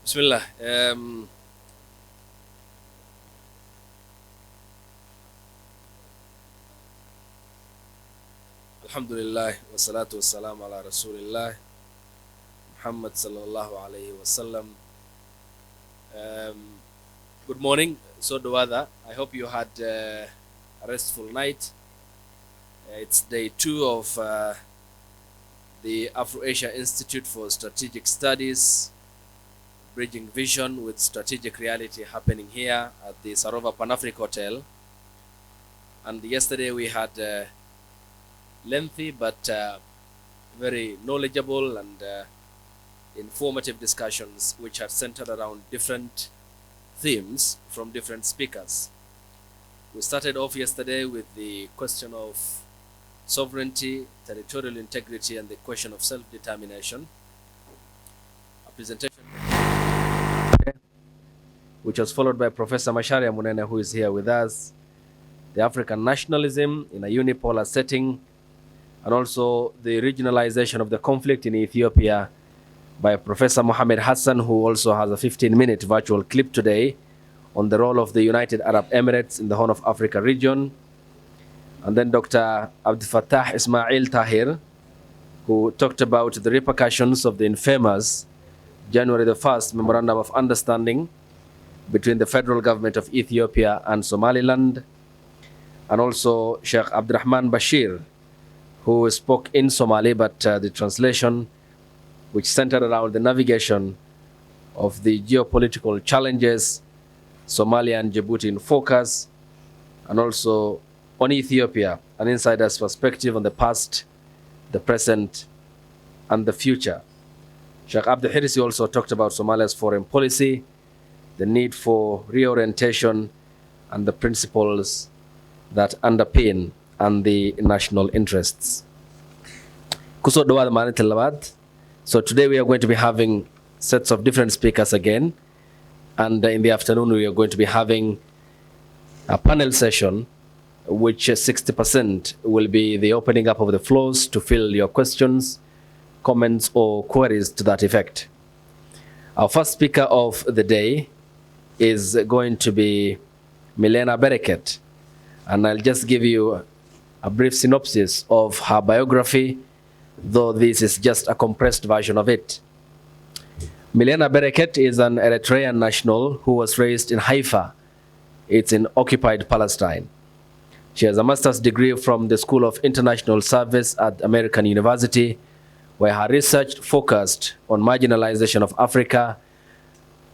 Bismillah. Alhamdulillah wa salatu wa salam ala Rasulillah Muhammad sallallahu alayhi wa sallam. Good morning, so Duwada. I hope you had a restful night. It's day 2 of the AfroAsia Institute for Strategic Studies, Bridging Vision with Strategic Reality, happening here at the Sarova Pan-Africa Hotel. And yesterday we had lengthy but very knowledgeable and informative discussions which are centered around different themes from different speakers. We started off yesterday with the question of sovereignty, territorial integrity, and the question of self-determination. A presentation which was followed by Professor Macharia Munene, who is here with us, the African nationalism in a unipolar setting, and also the regionalization of the conflict in Ethiopia by Professor Mohammed Hassan, who also has a 15-minute virtual clip today on the role of the United Arab Emirates in the Horn of Africa region. And then Dr. Abdel Fattah Ismail Tahir, who talked about the repercussions of the infamous January the 1st Memorandum of Understanding between the federal government of Ethiopia and Somaliland. And also Sheikh Abdurrahman Bashir, who spoke in Somali, but the translation, which centered around the navigation of the geopolitical challenges, Somalia and Djibouti in focus, and also on Ethiopia, an insider's perspective on the past, the present, and the future. Sheikh Abdul Hirsi also talked about Somalia's foreign policy, the need for reorientation, and the principles that underpin and the national interests. So today we are going to be having sets of different speakers again, and in the afternoon we are going to be having a panel session, which 60% will be the opening up of the floors to fill your questions, comments, or queries to that effect. Our first speaker of the day is going to be Milena Bereket, and I'll just give you a brief synopsis of her biography, though this is just a compressed version of it. Milena Bereket is an Eritrean national who was raised in Haifa. It's in occupied Palestine. She has a master's degree from the School of International Service at American University, where her research focused on marginalization of Africa,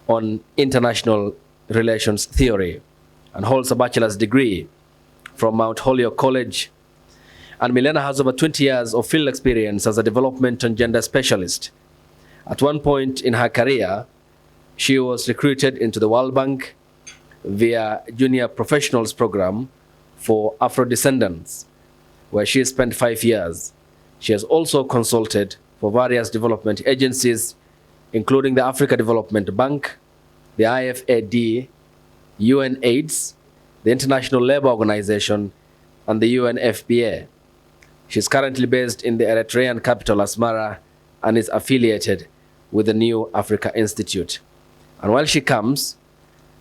on international relations theory, and holds a bachelor's degree from Mount Holyoke College. And Milena has over 20 years of field experience as a development and gender specialist. At one point in her career, she was recruited into the World Bank via Junior Professionals Program for Afro-descendants, where she spent 5 years. She has also consulted for various development agencies, including the Africa Development Bank, the IFAD, UNAIDS, the International Labour Organization, and the UNFPA. She's currently based in the Eritrean capital Asmara and is affiliated with the New Africa Institute. And while she comes,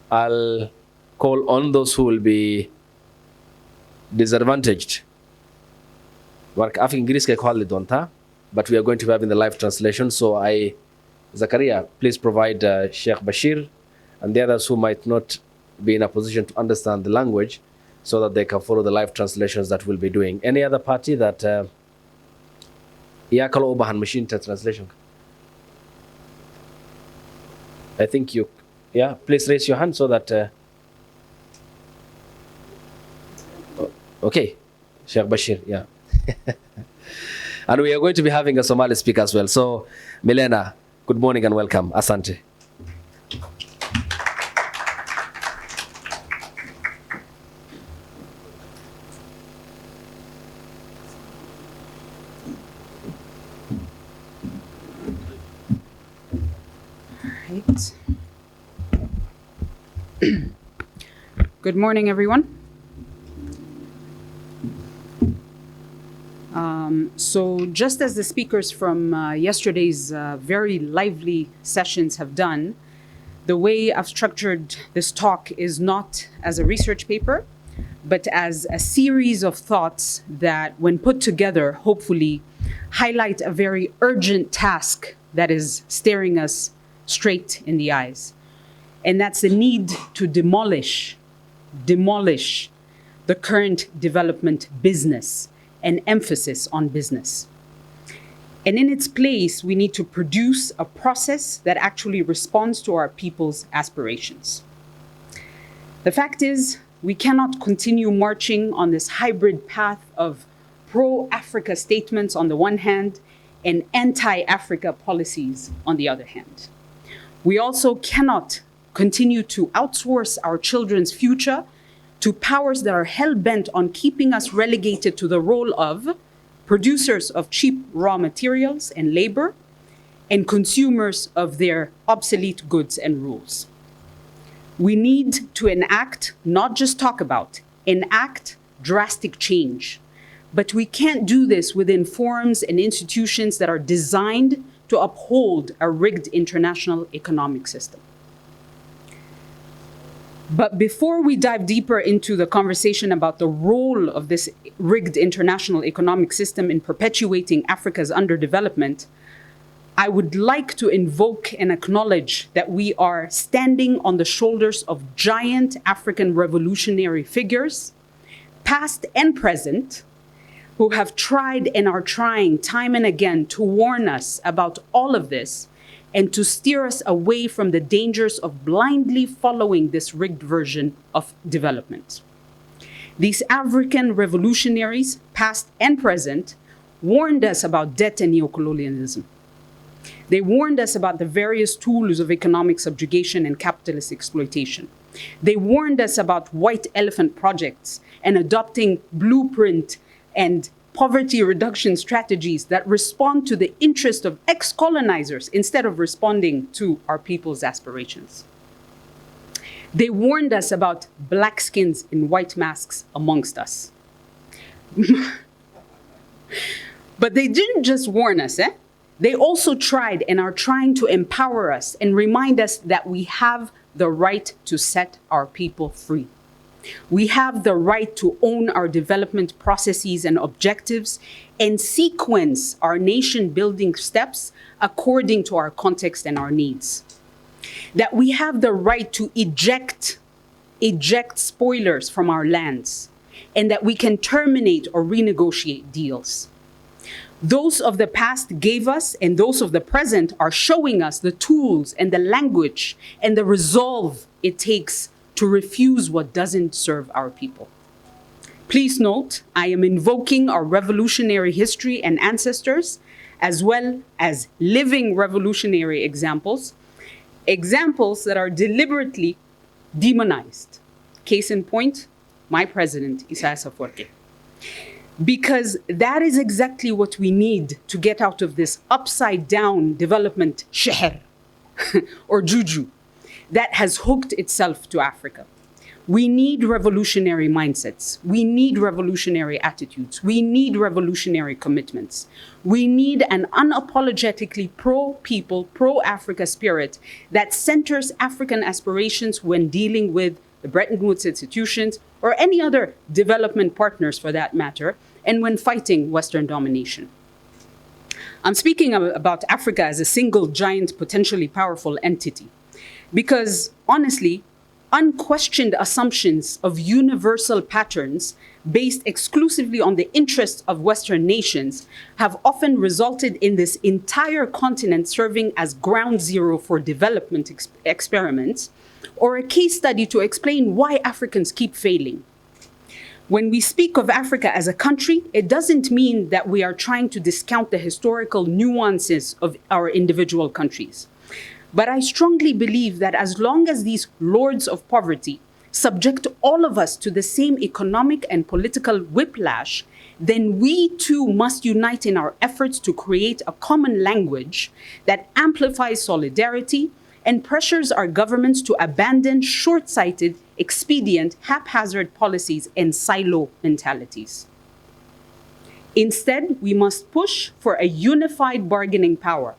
I'll call on those who will be disadvantaged. But we are going to be having the live translation. So Zakaria, please provide Sheikh Bashir and the others who might not be in a position to understand the language so that they can follow the live translations that we'll be doing. Any other party that Yakalo Obahan machine translation? I think you, yeah, please raise your hand so that okay, Sheikh Bashir, yeah. And we are going to be having a Somali speaker as well. So, Milena, good morning and welcome. Asante. Right. Good morning, everyone. So just as the speakers from yesterday's very lively sessions have done, The way I've structured this talk is not as a research paper, but as a series of thoughts that, when put together, hopefully highlight a very urgent task that is staring us straight in the eyes. And that's the need to demolish the current development business and emphasis on business. And in its place, we need to produce a process that actually responds to our people's aspirations. The fact is, we cannot continue marching on this hybrid path of pro-Africa statements on the one hand and anti-Africa policies on the other hand. We also cannot continue to outsource our children's future to powers that are hell-bent on keeping us relegated to the role of producers of cheap raw materials and labor and consumers of their obsolete goods and rules. We need to enact, not just talk about, enact drastic change. But we can't do this within forums and institutions that are designed to uphold a rigged international economic system. But before we dive deeper into the conversation about the role of this rigged international economic system in perpetuating Africa's underdevelopment, I would like to invoke and acknowledge that we are standing on the shoulders of giant African revolutionary figures, past and present, who have tried and are trying time and again to warn us about all of this and to steer us away from the dangers of blindly following this rigged version of development. These African revolutionaries, past and present, warned us about debt and neocolonialism. They warned us about the various tools of economic subjugation and capitalist exploitation. They warned us about white elephant projects and adopting blueprint and poverty reduction strategies that respond to the interest of ex-colonizers instead of responding to our people's aspirations. They warned us about black skins in white masks amongst us. But they didn't just warn us, They also tried and are trying to empower us and remind us that we have the right to set our people free. We have the right to own our development processes and objectives and sequence our nation-building steps according to our context and our needs. That we have the right to eject spoilers from our lands, and that we can terminate or renegotiate deals. Those of the past gave us, and those of the present are showing us the tools and the language and the resolve it takes to refuse what doesn't serve our people. Please note, I am invoking our revolutionary history and ancestors, as well as living revolutionary examples that are deliberately demonized. Case in point, my president, Isaias Afwerki. Because that is exactly what we need to get out of this upside down development sheher or juju that has hooked itself to Africa. We need revolutionary mindsets. We need revolutionary attitudes. We need revolutionary commitments. We need an unapologetically pro-people, pro-Africa spirit that centers African aspirations when dealing with the Bretton Woods institutions or any other development partners for that matter, and when fighting Western domination. I'm speaking about Africa as a single giant, potentially powerful entity. Because honestly, unquestioned assumptions of universal patterns based exclusively on the interests of Western nations have often resulted in this entire continent serving as ground zero for development experiments or a case study to explain why Africans keep failing. When we speak of Africa as a country, it doesn't mean that we are trying to discount the historical nuances of our individual countries. But I strongly believe that as long as these lords of poverty subject all of us to the same economic and political whiplash, then we too must unite in our efforts to create a common language that amplifies solidarity and pressures our governments to abandon short-sighted, expedient, haphazard policies and silo mentalities. Instead, we must push for a unified bargaining power,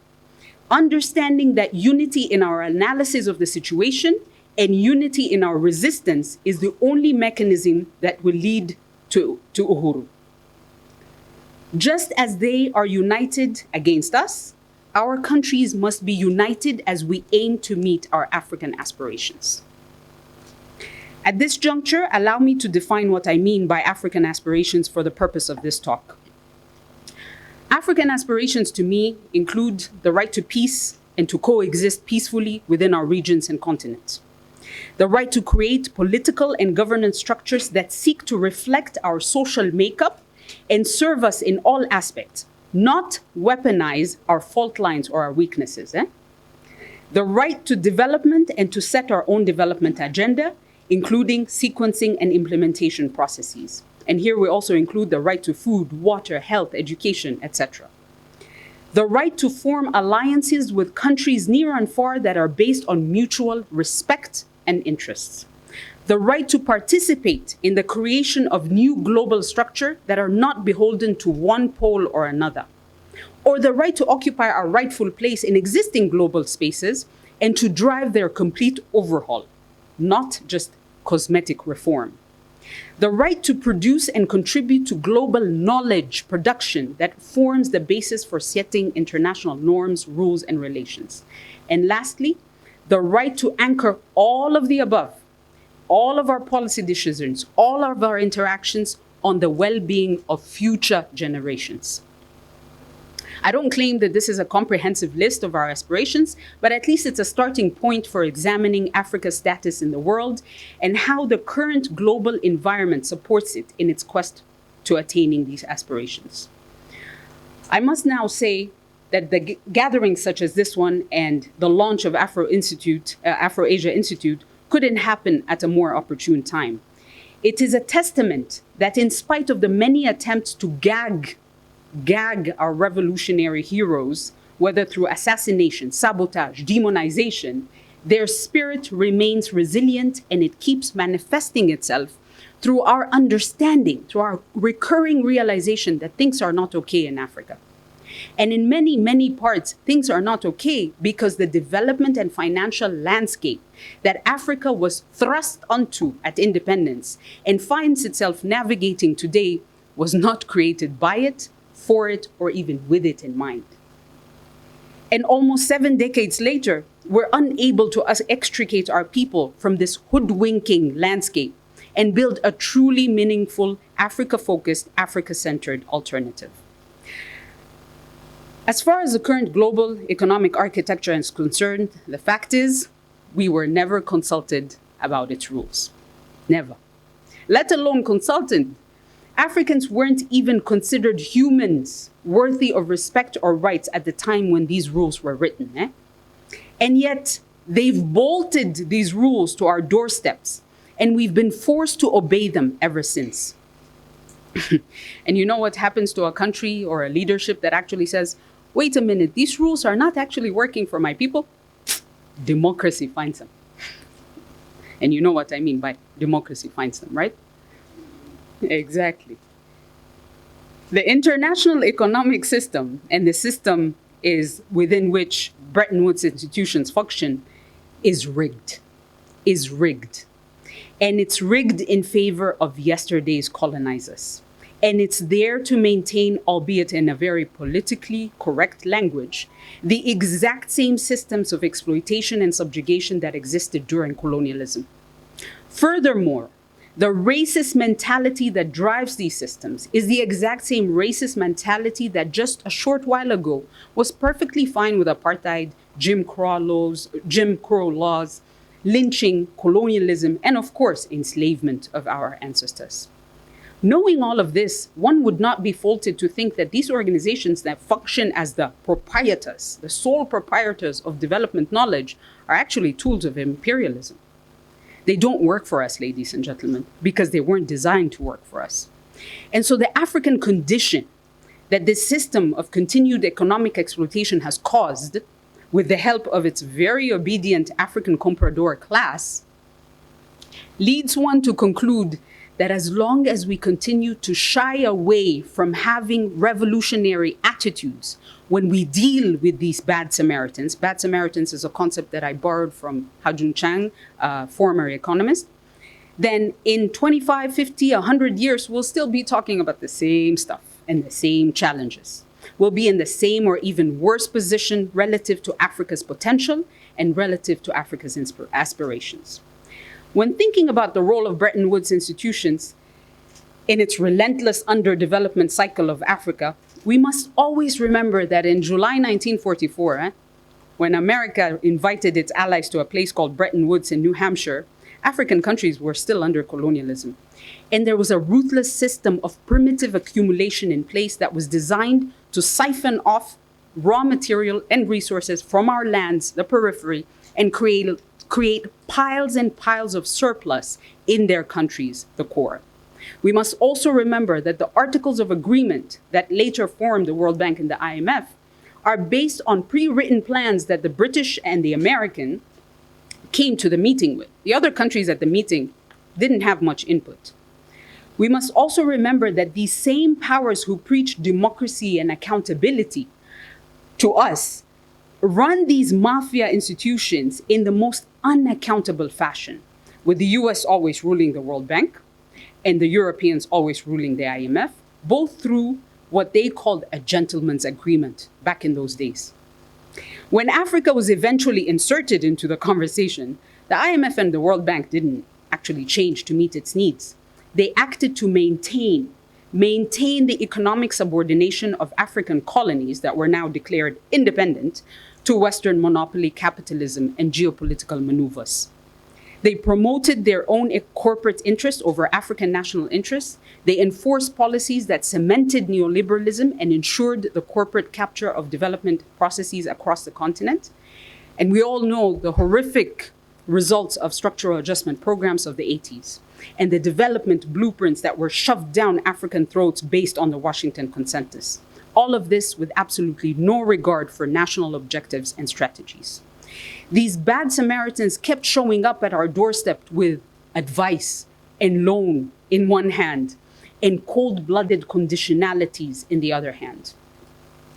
understanding that unity in our analysis of the situation and unity in our resistance is the only mechanism that will lead to uhuru. Just as they are united against us, our countries must be united as we aim to meet our African aspirations. At this juncture, allow me to define what I mean by African aspirations for the purpose of this talk. African aspirations to me include the right to peace and to coexist peacefully within our regions and continents. The right to create political and governance structures that seek to reflect our social makeup and serve us in all aspects, not weaponize our fault lines or our weaknesses. The right to development and to set our own development agenda, including sequencing and implementation processes. And here we also include the right to food, water, health, education, etc. The right to form alliances with countries near and far that are based on mutual respect and interests. The right to participate in the creation of new global structure that are not beholden to one pole or another. Or the right to occupy our rightful place in existing global spaces and to drive their complete overhaul, not just cosmetic reform. The right to produce and contribute to global knowledge production that forms the basis for setting international norms, rules, and relations. And lastly, the right to anchor all of the above, all of our policy decisions, all of our interactions on the well-being of future generations. I don't claim that this is a comprehensive list of our aspirations, but at least it's a starting point for examining Africa's status in the world and how the current global environment supports it in its quest to attaining these aspirations. I must now say that the gatherings such as this one and the launch of AfroAsia Institute couldn't happen at a more opportune time. It is a testament that in spite of the many attempts to gag our revolutionary heroes, whether through assassination, sabotage, demonization, their spirit remains resilient and it keeps manifesting itself through our understanding, through our recurring realization that things are not okay in Africa. And in many, many parts, things are not okay because the development and financial landscape that Africa was thrust onto at independence and finds itself navigating today was not created by it, for it, or even with it in mind. And almost 7 decades later, we're unable to extricate our people from this hoodwinking landscape and build a truly meaningful, Africa-focused, Africa-centered alternative. As far as the current global economic architecture is concerned, the fact is, we were never consulted about its rules. Never. Let alone consulted. Africans weren't even considered humans worthy of respect or rights at the time when these rules were written. And yet, they've bolted these rules to our doorsteps, and we've been forced to obey them ever since. And you know what happens to a country or a leadership that actually says, wait a minute, these rules are not actually working for my people? Democracy finds them. And you know what I mean by democracy finds them, right? Exactly. The international economic system and the system is within which Bretton Woods institutions function is rigged. And it's rigged in favor of yesterday's colonizers. And it's there to maintain, albeit in a very politically correct language, the exact same systems of exploitation and subjugation that existed during colonialism. Furthermore, the racist mentality that drives these systems is the exact same racist mentality that just a short while ago was perfectly fine with apartheid, Jim Crow laws, lynching, colonialism, and of course, enslavement of our ancestors. Knowing all of this, one would not be faulted to think that these organizations that function as the proprietors, the sole proprietors of development knowledge, are actually tools of imperialism. They don't work for us, ladies and gentlemen, because they weren't designed to work for us. And so the African condition that this system of continued economic exploitation has caused, with the help of its very obedient African comprador class, leads one to conclude that as long as we continue to shy away from having revolutionary attitudes when we deal with these bad Samaritans is a concept that I borrowed from Ha-Joon Chang, a former economist, then in 25, 50, 100 years, we'll still be talking about the same stuff and the same challenges. We'll be in the same or even worse position relative to Africa's potential and relative to Africa's aspirations. When thinking about the role of Bretton Woods institutions in its relentless underdevelopment cycle of Africa, we must always remember that in July 1944, when America invited its allies to a place called Bretton Woods in New Hampshire, African countries were still under colonialism. And there was a ruthless system of primitive accumulation in place that was designed to siphon off raw material and resources from our lands, the periphery, and create piles and piles of surplus in their countries, the core. We must also remember that the Articles of Agreement that later formed the World Bank and the IMF are based on pre-written plans that the British and the American came to the meeting with. The other countries at the meeting didn't have much input. We must also remember that these same powers who preach democracy and accountability to us run these mafia institutions in the most unaccountable fashion, with the US always ruling the World Bank and the Europeans always ruling the IMF, both through what they called a gentleman's agreement back in those days. When Africa was eventually inserted into the conversation, the IMF and the World Bank didn't actually change to meet its needs. They acted to maintain the economic subordination of African colonies that were now declared independent to Western monopoly capitalism and geopolitical maneuvers. They promoted their own corporate interests over African national interests. They enforced policies that cemented neoliberalism and ensured the corporate capture of development processes across the continent. And we all know the horrific results of structural adjustment programs of the 80s and the development blueprints that were shoved down African throats based on the Washington Consensus. All of this with absolutely no regard for national objectives and strategies. These bad Samaritans kept showing up at our doorstep with advice and loan in one hand and cold-blooded conditionalities in the other hand.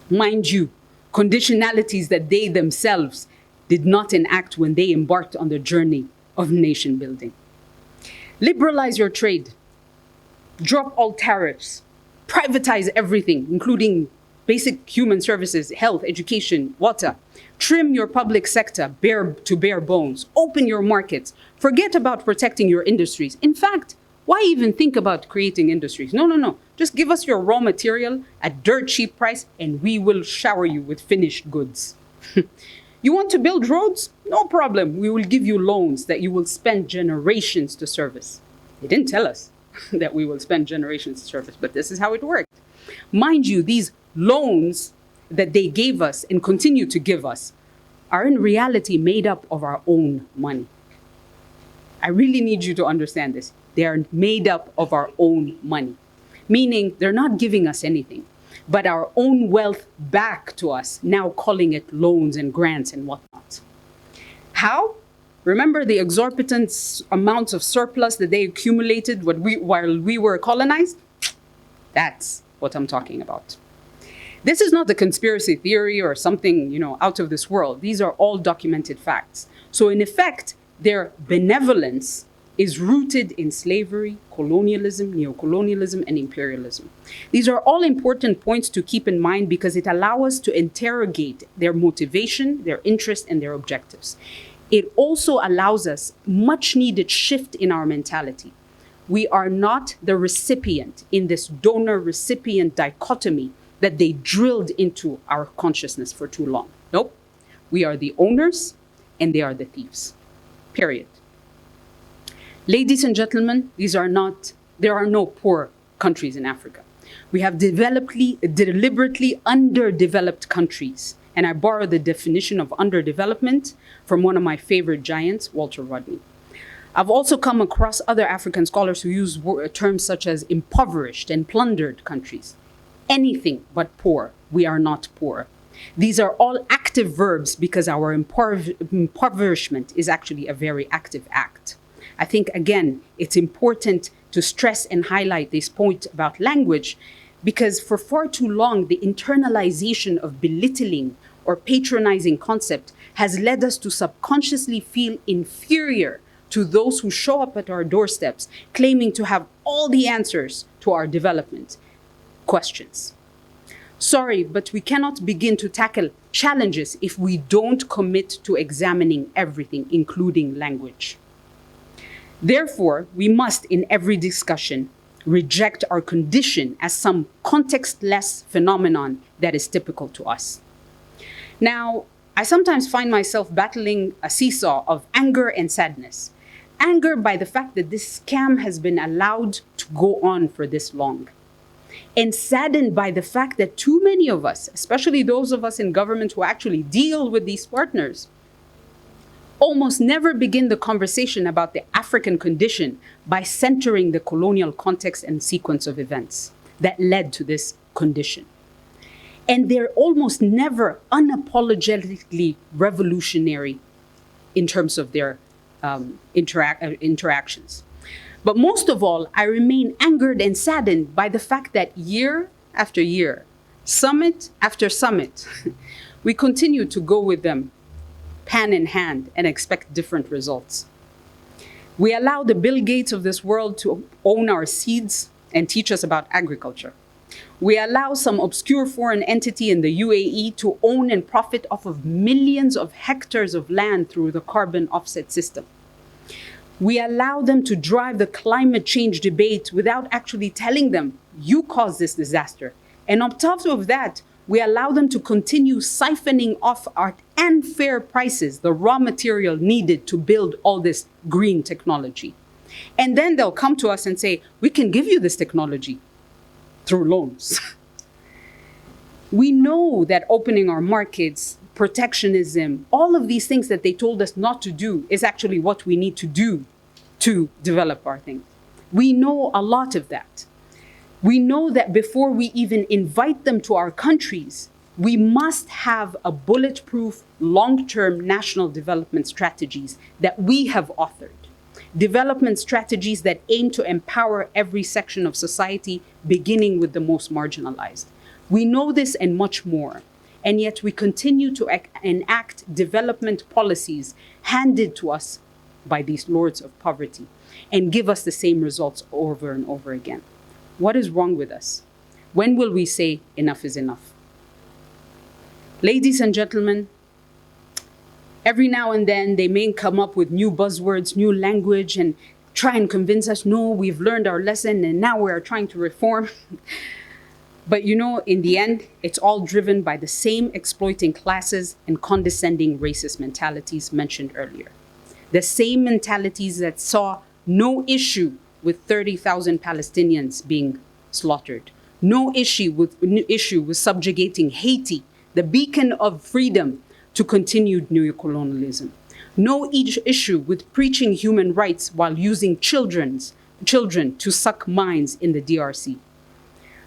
Mind you, conditionalities that they themselves did not enact when they embarked on the journey of nation building. Liberalize your trade, drop all tariffs, privatize everything, including basic human services, health, education, water. Trim your public sector bare bones. Open your markets. Forget about protecting your industries. In fact, why even think about creating industries? No. Just give us your raw material at dirt cheap price and we will shower you with finished goods. You want to build roads? No problem. We will give you loans that you will spend generations to service. They didn't tell us that we will spend generations to service, but this is how it worked. Mind you, these loans that they gave us and continue to give us are in reality made up of our own money. I really need you to understand this. They are made up of our own money, meaning they're not giving us anything, but our own wealth back to us, now calling it loans and grants and whatnot. How? Remember the exorbitant amounts of surplus that they accumulated while we were colonized? That's what I'm talking about. This is not a conspiracy theory or something, out of this world. These are all documented facts. So in effect, their benevolence is rooted in slavery, colonialism, neocolonialism, and imperialism. These are all important points to keep in mind because it allows us to interrogate their motivation, their interest, and their objectives. It also allows us much needed shift in our mentality. We are not the recipient in this donor-recipient dichotomy that they drilled into our consciousness for too long. Nope. We are the owners and they are the thieves. Period. Ladies and gentlemen, there are no poor countries in Africa. We have deliberately underdeveloped countries. And I borrow the definition of underdevelopment from one of my favorite giants, Walter Rodney. I've also come across other African scholars who use terms such as impoverished and plundered countries. Anything but poor. We are not poor. These are all active verbs because our impoverishment is actually a very active act. I think, again, it's important to stress and highlight this point about language, because for far too long, the internalization of belittling or patronizing concept has led us to subconsciously feel inferior to those who show up at our doorsteps claiming to have all the answers to our development questions. Sorry, but we cannot begin to tackle challenges if we don't commit to examining everything, including language. Therefore, we must, in every discussion, reject our condition as some contextless phenomenon that is typical to us. Now, I sometimes find myself battling a seesaw of anger and sadness. Anger by the fact that this scam has been allowed to go on for this long. And saddened by the fact that too many of us, especially those of us in government who actually deal with these partners, almost never begin the conversation about the African condition by centering the colonial context and sequence of events that led to this condition. And they're almost never unapologetically revolutionary in terms of their interactions. But most of all, I remain angered and saddened by the fact that year after year, summit after summit, we continue to go with them hand in hand and expect different results. We allow the Bill Gates of this world to own our seeds and teach us about agriculture. We allow some obscure foreign entity in the UAE to own and profit off of millions of hectares of land through the carbon offset system. We allow them to drive the climate change debate without actually telling them, you caused this disaster. And on top of that, we allow them to continue siphoning off at unfair prices the raw material needed to build all this green technology. And then they'll come to us and say, we can give you this technology through loans. We know that opening our markets, protectionism, all of these things that they told us not to do is actually what we need to do to develop our thing. We know a lot of that. We know that before we even invite them to our countries, we must have a bulletproof long-term national development strategies that we have authored. Development strategies that aim to empower every section of society, beginning with the most marginalized. We know this and much more, and yet we continue to enact development policies handed to us by these lords of poverty and give us the same results over and over again. What is wrong with us? When will we say enough is enough? Ladies and gentlemen, every now and then they may come up with new buzzwords, new language, and try and convince us, no, we've learned our lesson and now we're trying to reform. But you know, in the end, it's all driven by the same exploiting classes and condescending racist mentalities mentioned earlier. The same mentalities that saw no issue with 30,000 Palestinians being slaughtered. No issue with subjugating Haiti, the beacon of freedom, to continued neocolonialism. No issue with preaching human rights while using children to suck minds in the DRC.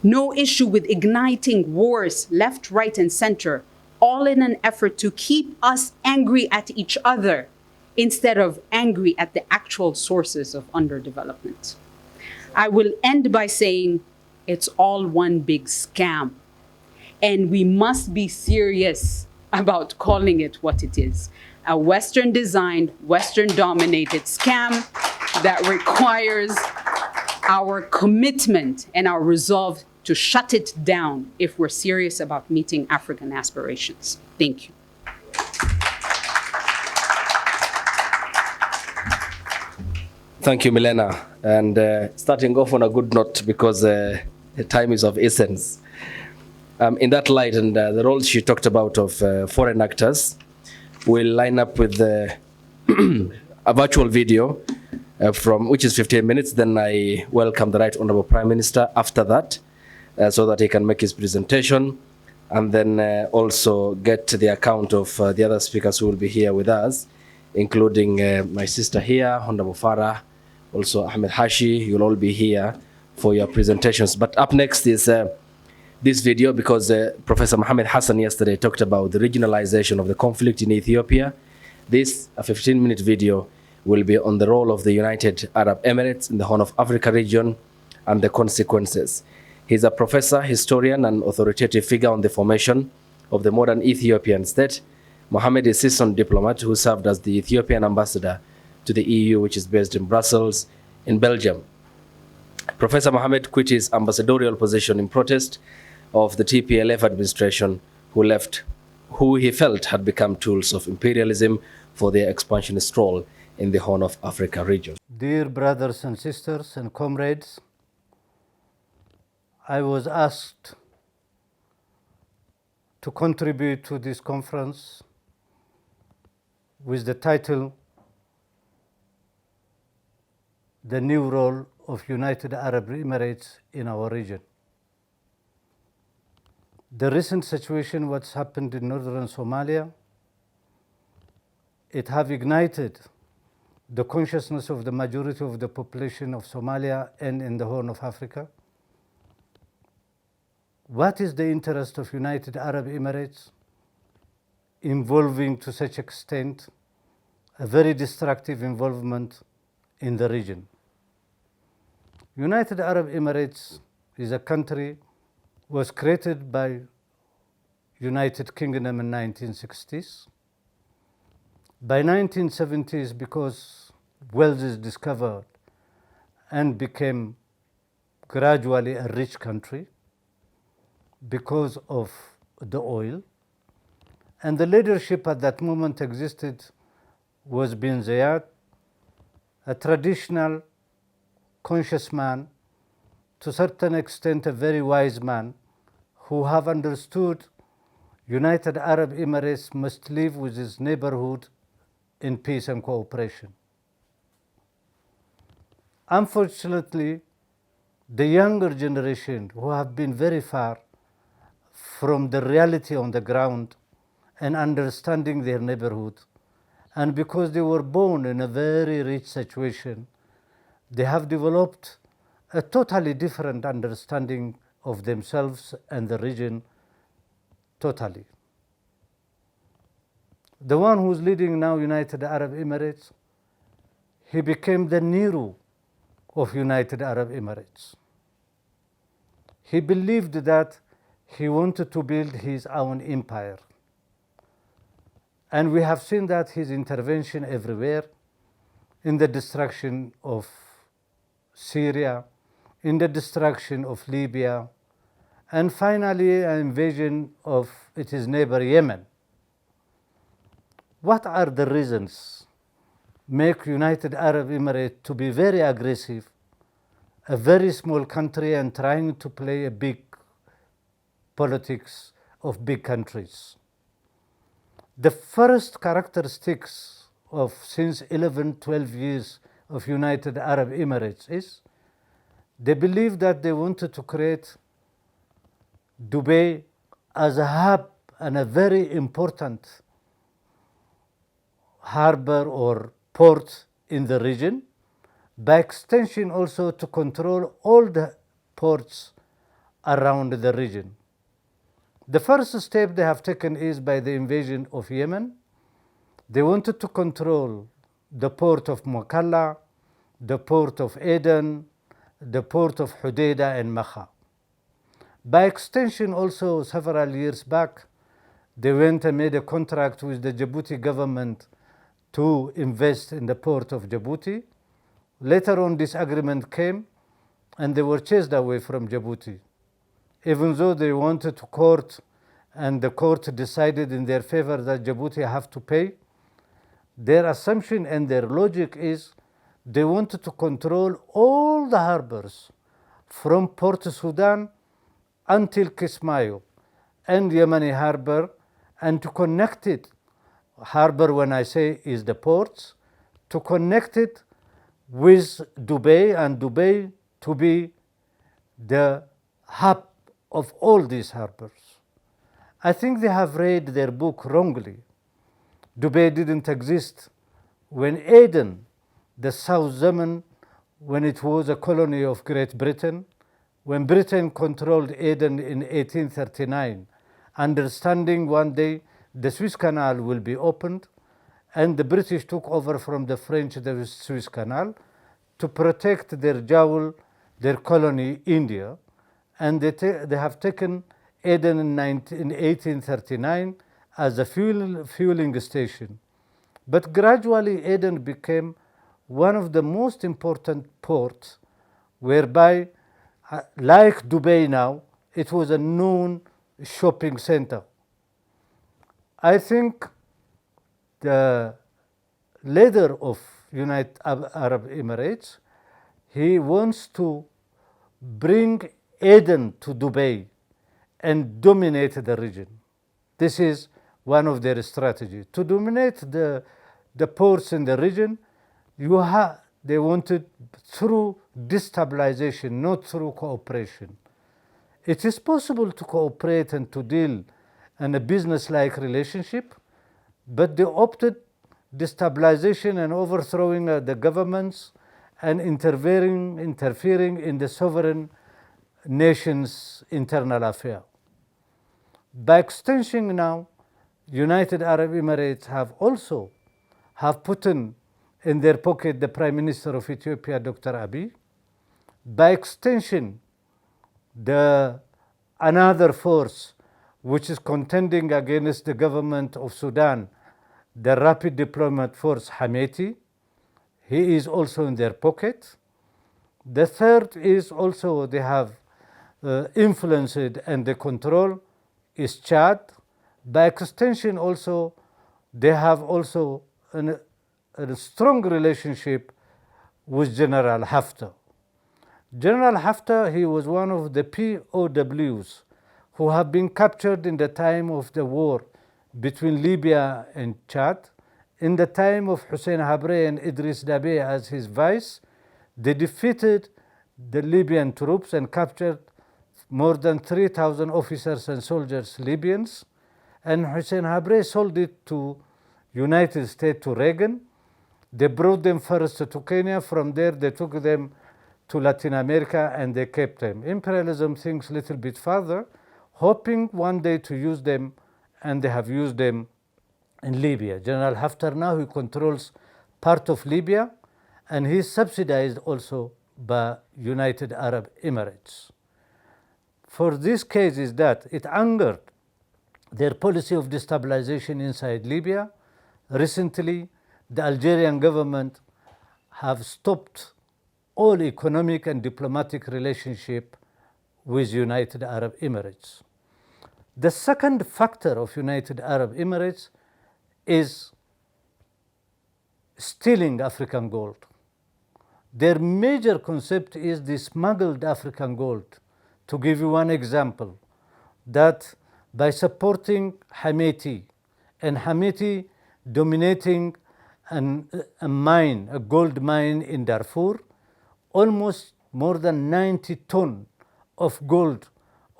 No issue with igniting wars left, right, and center, all in an effort to keep us angry at each other instead of angry at the actual sources of underdevelopment. I will end by saying it's all one big scam, and we must be serious about calling it what it is: a Western-designed, Western-dominated scam that requires our commitment and our resolve to shut it down if we're serious about meeting African aspirations. Thank you. Thank you, Milena. And starting off on a good note, because the time is of essence. In that light, and the roles she talked about of foreign actors will line up with a virtual video from which is 15 minutes. Then I welcome the Right Honorable Prime Minister after that, so that he can make his presentation, and then also get the account of the other speakers who will be here with us, including my sister here, Honorable Farah, also Ahmed Hashi. You'll all be here for your presentations. But up next is this video, because Professor Mohammed Hassan yesterday talked about the regionalization of the conflict in Ethiopia. This, a 15-minute video, will be on the role of the United Arab Emirates in the Horn of Africa region and the consequences. He's a professor, historian, and authoritative figure on the formation of the modern Ethiopian state. Mohammed is a seasoned diplomat who served as the Ethiopian ambassador to the EU, which is based in Brussels, in Belgium. Professor Mohammed quit his ambassadorial position in protest of the TPLF administration, who he felt had become tools of imperialism for their expansionist role in the Horn of Africa region. Dear brothers and sisters and comrades, I was asked to contribute to this conference with the title, The New Role of United Arab Emirates in Our Region. The recent situation, what's happened in northern Somalia, it have ignited the consciousness of the majority of the population of Somalia and in the Horn of Africa. What is the interest of United Arab Emirates involving to such extent a very destructive involvement in the region? United Arab Emirates is a country was created by United Kingdom in 1960s. By 1970s, because wealth is discovered and became gradually a rich country because of the oil, and the leadership at that moment existed was bin Zayed, a traditional conscious man, to a certain extent a very wise man, who have understood United Arab Emirates must live with its neighborhood in peace and cooperation. Unfortunately, the younger generation who have been very far from the reality on the ground and understanding their neighborhood, and because they were born in a very rich situation, they have developed a totally different understanding of themselves and the region totally. The one who's leading now United Arab Emirates, he became the Nero of United Arab Emirates. He believed that he wanted to build his own empire. And we have seen that his intervention everywhere, in the destruction of Syria, in the destruction of Libya, and finally an invasion of its neighbor Yemen. What are the reasons make United Arab Emirates to be very aggressive, a very small country, and trying to play a big politics of big countries? The first characteristics of since 11, 12 years of United Arab Emirates is they believe that they wanted to create Dubai as a hub and a very important harbor or port in the region, by extension also to control all the ports around the region. The first step they have taken is by the invasion of Yemen. They wanted to control the port of Mukalla, the port of Aden, the port of Hodeidah and Makha. By extension also, several years back, they went and made a contract with the Djibouti government to invest in the port of Djibouti. Later on, this agreement came and they were chased away from Djibouti. Even though they wanted to court and the court decided in their favor that Djibouti have to pay, their assumption and their logic is they wanted to control all the harbors from Port Sudan until Kismayo and Yemeni harbor, and to connect it, harbor when I say is the ports, to connect it with Dubai, and Dubai to be the hub of all these harbors. I think they have read their book wrongly. Dubai didn't exist when Aden, the South Yemen, when it was a colony of Great Britain, when Britain controlled Aden in 1839, understanding one day the Suez Canal will be opened and the British took over from the French the Suez Canal to protect their jowl, their colony, India. And they have taken Aden in 1839 as a fueling station. But gradually Aden became one of the most important ports, whereby, like Dubai now, it was a known shopping center. I think the leader of United Arab Emirates, he wants to bring Aden to Dubai and dominate the region. This is one of their strategies. To dominate the ports in the region, they wanted through destabilization, not through cooperation. It is possible to cooperate and to deal in a business-like relationship, but they opted destabilization and overthrowing the governments and interfering in the sovereign nation's internal affair. By extension now, United Arab Emirates have also put in their pocket the Prime Minister of Ethiopia, Dr. Abiy. By extension, another force which is contending against the government of Sudan, the Rapid Deployment Force Hameti, he is also in their pocket. The third is also they have influenced and the control is Chad. By extension also, they have also a strong relationship with General Haftar. General Haftar, he was one of the POWs who have been captured in the time of the war between Libya and Chad. In the time of Hussein Habre and Idris Deby as his vice, they defeated the Libyan troops and captured more than 3,000 officers and soldiers, Libyans. And Hussein Habre sold it to United States, to Reagan. They brought them first to Kenya. From there, they took them to Latin America and they kept them. Imperialism thinks a little bit further, hoping one day to use them, and they have used them in Libya. General Haftar now, he controls part of Libya, and he is subsidized also by United Arab Emirates. For this case is that it angered their policy of destabilization inside Libya. Recently, the Algerian government have stopped all economic and diplomatic relationship with United Arab Emirates. The second factor of United Arab Emirates is stealing African gold. Their major concept is the smuggled African gold. To give you one example, that by supporting Hameti, and Hameti dominating a gold mine in Darfur, almost more than 90 tons of gold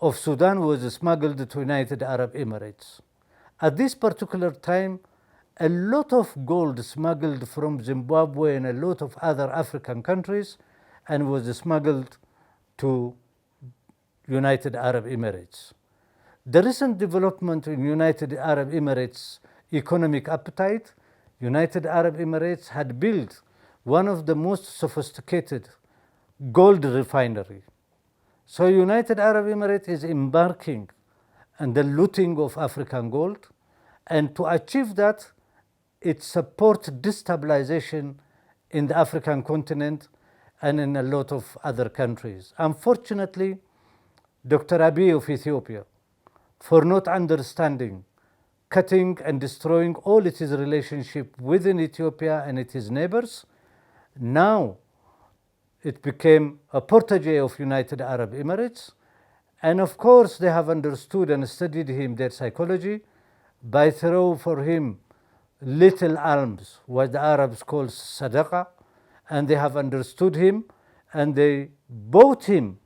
of Sudan was smuggled to United Arab Emirates. At this particular time, a lot of gold smuggled from Zimbabwe and a lot of other African countries and was smuggled to United Arab Emirates. The recent development in United Arab Emirates' economic appetite, United Arab Emirates had built one of the most sophisticated gold refinery. So United Arab Emirates is embarking on the looting of African gold, and to achieve that, it supports destabilization in the African continent and in a lot of other countries. Unfortunately, Dr. Abiy of Ethiopia, for not understanding, cutting and destroying all its relationship within Ethiopia and its neighbors, now it became a protege of United Arab Emirates. And of course, they have understood and studied him, their psychology, by throw for him little alms, what the Arabs call sadaqah, and they have understood him, and they bought him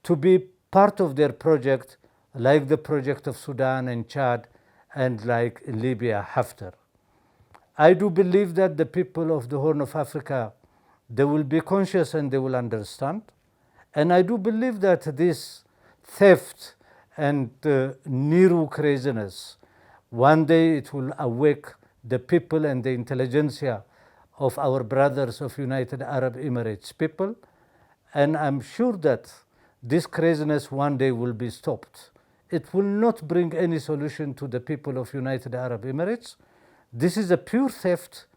to be part of their project, like the project of Sudan and Chad, and like Libya, Haftar. I do believe that the people of the Horn of Africa, they will be conscious and they will understand. And I do believe that this theft and Nehru craziness, one day it will awake the people and the intelligentsia of our brothers of United Arab Emirates people. And I'm sure that this craziness one day will be stopped. It will not bring any solution to the people of United Arab Emirates. This is a pure theft,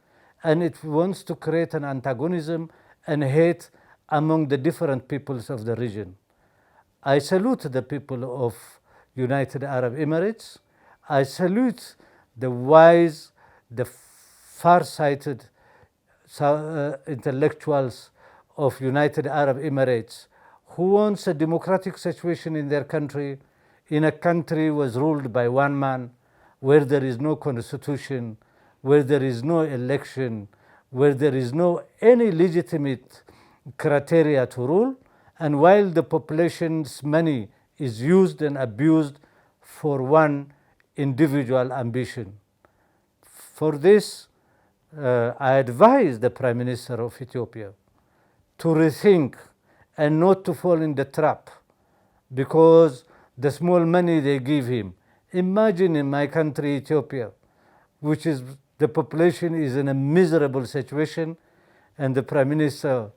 and it wants to create an antagonism and hate among the different peoples of the region. I salute the people of United Arab Emirates. I salute the wise, the far-sighted intellectuals of United Arab Emirates who wants a democratic situation in their country, in a country was ruled by one man, where there is no constitution, where there is no election, where there is no any legitimate criteria to rule, and while the population's money is used and abused for one individual ambition. For this, I advise the Prime Minister of Ethiopia to rethink and not to fall in the trap because the small money they give him. Imagine in my country, Ethiopia, which is the population is in a miserable situation, and the Prime Minister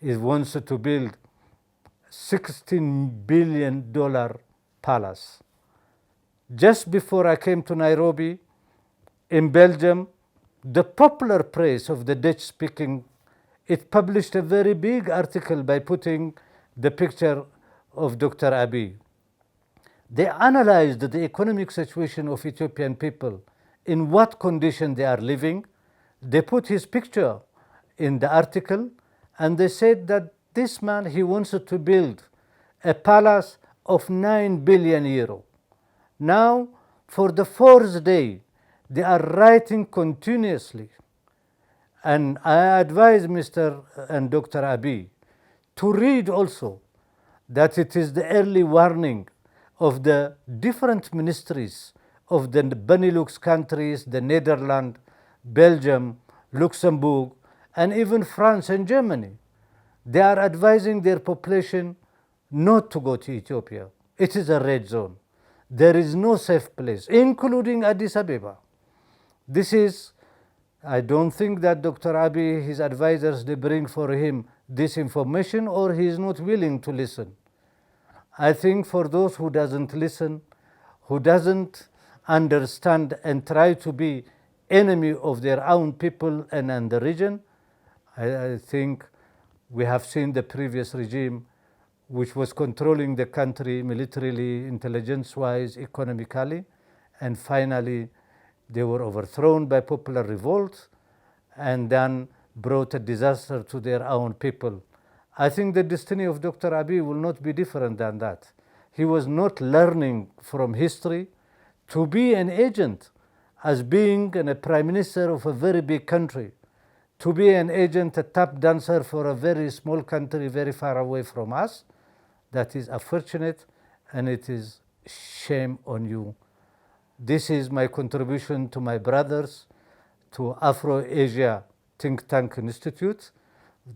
wants to build $16 billion palace. Just before I came to Nairobi, in Belgium, the popular press of the Dutch-speaking, it published a very big article by putting the picture of Dr. Abiy. They analyzed the economic situation of Ethiopian people, in what condition they are living. They put his picture in the article, and they said that this man, he wants to build a palace of 9 billion euro. Now, for the fourth day, they are writing continuously. And I advise Mr. and Dr. Abiy to read also that it is the early warning of the different ministries of the Benelux countries, the Netherlands, Belgium, Luxembourg, and even France and Germany. They are advising their population not to go to Ethiopia. It is a red zone. There is no safe place, including Addis Ababa. This is, I don't think that Dr. Abiy, his advisors, they bring for him this information, or he is not willing to listen. I think for those who doesn't listen, who doesn't understand and try to be enemy of their own people and the region, I think we have seen the previous regime which was controlling the country militarily, intelligence-wise, economically, and finally they were overthrown by popular revolt and then brought a disaster to their own people. I think the destiny of Dr. Abiy will not be different than that. He was not learning from history to be an agent, as being a prime minister of a very big country, to be an agent, a tap dancer for a very small country very far away from us. That is unfortunate, and it is shame on you. This is my contribution to my brothers, to AfroAsia Think Tank Institute,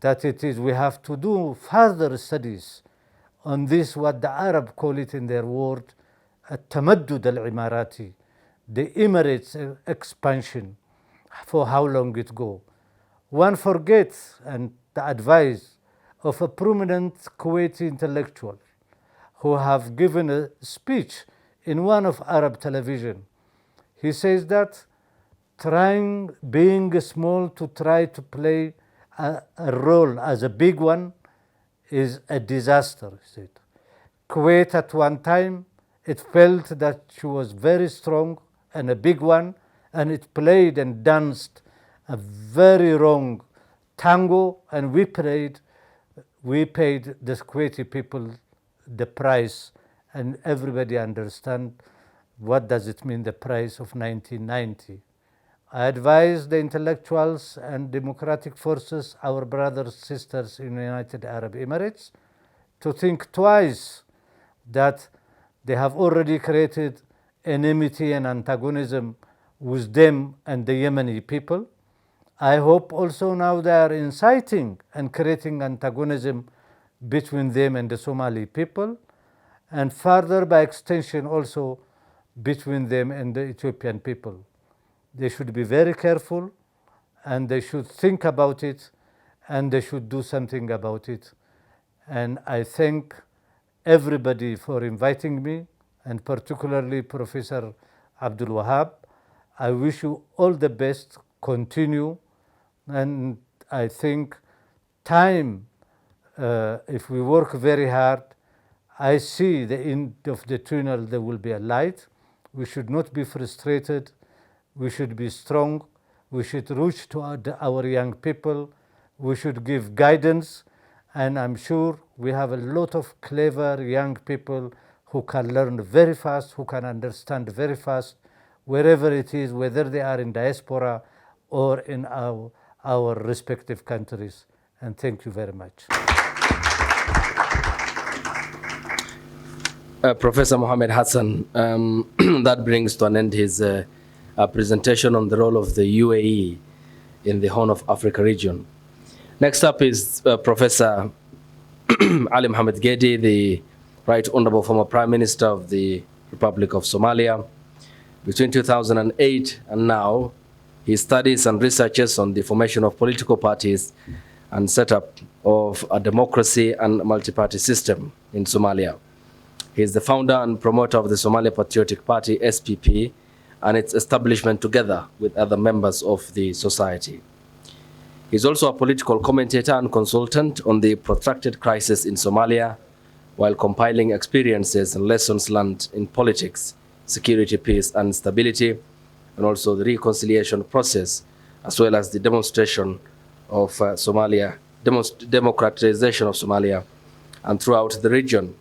that it is we have to do further studies on this, what the Arab call it in their word, التمدد العماراتي, the Emirates expansion, for how long it go. One forgets and the advice of a prominent Kuwaiti intellectual who have given a speech in one of Arab television. He says that being small to try to play a role as a big one is a disaster, he said. Kuwait at one time, it felt that she was very strong and a big one, and it played and danced a very wrong tango, and we paid the Kuwaiti people the price, and everybody understand what does it mean, the price of 1990. I advise the intellectuals and democratic forces, our brothers, sisters in the United Arab Emirates, to think twice that they have already created enmity and antagonism with them and the Yemeni people. I hope also now they are inciting and creating antagonism between them and the Somali people, and further by extension also between them and the Ethiopian people. They should be very careful, and they should think about it, and they should do something about it. And I thank everybody for inviting me, and particularly Professor Abdul Wahab. I wish you all the best. Continue, and I think time, if we work very hard, I see the end of the tunnel. There will be a light. We should not be frustrated. We should be strong. We should reach to our young people. We should give guidance. And I'm sure we have a lot of clever young people who can learn very fast, who can understand very fast, wherever it is, whether they are in diaspora or in our respective countries. And thank you very much. Professor Mohammed Hassan, that brings to an end his presentation on the role of the UAE in the Horn of Africa region. Next up is Professor Ali Mohammed Gedi, the Right Honorable former Prime Minister of the Republic of Somalia. Between 2008 and now, he studies and researches on the formation of political parties and setup of a democracy and multi-party system in Somalia. He is the founder and promoter of the Somalia Patriotic Party, SPP, and its establishment together with other members of the society. He is also a political commentator and consultant on the protracted crisis in Somalia, while compiling experiences and lessons learned in politics, security, peace, and stability, and also the reconciliation process, as well as the demonstration of democratization of Somalia and throughout the region.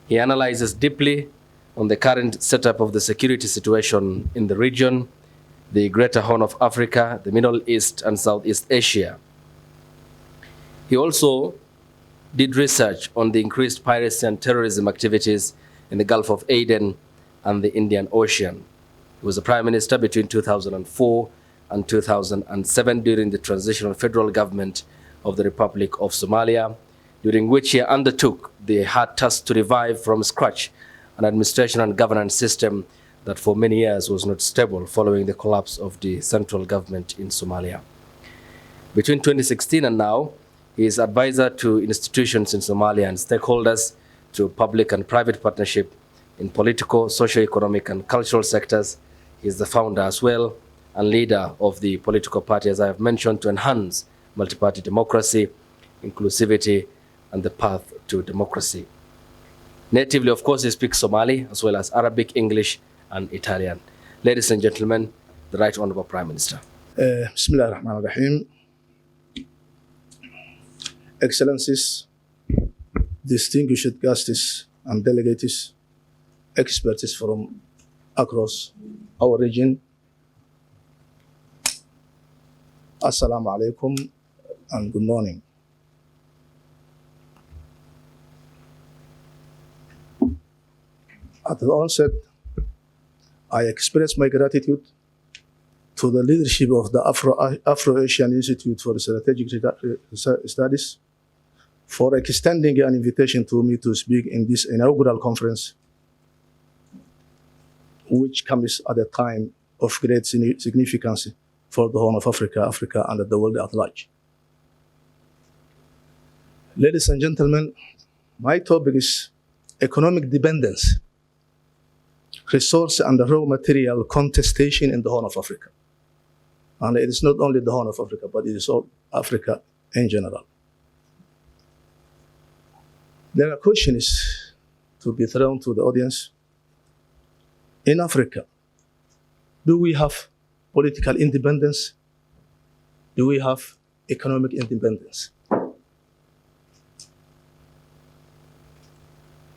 He analyzes deeply on the current setup of the security situation in the region, the Greater Horn of Africa, the Middle East, and Southeast Asia. He also did research on the increased piracy and terrorism activities in the Gulf of Aden and the Indian Ocean. He was the Prime Minister between 2004 and 2007 during the transitional federal government of the Republic of Somalia, during which he undertook the hard task to revive from scratch an administration and governance system that for many years was not stable following the collapse of the central government in Somalia. Between 2016 and now, he is advisor to institutions in Somalia and stakeholders through public and private partnership in political, socio-economic, and cultural sectors. He is the founder as well and leader of the political party, as I have mentioned, to enhance multi-party democracy, inclusivity, and the path to democracy. Natively, of course, he speaks Somali, as well as Arabic, English, and Italian. Ladies and gentlemen, the Right Honorable Prime Minister. Bismillah ar-Rahman ar-Rahim. Excellencies, distinguished guests and delegates, experts from across our region, Assalamu alaikum and good morning. At the onset, I express my gratitude to the leadership of the AfroAsian Institute for Strategic Studies for extending an invitation to me to speak in this inaugural conference, which comes at a time of great significance for the Horn of Africa, Africa, and the world at large. Ladies and gentlemen, my topic is economic dependence, resource and raw material contestation in the Horn of Africa. And it is not only the Horn of Africa, but it is all Africa in general. There are questions to be thrown to the audience. In Africa, do we have political independence? Do we have economic independence?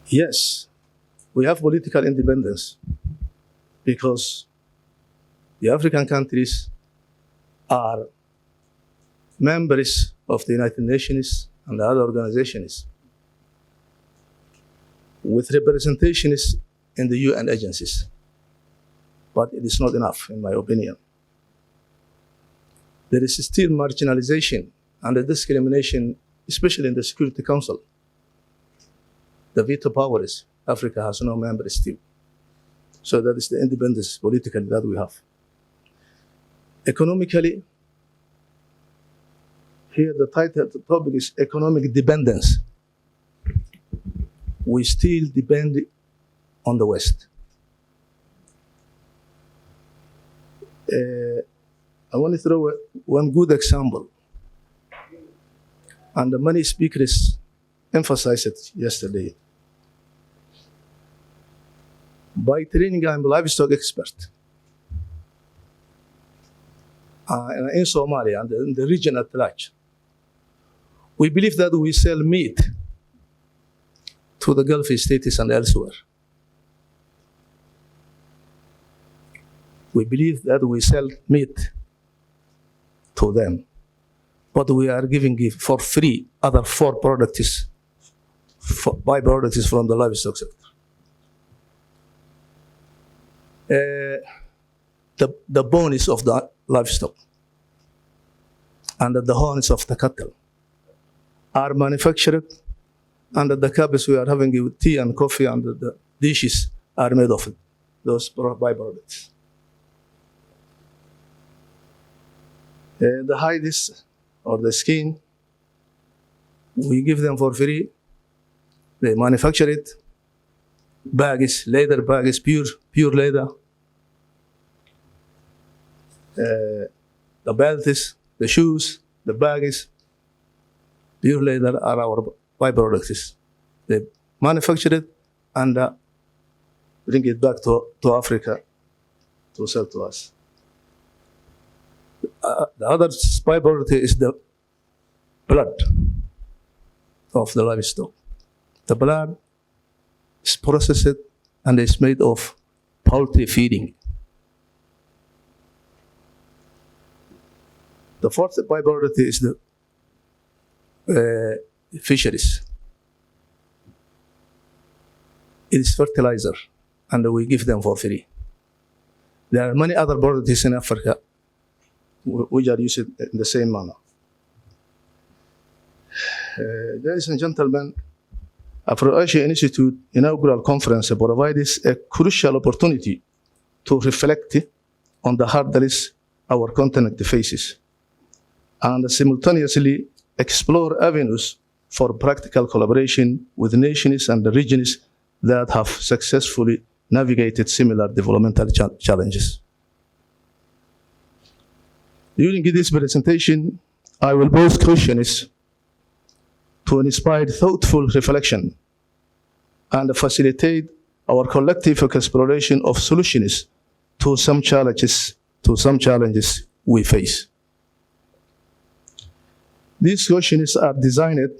Yes, we have political independence because the African countries are members of the United Nations and other organizations with representations in the UN agencies. But it is not enough, in my opinion. There is still marginalization and discrimination, especially in the Security Council. The veto powers, Africa has no members still. So that is the independence politically that we have. Economically, here the title of the topic is economic dependence. We still depend on the West. I want to throw one good example, and many speakers emphasized it yesterday. By training, I'm a livestock expert. In Somalia and in the region at large, we believe that we sell meat to the Gulf states and elsewhere. We believe that we sell meat to them, but we are giving it for free other four products, byproducts from the livestock sector. The bones of the livestock and the horns of the cattle are manufactured, and the cups we are having with tea and coffee and the dishes are made of it, those byproducts. The hides or the skin, we give them for free. They manufacture it. Bags, leather bags, pure leather. The belts, the shoes, the bags, pure leather are our byproducts. They manufacture it and bring it back to Africa to sell to us. The other byproduct is the blood of the livestock. The blood is processed and is made of poultry feeding. The fourth byproduct is the fisheries. It is fertilizer, and we give them for free. There are many other products in Africa which are used in the same manner. Ladies and gentlemen, AfroAsia Institute inaugural conference provides a crucial opportunity to reflect on the hurdles our continent faces and simultaneously explore avenues for practical collaboration with nations and regions that have successfully navigated similar developmental challenges. During this presentation, I will pose questions to inspire thoughtful reflection and facilitate our collective exploration of solutions to some challenges we face. These questions are designed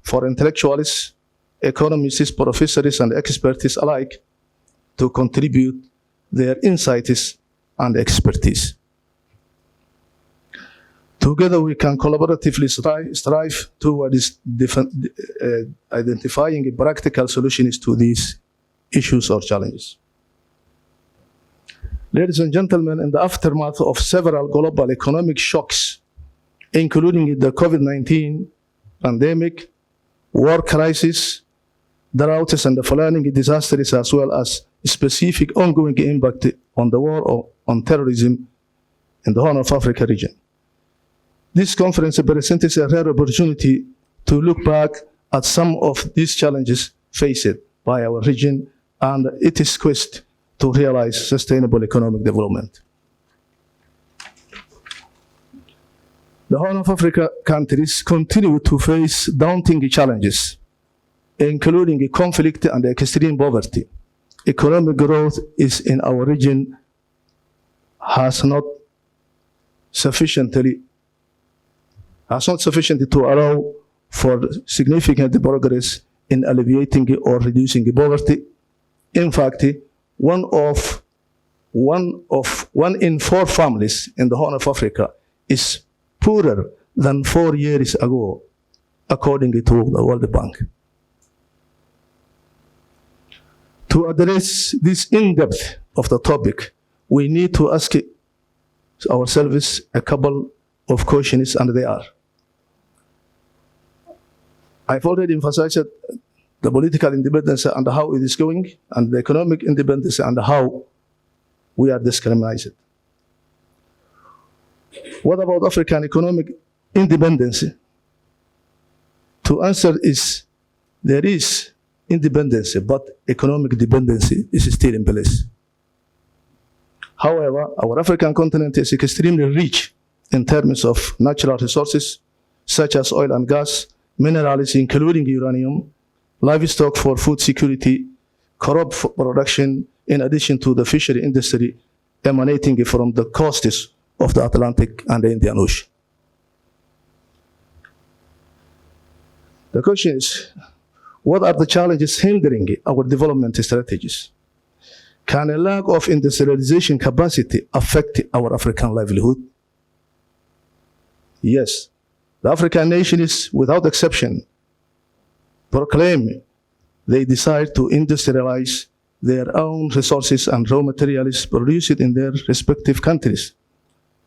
for intellectuals, economists, professors, and experts alike to contribute their insights and expertise. Together, we can collaboratively strive towards identifying practical solutions to these issues or challenges. Ladies and gentlemen, in the aftermath of several global economic shocks, including the COVID-19 pandemic, war crisis, droughts, and the flooding disasters, as well as specific ongoing impact on the war on terrorism in the Horn of Africa region. This conference presents a rare opportunity to look back at some of these challenges faced by our region and its quest to realize sustainable economic development. The Horn of Africa countries continue to face daunting challenges, including conflict and extreme poverty. Economic growth is in our region has not sufficient to allow for significant progress in alleviating or reducing poverty. In fact, one in four families in the Horn of Africa is poorer than 4 years ago, according to the World Bank. To address this in-depth of the topic, we need to ask ourselves a couple of questions, and they are: I've already emphasized the political independence and how it is going, and the economic independence and how we are discriminated. What about African economic independence? To answer is, there is independence, but economic dependency is still in place. However, our African continent is extremely rich in terms of natural resources, such as oil and gas, minerals including uranium, livestock for food security, crop production, in addition to the fishery industry emanating from the coasts of the Atlantic and the Indian Ocean. The question is, what are the challenges hindering our development strategies? Can a lack of industrialization capacity affect our African livelihood? Yes. The African nations, without exception, proclaim they desire to industrialize their own resources and raw materials produced in their respective countries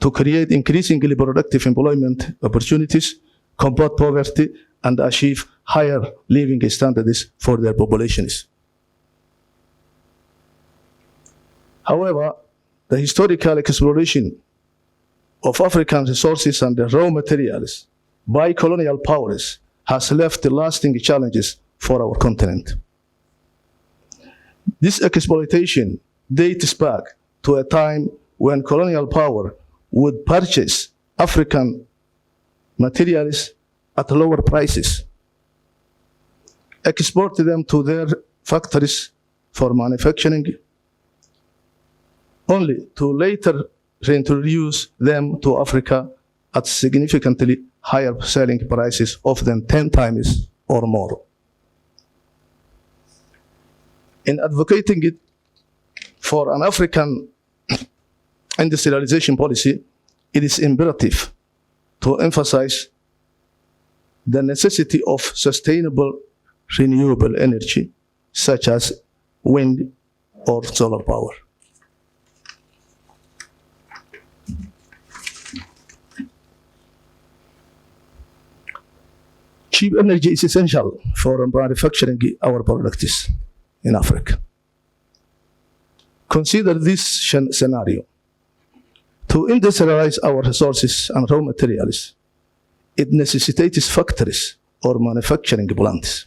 to create increasingly productive employment opportunities, combat poverty, and achieve higher living standards for their populations. However, the historical exploration of African resources and the raw materials by colonial powers has left lasting challenges for our continent. This exploitation dates back to a time when colonial power would purchase African materials at lower prices, export them to their factories for manufacturing, only to later reintroduce them to Africa at significantly higher selling prices, often 10 times or more. In advocating it for an African industrialization policy, it is imperative to emphasize the necessity of sustainable renewable energy, such as wind or solar power. Cheap energy is essential for manufacturing our products in Africa. Consider this scenario. To industrialize our resources and raw materials, it necessitates factories or manufacturing plants.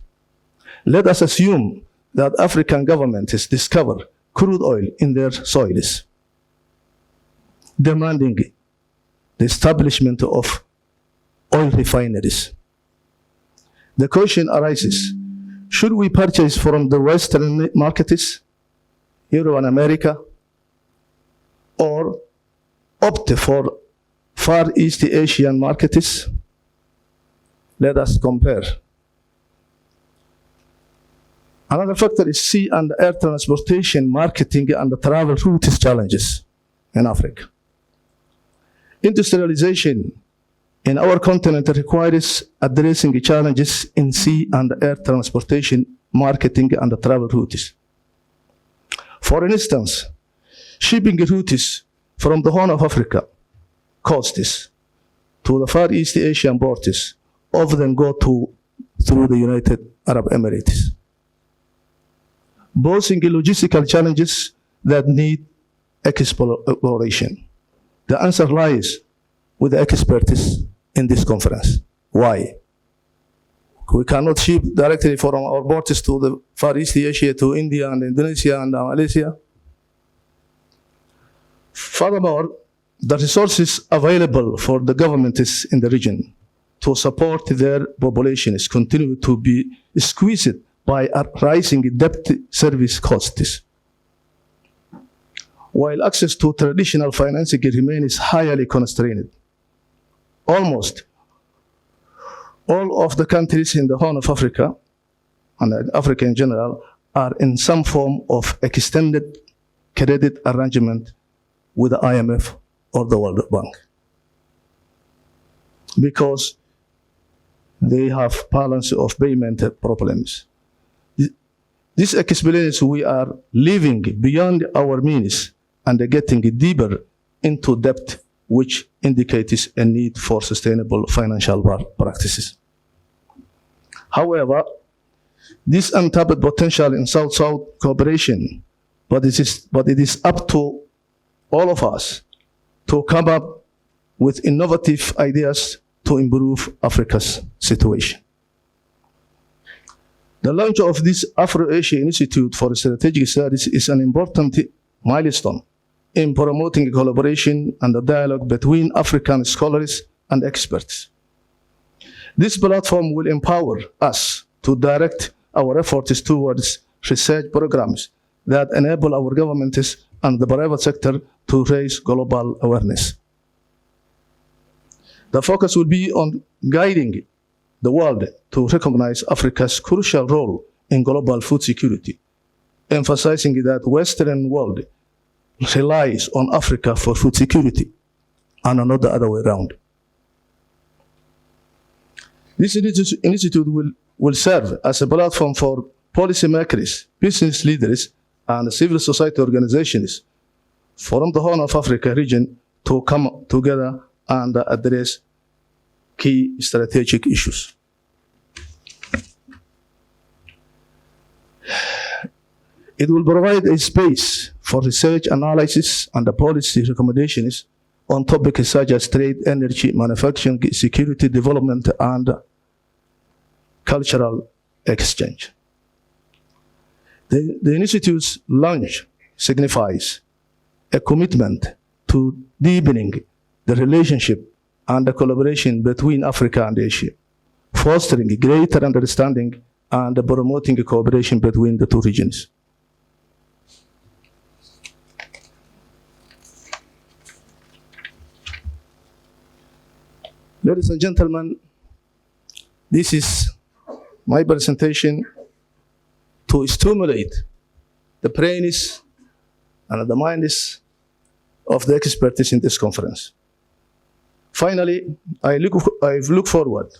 Let us assume that African governments discover crude oil in their soils, demanding the establishment of oil refineries. The question arises, should we purchase from the Western markets, Europe and America, or opt for Far East Asian markets? Let us compare. Another factor is sea and air transportation, marketing, and the travel routes challenges in Africa. Industrialization in our continent requires addressing challenges in sea and air transportation, marketing, and the travel routes. For instance, shipping routes from the Horn of Africa coasts to the Far East Asian ports often go through the United Arab Emirates, posing logistical challenges that need exploration. The answer lies with the experts in this conference. Why? We cannot ship directly from our ports to the Far East Asia, to India and Indonesia and Malaysia. Furthermore, the resources available for the governments in the region to support their populations continue to be squeezed by rising debt service costs, while access to traditional financing remains highly constrained. Almost all of the countries in the Horn of Africa, and Africa in general, are in some form of extended credit arrangement with the IMF or the World Bank, because they have balance of payment problems. This explains we are living beyond our means and getting deeper into debt, which indicates a need for sustainable financial practices. However, this untapped potential in South-South cooperation, but it is up to all of us to come up with innovative ideas to improve Africa's situation. The launch of this AfroAsia Institute for Strategic Studies is an important milestone in promoting collaboration and the dialogue between African scholars and experts. This platform will empower us to direct our efforts towards research programs that enable our governments and the private sector to raise global awareness. The focus will be on guiding the world to recognize Africa's crucial role in global food security, emphasizing that Western world relies on Africa for food security and not the other way around. This institute will serve as a platform for policymakers, business leaders, and civil society organizations from the Horn of Africa region to come together and address key strategic issues. It will provide a space for research analysis and policy recommendations on topics such as trade, energy, manufacturing, security, development, and cultural exchange. The Institute's launch signifies a commitment to deepening the relationship and the collaboration between Africa and Asia, fostering greater understanding and promoting cooperation between the two regions. Ladies and gentlemen, this is my presentation to stimulate the brains and the minds of the experts in this conference. Finally, I look forward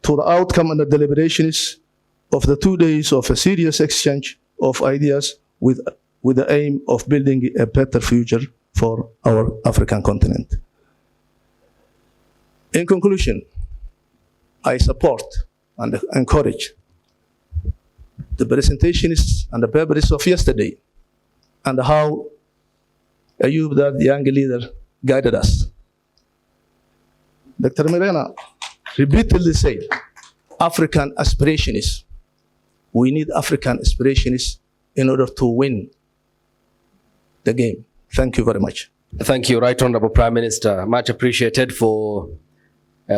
to the outcome and the deliberations of the 2 days of a serious exchange of ideas with the aim of building a better future for our African continent. In conclusion, I support and encourage the presentations and the papers of yesterday and how Ayub, that young leader, guided us. Dr. Mirena repeatedly said, African aspirationists. We need African aspirationists in order to win the game. Thank you very much. Thank you, Right Honorable Prime Minister. Much appreciated for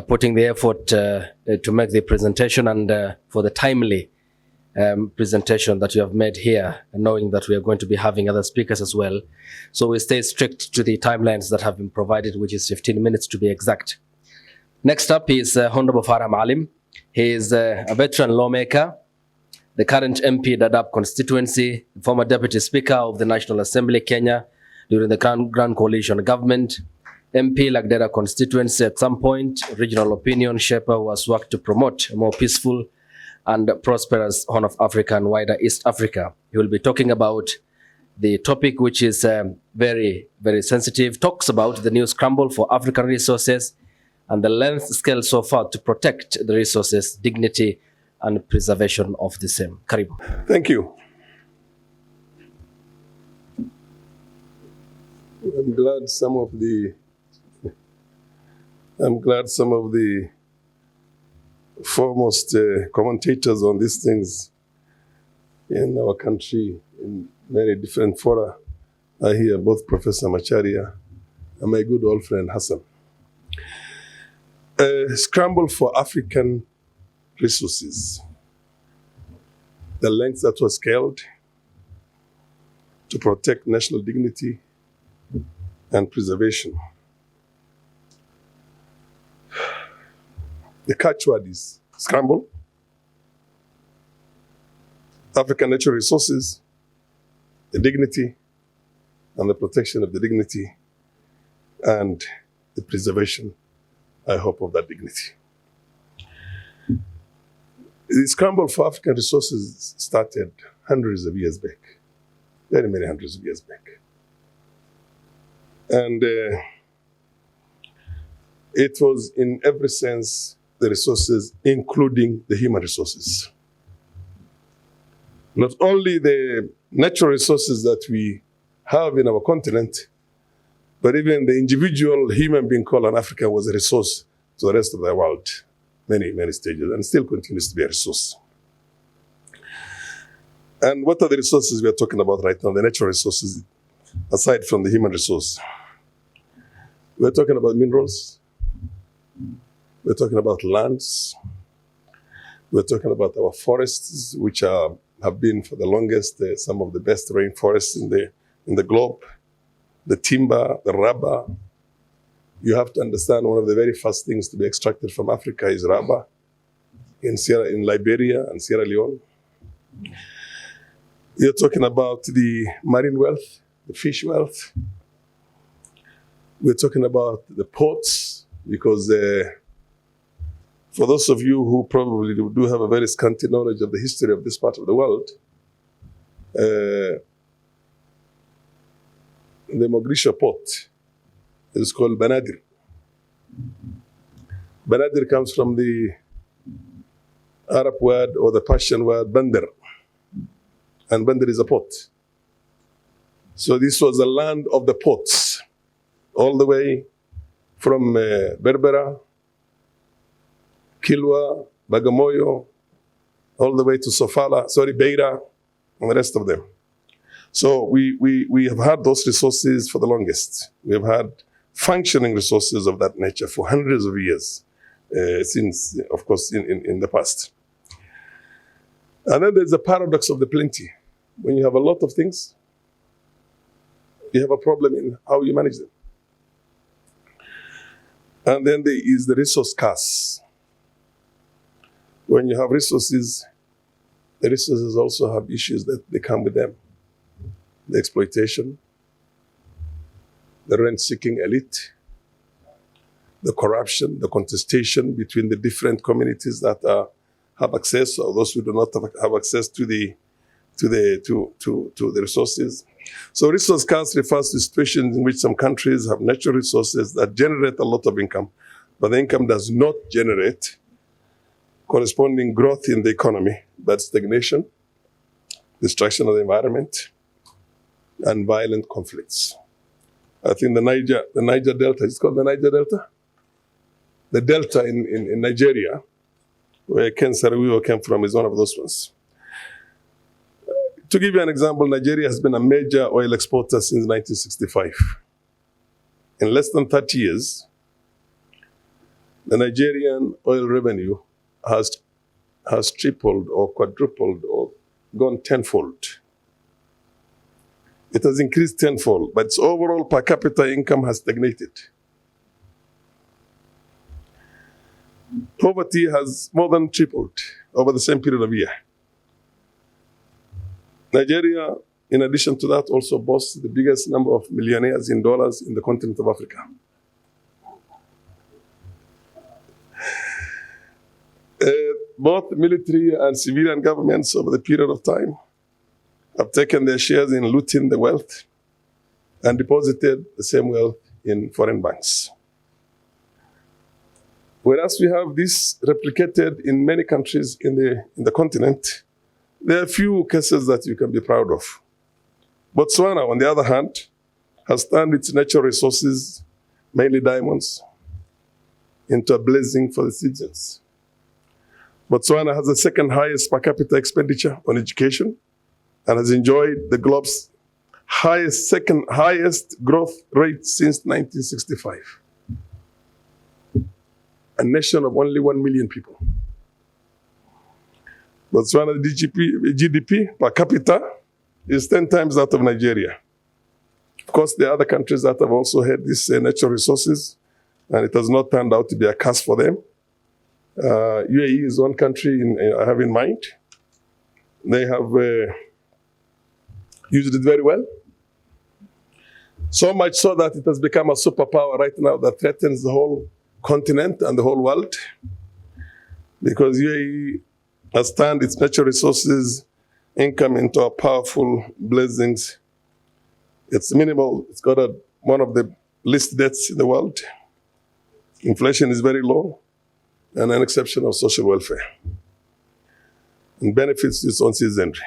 putting the effort to make the presentation and for the timely presentation that you have made here, knowing that we are going to be having other speakers as well. So we stay strict to the timelines that have been provided, which is 15 minutes to be exact. Next up is Honorable Farah Maalim. He is a veteran lawmaker, the current MP Dadaab constituency, former Deputy Speaker of the National Assembly, Kenya, during the Grand Coalition government, MP Lagdera constituency at some point, regional opinion shaper who has worked to promote a more peaceful and prosperous Horn of Africa and wider East Africa. He will be talking about the topic which is very, very sensitive, talks about the new scramble for African resources and the length scale so far to protect the resources, dignity, and preservation of the same. Karibu. Thank you. I'm glad some of the foremost commentators on these things in our country, in many different fora, are here, both Professor Macharia and my good old friend Hassan. A scramble for African resources. The length that was scaled to protect national dignity and preservation. The catchword is scramble, African natural resources, the dignity and the protection of the dignity and the preservation, I hope, of that dignity. The scramble for African resources started hundreds of years back, very many hundreds of years back. And it was in every sense the resources, including the human resources. Not only the natural resources that we have in our continent, But even the individual human being called an African was a resource to the rest of the world, many, many stages, and still continues to be a resource. And what are the resources we are talking about right now, the natural resources, aside from the human resource? We're talking about minerals. We're talking about lands. We're talking about our forests, which have been for the longest some of the best rainforests in the globe. The timber, the rubber. You have to understand one of the very first things to be extracted from Africa is rubber in Liberia and Sierra Leone. You're talking about the marine wealth, the fish wealth. We're talking about the ports, because for those of you who probably do have a very scanty knowledge of the history of this part of the world, the Mogadishu port is called Banadir. Banadir comes from the Arab word or the Persian word Bandar. And Bandar is a port. So this was the land of the ports, all the way from Berbera, Kilwa, Bagamoyo, all the way to Beira, and the rest of them. So we have had those resources for the longest. We have had functioning resources of that nature for hundreds of years, since, of course, in the past. And then there's the paradox of the plenty. When you have a lot of things, you have a problem in how you manage them. And then there is the resource curse. When you have resources, the resources also have issues that they come with them. The exploitation, the rent-seeking elite, the corruption, the contestation between the different communities that have access, or those who do not have access to the resources. So resource curse refers to situations in which some countries have natural resources that generate a lot of income, but the income does not generate corresponding growth in the economy, but stagnation, destruction of the environment, and violent conflicts. I think the Niger Delta, it's called the Niger Delta? The Delta in Nigeria, where Ken Saro-Wiwa came from, is one of those ones. To give you an example, Nigeria has been a major oil exporter since 1965. In less than 30 years, the Nigerian oil revenue has tripled or quadrupled or gone tenfold. It has increased tenfold, but its overall per capita income has stagnated. Poverty has more than tripled over the same period of year. Nigeria, in addition to that, also boasts the biggest number of millionaires in dollars in the continent of Africa. Both military and civilian governments over the period of time have taken their shares in looting the wealth and deposited the same wealth in foreign banks. Whereas we have this replicated in many countries in the continent, there are few cases that you can be proud of. Botswana, on the other hand, has turned its natural resources, mainly diamonds, into a blessing for the citizens. Botswana has the second highest per capita expenditure on education and has enjoyed the globe's second highest growth rate since 1965. A nation of only 1 million people. Botswana's GDP per capita is 10 times that of Nigeria. Of course, there are other countries that have also had these natural resources, and it has not turned out to be a curse for them. UAE is one country I have in mind. They have used it very well. So much so that it has become a superpower right now that threatens the whole continent and the whole world, because UAE has turned its natural resources income into a powerful blessings. It's minimal. It's got one of the least debts in the world. Inflation is very low, and an exceptional social welfare, and benefits its own citizenry.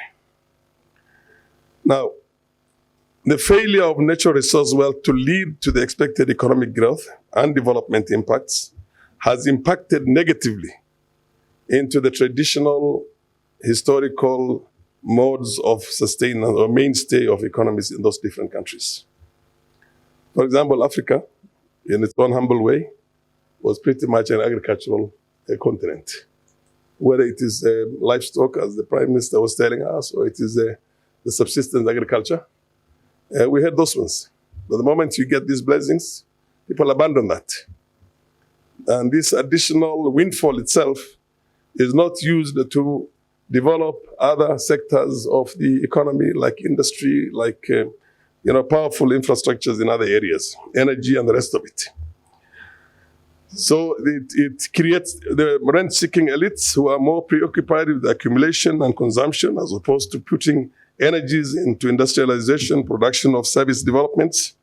Now, The failure of natural resource wealth to lead to the expected economic growth and development impacts has impacted negatively into the traditional historical modes of sustenance or mainstay of economies in those different countries. For example, Africa, in its own humble way, was pretty much an agricultural continent. Whether it is livestock, as the Prime Minister was telling us, or it is the subsistence agriculture, we had those ones. But the moment you get these blessings, people abandon that. And this additional windfall itself is not used to develop other sectors of the economy, like industry, like powerful infrastructures in other areas, energy and the rest of it. So it creates the rent-seeking elites who are more preoccupied with accumulation and consumption as opposed to putting energies into industrialization, production of service developments.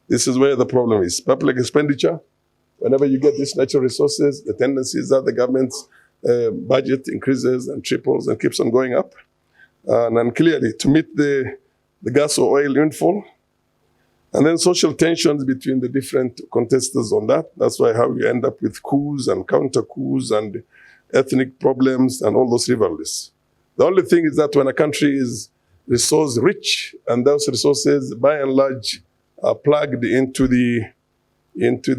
This is where the problem is. Public expenditure, whenever you get these natural resources, the tendency is that the government's budget increases and triples and keeps on going up. And clearly, to meet the gas or oil windfall, and then social tensions between the different contestants on that. That's why how you end up with coups and counter-coups and ethnic problems and all those rivalries. The only thing is that when a country is resource rich and those resources by and large are plugged into the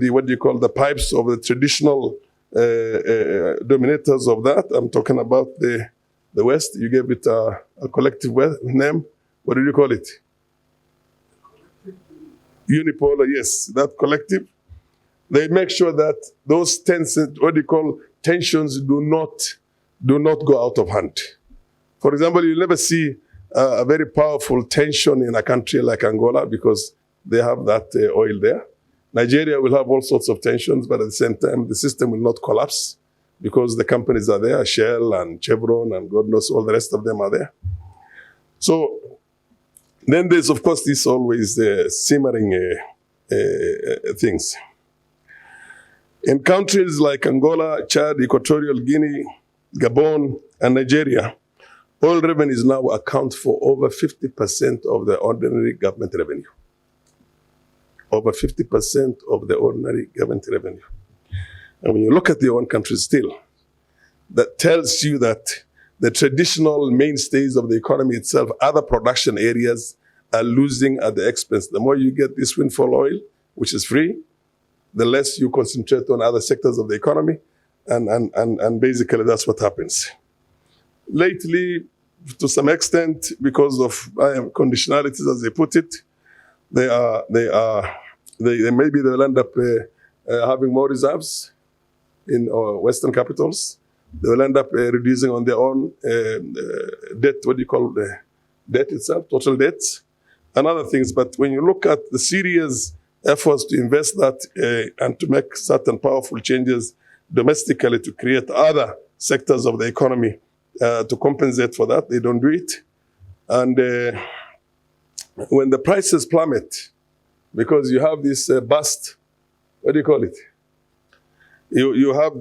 what do you call the pipes of the traditional dominators of that. I'm talking about the West. You gave it a collective name. What did you call it? Unipolar, yes, that collective. They make sure that those tensions do not go out of hand. For example, you'll never see a very powerful tension in a country like Angola because they have that oil there. Nigeria will have all sorts of tensions, but at the same time, the system will not collapse because the companies are there, Shell and Chevron and God knows all the rest of them are there. So then there's, of course, this always simmering things. In countries like Angola, Chad, Equatorial Guinea, Gabon, and Nigeria, oil revenues now account for over 50% of the ordinary government revenue. Over 50% of the ordinary government revenue. And when you look at your own country still, that tells you that the traditional mainstays of the economy itself, other production areas, are losing at the expense. The more you get this windfall oil, which is free, the less you concentrate on other sectors of the economy, and basically that's what happens. Lately, to some extent, because of conditionalities, as they put it, they maybe they'll end up having more reserves in Western capitals. They will end up reducing on their own debt, what do you call the debt itself, total debts, and other things. But when you look at the serious efforts to invest that and to make certain powerful changes domestically to create other sectors of the economy to compensate for that, they don't do it. And when the prices plummet, because you have this bust, what do you call it? You have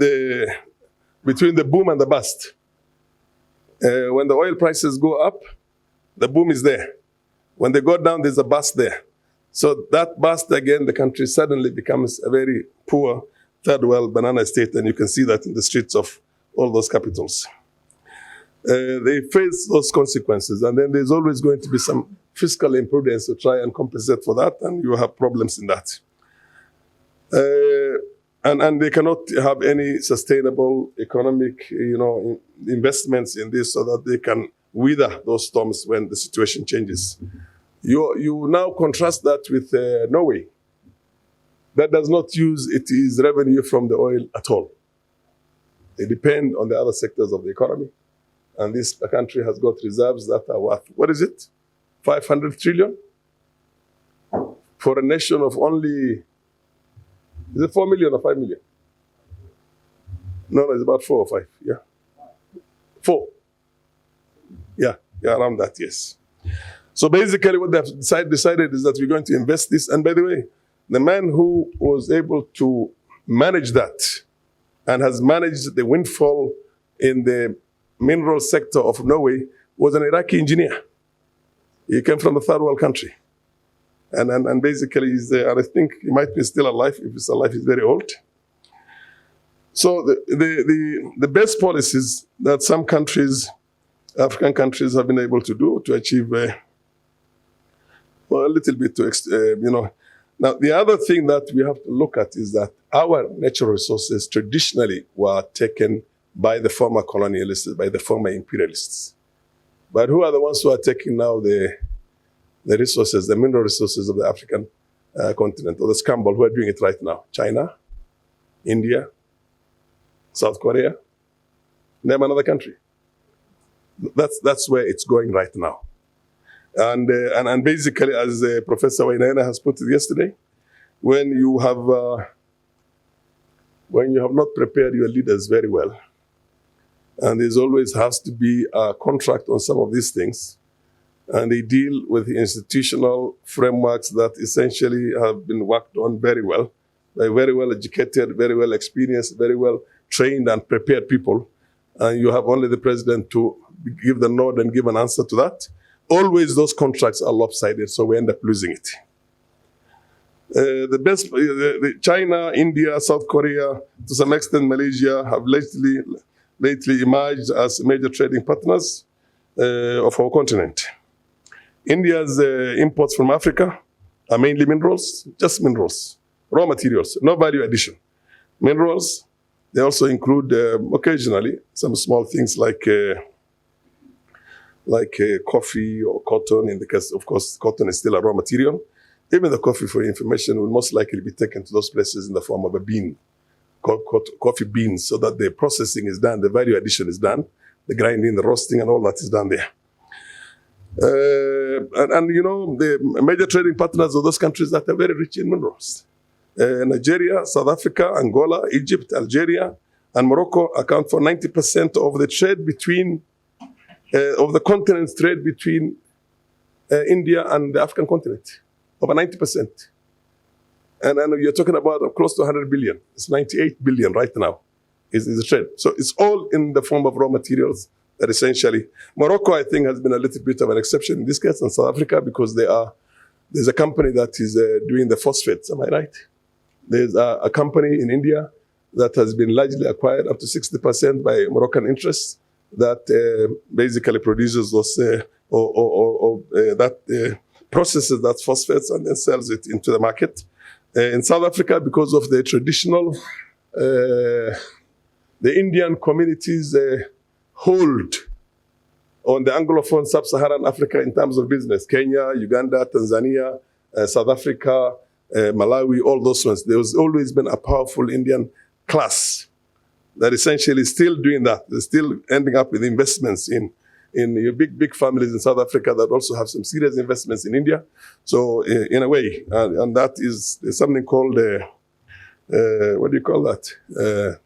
between the boom and the bust. When the oil prices go up, the boom is there. When they go down, there's a bust there. So that bust, again, the country suddenly becomes a very poor third world banana state, and you can see that in the streets of all those capitals. They face those consequences, and then there's always going to be some fiscal imprudence to try and compensate for that, and you have problems in that. And they cannot have any sustainable economic, investments in this so that they can weather those storms when the situation changes. You now contrast that with Norway. That does not use its revenue from the oil at all. They depend on the other sectors of the economy. And this country has got reserves that are worth, what is it? 500 trillion? For a nation of only, is it 4 million or 5 million? No, it's about 4 or 5, yeah. 4. Yeah, around that, yes. So basically what they've decided is that we're going to invest this. And by the way, the man who was able to manage that and has managed the windfall in the mineral sector of Norway was an Iraqi engineer. He came from a third world country. And basically, and I think he might be still alive. If he's alive, he's very old. So the best policies that some countries, African countries, have been able to do to achieve, well, a little bit to, Now, the other thing that we have to look at is that our natural resources traditionally were taken by the former colonialists, by the former imperialists. But who are the ones who are taking now the resources, the mineral resources of the African continent, or the scramble, who are doing it right now? China, India, South Korea, name another country. That's where it's going right now. And basically, as Professor Wainaina has put it yesterday, when you have not prepared your leaders very well, and there's always has to be a contract on some of these things, and they deal with institutional frameworks that essentially have been worked on very well by very well educated, very well experienced, very well trained and prepared people, and you have only the president to give the nod and give an answer to that. Always those contracts are lopsided, so we end up losing it. China, India, South Korea, to some extent Malaysia, have lately emerged as major trading partners of our continent. India's imports from Africa are mainly minerals, just minerals, raw materials, no value addition. Minerals, they also include occasionally some small things like coffee or cotton. In the case, of course, cotton is still a raw material. Even the coffee, for information, will most likely be taken to those places in the form of a bean, coffee beans, so that the processing is done, the value addition is done, the grinding, the roasting, and all that is done there. The major trading partners of those countries that are very rich in minerals. Nigeria, South Africa, Angola, Egypt, Algeria, and Morocco account for 90% of the trade between of the continent's trade between India and the African continent, over 90%. And you're talking about close to 100 billion. It's 98 billion right now is the trade. So it's all in the form of raw materials that essentially, Morocco, I think, has been a little bit of an exception in this case, and South Africa, because there's a company that is doing the phosphates, am I right? There's a company in India that has been largely acquired up to 60% by Moroccan interests that basically produces those, processes that phosphates and then sells it into the market. In South Africa, because of the traditional, the Indian communities hold on the Anglophone sub-Saharan Africa in terms of business. Kenya, Uganda, Tanzania, South Africa, Malawi, all those ones. There's always been a powerful Indian class that essentially is still doing that. They're still ending up with investments in big families in South Africa that also have some serious investments in India. So in a way, and that is something called, what do you call that?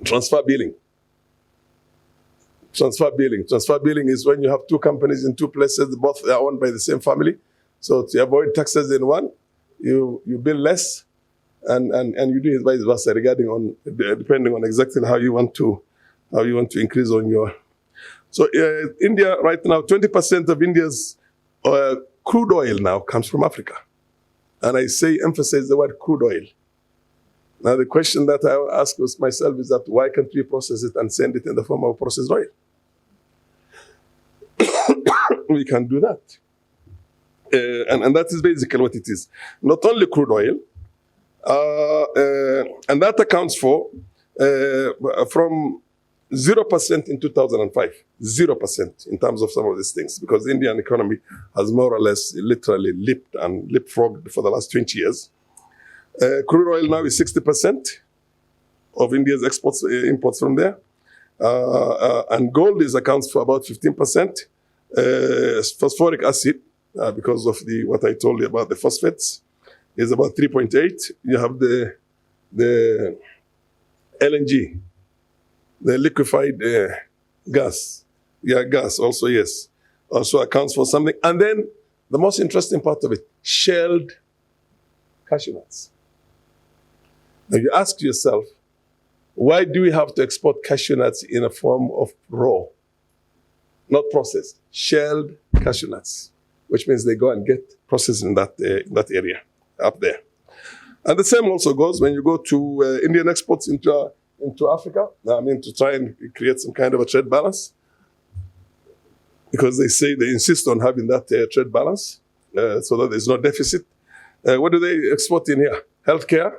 Transfer billing. Transfer billing. Transfer billing is when you have two companies in two places, both are owned by the same family. So to avoid taxes in one, you bill less, and you do it vice versa, depending on exactly how you want to increase on your. So India right now, 20% of India's crude oil now comes from Africa, and I emphasize the word crude oil. Now the question that I ask myself is that why can't we process it and send it in the form of processed oil? We can do that. And that is basically what it is. Not only crude oil, and that accounts for from 0% in 2005, 0% in terms of some of these things, because the Indian economy has more or less literally leapfrogged for the last 20 years. Crude oil now is 60% of India's imports from there. And gold accounts for about 15%. Phosphoric acid, because of what I told you about the phosphates, is about 3.8. You have the LNG, the liquefied gas. Yeah, gas also, yes. Also accounts for something. And then the most interesting part of it, shelled cashew nuts. Now you ask yourself, why do we have to export cashew nuts in a form of raw, not processed, shelled cashew nuts? which means they go and get processed in that area up there. And the same also goes when you go to Indian exports into Africa. I mean, to try and create some kind of a trade balance, because they insist on having that trade balance so that there's no deficit. What do they export in here? Healthcare,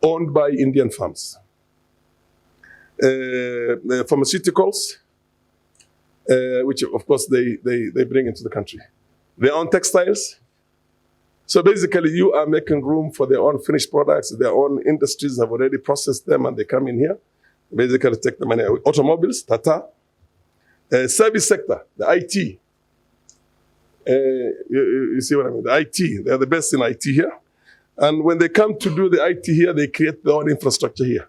owned by Indian firms. Pharmaceuticals, which of course they bring into the country. Their own textiles. So basically you are making room for their own finished products. Their own industries have already processed them and they come in here. Basically take the money. Automobiles, Tata. Service sector, the IT. You see what I mean? The IT, they're the best in IT here. And when they come to do the IT here, they create their own infrastructure here.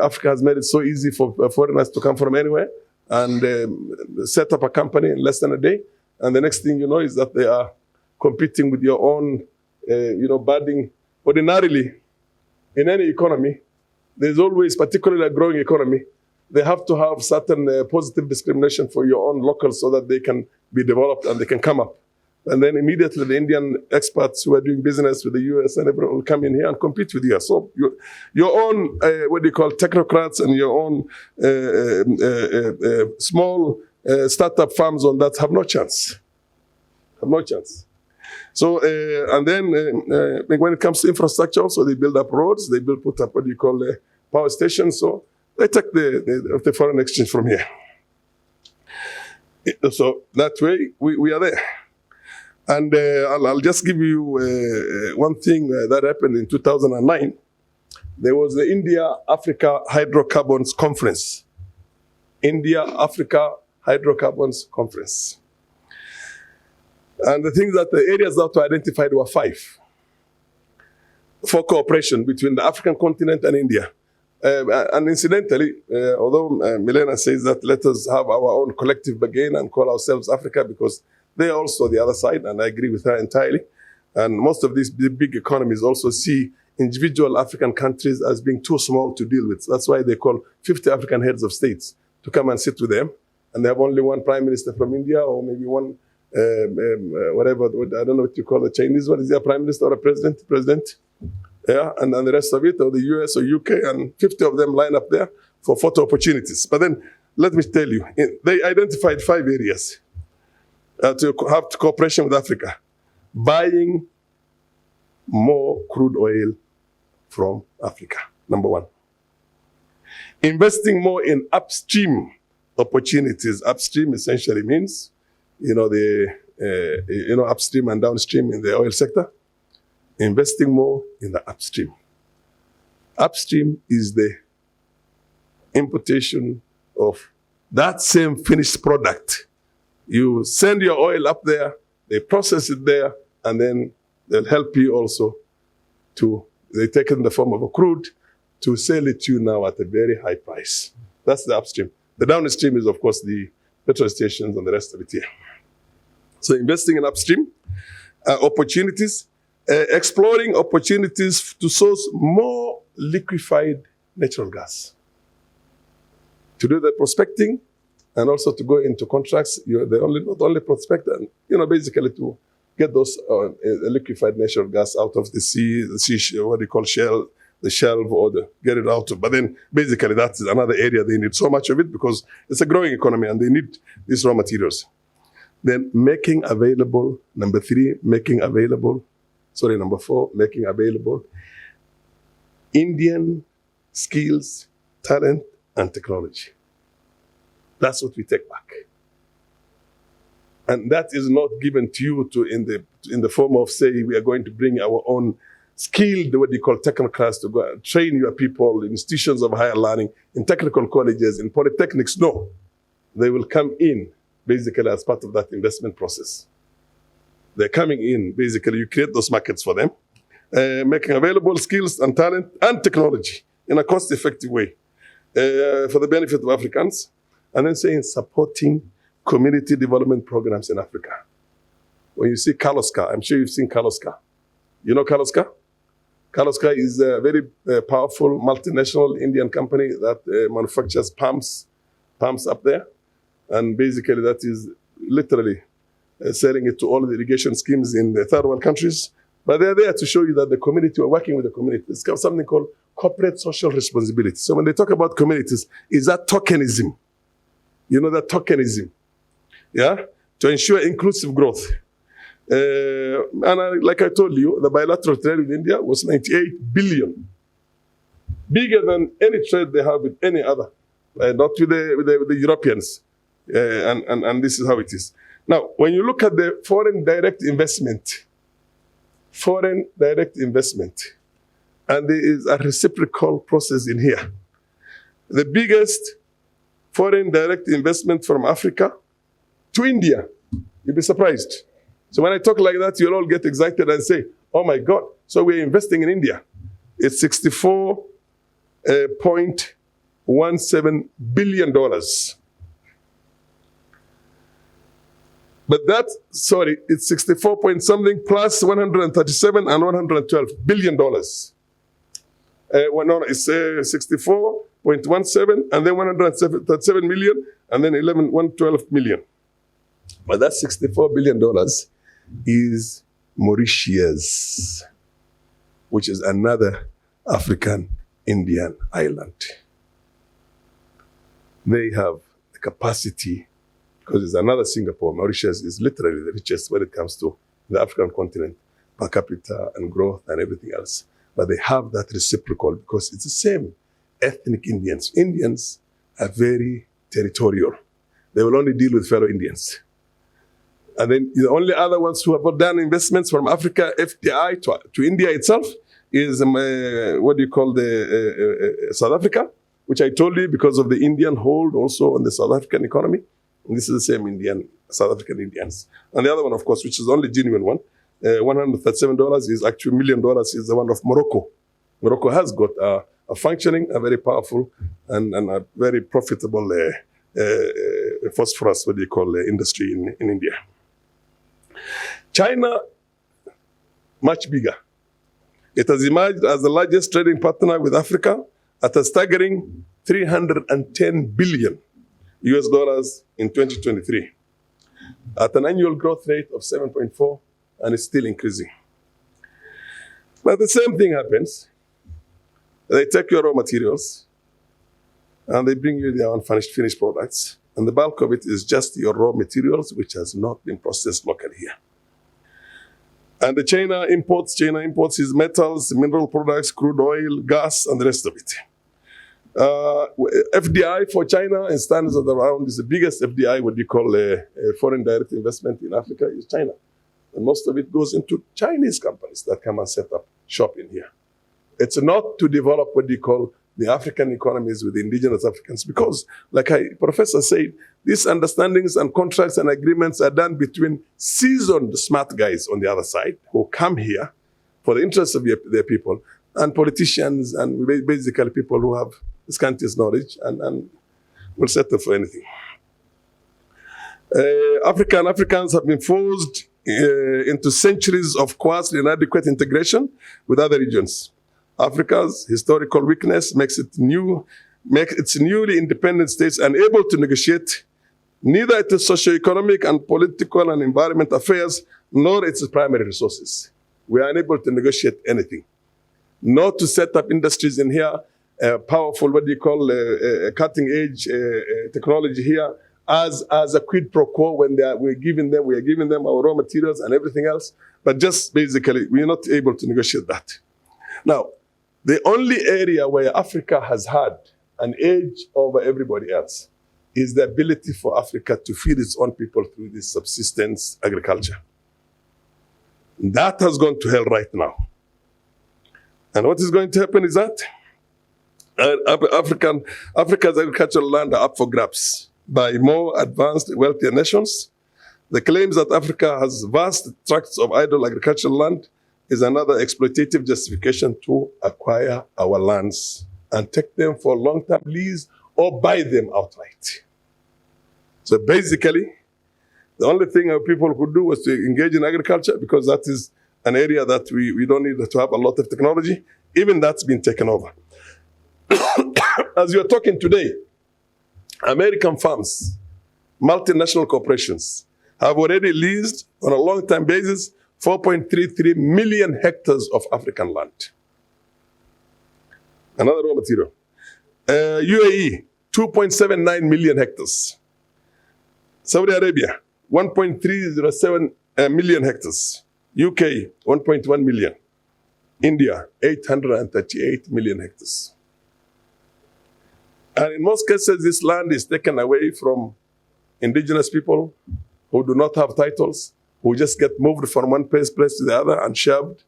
Africa has made it so easy for foreigners to come from anywhere and set up a company in less than a day. And the next thing you know is that they are competing with your own, budding. Ordinarily, in any economy, there's always, particularly a growing economy, they have to have certain positive discrimination for your own locals so that they can be developed and they can come up. And then immediately the Indian experts who are doing business with the US and everyone will come in here and compete with you. So your own, technocrats and your own small startup firms on that have no chance. Have no chance. So, and then when it comes to infrastructure also, they build up roads, they put up power stations. So they take the foreign exchange from here. So that way, we are there. And I'll just give you one thing that happened in 2009. There was the India-Africa Hydrocarbons Conference. India-Africa Hydrocarbons Conference. And the things the areas that were identified were 5 for cooperation between the African continent and India. And incidentally, although Milena says that let us have our own collective bargain and call ourselves Africa, because they are also the other side, and I agree with her entirely. And most of these big economies also see individual African countries as being too small to deal with. That's why they call 50 African heads of states to come and sit with them. And they have only one prime minister from India, or maybe one, whatever, I don't know what you call the Chinese one. Is there a prime minister or a president? Yeah, and then the rest of it, or the US or UK, and 50 of them line up there for photo opportunities. But then, let me tell you, they identified 5 areas to have cooperation with Africa. Buying more crude oil from Africa, number 1. Investing more in upstream opportunities. Upstream essentially means, upstream and downstream in the oil sector. Investing more in the upstream. Upstream is the importation of that same finished product. You send your oil up there, they process it there, and then they'll help you also they take it in the form of a crude to sell it to you now at a very high price. That's the upstream. The downstream is, of course, the petrol stations and the rest of it here. So investing in upstream opportunities, exploring opportunities to source more liquefied natural gas. To do the prospecting and also to go into contracts, you're not only prospect, and basically to get those liquefied natural gas out of the sea, what do you call shell, the shelf, or get it out. But then basically that's another area they need so much of it because it's a growing economy and they need these raw materials. Then making available, number 4, making available Indian skills, talent, and technology. That's what we take back. And that is not given to you in the form of, say, we are going to bring our own skilled, what they call technocrats, to go and train your people in institutions of higher learning, in technical colleges, in polytechnics. No. They will come in, basically, as part of that investment process. They're coming in, basically, you create those markets for them, making available skills and talent and technology in a cost-effective way for the benefit of Africans, and then saying supporting community development programs in Africa. When you see Kaloska, I'm sure you've seen Kaloska. You know Kaloska? Kaloska is a very powerful multinational Indian company that manufactures pumps up there. And basically that is literally selling it to all the irrigation schemes in the third world countries. But they're there to show you that the community, we're working with the community. It's got something called corporate social responsibility. So when they talk about communities, is that tokenism? You know that tokenism, yeah? To ensure inclusive growth. Like I told you, the bilateral trade with India was 98 billion. Bigger than any trade they have with any other, not with the Europeans. And this is how it is. Now, when you look at the foreign direct investment, and there is a reciprocal process in here. The biggest foreign direct investment from Africa to India, you'll be surprised. So when I talk like that, you'll all get excited and say, oh my God, so we're investing in India. It's $64.17 billion. But it's 64 point something plus 137 and 112 billion dollars. It's 64.17 and then 137 million and then 112 million. But that $64 billion is Mauritius, which is another African Indian island. They have the capacity, because it's another Singapore. Mauritius is literally the richest when it comes to the African continent, per capita and growth and everything else. But they have that reciprocal because it's the same ethnic Indians. Indians are very territorial. They will only deal with fellow Indians. And then the only other ones who have done investments from Africa, FDI, to India itself, is South Africa, which I told you because of the Indian hold also on the South African economy. And this is the same South African Indians. And the other one, of course, which is the only genuine one, $137 is actually $1 million, is the one of Morocco. Morocco has got a functioning, a very powerful, and a very profitable phosphorus, industry in India. China, much bigger. It has emerged as the largest trading partner with Africa at a staggering $310 billion in 2023, at an annual growth rate of 7.4, and it's still increasing. But the same thing happens. They take your raw materials and they bring you their finished products, and the bulk of it is just your raw materials which has not been processed locally here. And the China imports his metals, mineral products, crude oil, gas, and the rest of it. FDI for China in standards of around is the biggest FDI, what you call a foreign direct investment in Africa, is China. And most of it goes into Chinese companies that come and set up shop in here. It's not to develop what you call the African economies with the indigenous Africans, because, like Professor said, these understandings and contracts and agreements are done between seasoned smart guys on the other side who come here for the interests of their people, and politicians and basically people who have the scantiest knowledge and will settle for anything. Africans have been forced into centuries of quasi-inadequate integration with other regions. Africa's historical weakness makes its newly independent states unable to negotiate neither its socio-economic and political and environment affairs, nor its primary resources. We are unable to negotiate anything. Not to set up industries in here, powerful, cutting-edge technology here, as a quid pro quo when we are giving them our raw materials and everything else. But just basically, we are not able to negotiate that. Now, the only area where Africa has had an edge over everybody else is the ability for Africa to feed its own people through this subsistence agriculture. That has gone to hell right now. And what is going to happen is that Africa's agricultural land are up for grabs by more advanced, wealthier nations. The claims that Africa has vast tracts of idle agricultural land is another exploitative justification to acquire our lands and take them for long-term lease or buy them outright. So basically, the only thing our people could do was to engage in agriculture, because that is an area that we don't need to have a lot of technology. Even that's been taken over. As you're talking today, American firms, multinational corporations, have already leased on a long-term basis 4.33 million hectares of African land. Another raw material. UAE, 2.79 million hectares. Saudi Arabia, 1.307 million hectares. UK, 1.1 million. India, 838 million hectares. And in most cases, this land is taken away from indigenous people who do not have titles, who just get moved from one place to the other and shoved,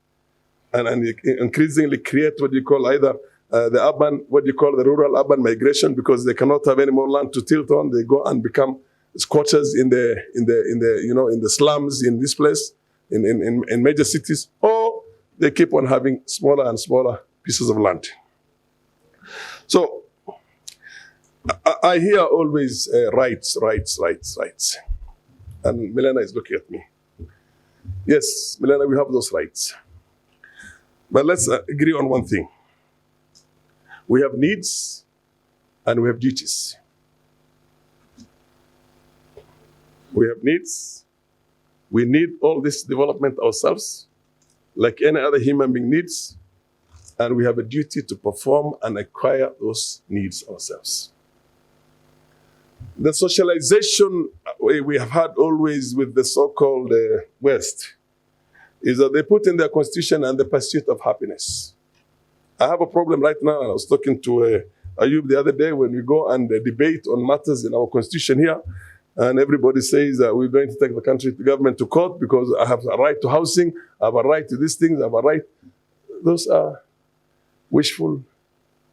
and increasingly create what you call either the urban, what you call the rural-urban migration, because they cannot have any more land to tilt on. They go and become squatters in the slums in this place, in major cities, or they keep on having smaller and smaller pieces of land. So I hear always rights. And Milena is looking at me. Yes, Milena, we have those rights. But let's agree on one thing. We have needs and we have duties. We have needs. We need all this development ourselves, like any other human being needs. And we have a duty to perform and acquire those needs ourselves. The socialization we have had always with the so-called West is that they put in their constitution and the pursuit of happiness. I have a problem right now, and I was talking to Ayub the other day when we go and debate on matters in our constitution here, and everybody says that we're going to take the government to court because I have a right to housing, I have a right to these things, I have a right. Those are wishful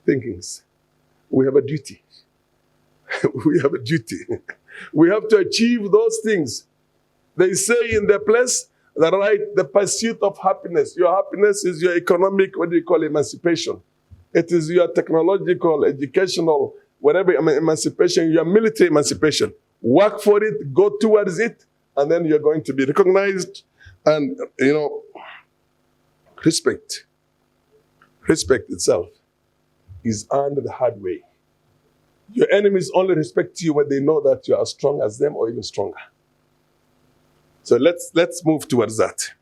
thinkings. We have a duty. We have a duty. We have to achieve those things. They say in their place, the pursuit of happiness. Your happiness is your economic, emancipation. It is your technological, educational, whatever emancipation, your military emancipation. Work for it, go towards it, and then you're going to be recognized. And, respect. Respect itself is earned the hard way. Your enemies only respect you when they know that you are as strong as them or even stronger. So let's move towards that.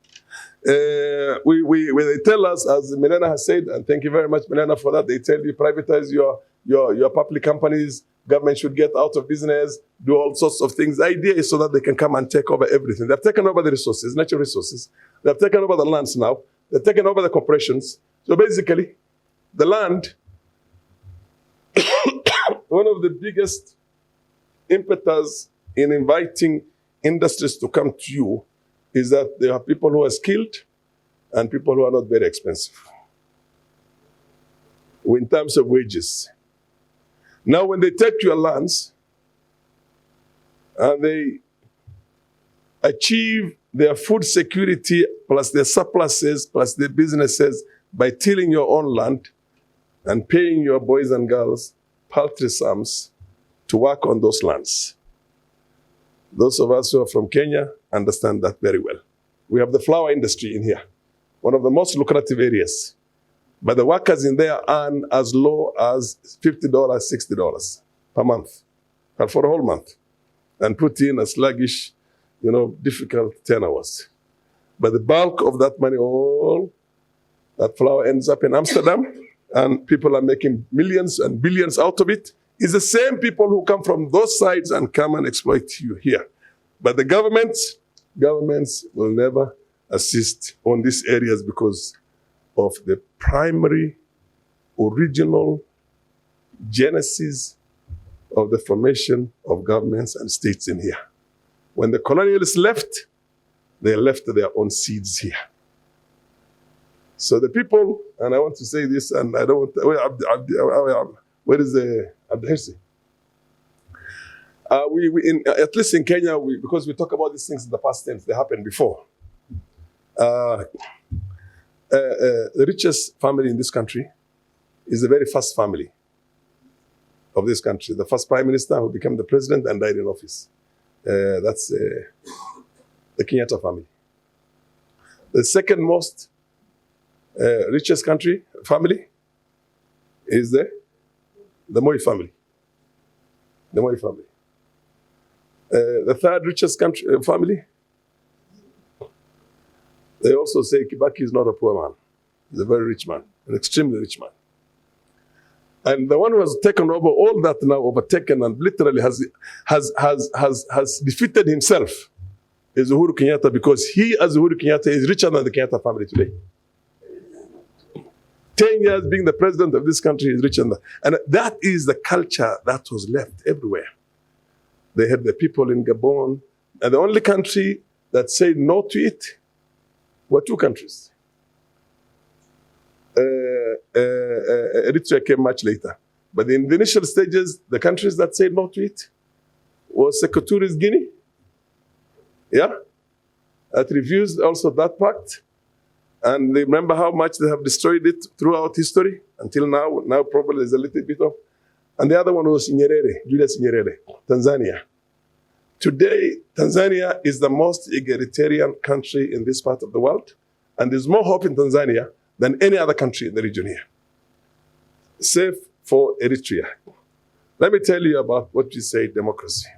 When they tell us, as Milena has said, and thank you very much, Milena, for that, they tell you privatize your public companies, government should get out of business, do all sorts of things. The idea is so that they can come and take over everything. They've taken over the resources, natural resources. They've taken over the lands now. They've taken over the corporations. So basically, the land, one of the biggest impetus in inviting industries to come to you is that there are people who are skilled and people who are not very expensive in terms of wages. Now, when they take your lands and they achieve their food security plus their surpluses plus their businesses by tilling your own land and paying your boys and girls paltry sums to work on those lands. Those of us who are from Kenya understand that very well. We have the flower industry in here, one of the most lucrative areas. But the workers in there earn as low as $50, $60 per month, for a whole month, and put in a sluggish, difficult 10 hours. But the bulk of that money, all that flour ends up in Amsterdam, and people are making millions and billions out of it. It's the same people who come from those sides and come and exploit you here. But the governments will never assist on these areas because of the primary, original genesis of the formation of governments and states in here. When the colonialists left, they left their own seeds here. So the people, and I want to say this, and I don't want, where is the Abdhirsi? At least in Kenya, because we talk about these things in the past tense, they happened before. The richest family in this country is the very first family of this country. The first prime minister who became the president and died in office. That's the Kenyatta family. The second most richest family is the Moi family. The Moi family. The third richest country, family, they also say Kibaki is not a poor man. He's a very rich man, an extremely rich man. And the one who has taken over all that now, overtaken and literally has defeated himself is Uhuru Kenyatta, because he, as Uhuru Kenyatta, is richer than the Kenyatta family today. 10 years being the president of this country is richer than that. And that is the culture that was left everywhere. They had the people in Gabon, and the only country that said no to it were two countries. Eritrea came much later. But in the initial stages, the countries that said no to it was Equatorial Guinea, yeah, that refused also that pact. And they remember how much they have destroyed it throughout history until now. Now probably there's a little bit of. And the other one was Nyerere, Julius Nyerere, Tanzania. Today, Tanzania is the most egalitarian country in this part of the world. And there's more hope in Tanzania than any other country in the region here, save for Eritrea. Let me tell you about what you say, democracy.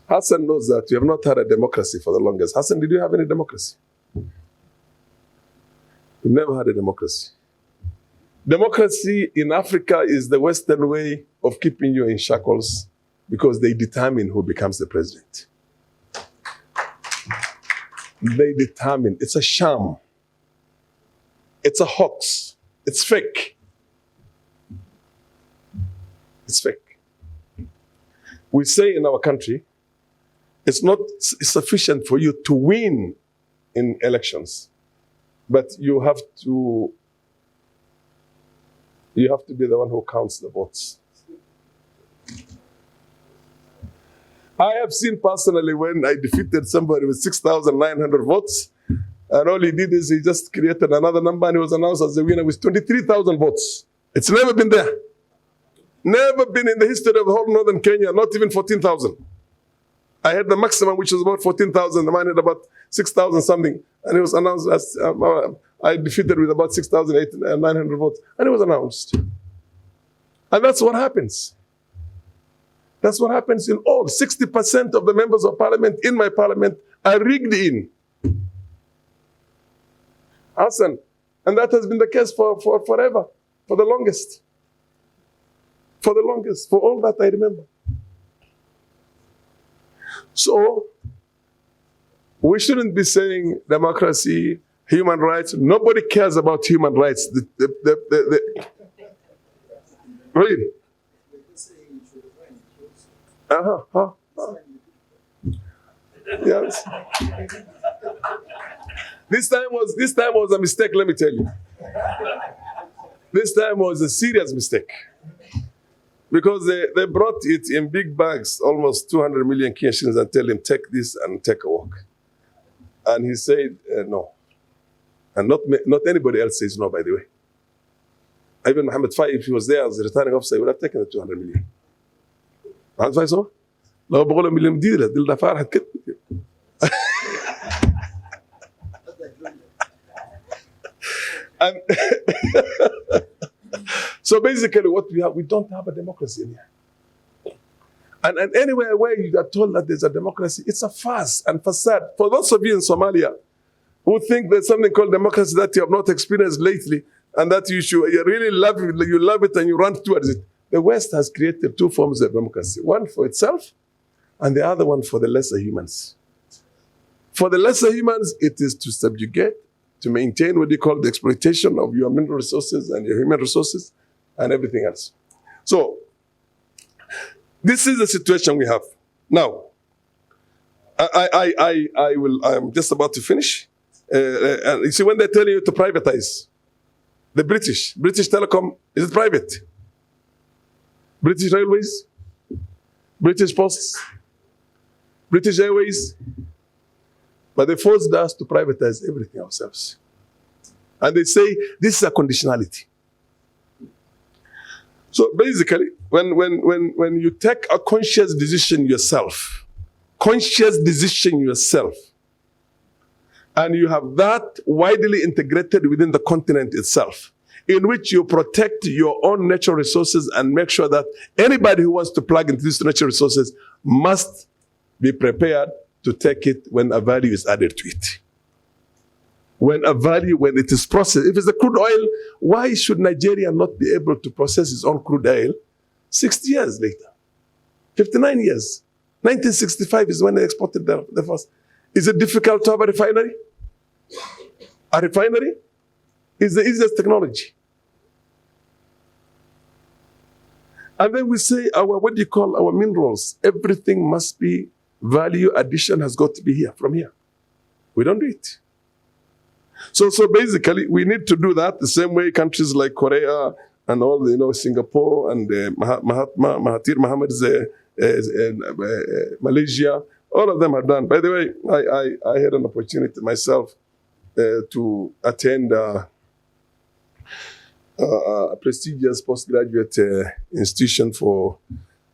Hassan knows that we have not had a democracy for the longest. Hassan, did you have any democracy? We've never had a democracy. Democracy in Africa is the Western way of keeping you in shackles because they determine who becomes the president. They determine. It's a sham. It's a hoax. It's fake. It's fake. We say in our country, it's not sufficient for you to win in elections, but you have to be the one who counts the votes. I have seen personally when I defeated somebody with 6,900 votes, and all he did is he just created another number and he was announced as the winner with 23,000 votes. It's never been there. Never been in the history of the whole northern Kenya, not even 14,000. I had the maximum, which was about 14,000. The man had about 6,000 something. And it was announced as I defeated with about 6,900 votes. And it was announced. And that's what happens. That's what happens in all. 60% of the members of parliament in my parliament are rigged in. Hassan. And that has been the case for forever, for the longest. For the longest, for all that I remember. So, we shouldn't be saying democracy, human rights. Nobody cares about human rights. Really? Yes. This time was a mistake, let me tell you. This time was a serious mistake. Because they brought it in big bags, almost 200 million Kenyan shillings, and tell him, take this and take a walk. And he said, no. And not anybody else says no, by the way. Even Mohammed Fai, if he was there as a returning officer, he would have taken the 200 million. Mohammed Fai saw? لو بقول مليون ديلة دل دفار حد كده. And so basically what we don't have a democracy in here. And anywhere where you are told that there's a democracy, it's a farce and facade. For those of you in Somalia who think there's something called democracy that you have not experienced lately and that you really love it and you run towards it, the West has created two forms of democracy. One for itself and the other one for the lesser humans. For the lesser humans, it is to subjugate, to maintain what they call the exploitation of your mineral resources and your human resources and everything else. So, this is the situation we have. Now, I'm just about to finish. You see, when they tell you to privatize, the British Telecom, is it private? British Railways, British Posts, British Airways, but they forced us to privatize everything ourselves. And they say, this is a conditionality. So basically, when you take a conscious decision yourself, and you have that widely integrated within the continent itself, in which you protect your own natural resources and make sure that anybody who wants to plug into these natural resources must be prepared to take it when a value is added to it. When it is processed. If it's a crude oil, why should Nigeria not be able to process its own crude oil 60 years later? 59 years. 1965 is when they exported the first. Is it difficult to have a refinery? A refinery is the easiest technology. And then we say our minerals, everything must be value addition has got to be here, from here. We don't do it. So basically, we need to do that the same way countries like Korea and all the, Singapore and Mahathir Mohamad's Malaysia, all of them are done. By the way, I had an opportunity myself to attend a prestigious postgraduate institution for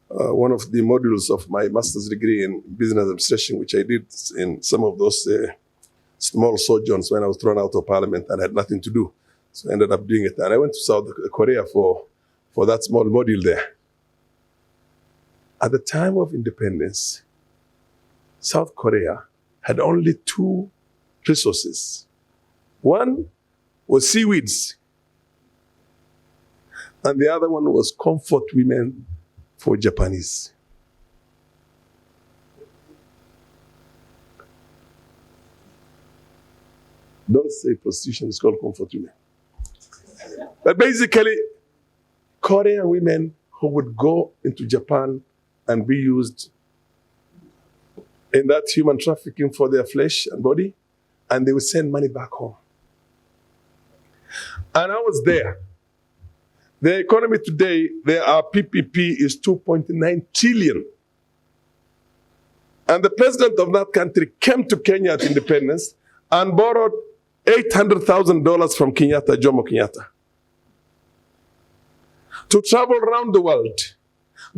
one of the modules of my master's degree in business administration, which I did in some of those small sojourns when I was thrown out of parliament and had nothing to do. So I ended up doing it. And I went to South Korea for that small module there. At the time of independence, South Korea had only two resources. One was seaweeds, and the other one was comfort women for Japanese. Don't say prostitution, it's called comfort women. But basically, Korean women who would go into Japan and be used in that human trafficking for their flesh and body, and they would send money back home. And I was there. The economy today, our PPP is 2.9 trillion. And the president of that country came to Kenya at independence and borrowed $800,000 from Jomo Kenyatta, to travel around the world,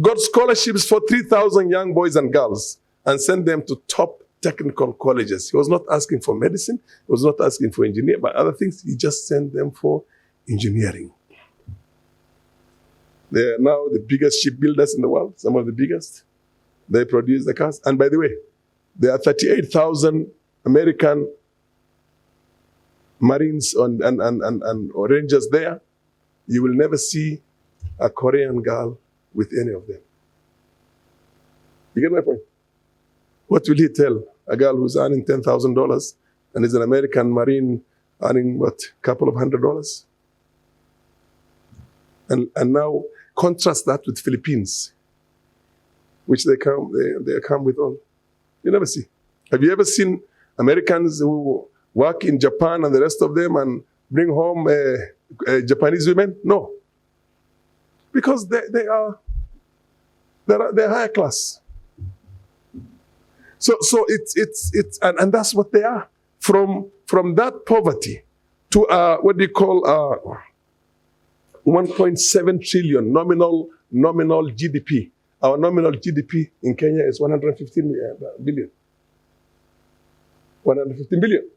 got scholarships for 3,000 young boys and girls, and sent them to top technical colleges. He was not asking for medicine, he was not asking for engineering, but other things, he just sent them for engineering. They are now the biggest shipbuilders in the world, some of the biggest. They produce the cars. And by the way, there are 38,000 American Marines or Rangers there. You will never see a Korean girl with any of them. You get my point? What will he tell a girl who's earning $10,000 and is an American Marine earning, a couple of $100? And now contrast that with Philippines, which they come with all. You never see. Have you ever seen Americans who work in Japan and the rest of them and bring home Japanese women? No. Because they're higher class. So it's and that's what they are. From that poverty to what do you call 1.7 trillion nominal GDP. Our nominal GDP in Kenya is 115 billion. 115 billion.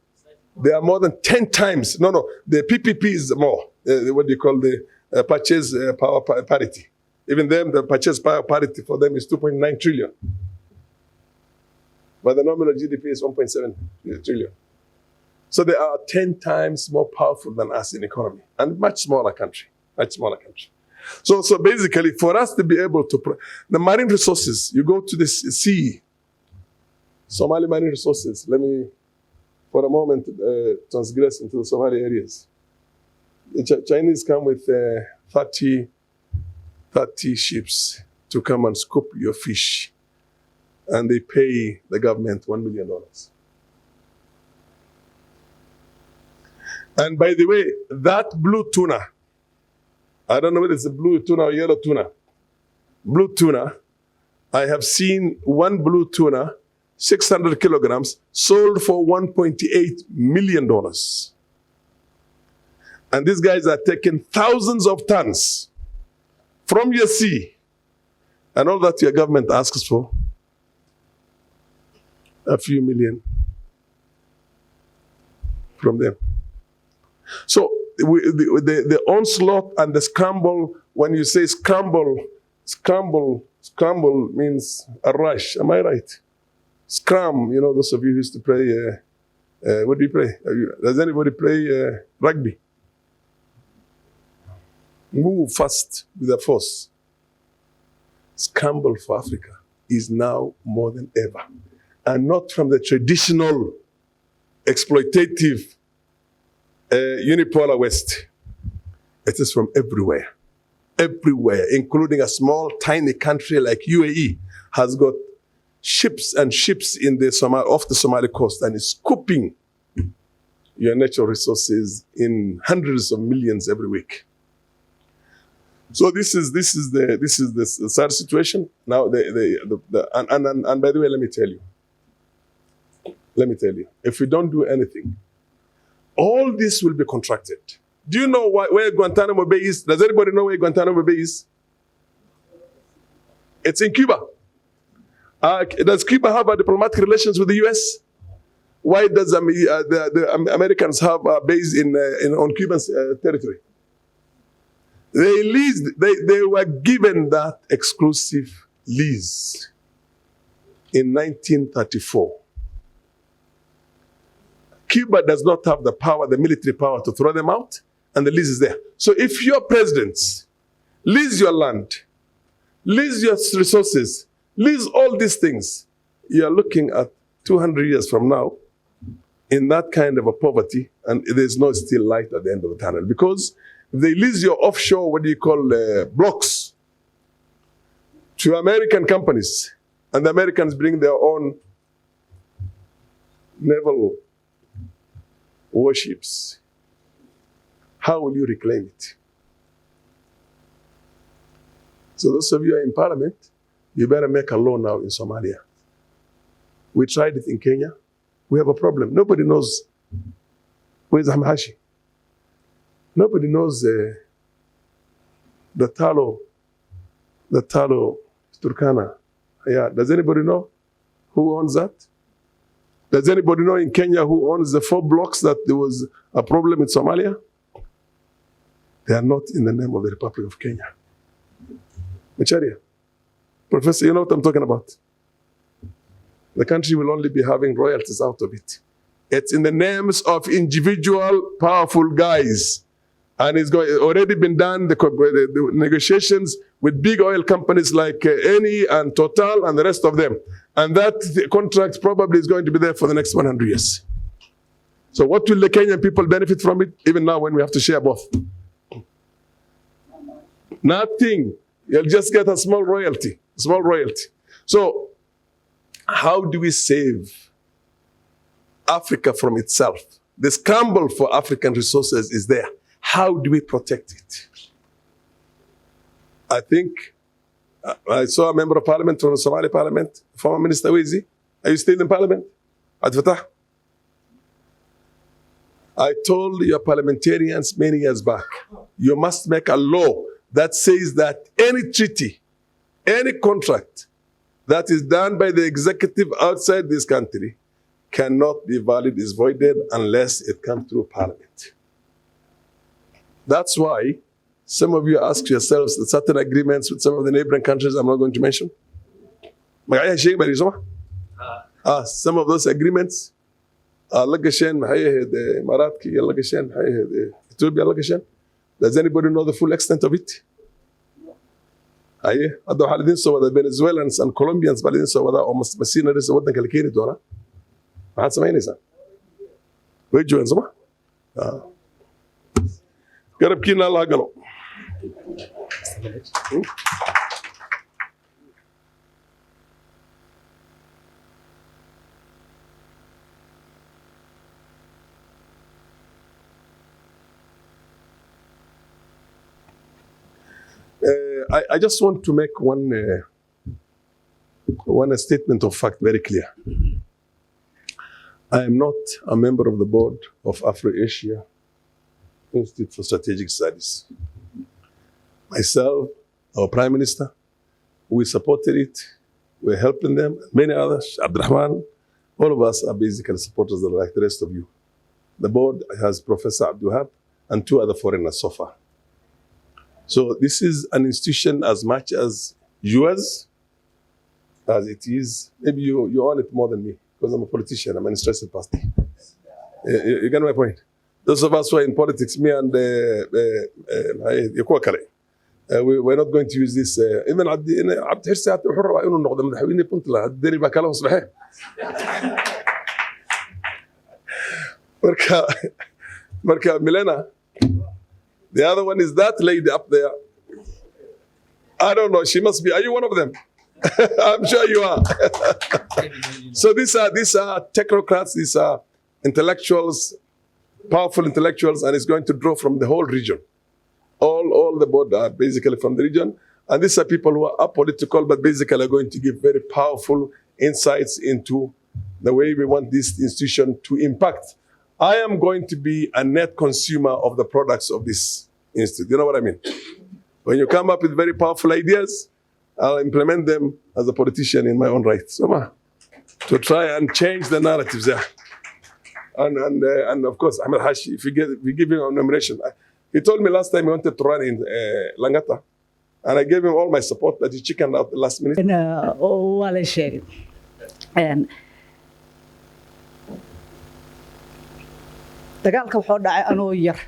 They are more than 10 times. No, the PPP is more. What do you call the purchase power parity? Even them, the purchase power parity for them is 2.9 trillion. But the nominal GDP is 1.7 trillion. So they are 10 times more powerful than us in economy, and much smaller country. So basically, for us to be able to, the marine resources, you go to the sea, Somali marine resources. Let me, for a moment, transgress into the Somali areas. The Chinese come with 30 ships to come and scoop your fish, and they pay the government $1 million. And by the way, that blue tuna, I don't know whether it's a blue tuna or yellow tuna. Blue tuna, I have seen one blue tuna, 600 kilograms, sold for $1.8 million. And these guys are taking thousands of tons from your sea. And all that your government asks for, a few million from them. So the onslaught and the scramble, when you say scramble means a rush. Am I right? Scrum, those of you who used to play, what do you play? Does anybody play rugby? Move fast with a force. Scramble for Africa is now more than ever. And not from the traditional exploitative unipolar West. It is from everywhere. Everywhere, including a small, tiny country like UAE, has got ships and ships off the Somali coast and is scooping your natural resources in hundreds of millions every week. So this is the sad situation. Now, and by the way, let me tell you, if we don't do anything, all this will be contracted. Do you know where Guantanamo Bay is? Does anybody know where Guantanamo Bay is? It's in Cuba. Does Cuba have diplomatic relations with the US? Why does the Americans have a base on Cuban territory? They were given that exclusive lease in 1934. Cuba does not have the power, the military power to throw them out, and the lease is there. So if your presidents lease your land, lease your resources, lease all these things, you are looking at 200 years from now in that kind of a poverty, and there's no still light at the end of the tunnel. Because if they lease your offshore, blocks to American companies, and the Americans bring their own naval warships, how will you reclaim it? So those of you who are in parliament, you better make a law now in Somalia. We tried it in Kenya. We have a problem. Nobody knows where's Hamhashi. Nobody knows the Talo Turkana. Yeah. Does anybody know who owns that? Does anybody know in Kenya who owns the 4 blocks that there was a problem in Somalia? They are not in the name of the Republic of Kenya. Macharia, Professor, you know what I'm talking about? The country will only be having royalties out of it. It's in the names of individual powerful guys. And it's already been done, the negotiations with big oil companies like Eni and Total and the rest of them. And that contract probably is going to be there for the next 100 years. So what will the Kenyan people benefit from it, even now when we have to share both? Nothing. You'll just get a small royalty. So how do we save Africa from itself? The scramble for African resources is there. How do we protect it? I think I saw a member of parliament from the Somali parliament, former Minister Wizi. Are you still in parliament? At Fatah? I told your parliamentarians many years back, you must make a law that says that any treaty, any contract that is done by the executive outside this country cannot be valid, is voided unless it comes through parliament. That's why some of you ask yourselves that certain agreements with some of the neighboring countries I'm not going to mention. Some of those agreements, does anybody know the full extent of it? The Venezuelans and Colombians almost mercenaries of the Keeni Dora. Garabkiina Allah galo. I just want to make one statement of fact very clear. I am not a member of the board of AfroAsia Institute for Strategic Studies. Myself, our Prime Minister, we supported it, we're helping them, many others, Abdurrahman, all of us are basically supporters like the rest of you. The board has Professor Abdulhab, and 2 other foreigners so far. So this is an institution as much as yours as it is. Maybe you own it more than me because I'm a politician. I'm an interested party. You get my point? Those of us who are in politics, me and we're not going to use this. Even عبد الحرسي حر إنه نقدم مدحويني بنت له الدري بكلام صحيح. Marka Milena, the other one is that lady up there. I don't know. She must be. Are you one of them? I'm sure you are. So these are technocrats. These are intellectuals, powerful intellectuals, and it's going to draw from the whole region. All the board are basically from the region, and these are people who are apolitical, but basically are going to give very powerful insights into the way we want this institution to impact. I am going to be a net consumer of the products of this institute. You know what I mean? When you come up with very powerful ideas, I'll implement them as a politician in my own right. So, to try and change the narratives there. And of course, Ahmed Hashi, if we give him a nomination, he told me last time he wanted to run in Langata, and I gave him all my support, but he chickened out the last minute. dagaalka wuxuu dhacay anoo yar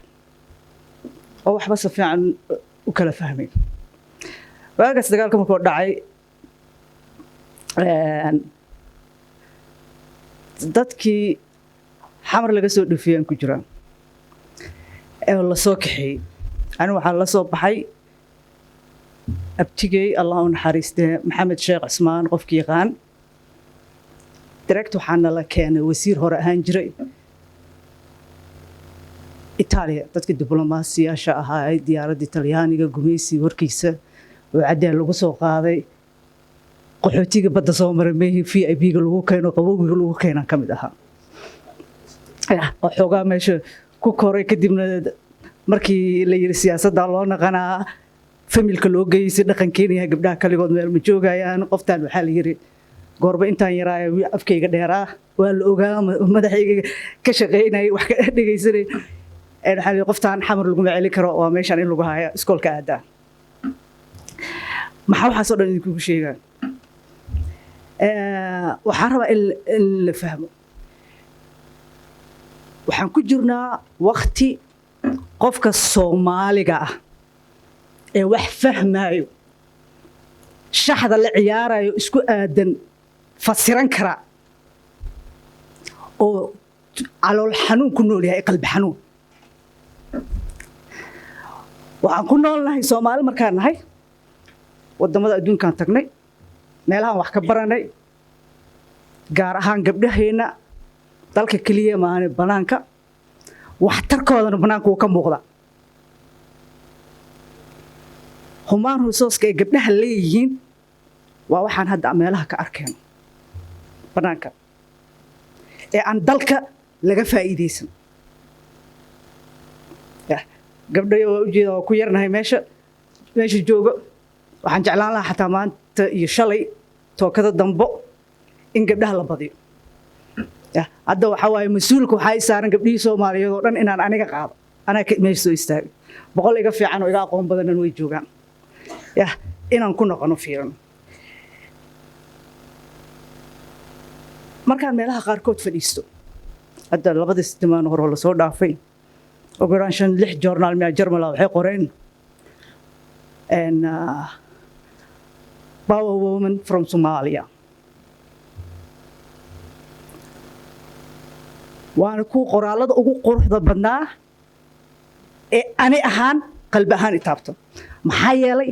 oo waxba si fiican u kala fahmay waagaas dagaalka markuu dhacay dadkii xamar laga soo dhufiyeen ku jiraan ee la soo kaxay anigu waxaan la soo baxay abtigay Allah u naxariistay maxamed sheekh Cismaan qofkii yaqaan direct waxaan la keenay wasiir hore ahaan jiray Italia dadka diblomaasiyaasha ahaa diyaaradda Talyaaniga gumeysi warkiisa oo cadaan lagu soo qaaday qaxootiga badda soo maray VIP-ga lagu keeno qabowga lagu keenan kamid ahaa oo xogaa meesha ku koray kadibna markii la yiri siyaasadda loo naqanaa familka loo geeyay dhaqankeena gabdhaha kaligood meel ma joogayaan qoftaan waxa la yiri goorba intaan yaraayo afkayga dheeraa waa la ogaa madaxayga ka shaqeynay wax ka dhageysanay waxaan qoftaan xamar lagu maceli karo waa meeshan in lagu haayo iskoolka aada waxa soo dhan idinku sheegaa waxaan rabaa in la fahmo waxaan ku jirnaa waqti qofka Soomaaliga ah ee wax fahmayo shaxda la ciyaarayo isku aadan fasiran kara oo calool xanuun ku nool yahay qalbi xanuun waxaan ku noolnahay Soomaali markaan nahay wadamada adduunkan tagnay meelahan wax ka baranay gaar ahaan gabdhaheena dalka kaliya maana banaanka wax tarkoodana banaanka uu ka muuqda humaan resource ee gabdhaha leeyihiin waa waxaan hadda meelaha ka arkeen banaanka ee aan dalka laga faa'iideysan gabdhayo u jeedo ku yarnahay meesha joogo waxaan jeclaan lahaa xataa maanta iyo shalay tookada dambo in gabdhaha la badiyo hadda waxa waaye mas'uulku waxa ay saaran gabdhihii Soomaaliyeed oo dhan inaan aniga qaado anaga meesha soo istaagay boqol iga fiican oo iga aqoon badan way joogaan inaan ku noqono fiiran markaan meelaha qaarkood fadhiisto hadda labada sideemaan hore la soo dhaafay operation 6 journal ma Jarmal waxay qoreen and power woman from Somalia waana ku qoraalada ugu quruxda badnaa ee ani ahaan qalbi ahaan itaabto maxaa yeelay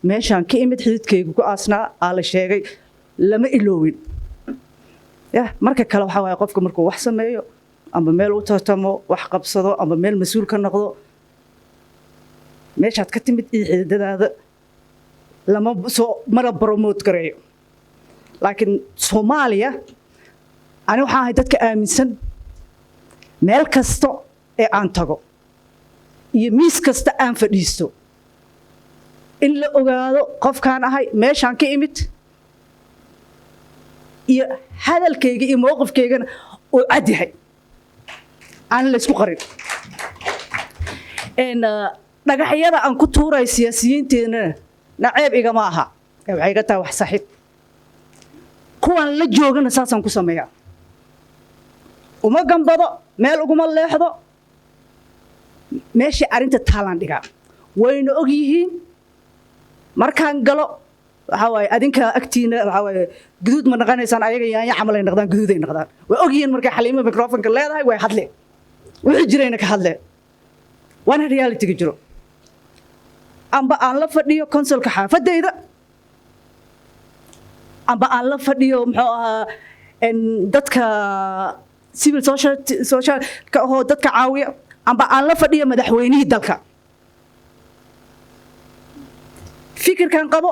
meeshan ka imid xididkaygu ku aasnaa la sheegay lama iloowin marka kale waxa waay qofka markuu wax sameeyo ama meel u tartamo wax qabsado ama meel mas'uul ka noqdo meeshaad ka timid xididadaada lama soo mara promote gareeyo laakiin Soomaaliya ani waxaan ahay dadka aaminsan meel kasta ee aan tago iyo miis kasta aan fadhiisto in la ogaado qofkaan ahay meeshaan ka imid iyo hadalkayga iyo mowqifkaygana oo cad yahay aan la isku qarin إن dhagaxyada aan ku tuuray siyaasiyiinteena naceeb igama aha waxay ka tahay wax saxiib kuwan la joogana saasan ku sameeyaa uma gambado meel uguma leexdo meeshii arinta taalan dhigaa wayna og yihiin markaan galo waxa waaye adinka agtiina waxa waaye guduud ma naqanaysaan ayaga yaanya camal ay naqdaan guduud ay naqdaan way og yihiin markay xaliimo microphone-ka leedahay way hadleen wixii jirayna ka hadleen waana reality-ga jiro amba aan la fadhiyo consulka xaafadeyda amba aan la fadhiyo muxuu ahaa dadka civil social ka oo dadka caawiya amba aan la fadhiyo madaxweynihii dalka fikirkan qabo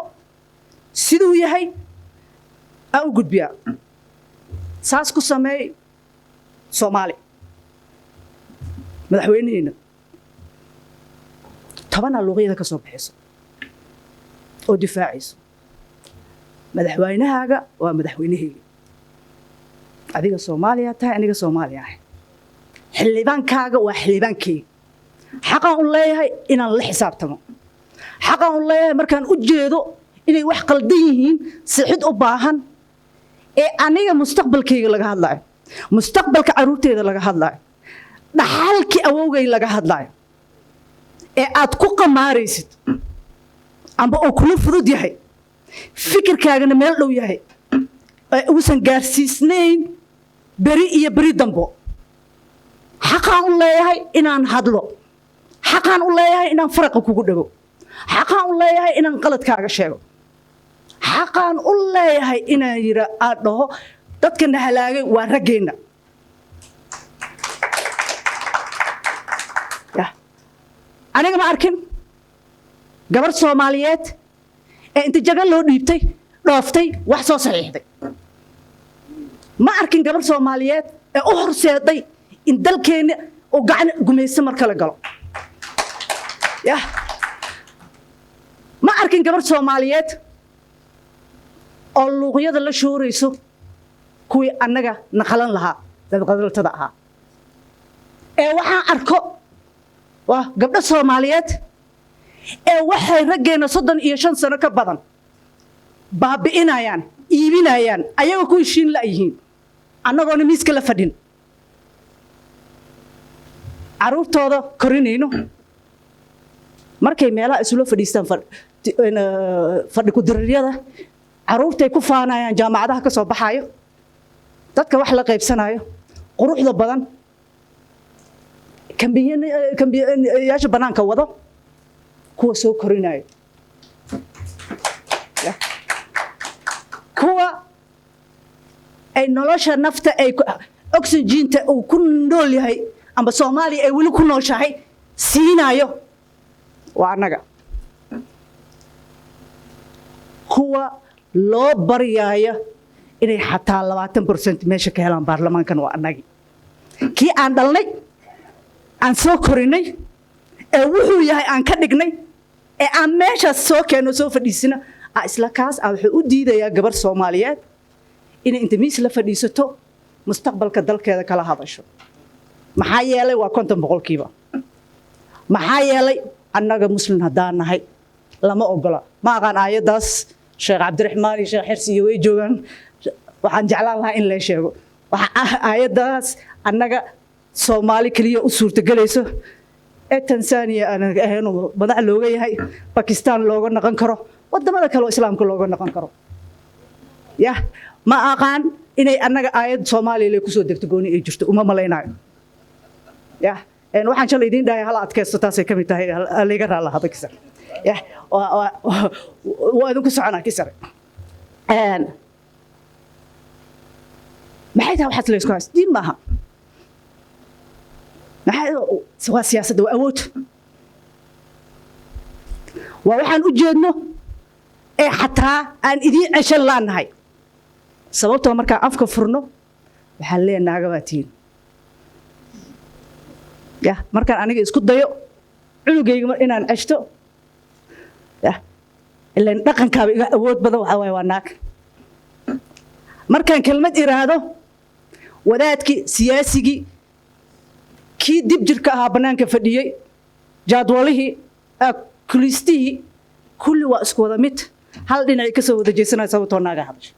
siduu yahay aan u gudbiyaa saas ku sameey Soomaali madaxweynihiina طبعاً اللغة كسب حسن ودفاع عيسو مدحوينها هذا ومدحوينه هذيك الصومالية تاع أنا الصومالية حلبان كاجا وحلبان كي حقا الله هاي إن الله حساب تمام حقا الله مركان أجيدو إني وحقل دينين سحد أباهن أنا مستقبل كي لقى هذا مستقبل كعروتي لقى هذا نحالك أوجي لقى هذا aad ku qamaaraysid amba oo kula fudud yahay fikirkaagana meel dhow yahay uusan gaarsiisnayn bari iyo bari dambo xaqaan u leeyahay inaan hadlo xaqaan u leeyahay inaan faraqa kugu dhago xaqaan u leeyahay inaan qaladkaaga sheego xaqaan u leeyahay inaan yira aad dhaho dadkana halaagay waa raggeena aniga ma arkin gabar Soomaaliyeed ee inta jagal loo dhiibtay dhooftay wax soo saxiixday ma arkin gabar Soomaaliyeed ee u horseeday in dalkeena oo gacan gumayso mar kale galo ma arkin gabar Soomaaliyeed oo luqyada la shoorayso kuwii annaga naqalan lahaa dad qadaltada ahaa ee waxaan arko waa gabdho Soomaaliyeed ee waxay raggeena 35 sano ka badan baabi'inayaan iibinayaan ayaga ku heshiin la yihiin annagoona miiska la fadhin caruurtooda korinayno markay meelaha isula fadhiistaan fadhi ku diriyada caruurtay ku faanayaan jaamacadaha ka soo baxayo dadka wax la qaybsanayo quruxda badan kambiyaasha banaanka wado kuwa soo korinayo kuwa ay nolosha nafta ay oxygen-ta uu ku nool yahay amba Soomaaliya ay wali ku nooshahay siinayo waa annaga kuwa loo baryayo inay xataa 20% meesha ka helaan baarlamaankan waa annagi kii aan dhalnay aan soo korinay ee wuxuu yahay aan ka dhignay ee aan meesha soo keeno soo fadhiisina isla kaas wuxuu u diidayaa gabar Soomaaliyeed inay inta miis la fadhiisato mustaqbalka dalkeeda kala hadasho maxaa yeelay waa 50%kiiba maxaa yeelay annaga muslim hadaan nahay lama ogola ma aqaan aayadaas Sheekh Cabdiraxmaan iyo Sheekh Xirsi way joogan waxaan jeclaan lahaa in la sheego waxa aayadaas annaga Soomaali kaliya u suurtagelayso ee Tansaaniya aan ahayn madax looga yahay Pakistan looga noqon karo wadamada kale oo islaamka looga noqon karo ma aqaan inay annaga aayad Soomaaliya ku soo degto gooni ay jirto uma malaynayo waxaan shalay idin dhahay hal adkaysto taasay ka mid tahay aliga raala hada kisar waa idinku soconaa kisar maxay tahay waxaad la isku hays diin maaha waa siyaasadda waa awood waa waxaan u jeedno ee xataa aan idiin ceshan laanahay sababtoo markaan afka furno waxaan leeyahay naaga baa tihiin markaan aniga isku dayo cunugayga inaan ceshto ilaan dhaqankaaba iga awood badan waxaa waaye waa naag markaan kelmad iraahdo wadaadkii siyaasigii kii dib jirka ahaa bannaanka fadhiyey jadwalihii kulistihii kulli waa isku wada mid hal dhinacay ka soo wada jeesanaya sababtoo naaga hadasha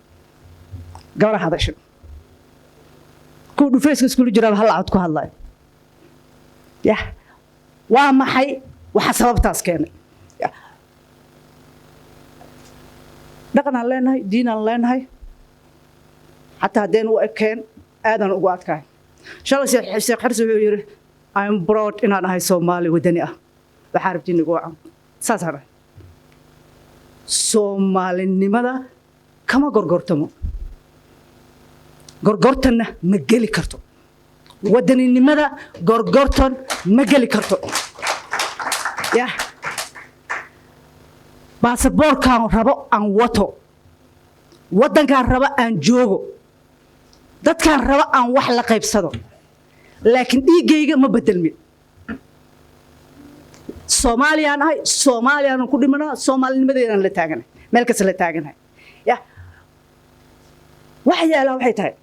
gabadha hadasha kuwa dhufayska iskula jiraan hal cod ku hadlayo yah waa maxay waxa sababtaas keenay dhaqan aan leenahay diin aan leenahay xataa haddeen u ekeen aadan ugu adkahay shalay sheekh xarsi wuxuu yidhi I'm proud inaan ahay Soomaali wadani ah waxaa rabtiin igu wacan saas ahay Soomaalinimada kama gorgortamo gorgortanna ma geli karto wadaninimada gorgortan ma geli karto yah baasaboorkaan rabo aan wato waddankaan rabo aan joogo dadkaan rabo aan wax la qaybsado laakiin dhiiggayga ma bedelmin Soomaaliyaan ahay Soomaaliyaan ku dhimanaa Soomaalinimadeedaan la taaganahay meel kasta la taaganahay yah waxa yaala waxay tahay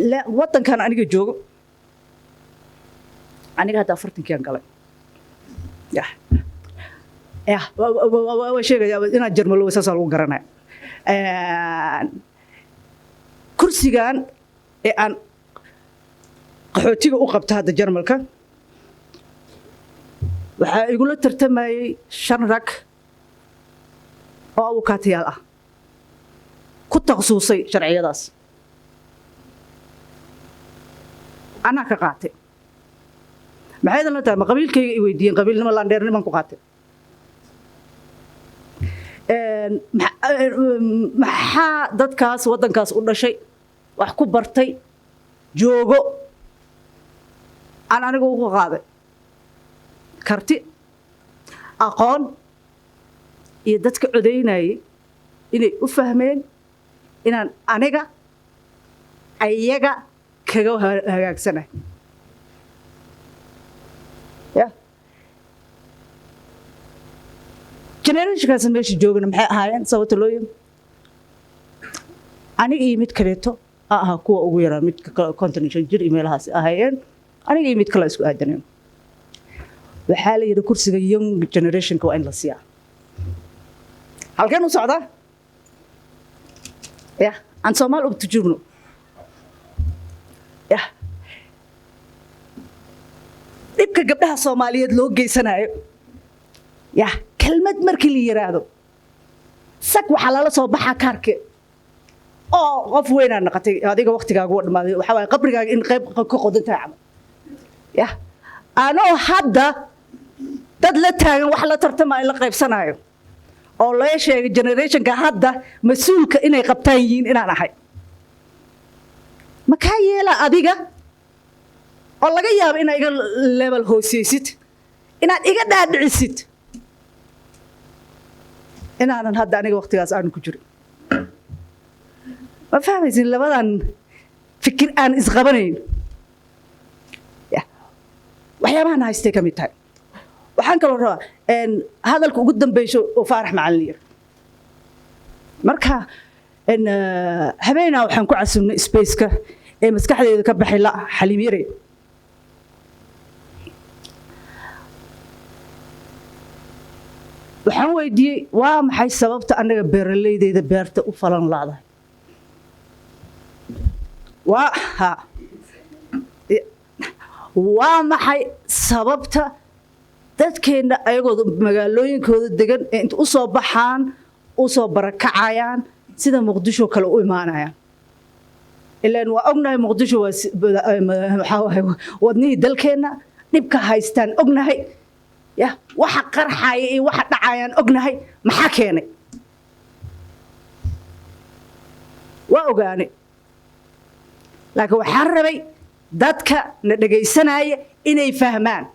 la waddankaan aniga joogo aniga hadda 40 galay yah yah waa sheegaya inaad jarmalo wasaas lagu garanay kursigan ee aan qaxootiga u qabta hadda jarmalka waxa igula tartamayay 5 rag oo abukaatiyaal ah ku takhasusay sharciyadaas ana ka qaatay maxay dan la tahay qabiilkayga i weydiiyeen qabiilnimo laandheernimo ku qaatay maxaa dadkaas waddankaas u dhashay wax ku bartay joogo aan aniga ugu qaaday karti aqoon iyo dadka codeynayay inay u fahmeen inaan aniga ayaga kaga hagaagsanahay yah generationkaas meesha joogana maxay ahaayeen sababta loo yimi aniga iyo mid kaleeto ahaa kuwa ugu yaraa midka 55 jir meelahaas ahaayeen aniga iyo mid kale isku aadaneen waxaa la yidhi kursiga young generationka waa in la siiyaa halkeen u socdaa yah aan Soomaali u tujurno yah dhibka gabdhaha Soomaaliyeed loo geysanayo yah kelmad markii la yiraahdo sag waxa lala soo baxaa kaarke oo qof weyn aan naqatay adiga waqtigaagu u dhamaaday waxa way qabrigaaga in qayb ka qodan tahay camal yah anoo hadda dad la taagan wax la tartamay la qaybsanayo oo la sheegay generationka hadda mas'uulka inay qabtaan yihiin inaan ahay ma ka yeela adiga oo laga yaabo in iga level hooseysid inaad iga dhaadhicisid inaanan hadda aniga waqtigaas aan ku jirin ma fahmaysin labadan fikir aan isqabanayn waxyaabahan haystay ka mid tahay waxaan kaloo rabaa hadalka ugu dambeysho oo faarax macalin marka habeenaa waxaan ku casuumnay spaceka ee maskaxdeeda ka baxay la xaliim yare waxaan weydiiyey waa maxay sababta anaga beeraleydeeda beerta u falan laadahay waa maxay sababta dadkeena ayagoo magaalooyinkooda degan ee inta u soo baxaan u soo barakacayaan sida muqdisho kale u imaanayaan ilaan waa ognahay muqdisho waxa wadnihii dalkeena dhibka haystaan ognahay yah waxa qarxaya iyo waxa dhacayaan ognahay maxaa keenay waa ogaanay laakiin waxaan rabay dadka na dhagaysanaya inay fahmaan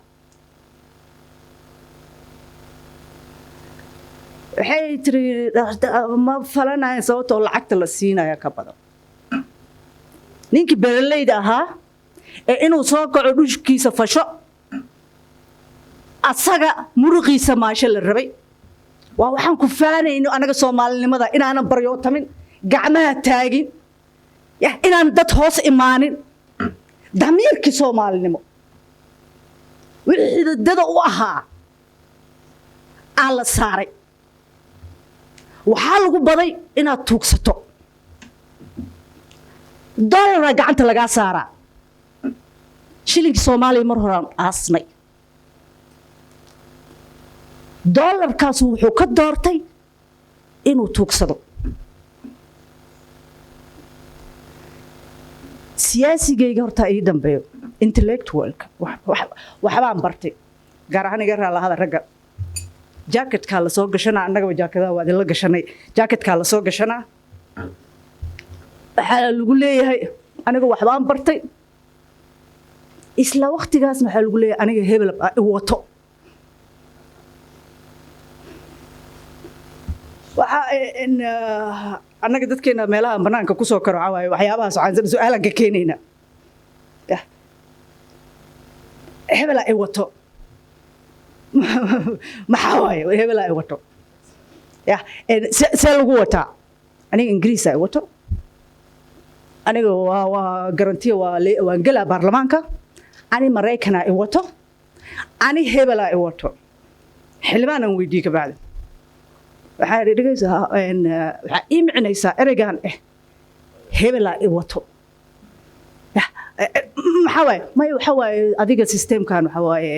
waxay tiri ma falanayaan sababtoo lacagta la siinaya ka badan ninkii beeraleyda ahaa ee inuu soo kaco dhushkiisa fasho asaga muruqiisa maasho la rabay waa waxaan ku faanayno anaga Soomaalinimada inaanan baryootamin gacmaha taagin inaan dad hoos imaanin damiirkii Soomaalinimo wixii dada u ahaa ala saaray waxaa lagu baday inaad tuugsato dollar gacanta laga saaraa shilinka Soomaaliya mar horaan aasnay dollarkaas wuxuu ka doortay inuu tuugsado siyaasigayga horta ii dambeeyo intellectualka waxbaan bartay gaar ahaan iga raalaha ragga jacketka la soo gashanaa annaga jaakadaha waa la gashanay jacketka la soo gashanaa waxa lagu leeyahay aniga waxbaan bartay isla waqtigaasna waxa lagu leeyahay aniga hebel wato waxa in annaga dadkeena meelaha banaanka ku soo karo waayo waxyaabahaas aan su'aalan ka keenayna hebel ay wato maxaa waayo hebel ay wato ya see lagu wataa aniga ingiriis ay wato aniga waa garantiya waan galaa baarlamaanka ani Mareykan ay wato ani hebel ay wato xilbaan aan weydiiyay ka bacdi waxaa dhigaysaa waxa ii micnaysaa ereygan hebel ay wato maxaa waaye adiga systemkan waxa waaye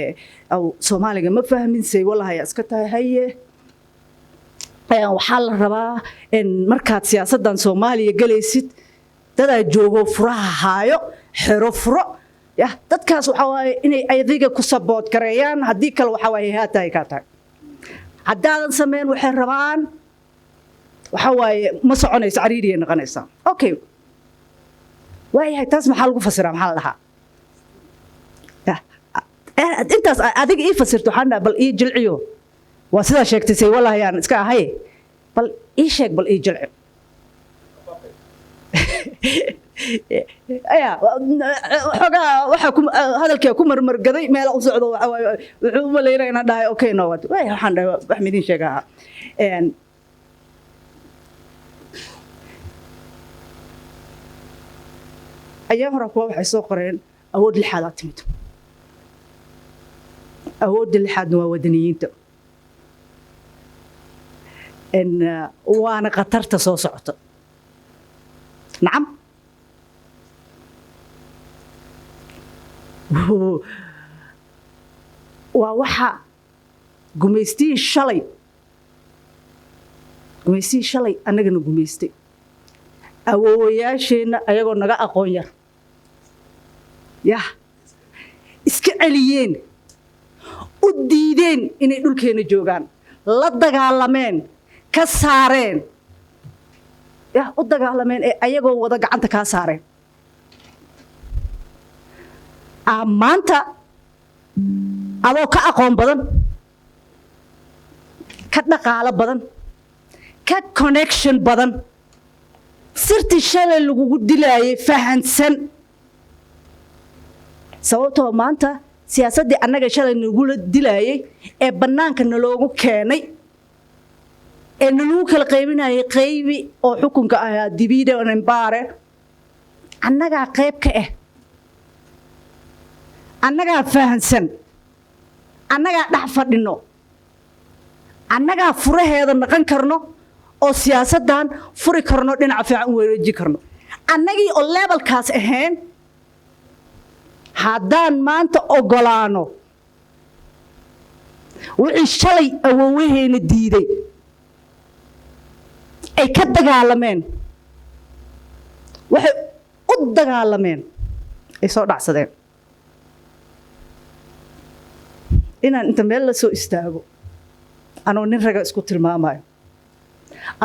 aw Soomaaliga ma fahminsay wallahi iska tahay haye waxaa la rabaa in markaad siyaasadan Soomaaliya galaysid dada joogo furaha haayo xiro furo ya dadkaas waxa waaye inay adiga ku support gareeyaan hadii kale waxa waaye haatay ka tahay haddaadan sameyn waxay rabaan waxa waaye ma soconayso cariiriye noqonaysa okay waayahay taas maxaa lagu fasiraa maxaa la dhahaa intaas adiga ii fasirto waxaan bal ii jilciyo waa sidaa sheegtay say wallahi aan iska ahay bal ii sheeg bal ii jilci aya waxa hadalkii ku marmargaday meel u socdo waxa waaye wuxuu ma leeyahay inaan dhahay okay no what way waxaan dhahay wax midin sheegaa ayaa hore kuwa waxay soo qoreen awood lixaad aad timid awood lixaad waa wadaniyiinta waana qatarta soo socota nacam waa waxa gumeystii shalay annagana gumeystay awoowayaasheena ayagoo naga aqoon yar ya iska celiyeen u diideen inay dhulkeena joogaan la dagaalameen ka saareen ya u dagaalameen ee ayagoo wada gacanta ka saareen maanta adoo ka aqoon badan ka dhaqaalo badan ka connection badan sirti shalay lagu dilaayay fahansan sababtoo maanta siyaasadii annaga shalay nagu dilaayay ee banaanka naloogu keenay ee nalagu kala qaybinayay qaybi oo xukunka ahaa dibida oo embaare annaga qayb ka annaga fahansan annaga dhax fadhino annaga furaheeda naqan karno oo siyaasadan furi karno dhinaca fiican weereeji karno annagii oo levelkaas ahayn haddaan maanta ogolaano wixii shalay awoowaheena diiday ay ka dagaalameen waxay u dagaalameen ay soo dhacsadeen inaan inta meel la soo istaago anoo nin raga isku tilmaamayo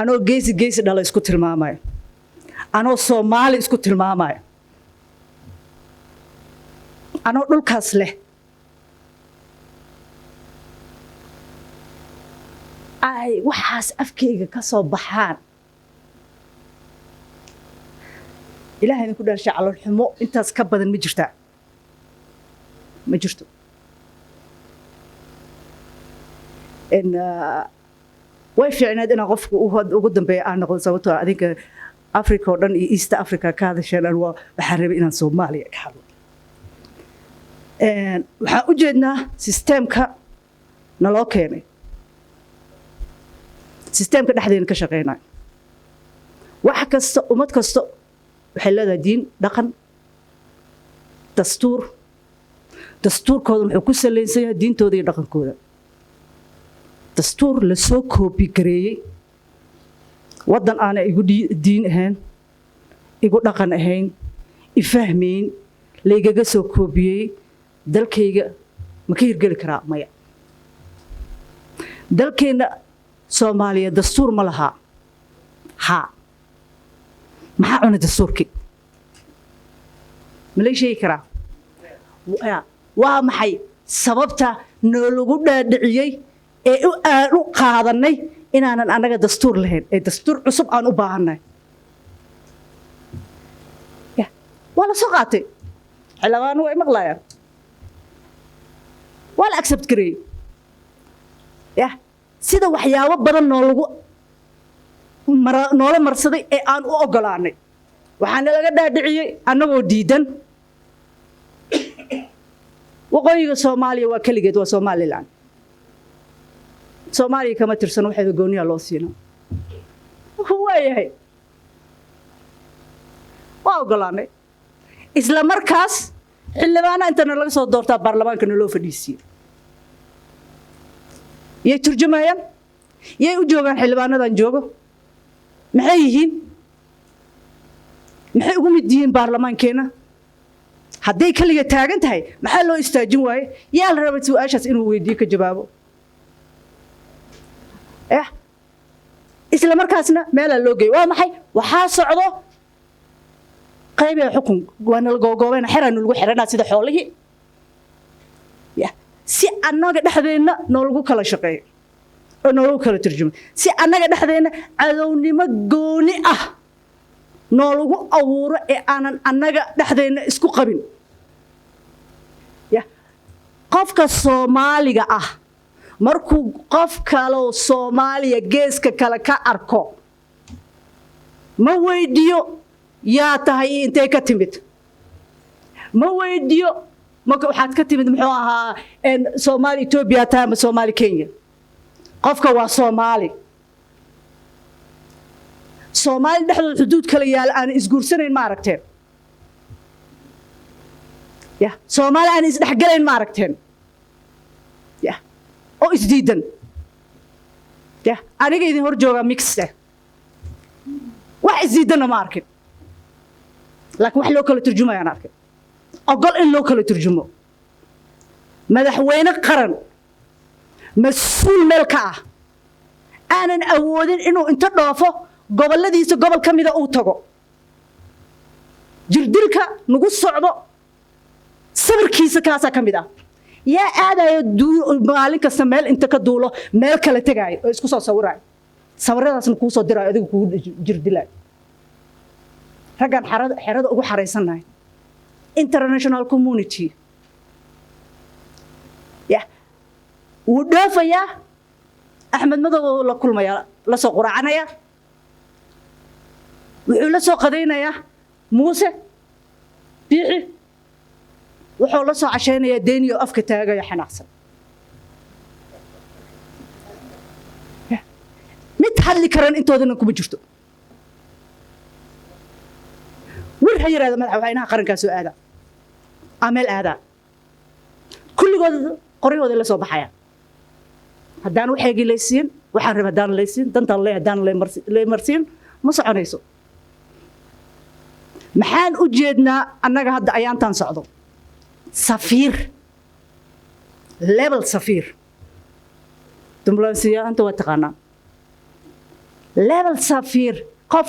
anoo geesi dhala isku tilmaamayo anoo Soomaali isku tilmaamayo anoo dhulkaas leh ay waxaas afkeyga ka soo baxaan ilaahay ku dhaarshay calool xumo intaas ka badan ma jirtaa ma jirto way fiicnaad in qofku ugu dambeeyo aan noqdo sababtoo adinka Africa oo dhan iyo East Africa ka hadasheen waa waxa rabay inaan Soomaaliya ka hadlo waxaan u jeednaa sisteemka naloo keenay sisteemka dhexdeena ka shaqeynaya wax kasta ummad kasta waxay leedahay diin dhaqan dastuur dastuurkooda wuxuu ku salaysan yahay diintooda iyo dhaqankooda dastuur la soo koobi gareeyey waddan aanay igu diin ahayn igu dhaqan ahayn ifahmayn laygaga soo koobiyey dalkayga ma ka hirgeli karaa maya dalkeenna soomaaliya dastuur ma lahaa haa maxaa cuna dastuurkii ma lay sheegi karaa waa maxay sababta noolagu dhaadhiciyey ee aan u qaadanay inaanan annaga dastuur lahayn ee dastuur cusub aan u baahannahay waa la soo qaatay xildhibaanu way maqlayaan waa la accept gareeyey sida waxyaabo badan noola marsaday ee aan u ogolaanay waxaana laga dhaadhiciyey annagoo diidan waqooyiga soomaaliya waa keligeed waa somalilan soomaaliya kama tirsan waxayda gooniyaa loo siinaa waayahay waa ogolaanay isla markaas xildhibaana intana laga soo doortaa baarlamaanka naloo fadhiisiye yay turjumayaan yay u joogaan xildhibaanadan joogo maxay yihiin maxay ugu mid yihiin baarlamaankeenna hadday kaliga taagan tahay maxaa loo istaajin waaye yaa la rabay su-aashaas inuu weydiiyo ka jawaabo isla markaasna meelaa loo geey waa maxay waxaa socdo qaybee xukun waana la googoobayna xeraanu lagu xiranaa sida xoolihii si annaga dhexdeenna noolagu kala shaqeeyo oo noolagu kala turjumo si annaga dhexdeenna cadownimo gooni ah noolagu abuuro ee aanan annaga dhexdeenna isku qabin qofka soomaaliga ah markuu qof kaloo soomaaliya geeska kale ka arko ma weydiiyo yaa tahay intay ka timid ma weydiiyo waxaad ka timid muxuu ahaa soomaali etoobiya tahay ama soomaali kenya qofka waa soomaali soomaali dhexdooda xuduud kala yaala aan isguursanayn ma aragteen soomaali aan isdhexgalayn ma aragteen oo isdiidan aniga idin hor joogaa mixte wax isdiidanna ma arkin laakiin wax loo kala turjumayaan arkay ogol in loo kala turjumo madaxweyne qaran mas-uul meel ka ah aanan awoodin inuu inta dhoofo gobolladiisa gobol ka mida uu tago jirdilka nagu socdo sawirkiisa kaasaa ka mid ah yaa aadayo maalin kasta meel inta ka duulo meel kala tegaayo oo isku soo sawiraayo sawiradaasna kuu soo diraayo adigu kugu jirdilaayo raggaan xerada ugu xaraysannahay international community wuu dhoofayaa axmed madow la kulmaya la soo quraacanaya wuxuu la soo qadaynayaa muuse biixi wuxuu la soo cashaynayaa deeniyo afka taagayo xanaaqsan mid hadli karan intoodana kuma jirto wir ha yiraahdo madaxweynaha qarankaa soo aadaa ameel aadaa kulligood qoryahooda la soo baxayaan haddaan waxaygii laysiin waxaan raba haddaan laysiin dantaan le haddaan laymarsiin ma soconayso maxaan u jeednaa annaga hadda ayaantaan socdo safiir level safiir diblomaasiyaanta waa taqaanaa level safiir qof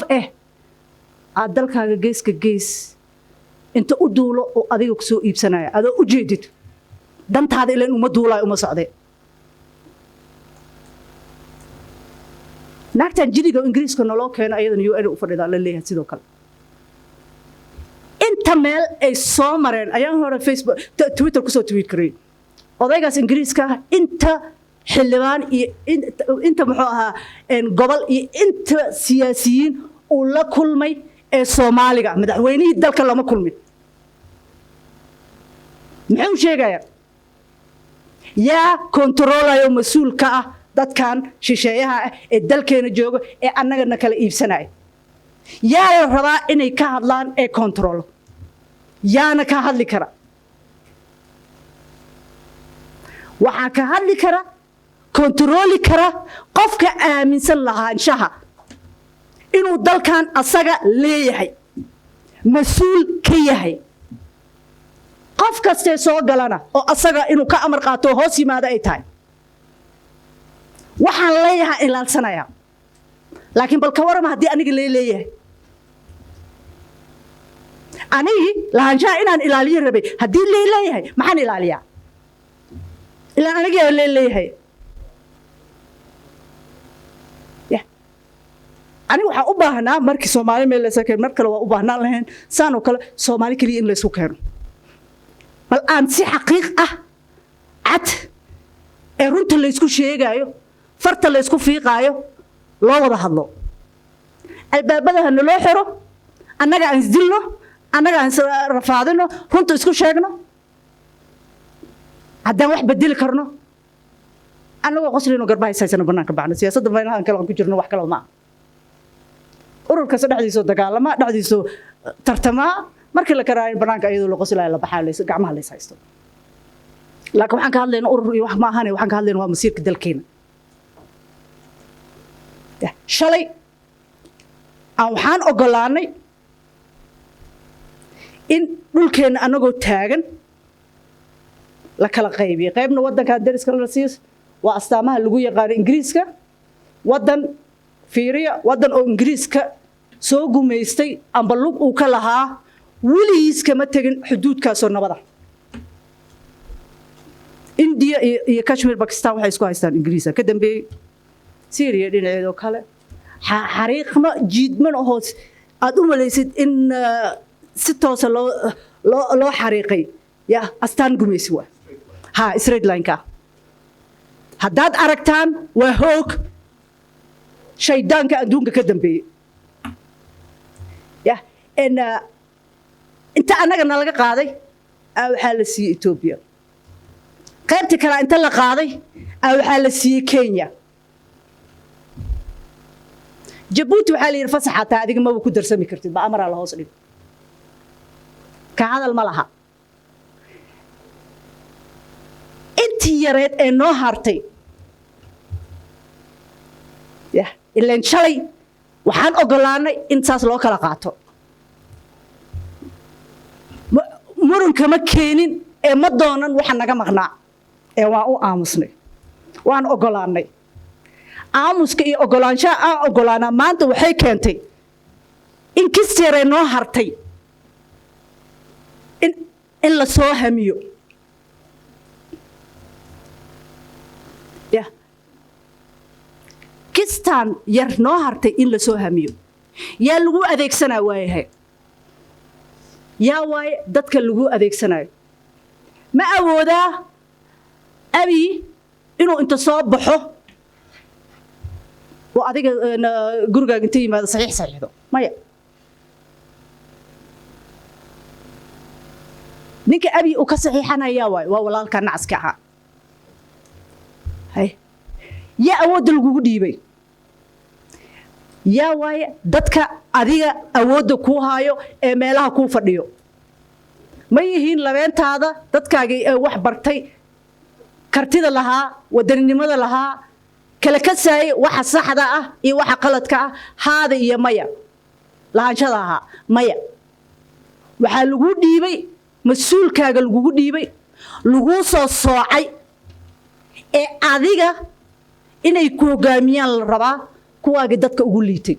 aad dalkaaga geeska gees inta u duulo oo adiga ku soo iibsanaya adoo u jeedid dantaada ilaan uma duulaayo uma socdee naagtan jiriga ingiriiska naloo keeno ayadan UN u fadhidaa la leeyahay sidoo kale inta meel ay soo mareen ayaan hore Facebook Twitter kusoo tweet karay odaygaas ingiriiska inta xildhibaan iyo inta muxuu ahaa gobol iyo inta siyaasiyiin uu la kulmay ee Soomaaliga madaxweynihii dalka lama kulmin muxuu sheegayaa yaa kontroolayo mas-uul ka ah dadkan shisheeyaha ah ee dalkeena jooga ee annagana kala iibsanaya yaa la rabaa inay ka hadlaan ee kontrolo yaana ka hadli kara waxaa ka hadli kara kontrooli kara qofka aaminsan lahaanshaha inuu dalkan asaga leeyahay mas-uul ka yahay qof kastee soo galana oo asaga inuu ka amar qaato hoos yimaado ay tahay waxaan leeyahay ilaalsanaya laakiin bal ka warama haddii aniga leeyahay anigi lahaanshaha inaan ilaaliyo rabay haddii leeyahay maxaan ilaaliyaa ilaan aniga leeyahay aniga waxaa u baahnaa markii Soomaali meel la sakay mar kale waa u baahnaan lahayn saan oo kale Soomaali kaliya in la isku keeno bal aan si xaqiiq ah cad ee runta la isku sheegayo farta la isku fiiqaayo loo wada hadlo albaabada hana loo xiro annaga aan isdilno annaga aan rafaadino runta isku sheegno haddaan wax bedeli karno annagoo qoslino garbaha isaysana banaanka baxno siyaasadda meelahan kale aan ku jirno wax kale ma ururka saddexdiisoo dagaalama dhexdiisoo tartamaa markii la karaayo banaanka iyadoo la qoslayo la baxaa gacmaha la haysto laakiin waxaan ka hadlaynaa urur iyo wax ma ahaanay waxaan ka hadlaynaa waa masiirka dalkeena shalay aan waxaan ogolaanay in dhulkeena anagoo taagan la kala qaybiyo qaybna wadanka dariska la siiyo waa astaamaha lagu yaqaan Ingiriiska wadan fiiriya wadan oo Ingiriiska soo gumeystay amba lug uu ka lahaa waligiis kama tagin xuduudkaas oo nabada India iyo Kashmir Pakistan waxay isku haystaan Ingiriiska ka dambeeyay Syria dhinaceedo kale xariiqma jiidman oo hoos aad u malaysid in si toos loo xariiqay ya astaan gumeysi waa ha straight line ka haddaad aragtaan waa hoog shaydaanka adduunka ka dambeeyay ya inta annaga nalaga qaaday waxaa la siiyey Ethiopia qaybta kale inta la qaaday waxaa la siiyey Kenya Djibouti waxaa la yiri fasaxata adiga ma ku darsami kartid ba amara la hoos dhig ka hadal ma laha intii yareed ee noo hartay ya ilaan shalay waxaan ogolaanay in saas loo kala qaato murun kama keenin ee ma doonan waxa naga maqnaa ee waan u aamusnay waan ogolaanay aamuska iyo ogolaanshaha aan ogolaana maanta waxay keentay in kisteere noo hartay in la soo hamiyo ya kistaan yar noo hartay in la soo hamiyo yaa lagu adeegsanaa waayahay yaa waaye dadka lagu adeegsanayo ma awoodaa abi inuu inta soo baxo oo adiga gurigaaga inta yimaado saxiixdo maya ninka abi uu ka saxiixanaya waa walaalka nacaska ah hay yaa awood lagu dhiibay yaa waaye dadka adiga awoodda ku haayo ee meelaha ku fadhiyo ma yihiin labeentaada dadkaaga wax bartay kartida lahaa wadaninimada lahaa kala kasaay waxa saxda ah iyo waxa qaladka ah haada iyo maya lahaanshada aha maya waxa lagu dhiibay mas'uulkaaga lagu dhiibay lagu soo soocay ee adiga inay ku hogaamiyaan la rabaa kuwaaga dadka ugu liitay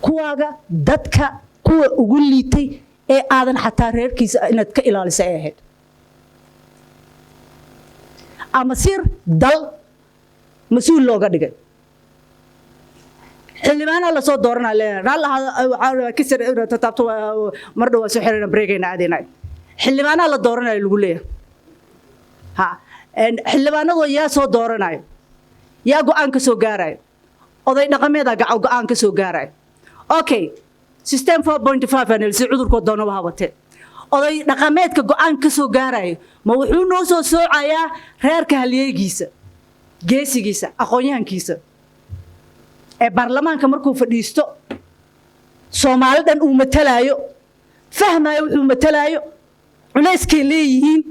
kuwaaga dadka kuwa ugu liitay ee aadan xataa reerkiisa inaad ka ilaaliso ay ahayd ama sir dal mas'uul looga dhigay xildhibaana la soo dooranaa leeyahay kisir taabto mar dhaw soo xirina breegayna aadeenay xildhibaana la dooranayo lagu leeyahay ha xildhibaanadu yaa soo dooranayo yaa go'aan ka soo gaarayo oday dhaqameeda go'aan ka soo gaarayo okay system 4.5 aan si cudurkooda doonaba habatee oday dhaqameedka go'aan ka soo gaarayo ma wuxuu noo soo soocayaa reerka halyeegiisa geesigiisa aqoonyahankiisa ee baarlamaanka markuu fadhiisto Soomaali dhan uu matalaayo fahmayo wuxuu matalaayo culayskay leeyihiin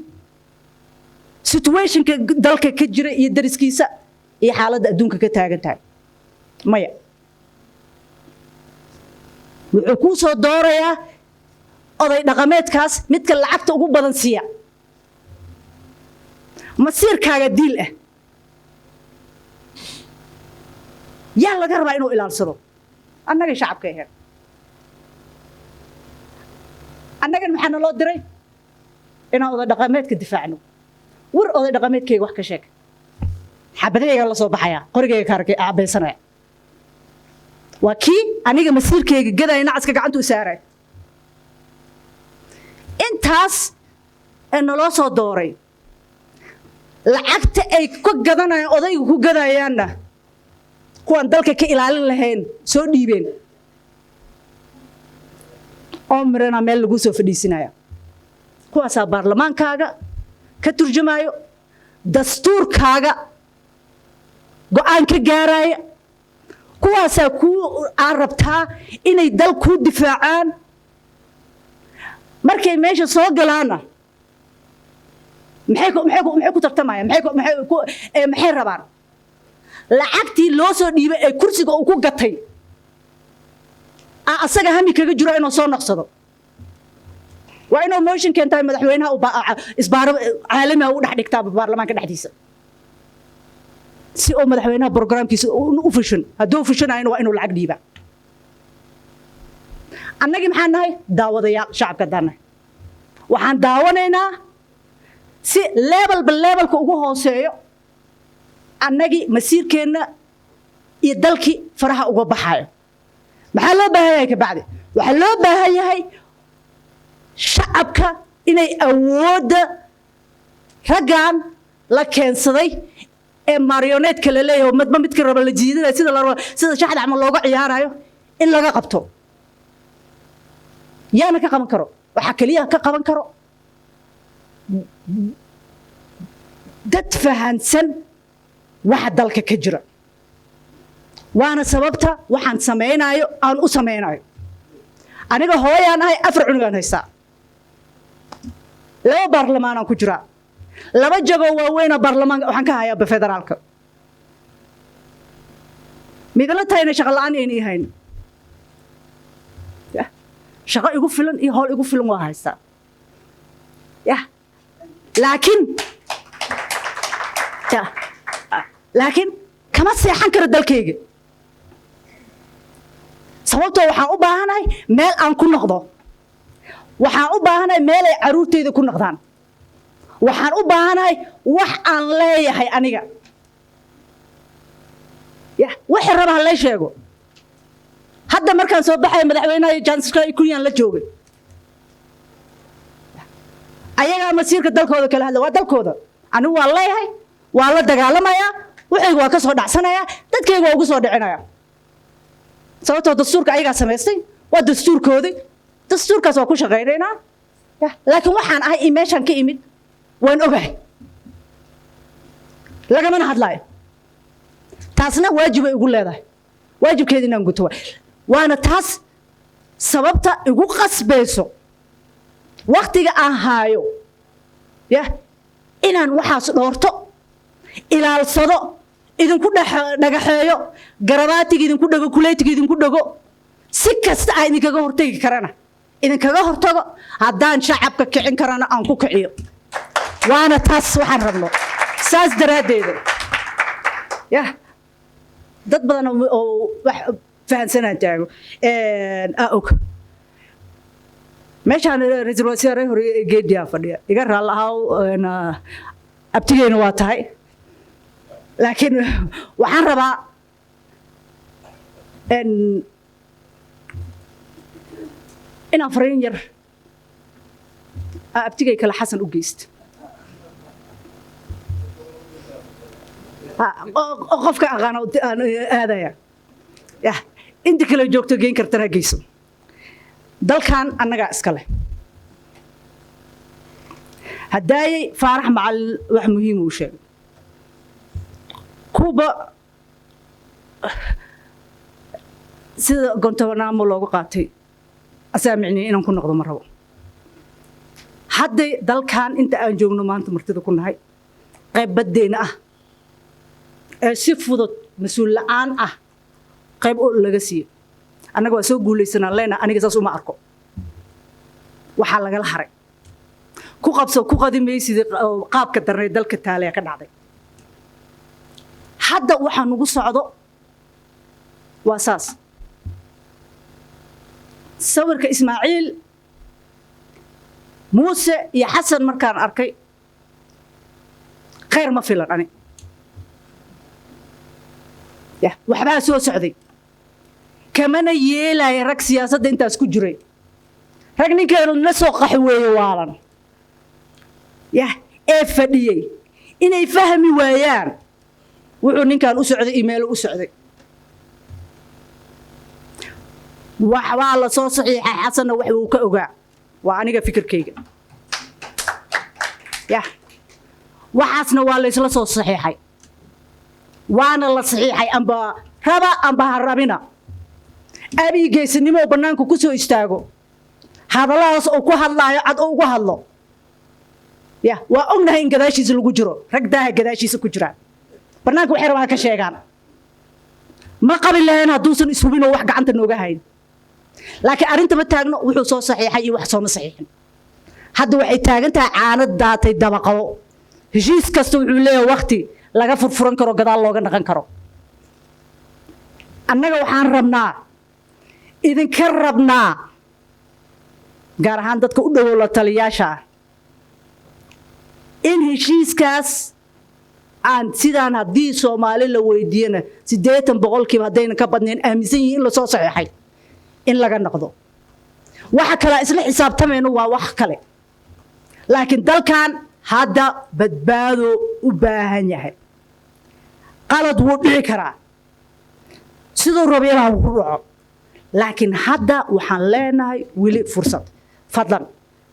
situationka dalka ka jira iyo dariskiisa iyo xaaladda adduunka ka taagan tahay maya wuxuu ku soo doorayaa oday dhaqameedkaas midka lacagta ugu badan siiya masiirkaaga diil ah yaa laga rabaa inuu ilaalsado annaga shacabka ahayn annagan maxaa naloo diray inaan oday dhaqameedka difaacno war oday dhaqameedkayga wax ka sheeg xabadayga la soo baxaya qorigayga kaarkay aabaysanaya waa kii aniga masiirkayga gadaya nacaska gacanta u saaray intaas ee naloo soo dooray lacagta ay ku gadanayaan odayga ku gadayaanna kuwan dalka ka ilaalin lahayn soo dhiibeen oo mirana meel lagu soo fadhiisinaya kuwaasaa baarlamaankaaga ka turjumayo dastuurkaaga go'aan ka gaaraya kuwaasaa ku rabtaa inay dal ku difaacaan markay meesha soo galaana maxay ku tartamayaan maxay rabaan lacagtii loo soo dhiibay ee kursiga uu ku gatay asaga hami kaga jiro inuu soo noqsado waa inuu motion keentaa madaxweynaha isbaaro caalami ah u dhex dhigtaa baarlamaanka dhexdiisa si oo madaxweynaha programkiisa u fushan hadduu fushanaayna waa inuu lacag dhiibaa annagii maxaan nahay daawadayaal shacabka dana waxaan daawanaynaa si levelka ugu hooseeyo annagii masiirkeenna iyo dalkii faraha uga baxayo maxaa loo baahan yahay kabacdi waxaa loo baahan yahay shacabka inay awoodda raggan la keensaday ee marionetka la leeyahay midba midka raba la jiidanayo sida shaxda camal looga ciyaarayo in laga qabto yaana ka qaban karo waxaa kaliya ka qaban karo dad fahansan waxa dalka ka jira waana sababta waxaan samaynayo aan u samaynayo aniga hooyaan ahay 4 cunugaan haystaa 2 baarlamaan aan ku jiraa 2 jago waaweyn oo baarlamaan waxaan ka hayaa federaalka midna tayna shaqo la'aan ay yahayn shaqo igu filan iyo howl igu filan waa haystaa laakiin kama seexan karo dalkayga sababtoo waxaan u baahanahay meel aan ku noqdo waxaan u baahanahay meel ay caruurteyda ku noqdaan waxaan u baahanahay wax aan leeyahay aniga wixii raba ha lee sheego hadda markaan soo baxay madaxweynaha iyo jansiska kunyaan la joogay ayagaa masiirka dalkooda kala hadla waa dalkooda anigu waa leeyahay waa la dagaalamayaa waxaygu waa ka soo dhacsanayaa dadkaygu waa ugu soo dhicinaya sababtoo dastuurka ayagaa samaystay waa dastuurkoodii dastuurkaas waa ku shaqaynaynaa laakiin waxaan ahay in meeshaan ka imid waan ogahay lagamana hadlaayo taasna waajibay igu leedahay waajibkeeda inaan guto waana taas sababta igu qasbayso waqtiga aan haayo inaan waxaas dhoorto ilaalsado idinku dhagaxeeyo garabaatiga idinku dhago kuleytiga idinku dhago si kasta aan idinkaga hortagi karana idinkaga hortago haddaan shacabka kicin karana aan ku kiciyo waana taas waxaan rabno saas daraaddeeda dad badan oo wax fahansanaan taago og meeshaan ra'iisul wasaare hore geediyaa fadhiya iga raal ahaw abtigeena waa tahay laakiin waxaan rabaa inaan fariin yar abtigay kale xasan u geysto qofka aqaana aadaya inta kale joogto geyn kartana geyso dalkan annagaa iska leh haddaayay faarax macalin wax muhiim uu sheegay kuba sida gontabanaamo loogu qaatay asaa micniyay inaan ku noqdo ma rabo hadday dalkan inta aan joogno maanta martida ku nahay qayb baddeena ah ee si fudud mas-uul la'aan ah qayb oo laga siiyo annaga waa soo guulaysanaa leenaha aniga saas uma arko waxaa lagala haray ku qabso ku qadimaysidii qaabka darnay dalka taale ka dhacday hadda waxaa nugu socdo waa saas sawirka ismaaciil muuse iyo xasan markaan arkay khayr ma filan ani waxbaa soo socday kamana yeelaya rag siyaasadda intaas ku jiray rag ninkeenu na soo qaxi weeye waalan ee fadhiyey inay fahmi waayaan wuxuu ninkan u socday iimayl u socday waxbaa la soo saxiixay xasanna wax uu ka ogaa waa aniga fikirkayga waxaasna waa la isla soo saxiixay waana la saxiixay amba raba amba ha rabina abi geesinimo bannaanka ku soo istaago hadalladaas oo ku hadlaayo cad oo ugu hadlo waa ognahay in gadaashiisa lagu jiro rag daaha gadaashiisa ku jiraan bannaanka waxay rabaan ka sheegaan ma qabi lahayn hadduusan ishubin oo wax gacanta nooga hayn laakiin arrinta ma taagno wuxuu soo saxiixay iyo wax sooma saxiixin hadda waxay taagan tahay caanad daatay dabaqado heshiis kasta wuxuu leeyahay waqti laga furfuran karo gadaal looga dhaqan karo annaga waxaan rabnaa idinka rabnaa gaar ahaan dadka u dhowow la taliyaasha in heshiiskaas aan sidaan haddii Soomaali la weydiiyana 80% haddayna ka badnayn aaminsan yihiin in la soo saxiixay in laga noqdo waxa kale isla xisaabtamayno waa wax kale laakiin dalkan hadda badbaado u baahan yahay qalad wuu dhici karaa sidoo rabiyaha ku dhaco laakiin hadda waxaan leenahay wili fursad fadlan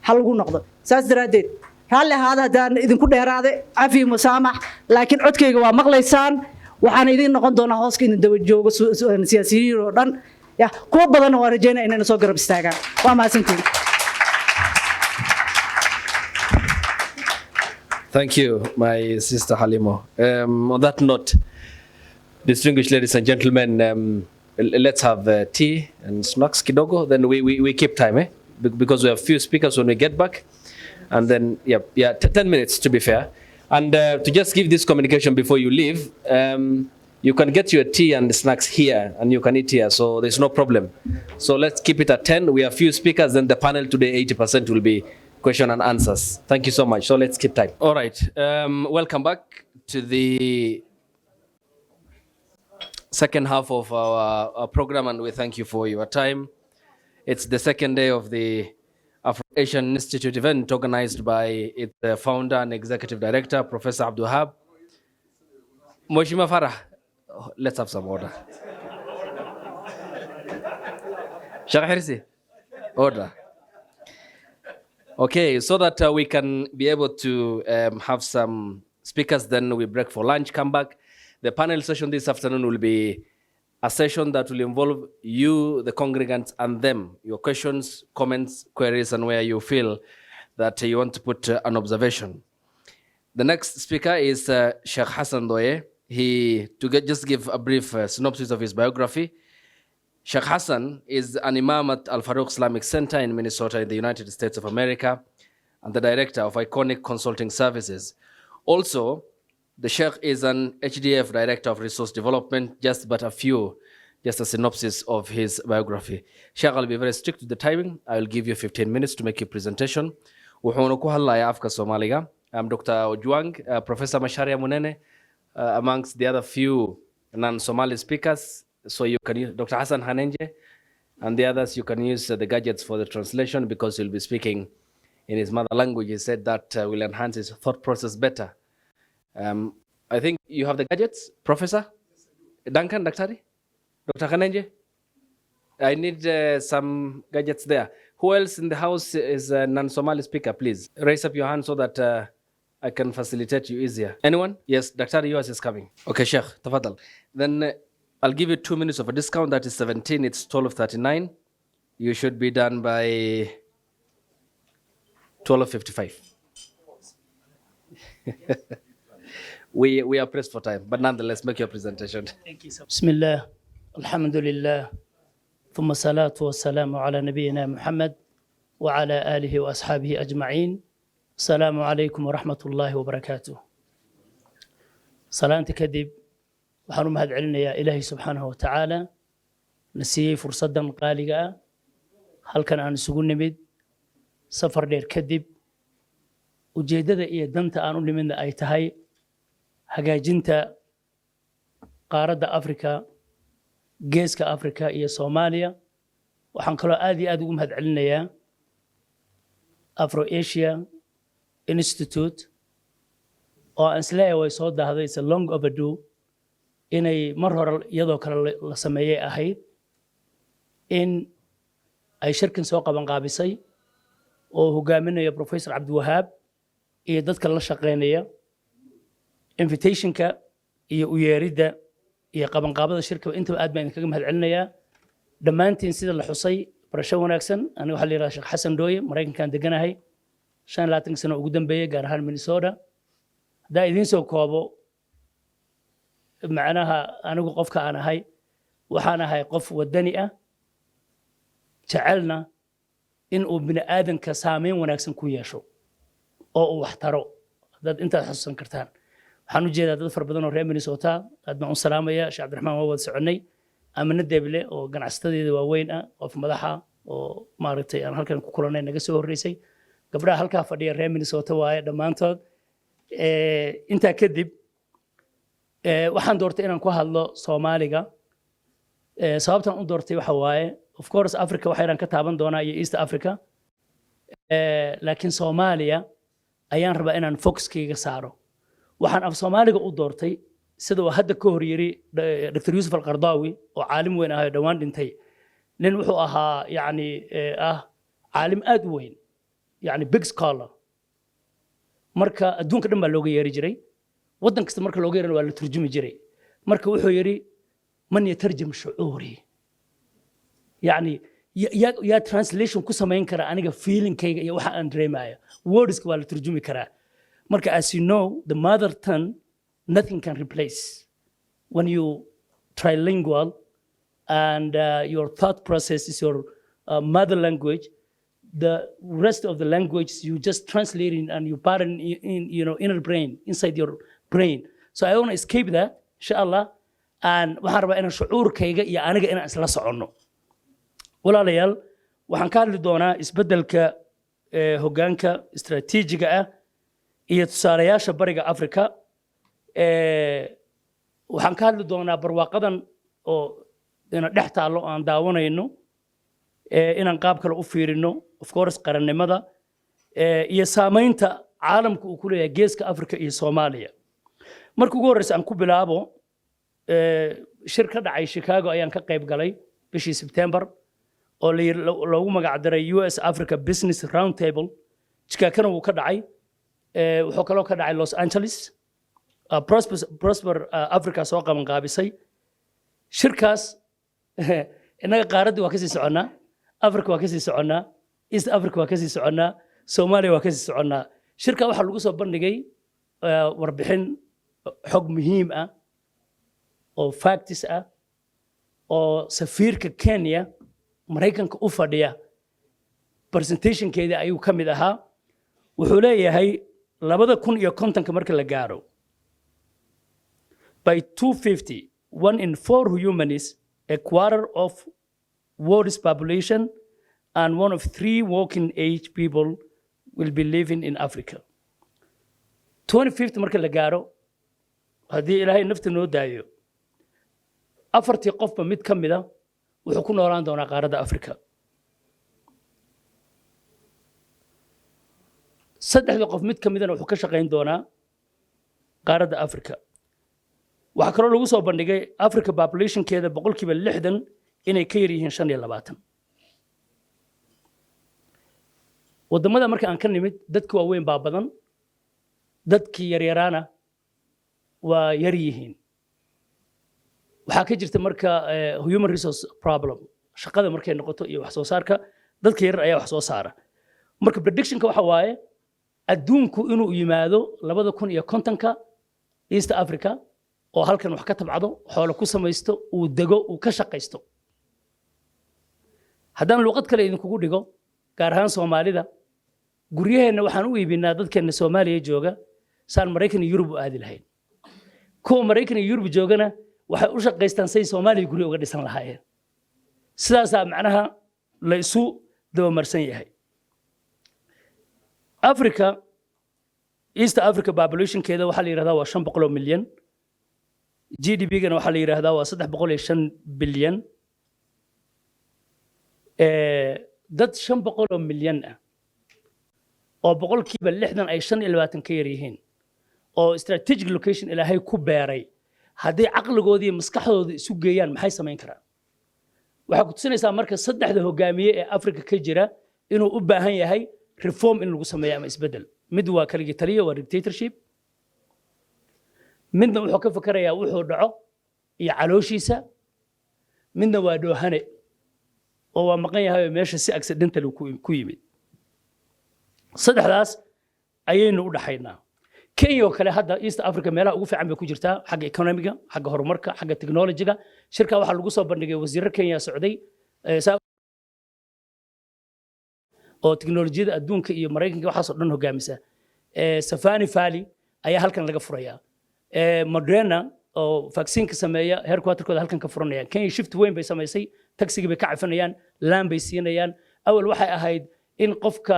hal ugu noqdo saas daraadeed raalli ahaada haddaan idinku dheeraade cafi musaamax laakiin codkayga waa maqlaysaan waxaan idin noqon doonaa hooska idin daba joogo siyaasiyiin oo dhan kuwa badanna waa rajaynaa inayna soo garab istaagaan waa mahadsantiin Thank you, my sister Halimo. On that note, distinguished ladies and gentlemen, let's have tea and snacks kidogo. Then we keep time, because we have few speakers when we get back. And then, 10 minutes to be fair. And to just give this communication before you leave, you can get your tea and snacks here, and you can eat here, so there's no problem. So let's keep it at 10. We have few speakers, then the panel today, 80% will be question and answers. Thank you so much. So let's keep time. All right. Welcome back to the second half of our program, and we thank you for your time. It's the second day of the AfroAsian Institute event organized by its founder and executive director, Professor Abdul Wahab. Mheshimiwa Farah, let's have some order. Sheikh Hirsi, order. Okay, so that we can be able to have some speakers, then we break for lunch, come back. The panel session this afternoon will be a session that will involve you, the congregants, and them, your questions, comments, queries, and where you feel that you want to put an observation. The next speaker is Sheikh Hassan Doye. Just give a brief synopsis of his biography. Sheikh Hassan is an imam at Al-Faruq Islamic Center in Minnesota in the United States of America and the director of Iconic Consulting Services. Also, the Sheikh is an HDF director of resource development, just a synopsis of his biography. Sheikh, I'll be very strict with the timing. I will give you 15 minutes to make your presentation. I'm Dr. Ojuang, Professor Masharia Munene, amongst the other few non-Somali speakers. So you can use Dr. Hassan Hanenje and the others, you can use the gadgets for the translation because he'll be speaking in his mother language. He said that will enhance his thought process better. I think you have the gadgets, Professor Duncan, Dr. Hanenje? I need some gadgets there. Who else in the house is a non-Somali speaker, please? Raise up your hand so that I can facilitate you easier. Anyone? Yes, Dr. yours is coming. Okay, Sheikh, tafadal. Then I'll give you 2 minutes of a discount. That is 17. It's 12:39. You should be done by 12:55. We are pressed for time, but nonetheless, make your presentation. بسم الله الحمد لله ثم الصلاة والسلام على نبينا محمد وعلى آله وأصحابه أجمعين. السلام عليكم ورحمة الله وبركاته. صلاة كذب وحرم هذا علنا يا إلهي سبحانه وتعالى نسي فرصة قالقة هل كان أن سجون نبيد سفر دير كذب وجيدة إيه دنت أنا من أي تهاي hagaajinta qaaradda Afrika, geeska Afrika iyo Soomaaliya. Waxaan kaloo aad iyo aad ugu mahadcelinayaa AfroAsia Institute oo aan isleeyahay way soo daahday, it's a long overdue, inay mar hore iyadoo kale la sameeyay ahayd in ay shirkan soo qaban qaabisay oo hogaaminaya Professor Cabdiwahaab iyo dadka la shaqeynaya. invitationka iyo u yeeridda iyo qabanqaabada shirka intaba aad baan idinkaga mahadcelinayaa dhammaantiin. sida la xusay barasho wanaagsan. aniga waxaa la yidhahdaa Sheekh Xasan Dooye, Maraykankaan deganahay 25 sano ugu dambeeyay, gaar ahaan Minnesota. haddaa idiin soo koobo macnaha anigu qofka aan ahay, waxaan ahay qof wadani ah, jecelna in uu bini aadanka saameyn wanaagsan ku yeesho oo uu wax taro. haddaad intaad xusuusan kartaan, waxaan u jeedaa dad fara badan oo reer Minnesota aad baan u salaamayaa. Sheekh Cabdiraxmaan waa wada soconay, Amina Deble oo ganacsatada waaweyn ah, qof madaxa oo maaragtay aan halkan ku kulanay naga soo horeysay. gabdhaha halkaa fadhiya reer Minnesota waaye dhammaantood. intaa kadib waxaan doortay inaan ku hadlo Soomaaliga. sababtan u doortay waxa waaye, of course Africa waxaan ka taaban doonaa iyo East Africa, laakiin Soomaaliya ayaan rabaa inaan focuskayga saaro. waxaan af Soomaaliga u doortay sida uu hadda ka hor yiri Dr. Yusuf Al-Qardawi oo caalim weyn ah dhawaan dhintay. nin wuxuu ahaa yani caalim aad u weyn, yani big scholar. marka adduunka dhan baa looga yeeri jiray, waddan kasta marka looga yeerana waa la turjumi jiray. marka wuxuu yiri man yatarjam shucuuri, yani yaa translation ku samayn kara aniga feelingkayga iyo waxa aan dareemayo. wordska waa la turjumi karaa. marka as you know, the mother tongue nothing can replace. when you trilingual and your thought process is your mother language, the rest of the language you just translate in and you put in inner brain, inside your brain. So I want to escape that inshallah, and waxaan rabaa inaan shucuurkayga iyo aniga inaan isla soconno. walaalayaal, waxaan ka hadli doonaa isbeddelka hoggaanka istiraatiijiga ah iyo tusaalayaasha bariga Afrika. waxaan ka hadli doonaa barwaaqadan oo ina dhex taallo aan daawanayno, inaan qaab kale u fiirino, of course qarannimada iyo saamaynta caalamka uu ku leeyahay geeska Afrika iyo Soomaaliya. marka ugu horreysa aan ku bilaabo, shir ka dhacay Chicago ayaan ka qayb galay bishii September oo loogu magac daray US Africa Business Roundtable. Chicago wuu ka dhacay, wuxuu kaloo ka dhacay Los Angeles. Prosper Africa soo qaban qaabisay shirkaas. inaga qaaradii waa ka sii soconnaa, Africa waa ka sii soconnaa, East Africa waa ka sii soconnaa, Soomaaliya waa ka sii soconnaa. shirka waxaa lagu soo bandhigay warbixin xog muhiim ah oo facts ah oo safiirka Kenya Maraykanka u fadhiya presentationkeeda ayuu ka mid ahaa. wuxuu leeyahay 2050 marka la gaaro, by 250, 1 in 4 humans, a quarter of world's population, and 1 of 3 working age people will be living in Africa. 2050 marka la gaaro, haddii Ilaahay nafta noo daayo, 4 qofba mid ka mid ah wuxuu ku noolaan doonaa qaaradda Afrika. 3 qof mid ka midana wuxuu ka shaqayn doonaa qaaradda Afrika. waxaa kaloo lagu soo bandhigay Africa populationkeeda 60% inay ka yar yihiin 25 wadamada marka aan ka nimid dadka waaweyn baa badan dadkii yaryaraana waa yar yihiin waxaa ka jirta marka human resource problem shaqada markay noqoto iyo wax soo saarka dadka yar ayaa wax soo saara marka predictionka waxa waaye adduunku inuu yimaado 2050ka East Africa oo halkan wax ka tabcado xoolo ku samaysto uu dego uu ka shaqaysto haddaan luqad kale idinkugu dhigo gaar ahaan Soomaalida guryaheena waxaan u iibinaa dadkeena Soomaaliya jooga saan Mareykan iyo Yurub u aadi lahayn kuwa Mareykan iyo Yurub joogana waxay u shaqaystaan say Soomaaliya guri uga dhisan lahaayeen sidaasaa macnaha la isu dabamarsan yahay Africa East Africa population keeda waxa la yiraahdaa waa 500 milyan GDP-gana waxa la yiraahdaa waa 305 bilyan dad 500 milyan ah oo boqolkiiba 60 ay 25 ka yar yihiin oo strategic location ilaahay ku beeray haddii caqligoodii maskaxdooda isu geeyaan maxay samayn karaan waxa ku tusinaysaa marka saddexda hogaamiye ee Afrika ka jira inuu u baahan yahay reform in lagu sameeyo ama isbedel mid waa kaliya taliya waa dictatorship midna wuxuu ka fakarayaa wuxuu dhaco iyo calooshiisa midna waa doohane oo waa maqan yahay meesha si accidental ku yimid saddexdaas ayaynu u dhaxaynaa Kenya oo kale hadda East Africa meelaha ugu fiican bay ku jirtaa xagga economiga xagga horumarka xagga technology-ga shirka waxa lagu soo bandhigay wasiirka Kenya socday oo teknolojiyada adduunka iyo Mareykanka waxa soo dhan hogaamisa Safari Valley ayaa halkan laga furayaa Moderna oo vaccine ka sameeya headquarter-kooda halkan ka furanaya Kenya shift weyn bay sameysay taxiga bay ka cafanayaan laan bay siinayaan awal waxay ahayd in qofka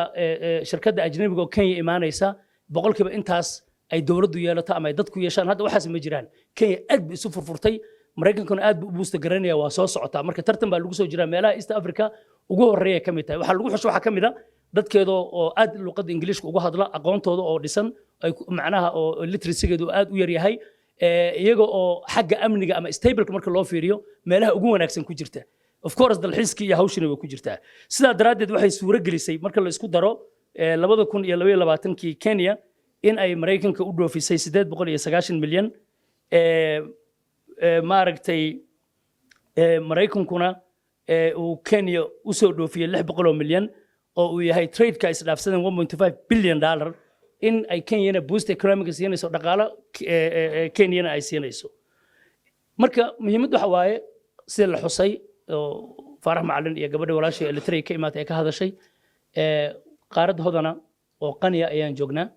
shirkadda ajnabiga oo Kenya imaanaysa boqolkiiba intaas ay dawladdu yeelato ama ay dadku yeeshaan hadda waxaas ma jiraan Kenya aad bay isu furfurtay Mareykankuna aad buu u boost garanaya waa soo socotaa marka tartan baa lagu soo jiraa meelaha East Africa ugu horeeya ka mid tahay waxa lagu xusho waxa ka mid ah dadkeedo oo aad luqadda Ingiriiska ugu hadla aqoontooda oo dhisan ay macnaha oo literacy-geedu aad u yar yahay iyaga oo xagga amniga ama stable marka loo fiiriyo meelaha ugu wanaagsan ku jirta of course dalxiiska iyo hawshina way ku jirtaa sidaa daraadeed waxay suura gelisay marka la isku daro 2022kii Kenya in ay Mareykanka u dhoofisay 890 milyan maaragtay Mareykankuna uu Kenya u soo dhoofiyay 600 milyan oo uu yahay trade-ka isdhaafsadan 1.5 billion dollar in ay Kenyana boost economic siinayso dhaqaale Kenyana ay siinayso marka muhiimadu waxa waaye sida la xusay oo Farax Macalin iyo gabadha walaashay Eritrea ka imaatay ka hadashay qaarad hodana oo qaniya ayaan joognaa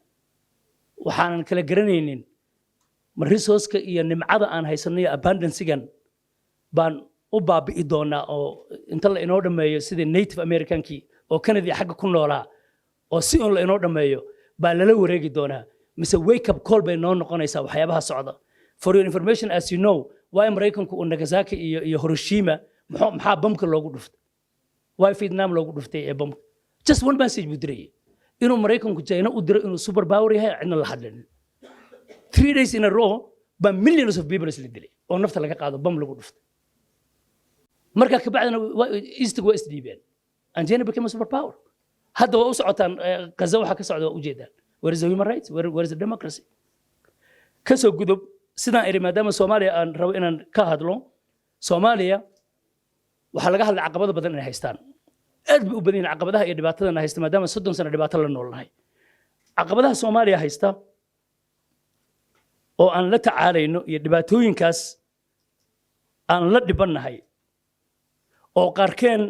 waxaanan kala garanaynin ma resource-ka iyo nimcada aan haysanay abundance-gan baan u baabi'i doonaa oo inta la inoo dhameeyo sida native americankii oo Canada xagga ku noolaa oo si on la inoo dhameeyo baa lala wareegi doonaa mise wake up call bay noo noqonaysaa waxyaabaha socda for your information as you know why Mareykanku uu Nagasaki iyo Hiroshima maxaa bamka loogu dhuftay why Vietnam loogu dhuftay ee bamka just one message buu diray inuu Mareykanku China u diro inuu super power yahay cidna la hadlin 3 days in a row ba millions of people isla dilay oo nafta laga qaado bam lagu dhuftay marka ka bacdina East waa isdiibeen and China became a super power hadda waa u socotaan Gaza waxa ka socda u jeedaan where is the human rights where is the democracy kasoo gudub sidaan iri maadaama Soomaaliya aan rabo inaan ka hadlo Soomaaliya waxa laga hadlay caqabado badan inay haystaan aad bay u badan yihiin caqabadaha iyo dhibaatadana haysta maadaama 30 sano dhibaato la noolnahay caqabadaha Soomaaliya haysta oo aan la tacaalayno iyo dhibaatooyinkaas aan la dhibanahay oo qaarkeen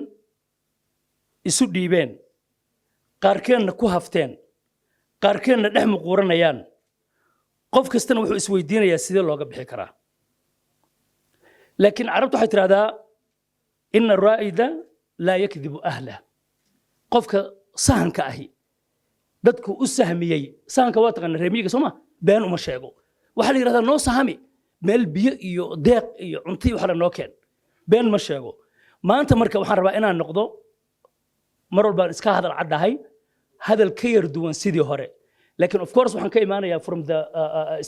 isu dhiibeen qaarkeenna ku hafteen qaarkeenna dhex muquuranayaan qof kastana wuxuu isweydiinayaa sidee looga bixi karaa laakiin carabtu waxay tiraahdaa inna raa'ida laa yakdibu ahlah qofka sahanka ahi dadku u sahmiyey sahanka waa taqaana reemiga Soomaa been uma sheego waxa la yiraahdaa noo sahami meel biyo iyo deeq iyo cunto waxa la noo keen been ma sheego maanta marka waxaan rabaa inaan noqdo mar walba iska hadal cadahay hadal ka yar duwan sidii hore laakiin of course waxaan ka imaanayaa from the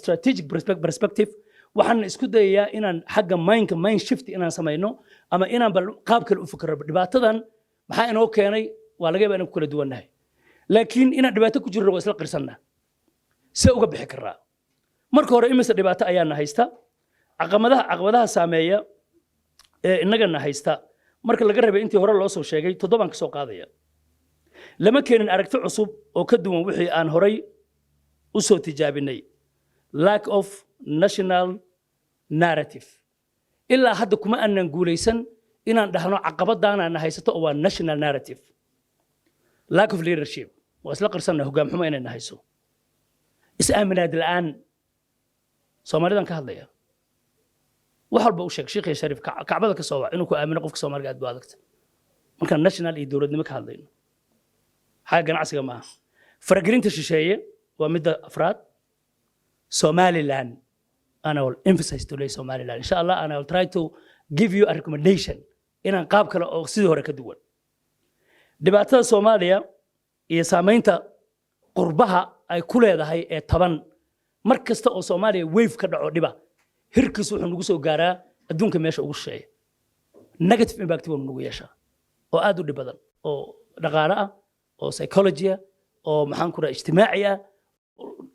strategic perspective waxaan isku dayayaa inaan xagga mind shift inaan sameeyno ama inaan bal qaab kale u fikirno dhibaatadan maxaa inoo keenay waa laga yaabaa inaan ku kala duwannahay laakiin inaan dhibaato ku jirno waa isla qirsannaa see uga bixi karnaa marka hore imise dhibaato ayaana haysta caqabadaha saameeya ee innagana haysta marka laga rabay intii hore loo soo sheegay 7 ka soo qaadaya lama keenin aragti cusub oo ka duwan wixii aan horay u soo tijaabinay lack of national narrative ilaa hadda kuma aanan guulaysan inaan dhahno caqabadaana haysato oo waa national narrative lack of leadership waa isla qarsanna hogaam xumo inay hayso is-aaminaad la'aan Soomaalidan ka hadlaya wax walba u sheeg Sheekh Sharif kacbada ka soo wac inuu ku aamino qofka Soomaaliga aad buu adagta marka national iyo dawladnimo ka hadlayno xaga ganacsiga maaha faragelinta shisheeye waa midda afraad Somaliland and I will emphasize today Somaliland inshallah and I will try to give you a recommendation inaan qaab kale oo sidii hore ka duwan dhibaatada Soomaaliya iyo saameynta qurbaha ay ku leedahay ee taban mar kasta oo Soomaaliya wave ka dhaco dhiba hirkiis wuxuu nagu soo gaaraa adduunka meesha ugu shisheeya negative impact buu nagu yeeshaa oo aad u dhib badan oo dhaqaale ah oo psychology ah oo maxaan ku raay ijtimaaci ah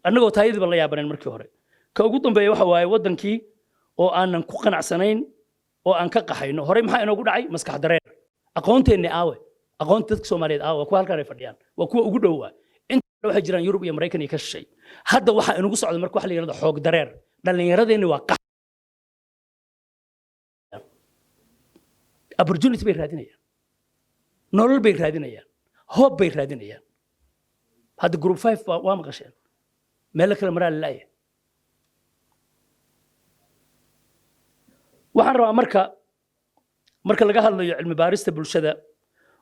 annagoo taayadii baan la yaabanayn markii hore ka ugu dambeeya waxa waaye wadankii oo aanan ku qanacsanayn oo aan ka qaxayno hore maxaa inoogu dhacay maskax dareer aqoonteennii aawe aqoonta dadka Soomaaliyeed aawe kuwa halkaan ay fadhiyaan waa kuwa ugu dhowaa inta waxay jiraan Yurub iyo Mareykan iyo ka shishay hadda waxa inagu socdo marka wax la yiraahdo xoog dareer dhalinyaradeenni waa opportunity bay raadinayaan nolol bay raadinayaan hope bay raadinayaan hadda group 5 waa maqasheen meel kale maraa laaye waxaan rabaa marka laga hadlayo cilmi baarista bulshada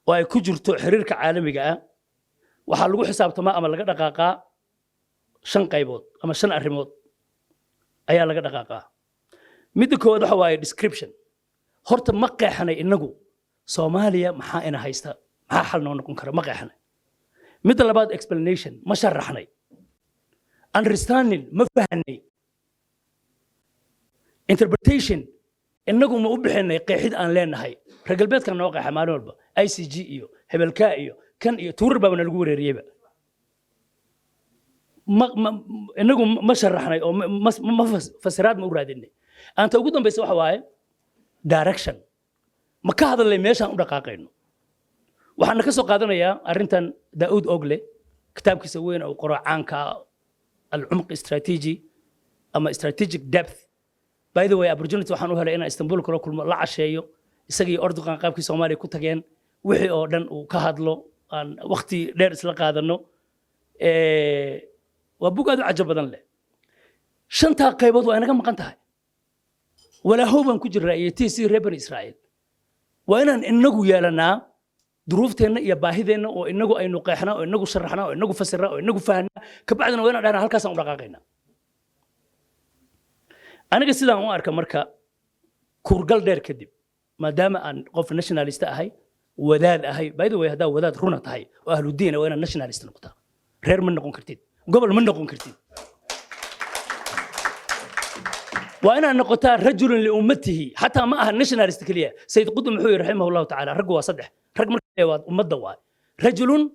oo ay ku jirto xiriirka caalamiga ah waxa lagu xisaabtamaa ama laga dhaqaaqaa 5 qaybood ama 5 arrimood ayaa laga dhaqaaqaa midda koowaad waxa waaye description horta ma qeexnay inagu Soomaaliya maxaa ina haysta maxaa xal noo noqon kara ma qeexnay midda labaad explanation ma sharaxnay understanding ma fahanay interpretation inagu ma u bixinay qeexid aan leenahay regalbeedka noo qeexa maalin walba ICG iyo hebelka iyo kan iyo tuurar baabana lagu wareeriyayba inagu ma sharaxnay oo ma fasiraad ma u raadinay anta ugu dambaysa waxa waaye direction ma ka hadalay meeshaan u dhaqaaqayno waxaan ka soo qaadanayaa arintan Daoud Ogle kitaabkiisa weyn oo qoro caanka al-umq strategy ama strategic depth by the way opportunity waxaan u helay inaan Istanbul kula kulmo la casheeyo isagii Erdogan qaabkii Soomaaliya ku tageen wixii oo dhan uu ka hadlo aan waqti dheer isla qaadano waa bugaad cajab badan leh shanta qaybood waa inaga maqan tahay ولا هو بنكو جرا يتيسي ربن إسرائيل وإن إنجو يالنا ظروفتنا يا باهدنا وإنجو أي نقاحنا وإنجو شرحنا وإنجو فسرنا وإنجو فهمنا كبعدنا وين أنا هالكاس أمرقاقينا أنا قصدي أنا أركب مركا كورجال دير كدب ما دام أن قف ناشوناليست أهي وذاد أهي باي ذا هذا وذاد رونا تهي وأهل الدين وين الناشوناليست نقطة غير من نقول كرتين قبل من نقول كرتين وأنا نقطة رجل لأمته حتى ما أهل ناشوناليست كلية سيد قطب محوي رحمه الله تعالى رجوا صدح رجل مركب أمة رجل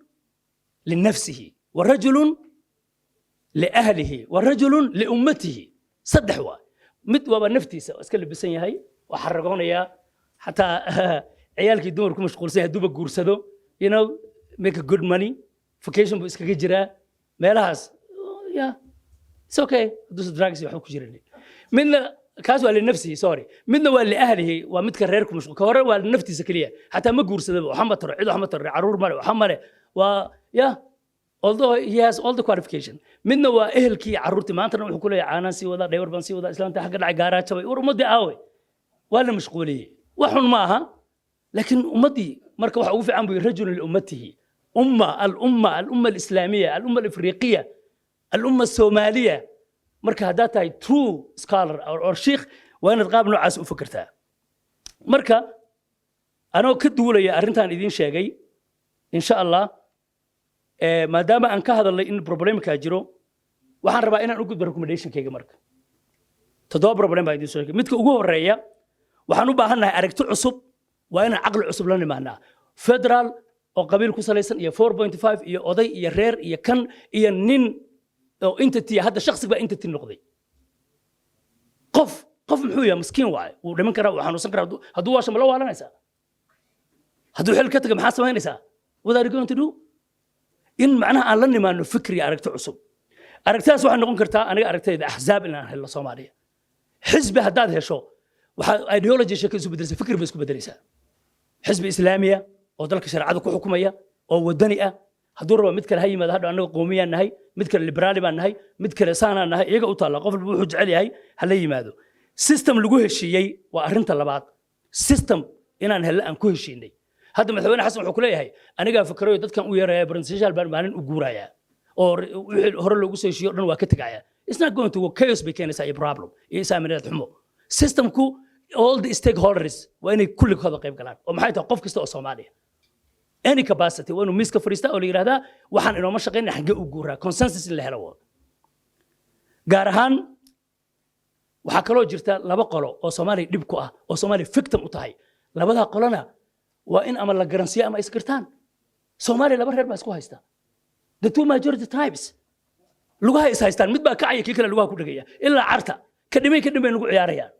لنفسه ورجل لأهله ورجل لأمته صدحوا مدوا بنفتي اسكال بسني هاي وحرقونا يا حتى عيالك يدور كم مشغول سيه دوبك جورسدو you know make a good money vacation بس كجرا مالهاس يا it's okay دوس drugs يحوك جرني من كاس ولا لنفسه سوري من ولا لأهله ومتكرركم مشغول كورة ولا لنفتي سكلية حتى ما جورسدو وحمد ترى عيد حمد ترى عرور ماله وحمله ويا although he has all the qualification منه وأهلكي عرورتي ما أنت نروح كله عانسي ولا دايور بنسي ولا إسلام تحقق العقارات شوي ورمضي قوي ولا مشغولية وحن معها لكن أمتي مركب وفي عم برجل لأمته الأمة الإسلامية الأمة الإفريقية الأمة الصومالية مركب هذا true scholar أو شيخ وأنا تقابل نوع عسو فكرتها مركب أنا كدولة يا أرنتان إذين شيء إن شاء الله ما دام أن كهذا اللي إن problem كاجرو waxaan rabaa inaan u gudbo recommendation kayga marka todoba problem baa idin soo sheegay midka ugu horeeya waxaan u baahanahay aragti cusub وأنا عقل عصب لنا معنا فدرال أو قبيل كوسليسن يا 4.5 يا أضي يا رير يا كن يا نين أو أنت تي هذا شخص بقى أنت تنقضي قف محوية مسكين واعي ولمن كره وحنوسن كره هدو واش ملو ولا نسا هدو حل كتك محاسب ما نسا وذا رجون تدو إن معناها أن لني ما إنه فكري أركت عصب أركتاس واحد نقول كرتا أنا أركت إذا أحزاب إن هلا صومالية حزب هداد هالشو أيديولوجي شكل سو بدرسه فكر بس بدرسه حزب إسلامية أو ذلك شرعة حكومية أو ودنيئة هدور متكل هاي ما هذا أنه قومية النهاي متكل ليبرالي النهاي متكل سانا النهاي يجا أطلع قفل بوحج عليه هاي هلا يمادو سيستم لجوه الشيء وأرنت الله بعض سيستم إن هلا أنكوه الشيء دي هذا مثلا حسن حكولي هاي أنا جا فكروا يدك كان ويا برنسيجال برمانين وجورايا أو هر اللي جوسي شيء رن وقتك عيا it's not going to work chaos became a problem إيه من الحمو system كو all the stakeholders وإن كل هذا قيم كلام ومحيط قف كستو الصومالية any capacity وإنه ميسك فريستا أو اللي هذا وحن إنه مش شقين حق وجورا consensus اللي هلوا جارهان وحكلو جرتا لبا قلو أو صومالي دبكو أو صومالي فيكتم أطاي لبدا قلنا وإن أمر لجرنسيا أما إسكرتان صومالي لبا رير بس كويستا the two majority tribes لغة إسهايستان مدبا كعي كيكلا لغة كودجية إلا عرتا كدمي نقول عياريان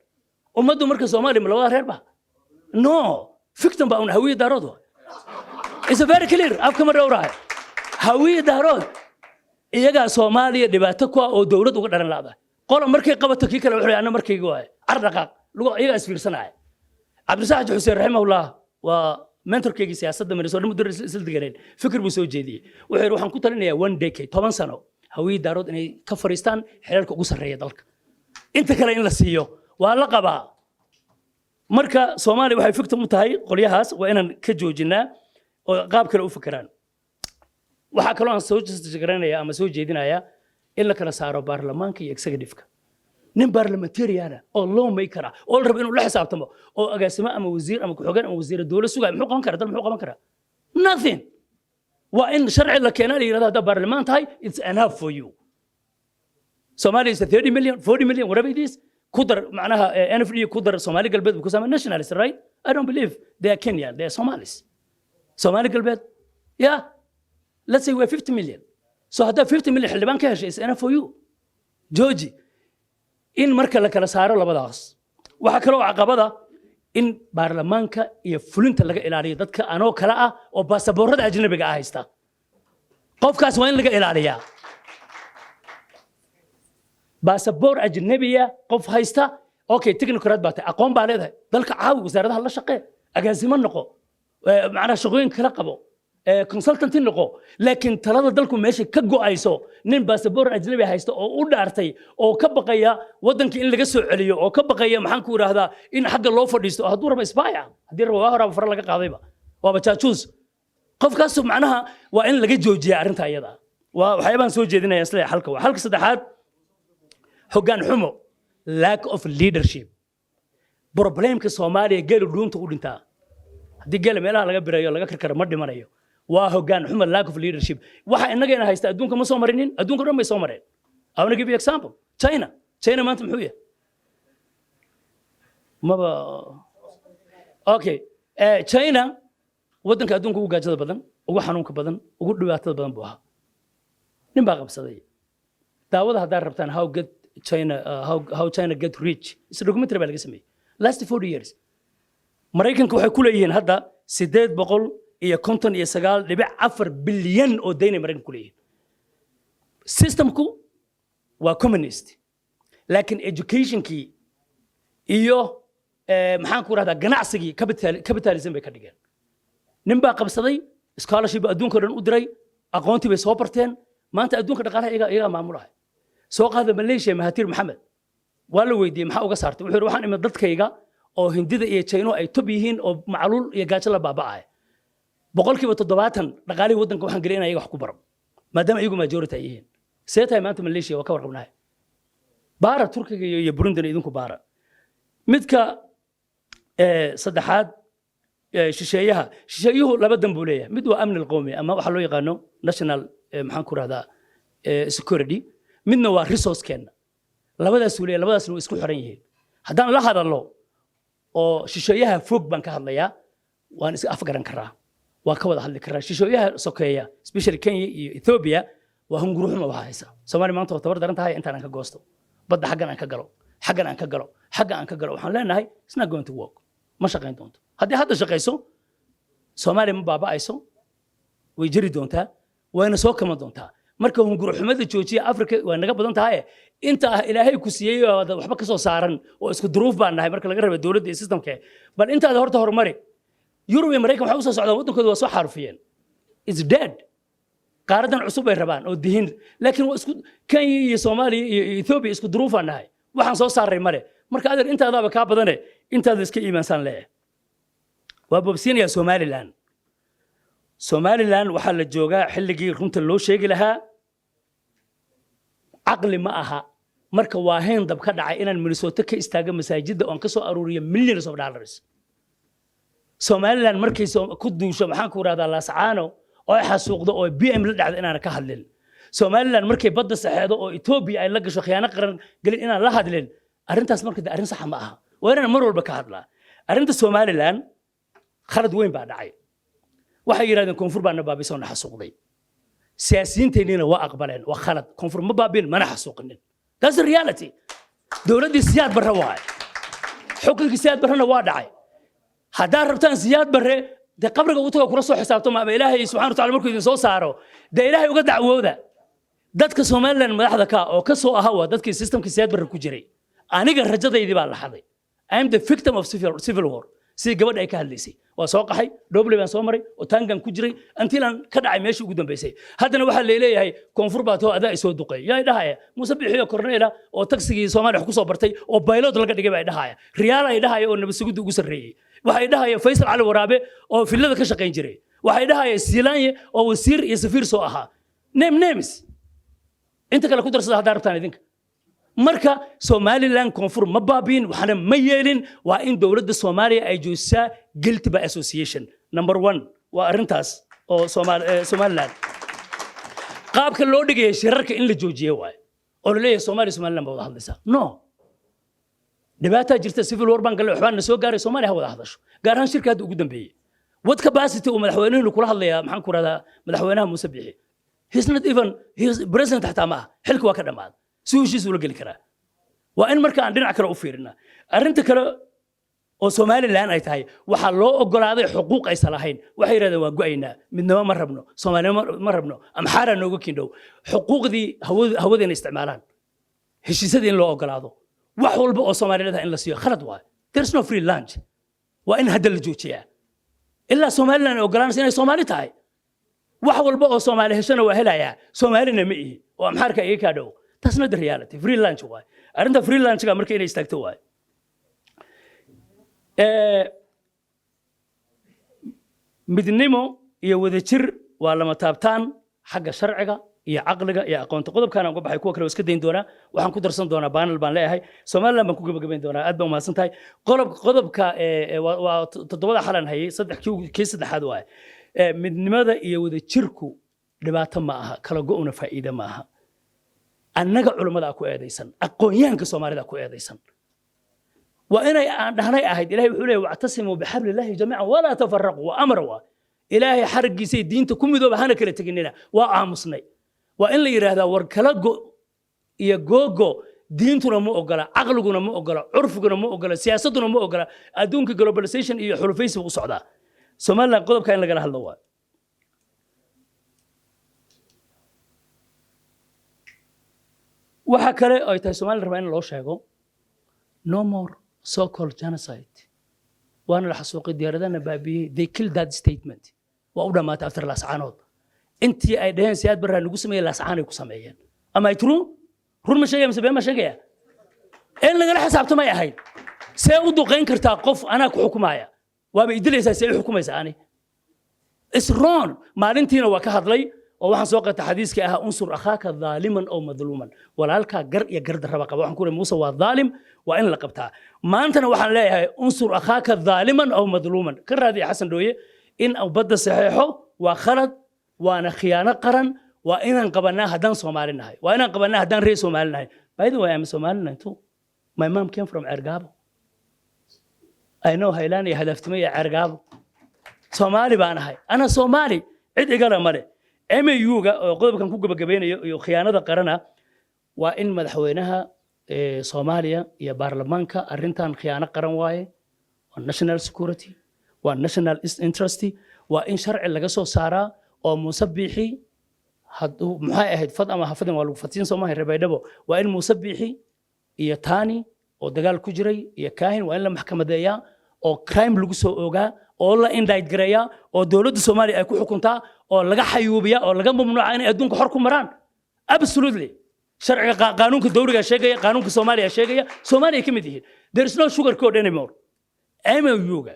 ومدو مركز صومالي ملوها رير با no فيكتم بقون هوية دارودو it's very clear أفكار مرة وراي هوية دارود إيجا صوماليا دباتكوا أو دولة وقدرنا لعبة قال مركي قبضت كيكلا وحري أنا مركي جواي عرقاق لغة إيجا إسفير صناعي عبد الساعد حسين رحمه الله ومنتور كيجي سياسة دم الرسول مدرس سلطة فكر بسوي جدي وحيروح نقول لنا one decade طبعا سنة هوي دارود إني كفرستان حلالك قصر ريا ذلك أنت كلا إن لسيو وعلاقة مركا صومالي وحي فكتم متهاي قليهاس وإن كجوجنا وقاب كلا أفكران وحكلون سوج تجرنا يا أما سوج جدينا يا إلا كلا صاروا برلمان كي يكسجدفك نم برلمانتيري أنا الله ما يكره أول رب إنه لا حساب تمو أو أجاسماء أما وزير أما كحجان أما وزير الدولة سوى محوق ما كره ده محوق ما كره nothing وإن شرع لك أنا اللي هذا برلمان هاي it's enough for you Somalia is 30 million 40 million whatever it is كودر معناها أنا في كودر صومالي قلبت because I'm a nationalist right I don't believe they are Kenyan they are Somalis صومالي قلبت yeah let's say we're 50 million so هذا 50 million حلبان كهش is enough for you جوجي إن مركز لك الأسعار ولا بداس وحكروا عقبضة إن برلمانك يفلنت لك إلى ضدك أنا كلاء وباسبورد أجنبي جاهزتا قف كاس وين لك إلى باسبور أجنبية قف هايستا أوكي تكنيكرات بات أقوم بعليه ذلك عاو وزارة الله شقة أجازم النقو معنا شغلين كرقبو كونسلتنت النقو لكن ترى ذلكم ماشي كجو أيسو نين باسبور أجنبي هايستا أو دارتي أو كبقية ودنك إن لقسوا عليه أو كبقية محنكور هذا إن حق الله فرديستو هدور بإسبايع هدير وهرب بفر لك قاضيبة وبتشوز قف كاسو معناها وإن لقيت جوجي أرنت أيضا وحيبان سوي جدينا يصلح حلقة وحلقة صدحات حقان حمو lack of leadership problem كصوماليا قالوا دون تقول أنت هدي قال ميلها لقى برايو لقى كركر مردي مريو وحقان حمو lack of leadership واحد إنك أنا هيست أدونك ما صومرين أدونك رم يصومرين I want to give you example China ما أنت محوية ما أوكي China ودنك أدونك هو جاجد بدن هو حنونك بدن هو دوات بدن بوها نبغى بصدق داود هذا ربطان how China get rich it's a documentary بالك اسمه last 40 years مريكان كوحي كليين هذا سداد بقول إيه كونتن إيه سجال لبيع 10 بليون أو دين مريكان كليين system كو وكومونيست لكن education كي إيوه محن كورة هذا جناعسكي كابيتاليزم بكرجال نبغى قبصدي scholarship أدونك رن أدري أقوانتي بسوبرتين ما أنت أدونك دقالها إيجا معمولها سوق هذا ماليشيا مهاتير محمد ولا ويدي محا uga saartay wuxuu waxaan imid dadkayga oo hindida iyo China ay tub yihiin oo macluul iyo gaajo la baaba'ay boqolkiiba 70 dhaqaalihii wadanka waxaan galay in ayaga wax ku baro maadaama ayagu majority ay yihiin seetay maanta Malaysia waa ka warqabnahay baara Turkiga iyo Burundi idinku baara midka saddexaad shisheeyuhu laba danbuu leeyahay mid waa amni qowmi ama waxa loo yaqaano national maxaan ku raahdaa security midna waa resource keena labadaasna way isku xiran yihiin haddaan la hadalno oo shisheeyaha fog baan ka hadlayaa waan is afgaran karaa waa ka wada hadli karaa shishooyaha sokeeya especially Kenya iyo Ethiopia waa hunguruxuma waxa haysa Soomaali maanta waa tabar daran tahay intaan aan ka goosto badda xaggan aan ka galo xaggan aan ka galo xaggan aan ka galo waxaan leenahay it's not going to work ma shaqayn doonto haddii hadda shaqayso Soomaali ma baaba'ayso way jiri doontaa wayna soo kama doontaa marka hunguruxumada joojiya Afrika waa naga badan tahay inta Ilaahay ku siiyay waxba ka soo saaran oo isku duruuf baan nahay marka laga rabo dawladda iyo systemka bal intaada horta horumari Europe iyo Mareykan waxa u soo socdaan wadankooda waa soo xarufiyeen it's dead qaaradan cusub ay rabaan oo dihin laakiin waa isku Kenya iyo Soomaaliya iyo Ethiopia isku duruuf aan nahay waxaan soo saaray mare marka adeer intaadaba ka badane intaada iska iimaansan leeyahay waa bobsiinaya Somaliland waxaa la joogaa xilligii runta loo sheegi lahaa aqli ma aha marka waa heen dab ka dhacay inaan Minnesota ka istaaga masaajidda oo aan ka soo aruuriyo millions of dollars Somaliland markay ku duusho waxaan ku raadaa Laascaano oo ay xasuuqdo oo BM la dhacdo inaan ka hadlin Somaliland markay badda saxeedo oo Ethiopia ay la gasho khiyaano qaran galin inaan la hadlin arrintaas markii arrin sax ma aha waa inaan mar walba ka hadlaa arrinta Somaliland khalad weyn baa dhacay waxay yiraahdeen koonfur baa nabaabiso na xasuuqday siyaasiyiinteena waa aqbaleen waa khalad koonfur ma baabin mana xasuuqinin that's the reality dawladda siyaad barra waa xukunka siyaad barrana waa dhacay hadaa rabtaan siyaad barre de qabriga uu tago kula soo xisaabto ma Ilaahay subhanahu wa ta'ala markuu idin soo saaro de Ilaahay uga dacwooda dadka Somaliland madaxda ka oo ka soo ahaa dadkii systemka siyaad barre ku jiray aniga rajadaydii baa la xaday I am the victim of civil war si gabadh ay ka hadlaysay waa soo qaxay Doble baan soo maray oo taangan ku jiray antilan ka dhacay meeshii ugu dambeysay haddana waxa la leeyahay koonfur baa too adaa soo duqay yaa dhahaya Muuse bixiyo korneela oo tagsigii Soomaaliya ku soo bartay oo pilot laga dhigay baa dhahaya Riyaal ay dhahaya oo nabadsugidu ugu sareeyay waxay dhahaya Faysal Ali Waraabe oo filada ka shaqeyn jiray waxay dhahaya Silaanye oo wasiir iyo safiir soo ahaa names inta kale ku darsada hadaa rabtaan idinka marka Somaliland koonfur ma baabin waxana ma yeelin waa in dawladda Soomaaliya ay joojisaa guilty by association number 1 waa arintaas oo Somaliland qaabka loo dhigay shirarka in la joojiyo waay oo la leeyahay Somaliland ba wada hadlaysa no dhibaato jirta civil war baan galay waxbaan soo gaaray Soomaaliya wada hadasho gaar ahaan shirkada ugu dambeeyay what capacity uu madaxweynuhu kula hadlayaa maxaan ku radaa madaxweynaha Muuse Bixi he's not even he's president hatta ma xilku waa ka dhamaad suushiis ula gali karaa waa in marka aan dhinac kale u fiirina arinta kale oo Somaliland ay tahay waxa loo ogolaaday xuquuq ay salahayn waxay yiraahdeen waa go'aynaa midnimo ma rabno Soomaaliya ma rabno amxaara nooga kindhow xuquuqdii hawadeen isticmaalaan heshiisadii in loo ogolaado wax walba oo Soomaaliyeed in la siiyo khalad waa there's no free lunch waa in hadda la joojiyaa ilaa Somaliland ay ogolaanayso inay Soomaali tahay wax walba oo Soomaali heshana waa helayaa Soomaalina ma ihi oo amxaarka iga ka dhow that's not the reality free lunch waa arinta free lunch ga markay inay istaagto waa midnimo iyo wadajir waa lama taabtaan xagga sharciga iyo aqliga iyo aqoonta qodobkan aan uga baxay kuwa kale iska deyn doona waxaan ku darsan doonaa panel baan leeyahay Soomaaliland baan ku gabagabeyn doonaa aad baan u mahadsan tahay qodobka waa todobada xalan hayay kii saddexaad waa midnimada iyo wadajirku dhibaato ma aha kala go'una faa'iido ma aha annaga culimada ku eedaysan aqoonyahanka Soomaalida ku eedaysan waa inay aan dhahnay ahayd Ilaahay wuxuu leeyahay wa'tasimu bihablillahi jamii'an wala tafarraqu wa amra wa Ilaahay xarigiisa diinta ku midooba hana kala taginina waa aamusnay waa in la yiraahdaa war kala go iyo googo diintuna ma ogola aqliguna ma ogola curfiguna ma ogola siyaasaduna ma ogola adduunka globalization iyo xulufaysi u socdaa Soomaaliland qodobka in laga hadlo waa waxa kale ay tahay Soomaaliland rabaa in loo sheego no more so-called genocide waana la xasuuqay diyaaradana baabiyay they killed that statement waa u dhamaatay after Laascaanood intii ay dhaheen siyaad barra lagu sameeyay Laascaan ay ku sameeyeen ama ay true run ma sheegay mise been ma sheegay in laga xisaabto ma yahay see u duqeyn kartaa qof ana ku xukumaaya waaba idilaysaa see u xukumaysaa ani is wrong maalintiina waa ka hadlay oo waxaan soo qatay xadiiska ah unsur akhaaka zaaliman aw madluuman walaalka gar iyo gar daraba qaba waxaan ku leeyahay Muuse waa zaalim waa in la qabtaa maantana waxaan leeyahay unsur akhaaka zaaliman aw madluuman ka raadi Xasan Dooye in uu badda saxeexo waa khalad waana khiyaano qaran waa inaan qabanaa haddaan Soomaali nahay waa inaan qabanaa haddaan reer Soomaali nahay by the way I'm Somaliland too my mom came from Ergabo I know Haylani hadaftumay Ergabo soomaali baan ahay ana soomaali cid igala male MAU-ga oo qodobkan ku gabagabeynayo iyo khiyaanada qarana waa in madaxweynaha Soomaaliya iyo baarlamaanka arrintan khiyaano qaran waaye waa national security waa national interest waa in sharci laga soo saaraa oo Muuse Biixi hadduu maxay ahayd fad ama hafadin waa lagu fadsiin Soomaaliya reebaydhabo waa in Muuse Biixi iyo Taani oo dagaal ku jiray iyo Kaahin waa in la maxkamadeeyaa oo crime lagu soo ogaa oo la indict gareeyaa oo dawladda Soomaaliya ay ku xukuntaa oo laga xayuubiyaa oo laga mamnuuca inay adduunka xor ku maraan absolutely sharciga qaanuunka dawliga sheegaya qaanuunka Soomaaliya sheegaya Soomaaliya kamid yihiin there is no sugar code anymore MAU-ga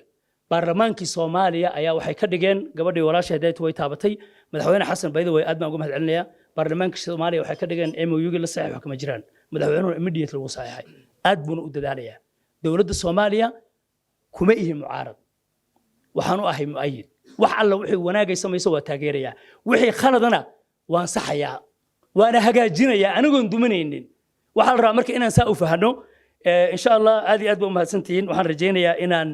baarlamaankii Soomaaliya ayaa waxay ka dhigeen gabadhii walaashay hadday way taabatay madaxweyne xasan bayda way aad baan uga mahadcelinayaa baarlamaankii Soomaaliya waxay ka dhigeen MAU-ga la saxiixo kama jiraan madaxweynuhu immediately wuu saxiixay aad buu u dadaalayaa dawladda Soomaaliya kuma ihi mucaarad waxaan u ahay mu'ayid wax alla wixii wanaagay samayso waa taageerayaa wixii khaladana waan saxayaa waana hagaajinayaa anigoon duminaynin waxaa la rabaa marka inaan saa u fahano insha Allah aad iyo aad baa u mahadsantihiin waxaan rajaynayaa inaan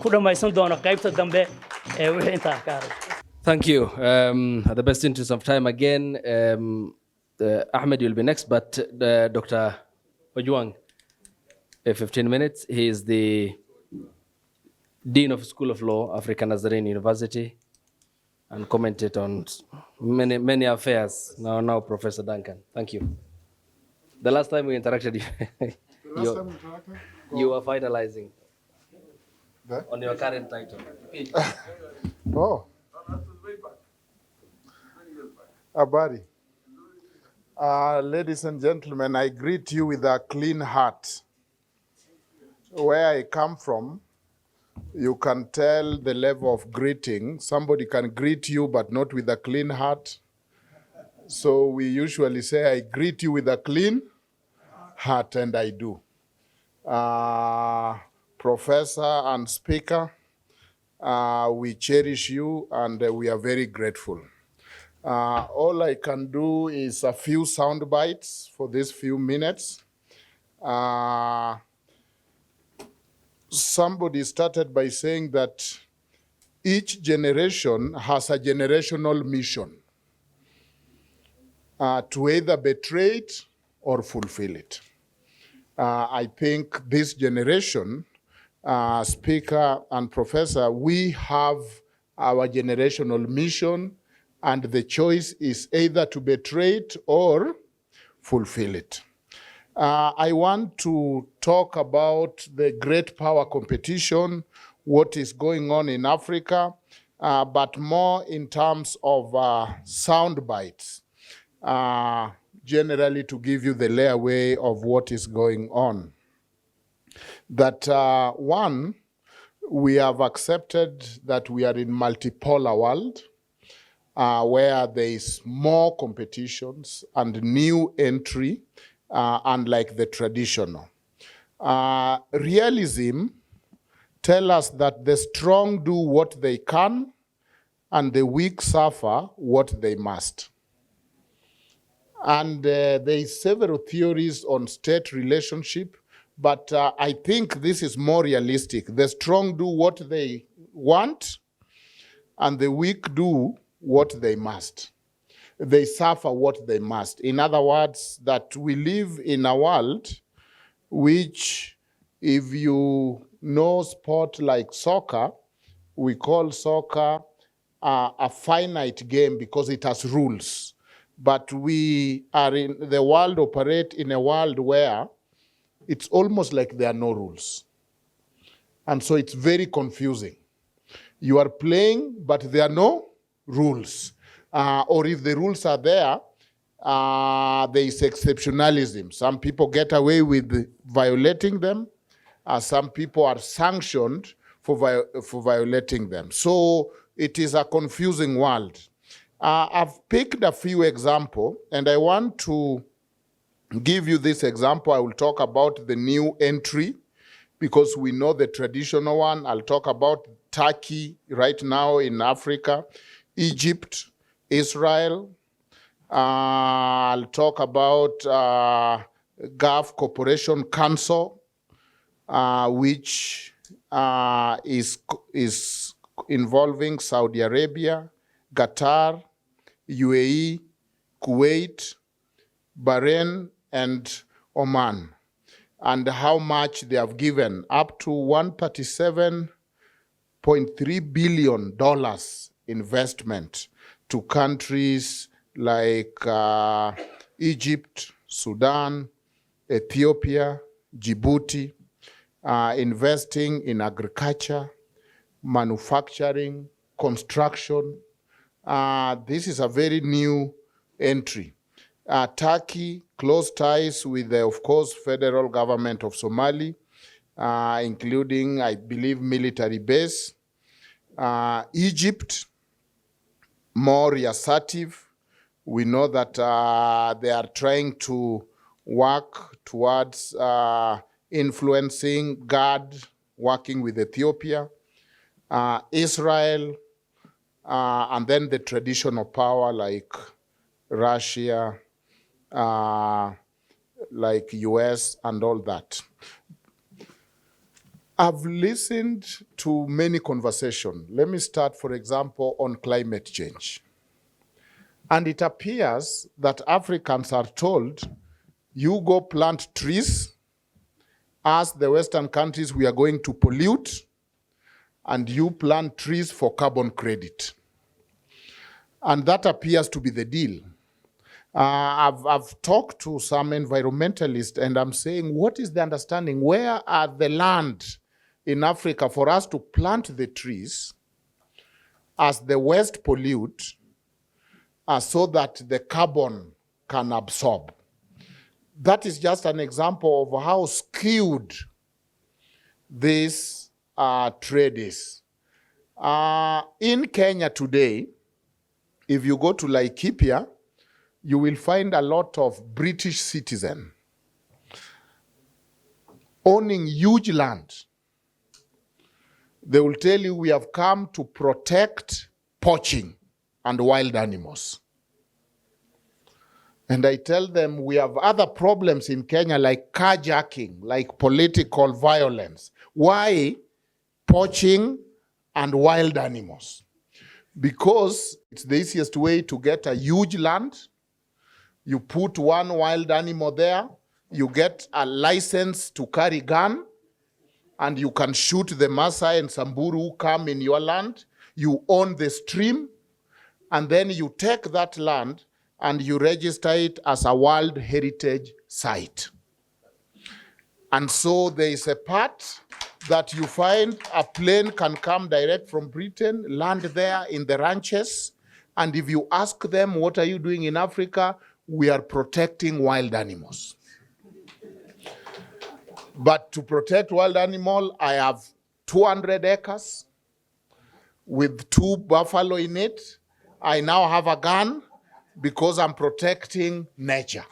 ku dhamaysan doono qaybta dambe wixii intaa ka haray. Thank you. At the best interest of time again, Ahmed will be next, but Dr. Ojwang, 15 minutes. He is the Dean of School of Law, African Nazarene University, and commented on many affairs. Now, Professor Duncan. Thank you. The last time we interacted, you were finalizing on your current title. Oh. Abari. Ladies and gentlemen, I greet you with a clean heart. Where I come from, you can tell the level of greeting. Somebody can greet you, but not with a clean heart. So we usually say, I greet you with a clean heart, and I do. Professor and speaker, we cherish you, and we are very grateful. All I can do is a few sound bites for these few minutes. Somebody started by saying that each generation has a generational mission to either betray it or fulfill it. I think this generation, speaker and professor, we have our generational mission, and the choice is either to betray it or fulfill it. I want to talk about the great power competition, what is going on in Africa, but more in terms of sound bites, generally to give you the layaway of what is going on. That one, we have accepted that we are in multipolar world, where there is more competitions and new entry, unlike the traditional. Realism tells us that the strong do what they can and the weak suffer what they must. And there is several theories on state relationship, but I think this is more realistic. The strong do what they want, and the weak do what they must. They suffer what they must. In other words, that we live in a world which, if you know sport like soccer, we call soccer a finite game because it has rules. But we are in the world, operate in a world where it's almost like there are no rules. And so it's very confusing. You are playing, but there are no rules. Or if the rules are there is exceptionalism. Some people get away with violating them. Some people are sanctioned for violating them. So it is a confusing world. I've picked a few examples, and I want to give you this example. I will talk about the new entry, because we know the traditional one. I'll talk about Turkey right now in Africa, Egypt, Israel. I'll talk about Gulf Cooperation Council, which is involving Saudi Arabia, Qatar, UAE, Kuwait, Bahrain, and Oman, and how much they have given, up to $137.3 billion investment to countries like Egypt, Sudan, Ethiopia, Djibouti, investing in agriculture, manufacturing, construction. This is a very new entry. Turkey, close ties with the, of course, federal government of Somali, including, I believe, military base. Egypt, more assertive. We know that they are trying to work towards influencing God, working with Ethiopia, Israel, and then the traditional power like Russia, like US, and all that. I've listened to many conversations. Let me start, for example, on climate change. And it appears that Africans are told, you go plant trees, as the Western countries, we are going to pollute, and you plant trees for carbon credit. And that appears to be the deal. I've talked to some environmentalists, and I'm saying, what is the understanding? Where are the land in Africa for us to plant the trees as the West pollute, so that the carbon can absorb? That is just an example of how skewed this trade is. In Kenya today, if you go to Laikipia, you will find a lot of British citizens owning huge land. They will tell you, we have come to protect poaching and wild animals. And I tell them, we have other problems in Kenya like carjacking, like political violence. Why poaching and wild animals? Because it's the easiest way to get a huge land. You put one wild animal there, you get a license to carry gun, and you can shoot the Maasai and Samburu who come in your land. You own the stream, and then you take that land and you register it as a World Heritage Site. And so there is a part that you find a plane can come direct from Britain, land there in the ranches, and if you ask them, what are you doing in Africa? We are protecting wild animals. But to protect wild animal, I have 200 acres with 2 buffalo in it. I now have a gun because I'm protecting nature.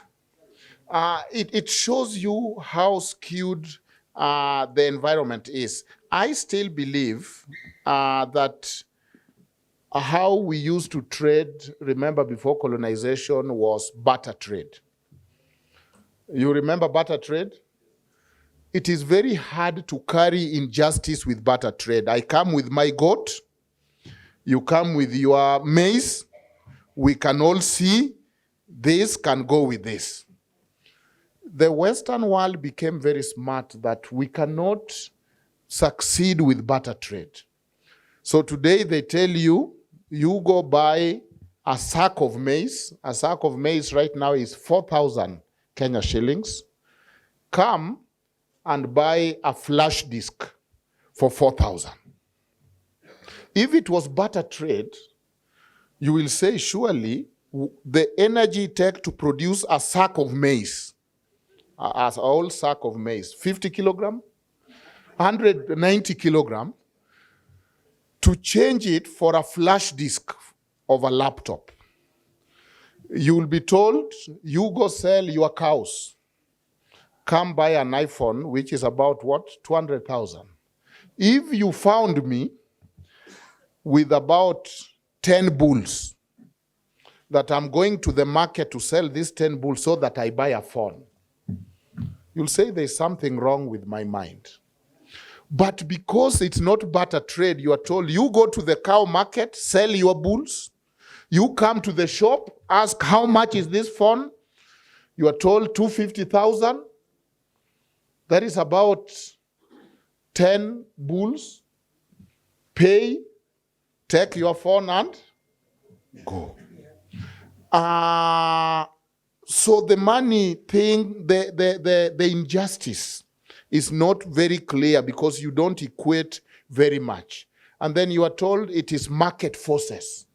It shows you how skewed the environment is. I still believe that how we used to trade, remember before colonization, was barter trade. You remember barter trade? It is very hard to carry injustice with barter trade. I come with my goat, you come with your maize, we can all see this can go with this. The Western world became very smart that we cannot succeed with barter trade. So today they tell you, you go buy a sack of maize. A sack of maize right now is 4,000 Kenya shillings. Come and buy a flash disk for 4,000. If it was barter trade, you will say, surely the energy it takes to produce a sack of maize, as a whole sack of maize, 50 kilogram, 190 kilogram, to change it for a flash disk of a laptop. You will be told, you go sell your cows. Come buy an iPhone, which is about what? 200,000. If you found me with about 10 bulls, that I'm going to the market to sell these 10 bulls so that I buy a phone, you'll say there's something wrong with my mind. But because it's not barter trade, you are told you go to the cow market, sell your bulls. You come to the shop, ask how much is this fawn? You are told 250,000. That is about 10 bulls. Pay, take your fawn and go. So the money thing, the injustice is not very clear because you don't equate very much. And then you are told it is market forces.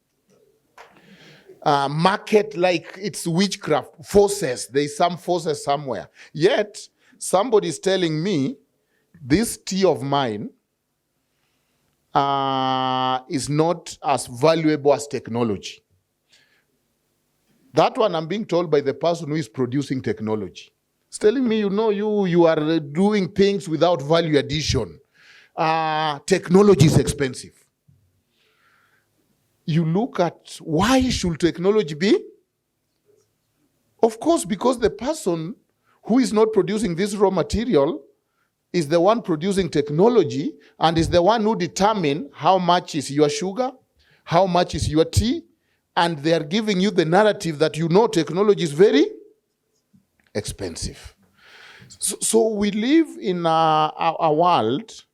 Market, like it's witchcraft, forces. There's some forces somewhere. Yet, somebody is telling me this tea of mine is not as valuable as technology. That one I'm being told by the person who is producing technology. It's telling me, you are doing things without value addition. Technology is expensive. You look at why should technology be? Of course, because the person who is not producing this raw material is the one producing technology and is the one who determines how much is your sugar, how much is your tea, and they are giving you the narrative that technology is very expensive. So we live in a world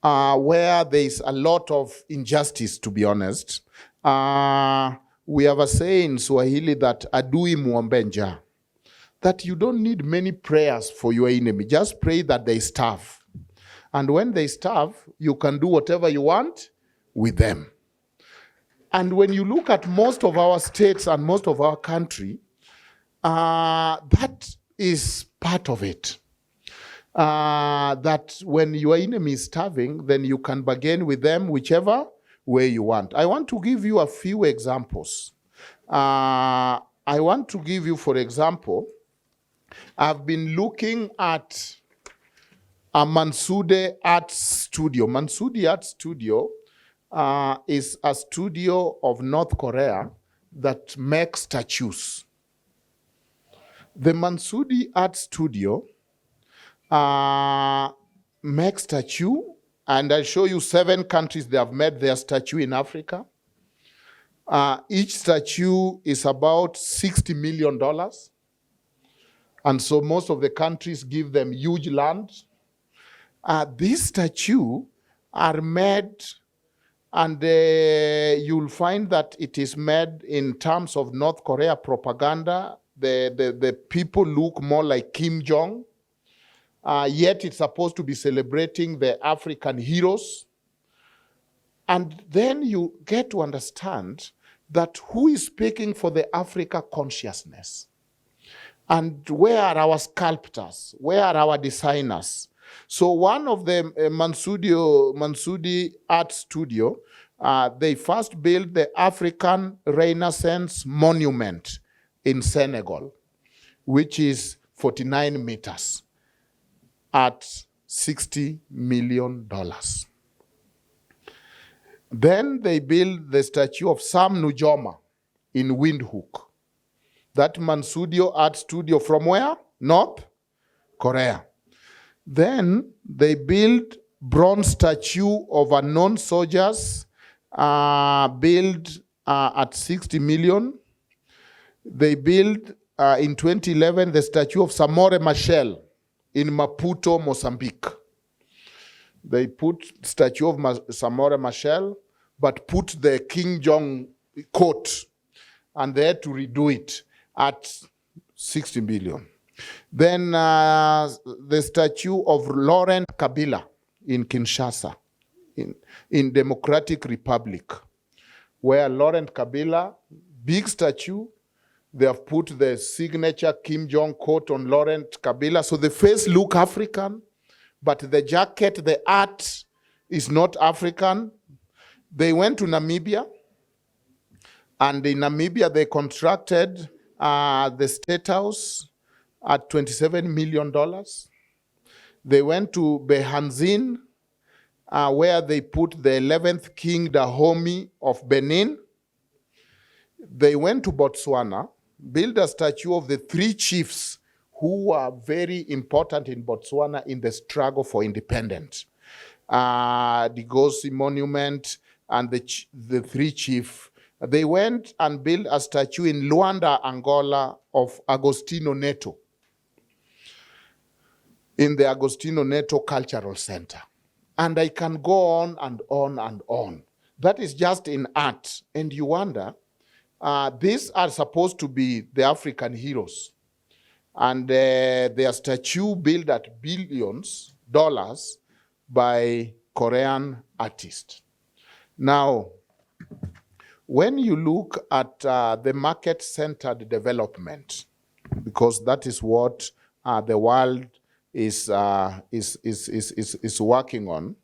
where there is a lot of injustice, to be honest. We have a saying in Swahili that adui muombe njaa, that you don't need many prayers for your enemy. Just pray that they starve. And when they starve, you can do whatever you want with them. And when you look at most of our states and most of our country, that is part of it. That when your enemy is starving, then you can bargain with them whichever way you want. I want to give you a few examples. I want to give you, for example, I've been looking at a Mansude Art Studio. Mansude Art Studio is a studio of North Korea that makes statues. The Mansude Art Studio makes statue, and I'll show you 7 countries they have made their statue in Africa. Each statue is about $60 million. And so most of the countries give them huge land. These statues are made, and you'll find that it is made in terms of North Korea propaganda. The people look more like Kim Jong. Yet it's supposed to be celebrating the African heroes. And then you get to understand that who is speaking for the Africa consciousness? And where are our sculptors? Where are our designers? So one of the Mansude Art Studio, they first built the African Renaissance Monument in Senegal, which is 49 meters at $60 million. Then they built the statue of Sam Nujoma in Windhoek. That Mansude Art Studio from where? North Korea. Then they built bronze statue of unknown soldiers, built at 60 million. They built in 2011 the statue of Samora Machel in Maputo, Mozambique. They put statue of Samora Machel, but put the King Jong coat, and they had to redo it at 60 million. Then the statue of Laurent Kabila in Kinshasa, in Democratic Republic, where Laurent Kabila, big statue, they have put the signature Kim Jong coat on Laurent Kabila. So the face look African, but the jacket, the art is not African. They went to Namibia, and in Namibia they constructed the State House at $27 million. They went to Behanzin, where they put the 11th King Dahomey of Benin. They went to Botswana, built a statue of the 3 chiefs who were very important in Botswana in the struggle for independence. the Gosi Monument, and the three chiefs. They went and built a statue in Luanda, Angola, of Agostinho Neto in the Agostinho Neto Cultural Center. And I can go on and on and on. That is just in art. And you wonder, these are supposed to be the African heroes. And their statue built at billions dollars by Korean artists. Now, when you look at the market-centered development, because that is what the world is working on,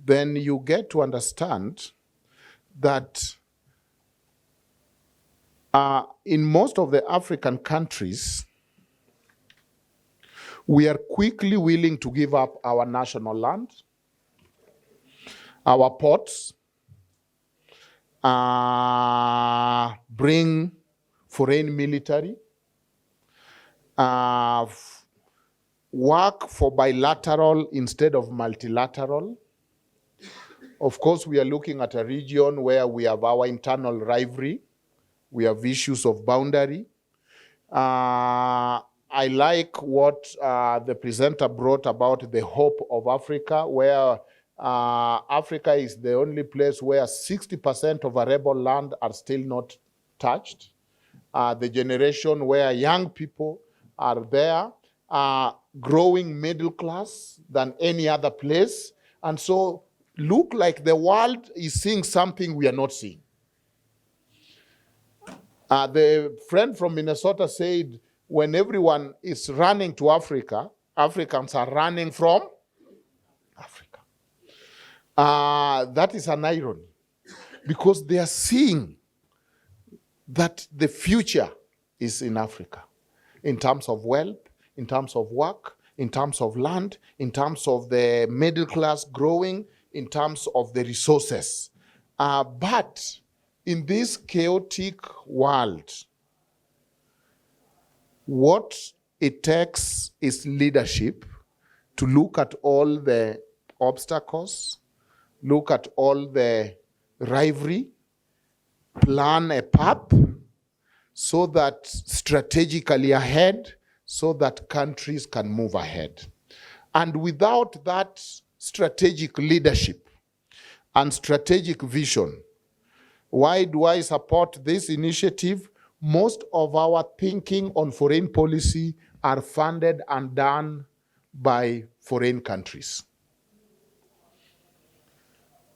then you get to understand that in most of the African countries, we are quickly willing to give up our national land, our ports, bring foreign military, work for bilateral instead of multilateral. Of course, we are looking at a region where we have our internal rivalry. We have issues of boundary. I like what the presenter brought about the hope of Africa, where Africa is the only place where 60% of arable land are still not touched. The generation where young people are there, growing middle class than any other place. And so look like the world is seeing something we are not seeing. The friend from Minnesota said, when everyone is running to Africa, Africans are running from Africa. That is an irony, because they are seeing that the future is in Africa, in terms of wealth, in terms of work, in terms of land, in terms of the middle class growing, in terms of the resources. But in this chaotic world, what it takes is leadership to look at all the obstacles, look at all the rivalry, plan a path so that strategically ahead, so that countries can move ahead. And without that strategic leadership and strategic vision, why do I support this initiative? Most of our thinking on foreign policy are funded and done by foreign countries.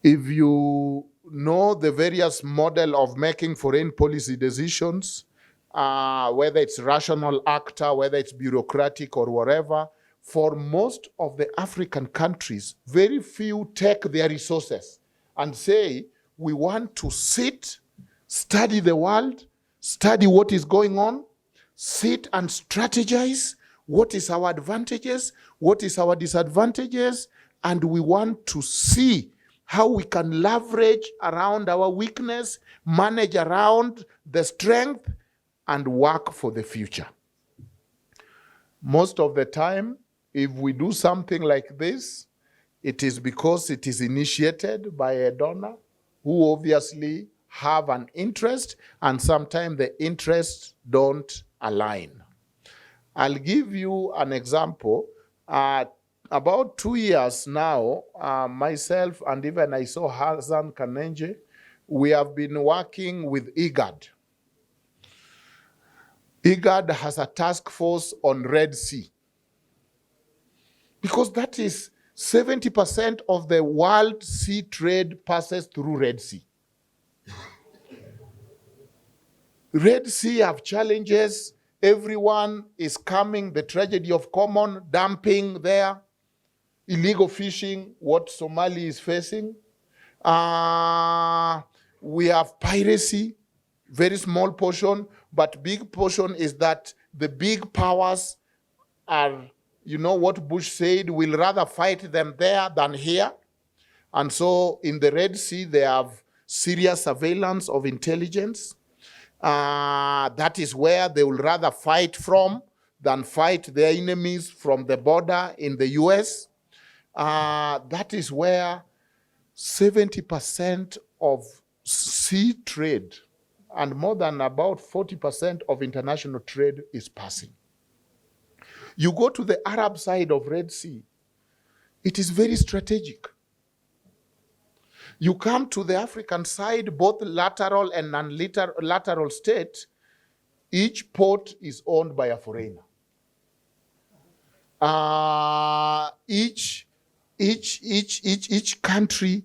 If you know the various model of making foreign policy decisions, whether it's rational actor, whether it's bureaucratic or whatever, for most of the African countries, very few take their resources and say, we want to sit, study the world, study what is going on, sit and strategize what is our advantages, what is our disadvantages, and we want to see how we can leverage around our weakness, manage around the strength, and work for the future. Most of the time, if we do something like this, it is because it is initiated by a donor who obviously have an interest, and sometimes the interests don't align. I'll give you an example. About 2 years now, myself and even I saw Hassan Kanenje, we have been working with IGAD. IGAD has a task force on Red Sea, because that is 70% of the world sea trade passes through Red Sea. Red Sea have challenges. Everyone is coming, the tragedy of common, dumping there, illegal fishing, what Somalia is facing. We have piracy, very small portion, but big portion is that the big powers are, you know what Bush said, we'll rather fight them there than here. And so in the Red Sea, they have serious surveillance of intelligence. That is where they will rather fight from than fight their enemies from the border in the US. that is where 70% of sea trade and more than about 40% of international trade is passing. You go to the Arab side of Red Sea, it is very strategic. You come to the African side, both lateral and non-lateral state, each port is owned by a foreigner. Each country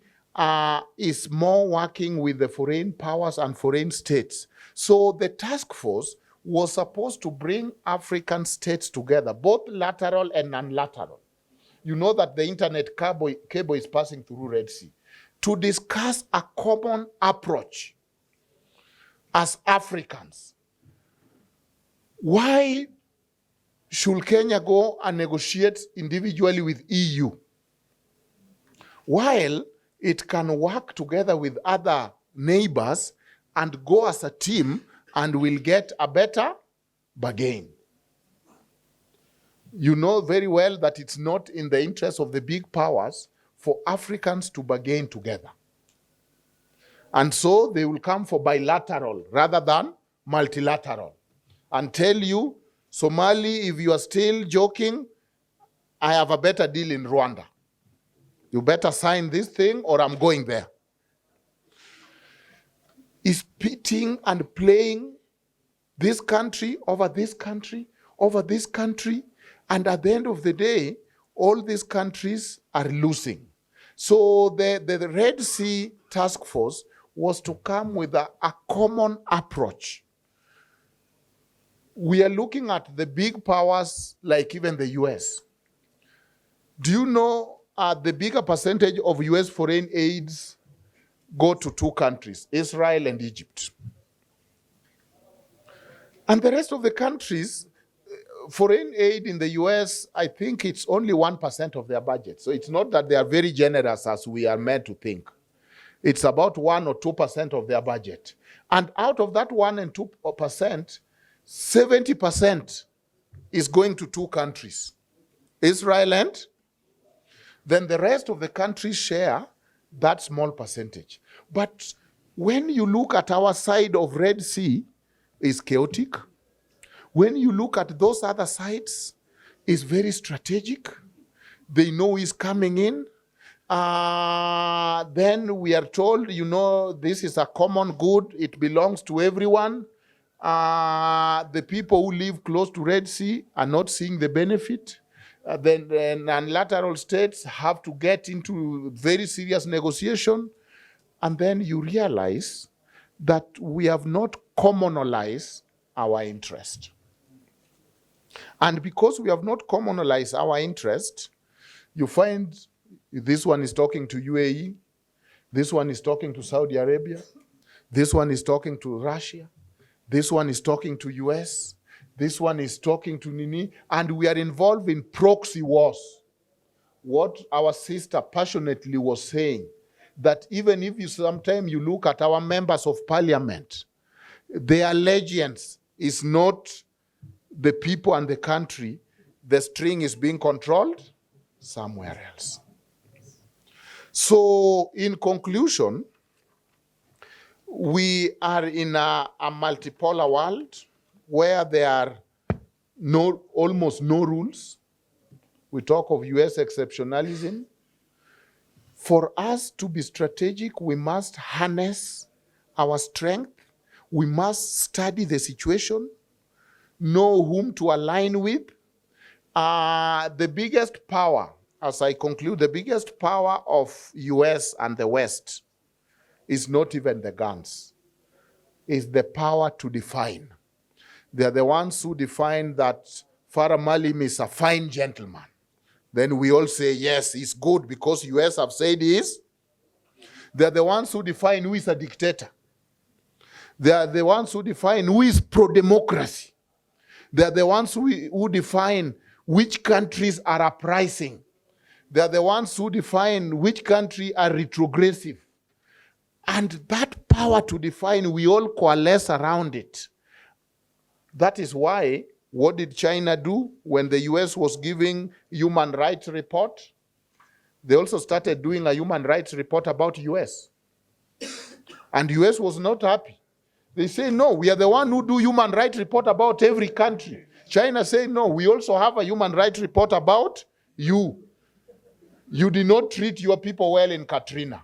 is more working with the foreign powers and foreign states. So the task force was supposed to bring African states together, both lateral and non-lateral. You know that the internet cable is passing through Red Sea, to discuss a common approach as Africans. Why should Kenya go and negotiate individually with EU, while it can work together with other neighbors and go as a team and will get a better bargain? You know very well that it's not in the interest of the big powers for Africans to bargain together. And so they will come for bilateral rather than multilateral and tell you, Somali, if you are still joking, I have a better deal in Rwanda. You better sign this thing or I'm going there. Is pitting and playing this country over this country over this country, and at the end of the day, all these countries are losing. So the Red Sea Task Force was to come with a common approach. We are looking at the big powers like even the US. Do you know the bigger percentage of US foreign aids go to two countries, Israel and Egypt? And the rest of the countries, foreign aid in the US, I think it's only 1% of their budget. So it's not that they are very generous as we are meant to think. It's about 1 or 2% of their budget. And out of that 1 and 2%, 70% is going to two countries, Israel and then the rest of the countries share that small percentage. But when you look at our side of Red Sea, it's chaotic. When you look at those other sides, it's very strategic. They know he's coming in. Then we are told, you know, this is a common good. It belongs to everyone. The people who live close to Red Sea are not seeing the benefit. Then the non-lateral states have to get into very serious negotiation. And then you realize that we have not commonalized our interest. And because we have not commonalized our interest, you find this one is talking to UAE, this one is talking to Saudi Arabia, this one is talking to Russia, this one is talking to US, this one is talking to Nini, and we are involved in proxy wars. What our sister passionately was saying, that even if you sometimes you look at our members of parliament, their allegiance is not the people and the country. The string is being controlled somewhere else. So in conclusion, we are in a multipolar world where there are almost no rules. We talk of US exceptionalism. For us to be strategic, we must harness our strength. We must study the situation, know whom to align with. The biggest power, as I conclude, the biggest power of US and the West is not even the guns. It's the power to define. They're the ones who define that Farah Malim is a fine gentleman. Then we all say, yes, he's good because US have said he is. They're the ones who define who is a dictator. They are the ones who define who is pro-democracy. They are the ones who define which countries are uprising. They are the ones who define which country are retrogressive. And that power to define, we all coalesce around it. That is why, what did China do when the US was giving human rights report? They also started doing a human rights report about US. And US was not happy. They say, no, we are the one who do human rights report about every country. China say, no, we also have a human rights report about you. You did not treat your people well in Katrina.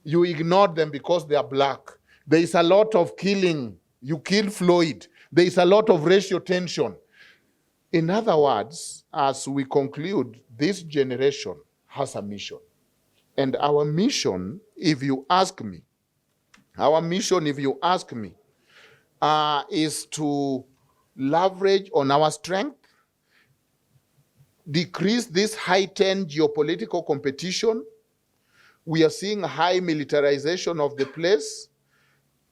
You ignored them because they are black. There is a lot of killing. You killed Floyd. There is a lot of racial tension. In other words, as we conclude, this generation has a mission. And our mission, if you ask me, is to leverage on our strength, decrease this heightened geopolitical competition. We are seeing high militarization of the place,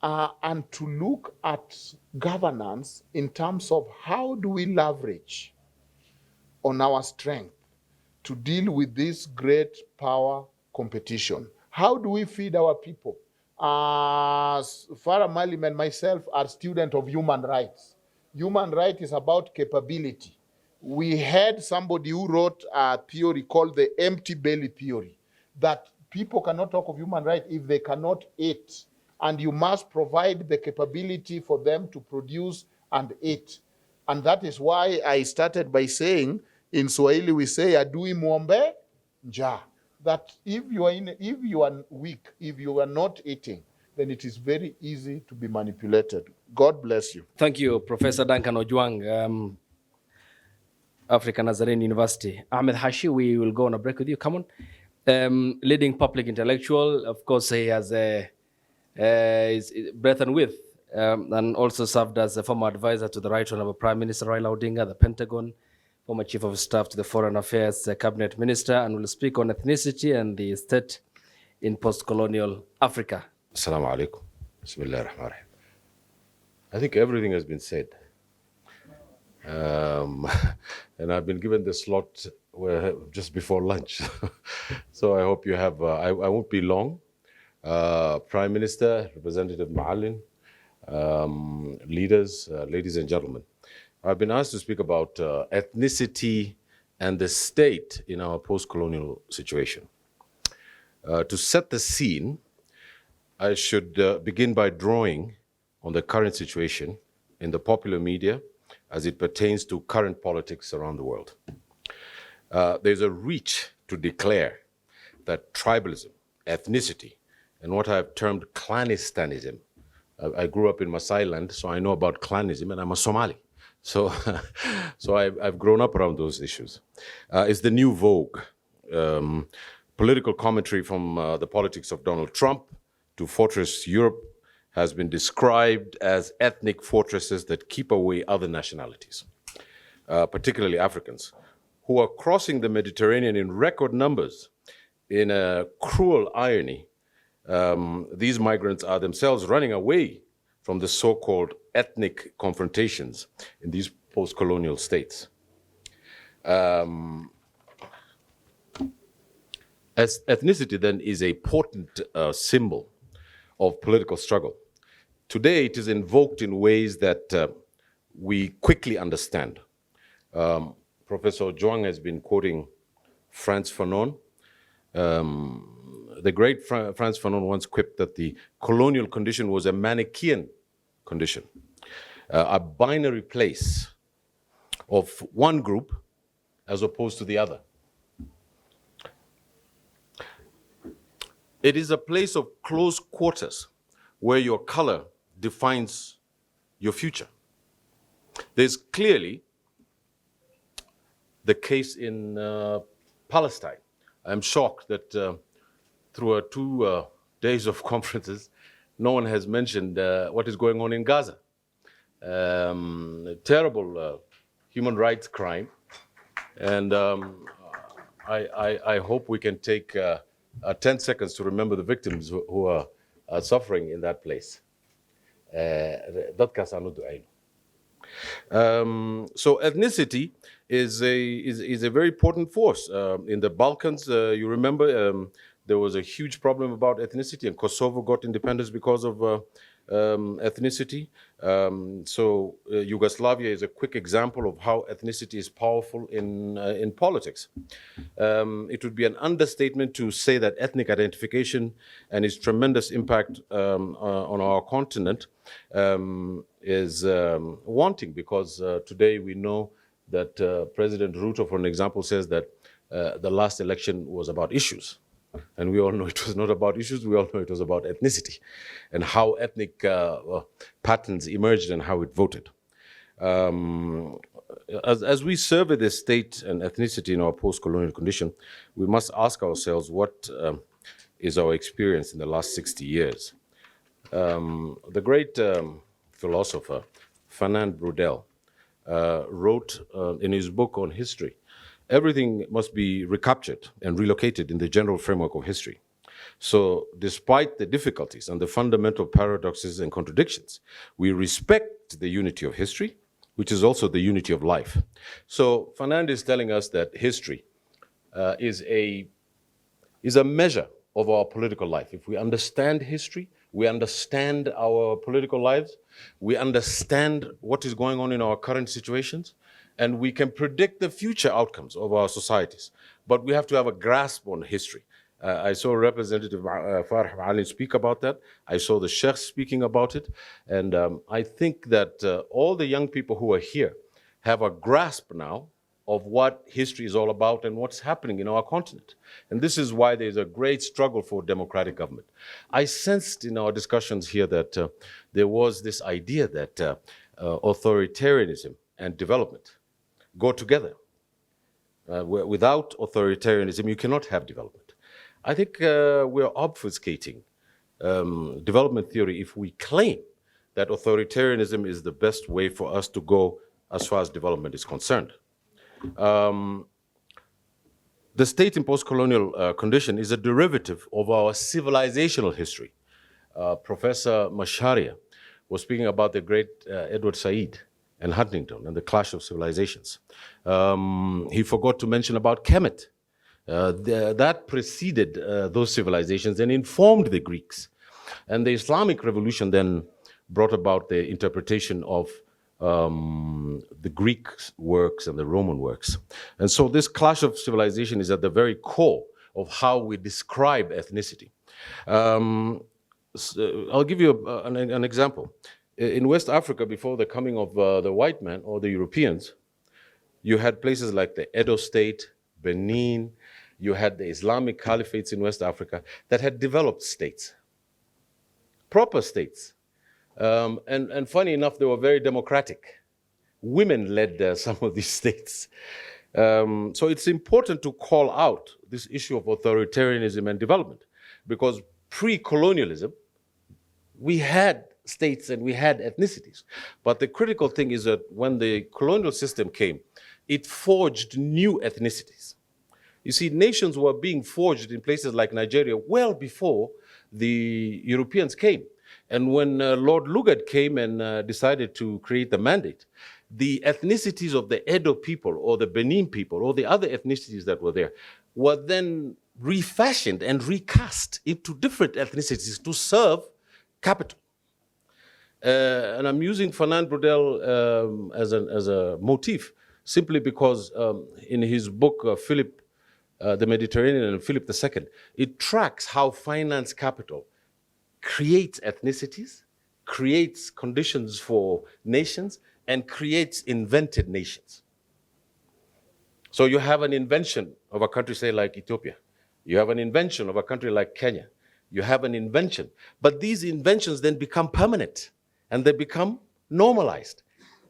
and to look at governance in terms of how do we leverage on our strength to deal with this great power competition. How do we feed our people? Farah Malim and myself are students of human rights. Human rights is about capability. We had somebody who wrote a theory called the empty belly theory, that people cannot talk of human rights if they cannot eat, and you must provide the capability for them to produce and eat. And that is why I started by saying, in Swahili we say, adui muombe njaa. That if you are weak, if you are not eating, then it is very easy to be manipulated. God bless you. Thank you, Professor Duncan Ojwang, African Nazarene University. Ahmed Hashi, we will go on a break with you. Come on. Leading public intellectual, of course, he has is breadth and width, and also served as a former advisor to the Right Honorable Prime Minister Raila Odinga, the Pentagon, former Chief of Staff to the Foreign Affairs Cabinet Minister, and will speak on ethnicity and the state in post-colonial Africa. Assalamu alaikum. Bismillah ar-Rahman ar-Rahim. I think everything has been said. And I've been given the slot just before lunch. So I hope you have, I won't be long. Prime Minister, Representative Ma'alin, leaders, ladies and gentlemen. I've been asked to speak about ethnicity and the state in our post-colonial situation. To set the scene, I should begin by drawing on the current situation in the popular media as it pertains to current politics around the world. There's a reach to declare that tribalism, ethnicity, and what I've termed clanistanism. I grew up in Maasai land, so I know about clanism, and I'm a Somali. So, I've grown up around those issues. It's the new vogue. Political commentary from the politics of Donald Trump to Fortress Europe has been described as ethnic fortresses that keep away other nationalities, particularly Africans, who are crossing the Mediterranean in record numbers. In a cruel irony, these migrants are themselves running away from the so-called ethnic confrontations in these post-colonial states. As ethnicity then is a potent symbol of political struggle. Today it is invoked in ways that we quickly understand. Professor Zhuang has been quoting Frantz Fanon. The great Frantz Fanon once quipped that the colonial condition was a Manichaean condition, a binary place of one group as opposed to the other. It is a place of close quarters where your color defines your future. There's clearly the case in Palestine. I'm shocked that through 2 days of conferences, no one has mentioned what is going on in Gaza. Terrible human rights crime. And I hope we can take 10 seconds to remember the victims who are suffering in that place. So ethnicity is a very important force. In the Balkans, you remember, there was a huge problem about ethnicity, and Kosovo got independence because of ethnicity. Yugoslavia is a quick example of how ethnicity is powerful in politics. It would be an understatement to say that ethnic identification and its tremendous impact on our continent is wanting, because today we know that President Ruto, for an example, says that the last election was about issues. And we all know it was not about issues, we all know it was about ethnicity and how ethnic patterns emerged and how it voted. As we survey the state and ethnicity in our post-colonial condition, we must ask ourselves what is our experience in the last 60 years. The great philosopher, Fernand Braudel, wrote in his book on history, everything must be recaptured and relocated in the general framework of history. So despite the difficulties and the fundamental paradoxes and contradictions, we respect the unity of history, which is also the unity of life. So Fernand is telling us that history is a measure of our political life. If we understand history, we understand our political lives, we understand what is going on in our current situations, and we can predict the future outcomes of our societies. But we have to have a grasp on history. I saw Representative Farah Ali speak about that. I saw the Sheikh speaking about it. And I think that all the young people who are here have a grasp now of what history is all about and what's happening in our continent. And this is why there's a great struggle for democratic government. I sensed in our discussions here that there was this idea that authoritarianism and development go together. Without authoritarianism, you cannot have development. I think we're obfuscating development theory if we claim that authoritarianism is the best way for us to go as far as development is concerned. The state in post-colonial condition is a derivative of our civilizational history. Professor Masharia was speaking about the great Edward Said and Huntington and the clash of civilizations. He forgot to mention about Kemet. That preceded those civilizations and informed the Greeks. And the Islamic revolution then brought about the interpretation of the Greek works and the Roman works. And so this clash of civilization is at the very core of how we describe ethnicity. I'll give you an example. In West Africa, before the coming of the white man or the Europeans, you had places like the Edo State, Benin, you had the Islamic caliphates in West Africa that had developed states, proper states. And funny enough, they were very democratic. Women led some of these states. So it's important to call out this issue of authoritarianism and development, because pre-colonialism, we had states and we had ethnicities. But the critical thing is that when the colonial system came, it forged new ethnicities. You see, nations were being forged in places like Nigeria well before the Europeans came. And when Lord Lugard came and decided to create the mandate, the ethnicities of the Edo people or the Benin people or the other ethnicities that were there were then refashioned and recast into different ethnicities to serve capital. And I'm using Fernand Braudel as a motif simply because in his book, Philip the Mediterranean and Philip II, it tracks how finance capital creates ethnicities, creates conditions for nations, and creates invented nations. So you have an invention of a country, say, like Ethiopia. You have an invention of a country like Kenya. You have an invention. But these inventions then become permanent, and they become normalized,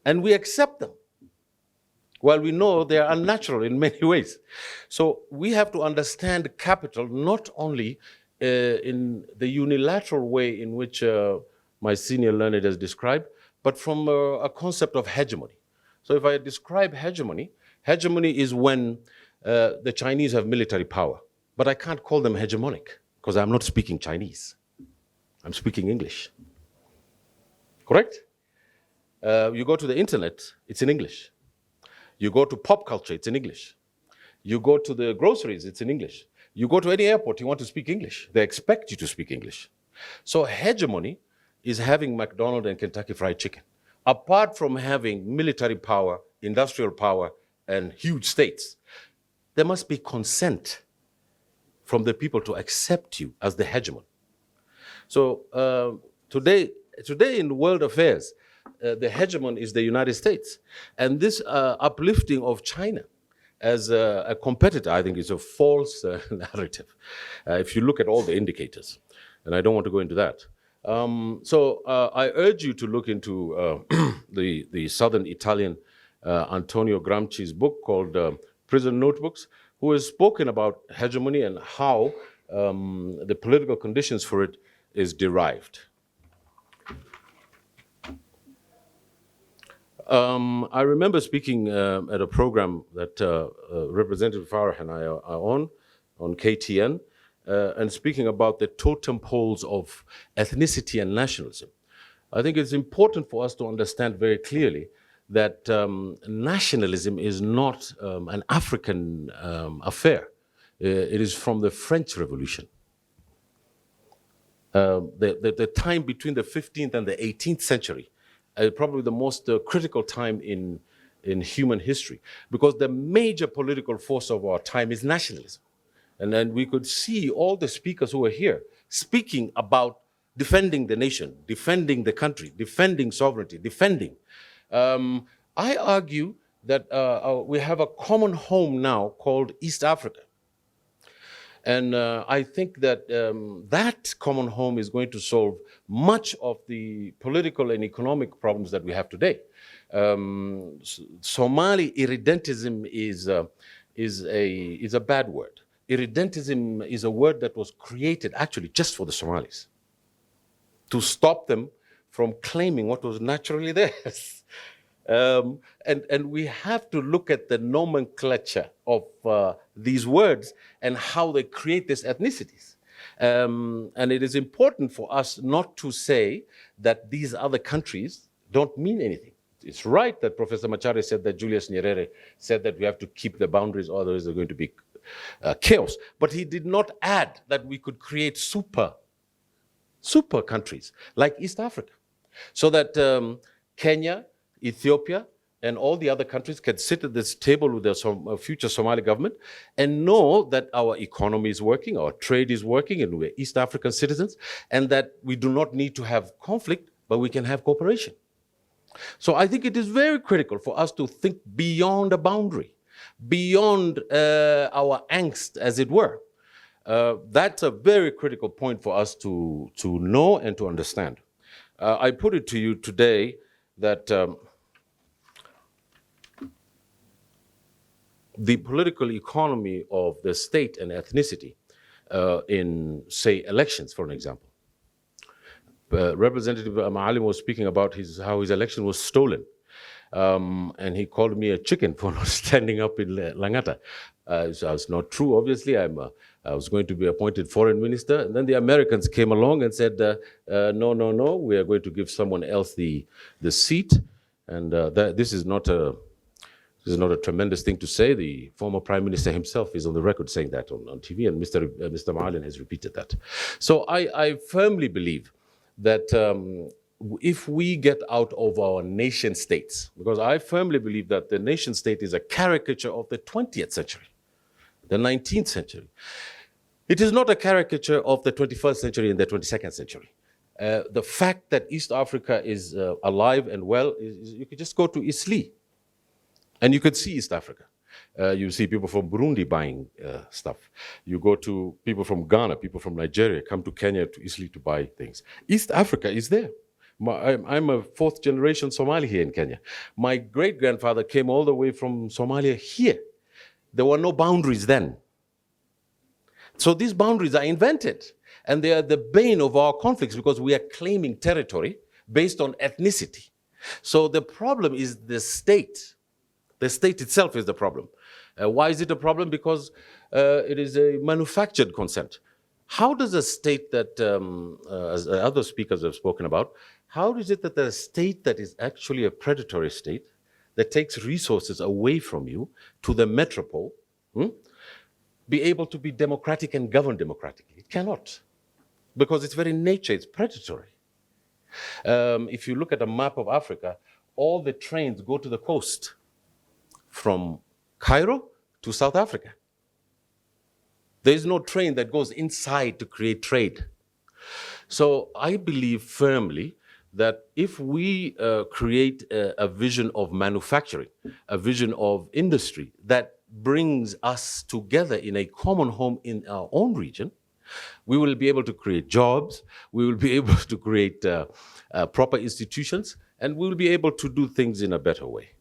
and we accept them. While we know they are unnatural in many ways. So we have to understand capital not only in the unilateral way in which my senior learned has described, but from a concept of hegemony. So if I describe hegemony, hegemony is when the Chinese have military power. But I can't call them hegemonic because I'm not speaking Chinese. I'm speaking English. Correct? You go to the internet, it's in English. You go to pop culture, it's in English. You go to the groceries, it's in English. You go to any airport, you want to speak English. They expect you to speak English. So hegemony is having McDonald's and Kentucky Fried Chicken. Apart from having military power, industrial power, and huge states, there must be consent from the people to accept you as the hegemon. So today in world affairs, the hegemon is the United States. And this uplifting of China as a competitor, I think, is a false narrative, if you look at all the indicators. And I don't want to go into that. So I urge you to look into the southern Italian Antonio Gramsci's book called Prison Notebooks, who has spoken about hegemony and how the political conditions for it is derived. I remember speaking at a program that Representative Farah and I are on KTN, and speaking about the totem poles of ethnicity and nationalism. I think it's important for us to understand very clearly that nationalism is not an African affair. It is from the French Revolution. The time between the 15th and the 18th century, probably the most critical time in human history, because the major political force of our time is nationalism. And then we could see all the speakers who were here speaking about defending the nation, defending the country, defending sovereignty, defending. I argue that we have a common home now called East Africa. And I think that that common home is going to solve much of the political and economic problems that we have today. Somali irredentism is a bad word. Irredentism is a word that was created actually just for the Somalis, to stop them from claiming what was naturally theirs. And we have to look at the nomenclature of these words and how they create these ethnicities. And it is important for us not to say that these other countries don't mean anything. It's right that Professor Machare said that Julius Nyerere said that we have to keep the boundaries, otherwise they're going to be chaos. But he did not add that we could create super countries like East Africa, so that Kenya, Ethiopia, and all the other countries can sit at this table with the future Somali government and know that our economy is working, our trade is working, and we're East African citizens, and that we do not need to have conflict, but we can have cooperation. So I think it is very critical for us to think beyond a boundary, beyond our angst, as it were. That's a very critical point for us to know and to understand. I put it to you today that the political economy of the state and ethnicity in, say, elections, for an example. Representative Maalim was speaking about how his election was stolen. And he called me a chicken for not standing up in Langata. So it's not true, obviously. I was going to be appointed foreign minister. And then the Americans came along and said, no, we are going to give someone else the seat. And this is not a tremendous thing to say. The former prime minister himself is on the record saying that on TV, and Mr. Maalim has repeated that. So I firmly believe that if we get out of our nation states, because I firmly believe that the nation state is a caricature of the 20th century, the 19th century. It is not a caricature of the 21st century and the 22nd century. The fact that East Africa is alive and well, you could just go to Isli and you could see East Africa. You see people from Burundi buying stuff. You go to people from Ghana, people from Nigeria, come to Kenya, to Isli to buy things. East Africa is there. I'm a fourth generation Somali here in Kenya. My great-grandfather came all the way from Somalia here. There were no boundaries then. So these boundaries are invented, and they are the bane of our conflicts because we are claiming territory based on ethnicity. So the problem is the state. The state itself is the problem. Why is it a problem? Because it is a manufactured consent. How does a state that, as other speakers have spoken about, how is it that a state that is actually a predatory state, that takes resources away from you to the metropole, be able to be democratic and govern democratically? It cannot, because its very nature is predatory. If you look at a map of Africa, all the trains go to the coast from Cairo to South Africa. There is no train that goes inside to create trade. So I believe firmly that if we create a vision of manufacturing, a vision of industry that brings us together in a common home in our own region, we will be able to create jobs, we will be able to create proper institutions, and we will be able to do things in a better way.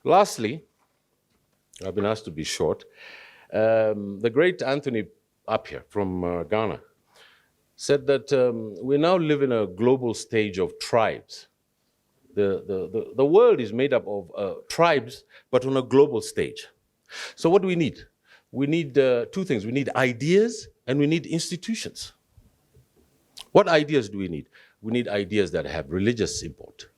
Lastly, I've been asked to be short. The great Anthony Appiah from Ghana said that we now live in a global stage of tribes. The world is made up of tribes, but on a global stage. So what do we need? We need two things. We need ideas and we need institutions. What ideas do we need? We need ideas that have religious import.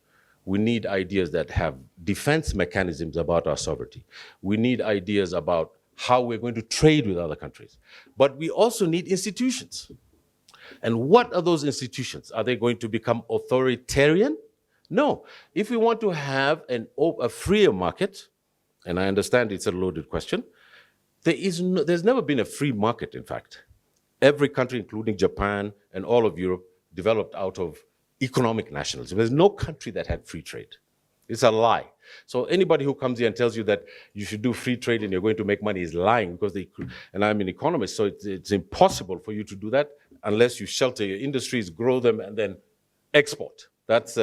We need ideas that have defense mechanisms about our sovereignty. We need ideas about how we're going to trade with other countries. But we also need institutions. And what are those institutions? Are they going to become authoritarian? No. If we want to have a freer market, and I understand it's a loaded question, there's never been a free market, in fact. Every country, including Japan and all of Europe, developed out of economic nationalism. There's no country that had free trade. It's a lie. So anybody who comes here and tells you that you should do free trade and you're going to make money is lying, because and I'm an economist, so it's impossible for you to do that unless you shelter your industries, grow them, and then export. That's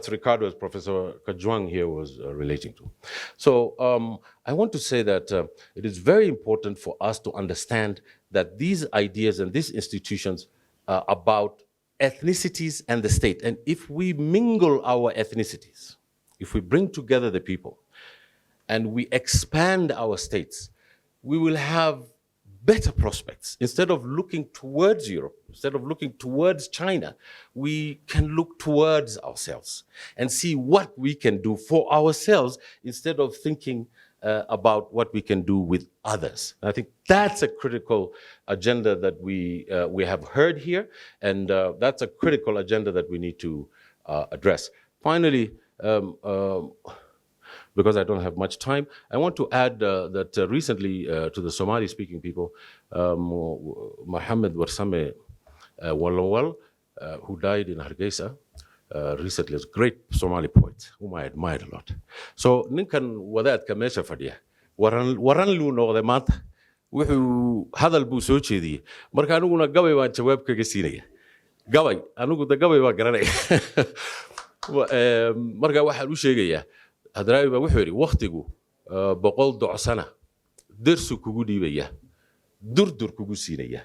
Ricardo, as Professor Kajwang here was relating to. So I want to say that it is very important for us to understand that these ideas and these institutions are about ethnicities and the state. And if we mingle our ethnicities, if we bring together the people and we expand our states, we will have better prospects. Instead of looking towards Europe, instead of looking towards China, we can look towards ourselves and see what we can do for ourselves instead of thinking about what we can do with others. And I think that's a critical agenda that we have heard here, and that's a critical agenda that we need to address. Finally, because I don't have much time, I want to add that recently to the Somali-speaking people, Mohammed Warsame Walawal, who died in Hargeisa recently, is a great Somali poet whom I admired a lot. So ninkan wadaadka meesha fadhiya waran luu noqday maanta wuxuu hadal buu soo jeediyey marka aniguna gabay baan jawaab kaga siinaya gabay anigu da gabay baa garanaya marka waxaan u sheegayaa hadraawi baa wuxuu yidhi wakhtigu 100 docsana dersu kugu dhiibaya durdur kugu siinaya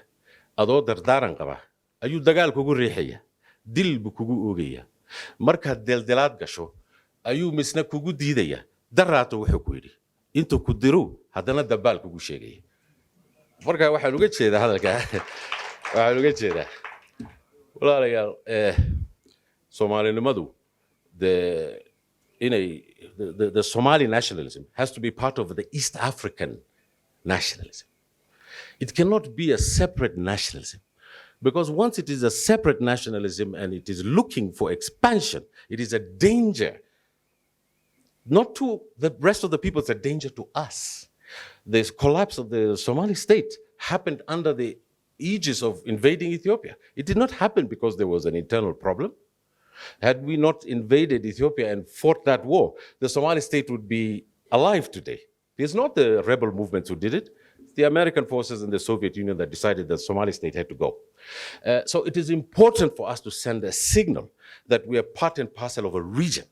adoo dardaaran qaba ayuu dagaal kugu riixaya dil buu kugu oogaya markaad deldelaad gasho ayuu misna kugu diidaya daraato wuxuu ku yidhi intuu ku diru haddana dabaal kugu sheegaya marka waxaan uga jeedaa hadalka waxaan uga jeedaa walaalayaal Soomaalinimadu the Somali nationalism has to be part of the East African nationalism. It cannot be a separate nationalism, because once it is a separate nationalism and it is looking for expansion, it is a danger, not to the rest of the people, it's a danger to us. The collapse of the Somali state happened under the aegis of invading Ethiopia. It did not happen because there was an internal problem. Had we not invaded Ethiopia and fought that war, the Somali state would be alive today. It's not the rebel movements who did it. It's the American forces and the Soviet Union that decided that Somali state had to go. So it is important for us to send a signal that we are part and parcel of a region,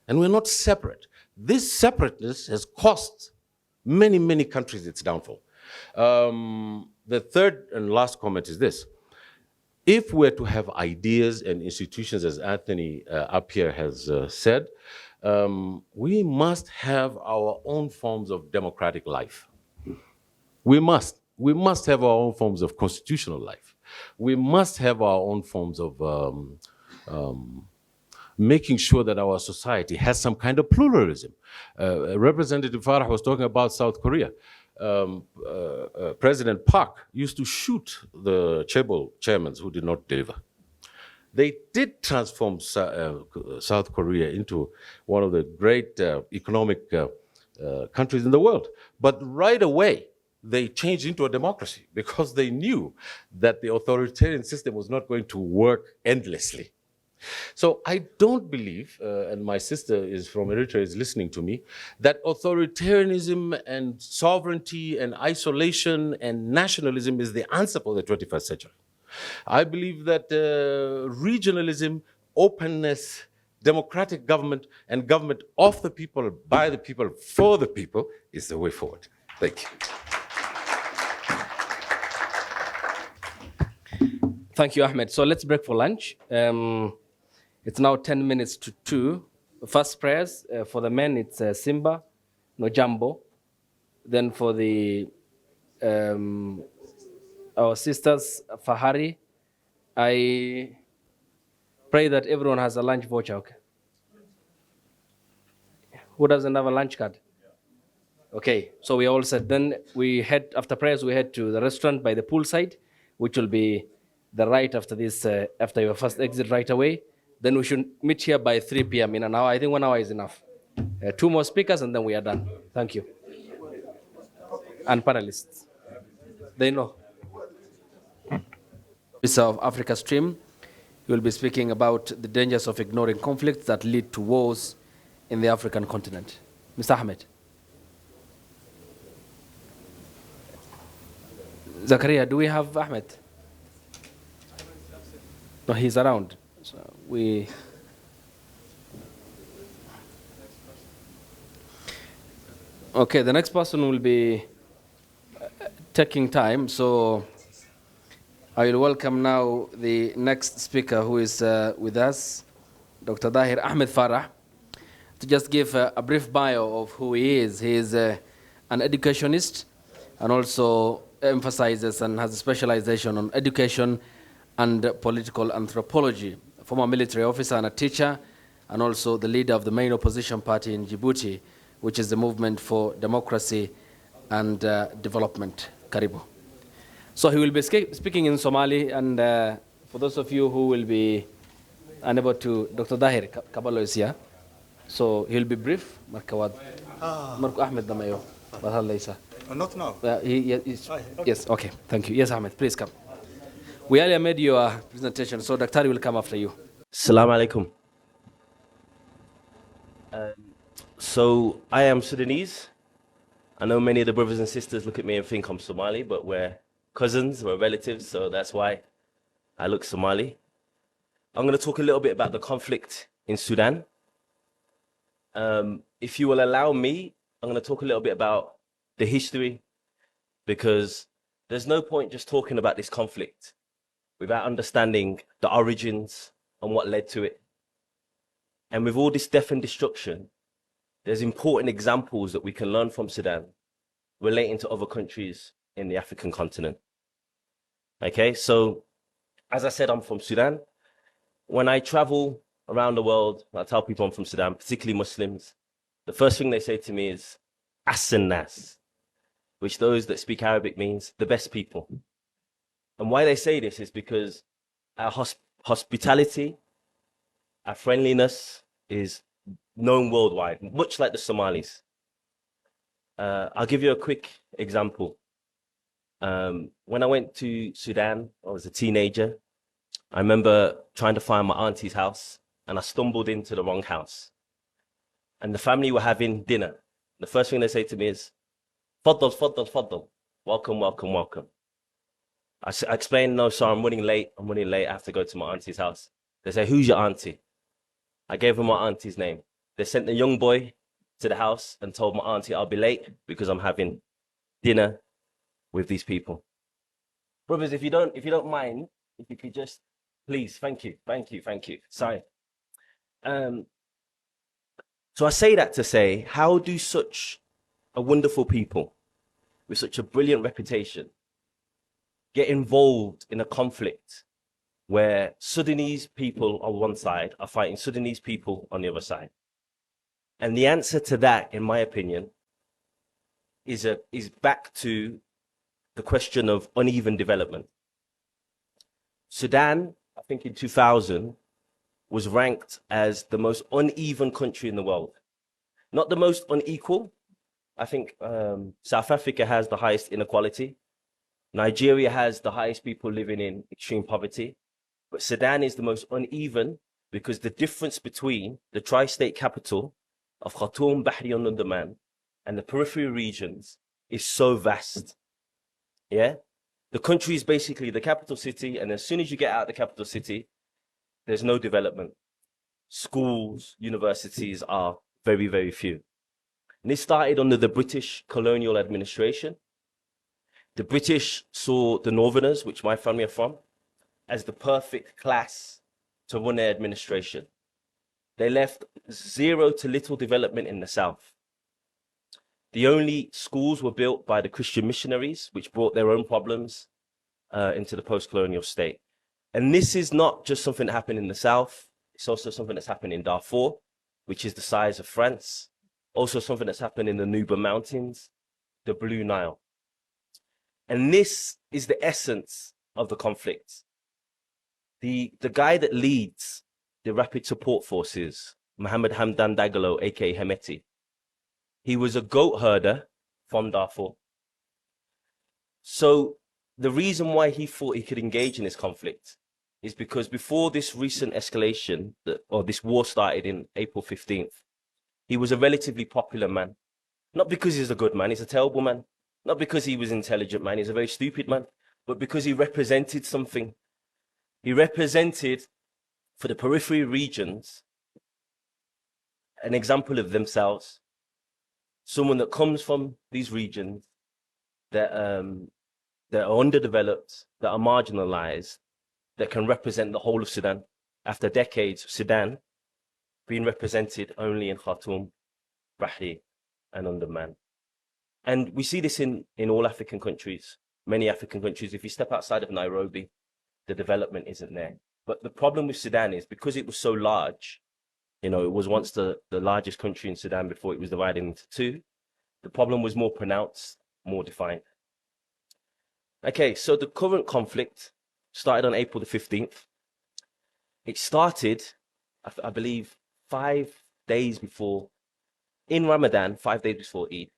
and we're not separate. This separateness has cost many, many countries its downfall. The third and last comment is this. If we're to have ideas and institutions, as Anthony Appiah has said, we must have our own forms of democratic life. We must have our own forms of constitutional life. We must have our own forms of making sure that our society has some kind of pluralism. Representative Farah was talking about South Korea. President Park used to shoot the chaebol chairmen who did not deliver. They did transform South Korea into one of the great economic countries in the world. But right away, they changed into a democracy because they knew that the authoritarian system was not going to work endlessly. So I don't believe, and my sister is from Eritrea, is listening to me, that authoritarianism and sovereignty and isolation and nationalism is the answer for the 21st century. I believe that regionalism, openness, democratic government, and government of the people, by the people, for the people is the way forward. Thank you. Thank you, Ahmed. So let's break for lunch. It's now 10 minutes to 2. First prayers for the men, it's Simba, Nojambo. Then for the our sisters, Fahari, I pray that everyone has a lunch voucher. Okay. Who doesn't have a lunch card? Okay, so we all said. Then we head, after prayers, we head to the restaurant by the poolside, which will be the right after this, after your first exit right away. Then we should meet here by 3 p.m. in an hour. I think 1 hour is enough. 2 more speakers and then we are done. Thank you. And panelists. They know. Officer of Africa Stream, he will be speaking about the dangers of ignoring conflicts that lead to wars in the African continent. Mr. Ahmed. Zakaria, do we have Ahmed? No, he's around. So Okay, the next person will be taking time, so I will welcome now the next speaker who is with us, Dr. Dahir Ahmed Farah, to just give a brief bio of who he is. He is an educationist and also emphasizes and has a specialization on education and political anthropology, a former military officer and a teacher, and also the leader of the main opposition party in Djibouti, which is the Movement for Democracy and Development, Karibu. So he will be speaking in Somali, and for those of you who will be unable to, Dr. Dahir Kabalo is here, so he'll be brief. Markawad. Marko Ahmed Damayo. Not now. Yes, okay, thank you. Yes, Ahmed, please come. We earlier made your presentation, so Dr. will come after you. Assalamu alaikum. So I am Sudanese. I know many of the brothers and sisters look at me and think I'm Somali, but we're cousins, we're relatives, so that's why I look Somali. I'm going to talk a little bit about the conflict in Sudan. If you will allow me, I'm going to talk a little bit about the history, because there's no point just talking about this conflict without understanding the origins and what led to it. And with all this death and destruction, there's important examples that we can learn from Sudan relating to other countries in the African continent. Okay, so as I said, I'm from Sudan. When I travel around the world, I tell people I'm from Sudan, particularly Muslims, the first thing they say to me is As-Nas, which those that speak Arabic means the best people. And why they say this is because our hospitality, our friendliness is known worldwide, much like the Somalis. I'll give you a quick example. When I went to Sudan, I was a teenager. I remember trying to find my auntie's house, and I stumbled into the wrong house. And the family were having dinner. The first thing they say to me is, Faddal, Faddal, Faddal. Welcome, welcome, welcome. I explained, no, sorry, I'm running late. I have to go to my auntie's house. They say, who's your auntie? I gave them my auntie's name. They sent the young boy to the house and told my auntie I'll be late because I'm having dinner with these people. Brothers, if you don't mind, if you could just, please, thank you. Sorry. So I say that to say, how do such a wonderful people with such a brilliant reputation get involved in a conflict where Sudanese people on one side are fighting Sudanese people on the other side? And the answer to that, in my opinion, is back to the question of uneven development. Sudan I think in 2000, was ranked as the most uneven country in the world. Not the most unequal. I think South Africa has the highest inequality. Nigeria has the highest people living in extreme poverty. But Sudan is the most uneven because the difference between the tri-state capital of Khartoum, Bahri and Omdurman and the periphery regions is so vast. Yeah? The country is basically the capital city, and as soon as you get out of the capital city, there's no development. Schools, universities are very, very few. And this started under the British colonial administration. The British saw the Northerners, which my family are from, as the perfect class to run their administration. They left zero to little development in the South. The only schools were built by the Christian missionaries, which brought their own problems into the post-colonial state. And this is not just something that happened in the South. It's also something that's happened in Darfur, which is the size of France. Also something that's happened in the Nuba Mountains, the Blue Nile. And this is the essence of the conflict. The guy that leads the Rapid Support Forces, Mohammed Hamdan Dagalo, aka Hemeti, he was a goat herder from Darfur. So the reason why he thought he could engage in this conflict is because before this recent escalation, or this war started in April 15th, he was a relatively popular man. Not because he's a good man, he's a terrible man. Not because he was an intelligent man, he's a very stupid man. But because he represented something. He represented, for the periphery regions, an example of themselves. Someone that comes from these regions that are underdeveloped, that are marginalized, that can represent the whole of Sudan. After decades of Sudan being represented only in Khartoum, Bahri, and Omdurman. And we see this in all African countries, many African countries. If you step outside of Nairobi, the development isn't there. But the problem with Sudan is because it was so large, it was once the largest country in Sudan before it was divided into two, the problem was more pronounced, more defined. Okay, so the current conflict started on April the 15th. It started, I believe, 5 days before, in Ramadan, 5 days before Eid,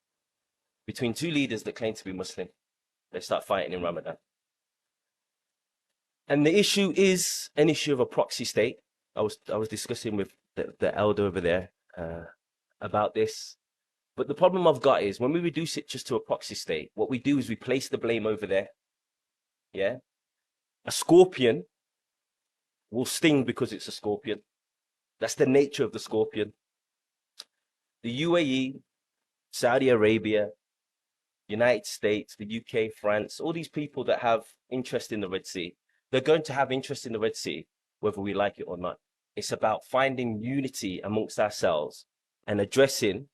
between two leaders that claim to be Muslim. They start fighting in Ramadan. And the issue is an issue of a proxy state. I was discussing with the elder over there about this. But the problem I've got is when we reduce it just to a proxy state, what we do is we place the blame over there. Yeah? A scorpion will sting because it's a scorpion. That's the nature of the scorpion. The UAE, Saudi Arabia, United States, the UK, France, all these people that have interest in the Red Sea, they're going to have interest in the Red Sea, whether we like it or not. It's about finding unity amongst ourselves and addressing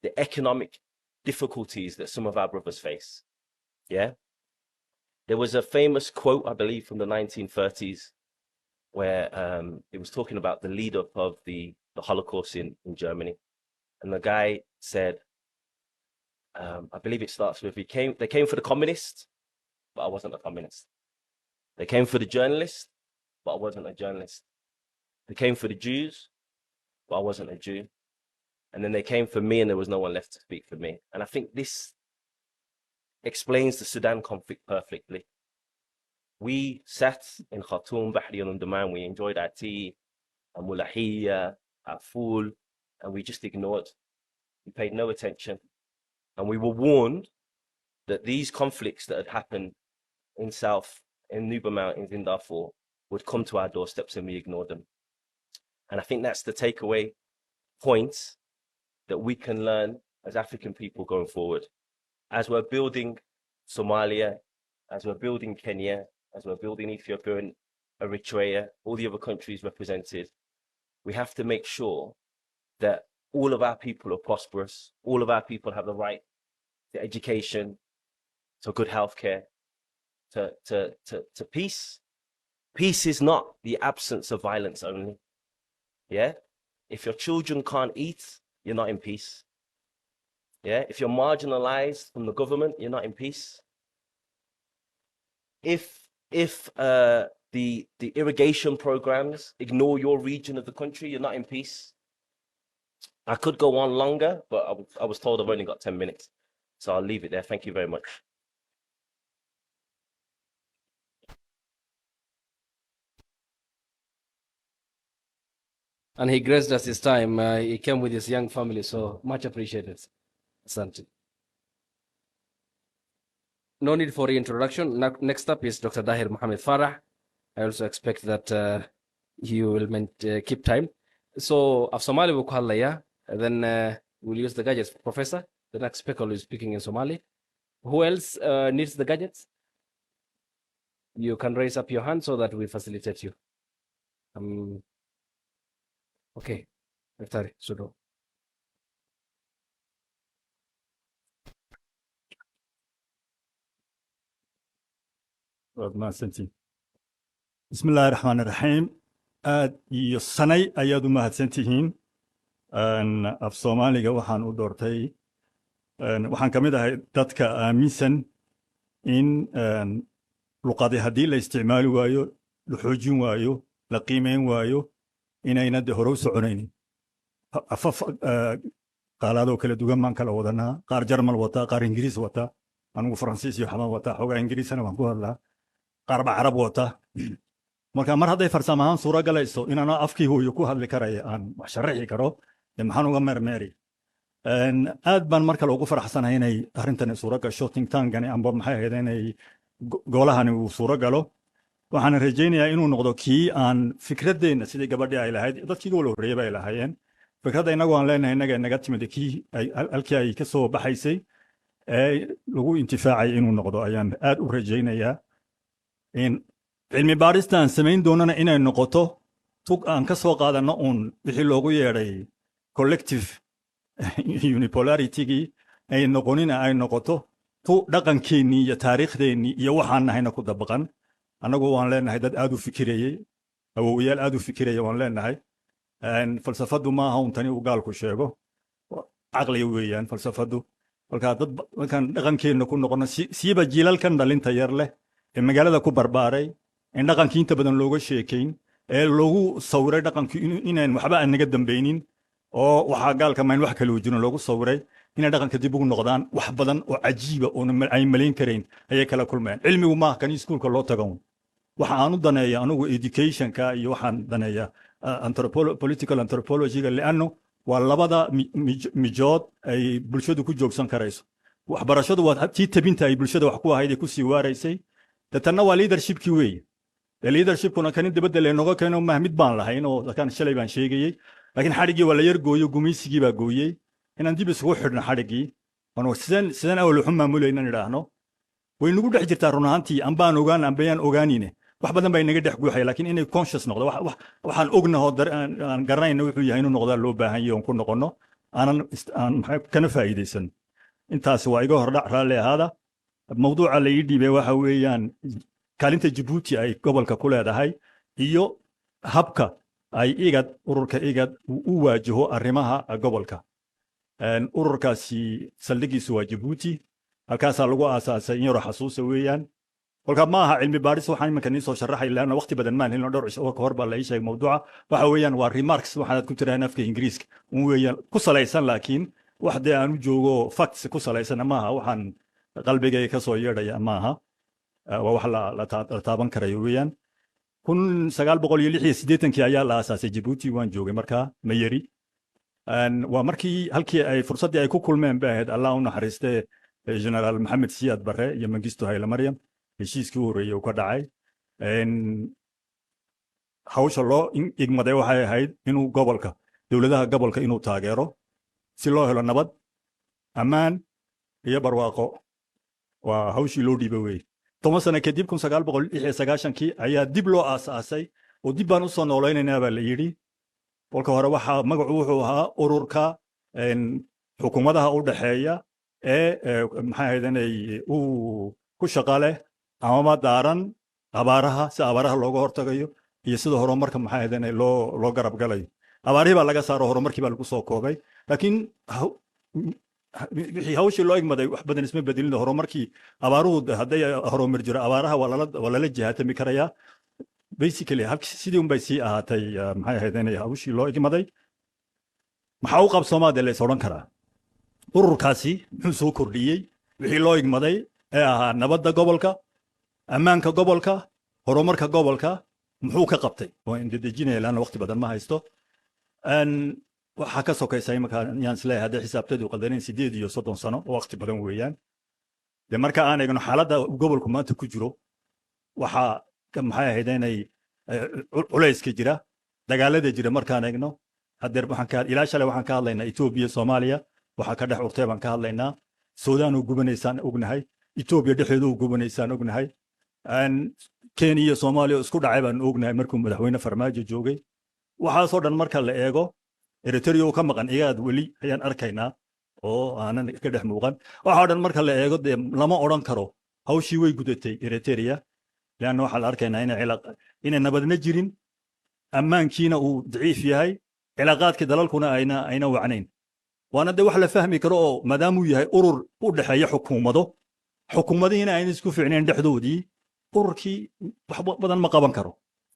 the economic difficulties that some of our brothers face. Yeah? There was a famous quote, I believe, from the 1930s, where it was talking about the leader of the Holocaust in Germany. And the guy said, I believe it starts with, they came for the communists, but I wasn't a communist. They came for the journalists, but I wasn't a journalist. They came for the Jews, but I wasn't a Jew. And then they came for me and there was no one left to speak for me. And I think this explains the Sudan conflict perfectly. We sat in Khartoum, Bahri and Omdurman, we enjoyed our tea, our mulahiyya, our fool, and we just ignored. We paid no attention. And we were warned that these conflicts that had happened in Nuba Mountains, in Darfur, would come to our doorsteps and we ignored them. And I think that's the takeaway point that we can learn as African people going forward. As we're building Somalia, as we're building Kenya, as we're building Ethiopia and Eritrea, all the other countries represented, we have to make sure that all of our people are prosperous, all of our people have the right to education, to good healthcare, to peace. Peace is not the absence of violence only. Yeah? If your children can't eat, you're not in peace. Yeah? If you're marginalized from the government, you're not in peace. If the irrigation programs ignore your region of the country, you're not in peace. I could go on longer, but I was told I've only got 10 minutes. So I'll leave it there. Thank you very much. And he graced us this time. He came with his young family, so much appreciated. Asante. No need for reintroduction. Next up is Dr. Dahir Mohamed Farah. I also expect that you will keep time. So, of Somali will call then we'll use the gadgets. Professor, the next speaker will be speaking in Somali. Who else needs the gadgets? You can raise up your hand so that we facilitate you. Okay, Daktari Sudo. mahadsantiin bismi illaahi raxmaan iraxiim aad iyo sanay ayaad u mahadsan tihiin af soomaaliga waxaan u doortay waxaan ka mid ahay dadka aaminsan in luqadi haddii la isticmaali waayo la xoojin waayo la qiimeyn waayo inayna de hore u soconaynin afaf qaalaadoo kala duwan baan kala wadanaa qaar jarmal wataa qaar ingiriis wataa anigu faransiis iyo xamaan wataa xoogaa ingiriisana waan ku hadlaa qaar baa carab wata marka mar hadday farsamo ahaan suuro galayso inaan afkii hooyo ku hadli karaya aan wax sharaxi karo de maxaan uga meermeeri aad baan mar kale ugu faraxsanahay inay arrintani suuro gasho tinktankani amba maxay ahayd inay golahani uu suuro galo waxaan rajaynayaa inuu noqdo kii aan fikradeenna sidii gabadhii ay lahayd dadkii wala horreeyay bay lahaayeen fikradda innagu aan leenahay innaga naga timid kii halkii ay ka soo baxaysay ee lagu intifaacay inuu noqdo ayaan aad u rajaynayaa in cilmi baarista aan samayn doonana inay noqoto tug aan ka soo qaadanno uun wixii loogu yeedhay collective unipolarity-gii ay noqonina ay noqoto tu dhaqankeennii iyo taariikhdeennii iyo waxaan nahayna ku dabaqan annagu waan leenahay dad aad u fikirayey awowayaal aad u fikiraya waan leenahay falsafaddu maaha un tani uu gaalku sheego caqliga weeyaan falsafaddu markaa dad markaan dhaqankeenna ku noqono siiba jiilalkan dhalinta yar leh ee magaalada ku barbaaray in dhaqankii inta badan looga sheekayn ee loogu sawiray dhaqankii inaan waxba aan naga dambaynin oo waxaa gaalka mayn wax kale jirin loogu sawiray inay dhaqanka dib ugu noqdaan wax badan oo cajiiba oo ay malayn karayn ayay kala kulmayaan cilmigu maaha kan iskuulka loo tago waxa aan u daneeya anigu educationka iyo waxaan daneeya political anthropology-ga li'anno waa labada mijood ay bulshadu ku joogsan karayso waxbarashadu waa tii tabinta ay bulshada wax ku ahayd ee ku sii waaraysay tanna waa leadershipkii weeye leadershipkuna kanin dibadda leenooga keeno mahmid baan lahayn oo dadkan shalay baan sheegayey laakiin xadhiggii waa la yar gooyo gumaysigii baa gooyey inaan dib isugu xidhno xadhiggii oonu sidaan awal waxu maamulaynan idhaahno way nagu dhex jirtaa run ahaantii ambaan ogaan ambayaan ogaanine wax badan baa inaga dhex guuxaya laakiin inay conscious noqdo waxaan ognahoo aan garanayna wuxuu yahay inuu noqdaa loo baahan yahay oon ku noqonno aan kana faa'iidaysan intaasi waa iga hordhac raalli ahaada mawduuca la ii dhiibay waxa weeyaan kaalinta Djibouti ay gobolka ku leedahay iyo habka ay ururka igad u waajaho arrimaha gobolka ururkaasi saldhigiisu waa Djibouti halkaasaa lagu aasaasay in yaro xasuusa weeyaan kolka ma aha cilmi baaris waxaan imanka nii soo sharaxay laana waqti badan maan helno dhowr cisho ka hor baa la ii sheegay mawduuca waxa weeyaan waa remarks waxaad ku tiraan afka ingiriiska un weeyaan ku salaysan laakiin wax dee aan u joogo facts ku salaysan maaha waxaan qalbigayga ka soo yeedhaya maaha waa wax la taaban karayo weeyaan 1986 ayaa la aasaasay Djibouti waan joogay markaa mayari waa markii halkii ay fursaddii ay ku kulmeen bay ahayd allah u naxariistee generaal maxamed siyaad barre iyo mangisto hayle maryam heshiiskii u horreeyey uu ka dhacay hawsha loo igmaday waxay ahayd inuu gobolka dowladaha gobolka inuu taageero si loo helo nabad ammaan iyo barwaaqo waa hawshii loo dhiibay wey 10 sano kadib 1996kii ayaa dib loo aasaasay oo dib baan u soo noolaynaynaa baa la yidhi kolka hore waxaa magacu wuxuu ahaa ururka xukuumadaha u dhexeeya ee maxay ahayd inay ku shaqo leh amaba daaran abaaraha si abaaraha looga hortagayo iyo sida horumarka maxay ahayd inay loo garab galayo abaarihii baa laga saaro horumarkii baa lagu soo koobay laakiin wixii hawshii loo igmaday wax badan isma bedelin horumarkii abaaruhu hadday horumar jiro abaaraha waa lala jihaatami karayaa basically sidii un bay sii ahaatay maxay ahayd inay hawshii loo igmaday maxaa u qabsoomaade la is odhan karaa ururkaasi muxuu soo kordhiyey wixii loo igmaday ee ahaa nabadda gobolka ammaanka gobolka horumarka gobolka muxuu ka qabtay waan dedejinaya laana waqti badan ma haysto waxaa ka sokaysa imanka yaan isleeyahay hadday xisaabtadu qaldanayn 8 sano oo waqti badan weeyaan dee marka aan eegno xaaladda gobolku maanta ku jiro waxaa maxay ahayd inay culayska jira dagaalada jira markaan eegno haddeer ilaa shalay waxaan ka hadlaynaa etoobiya soomaaliya waxaa ka dhex urtay baan ka hadlaynaa suudaan oo gubanaysaan ognahay etoobiya dhexeedu oo gubanaysaan ognahay kenya iyo soomaaliya oo isku dhacay baan ognahay markuu madaxweyne farmaajo joogay waxaasoo dhan marka la eego eritrea oo ka maqan igaad weli ayaan arkaynaa oo aanan ka dhex muuqan waxaa dhan marka la eego dee lama odhan karo hawshii way gudatay eritrea leanna waxaa la arkaynaa inay nabadna jirin ammaankiina uu daciif yahay cilaaqaadkii dalalkuna ayna wacnayn waana dee wax la fahmi karo oo maadaamuu yahay urur u dhexeeya xukuumadihiina ayna isku fiicnayn dhexdoodii ururkii wax badan ma qaban karo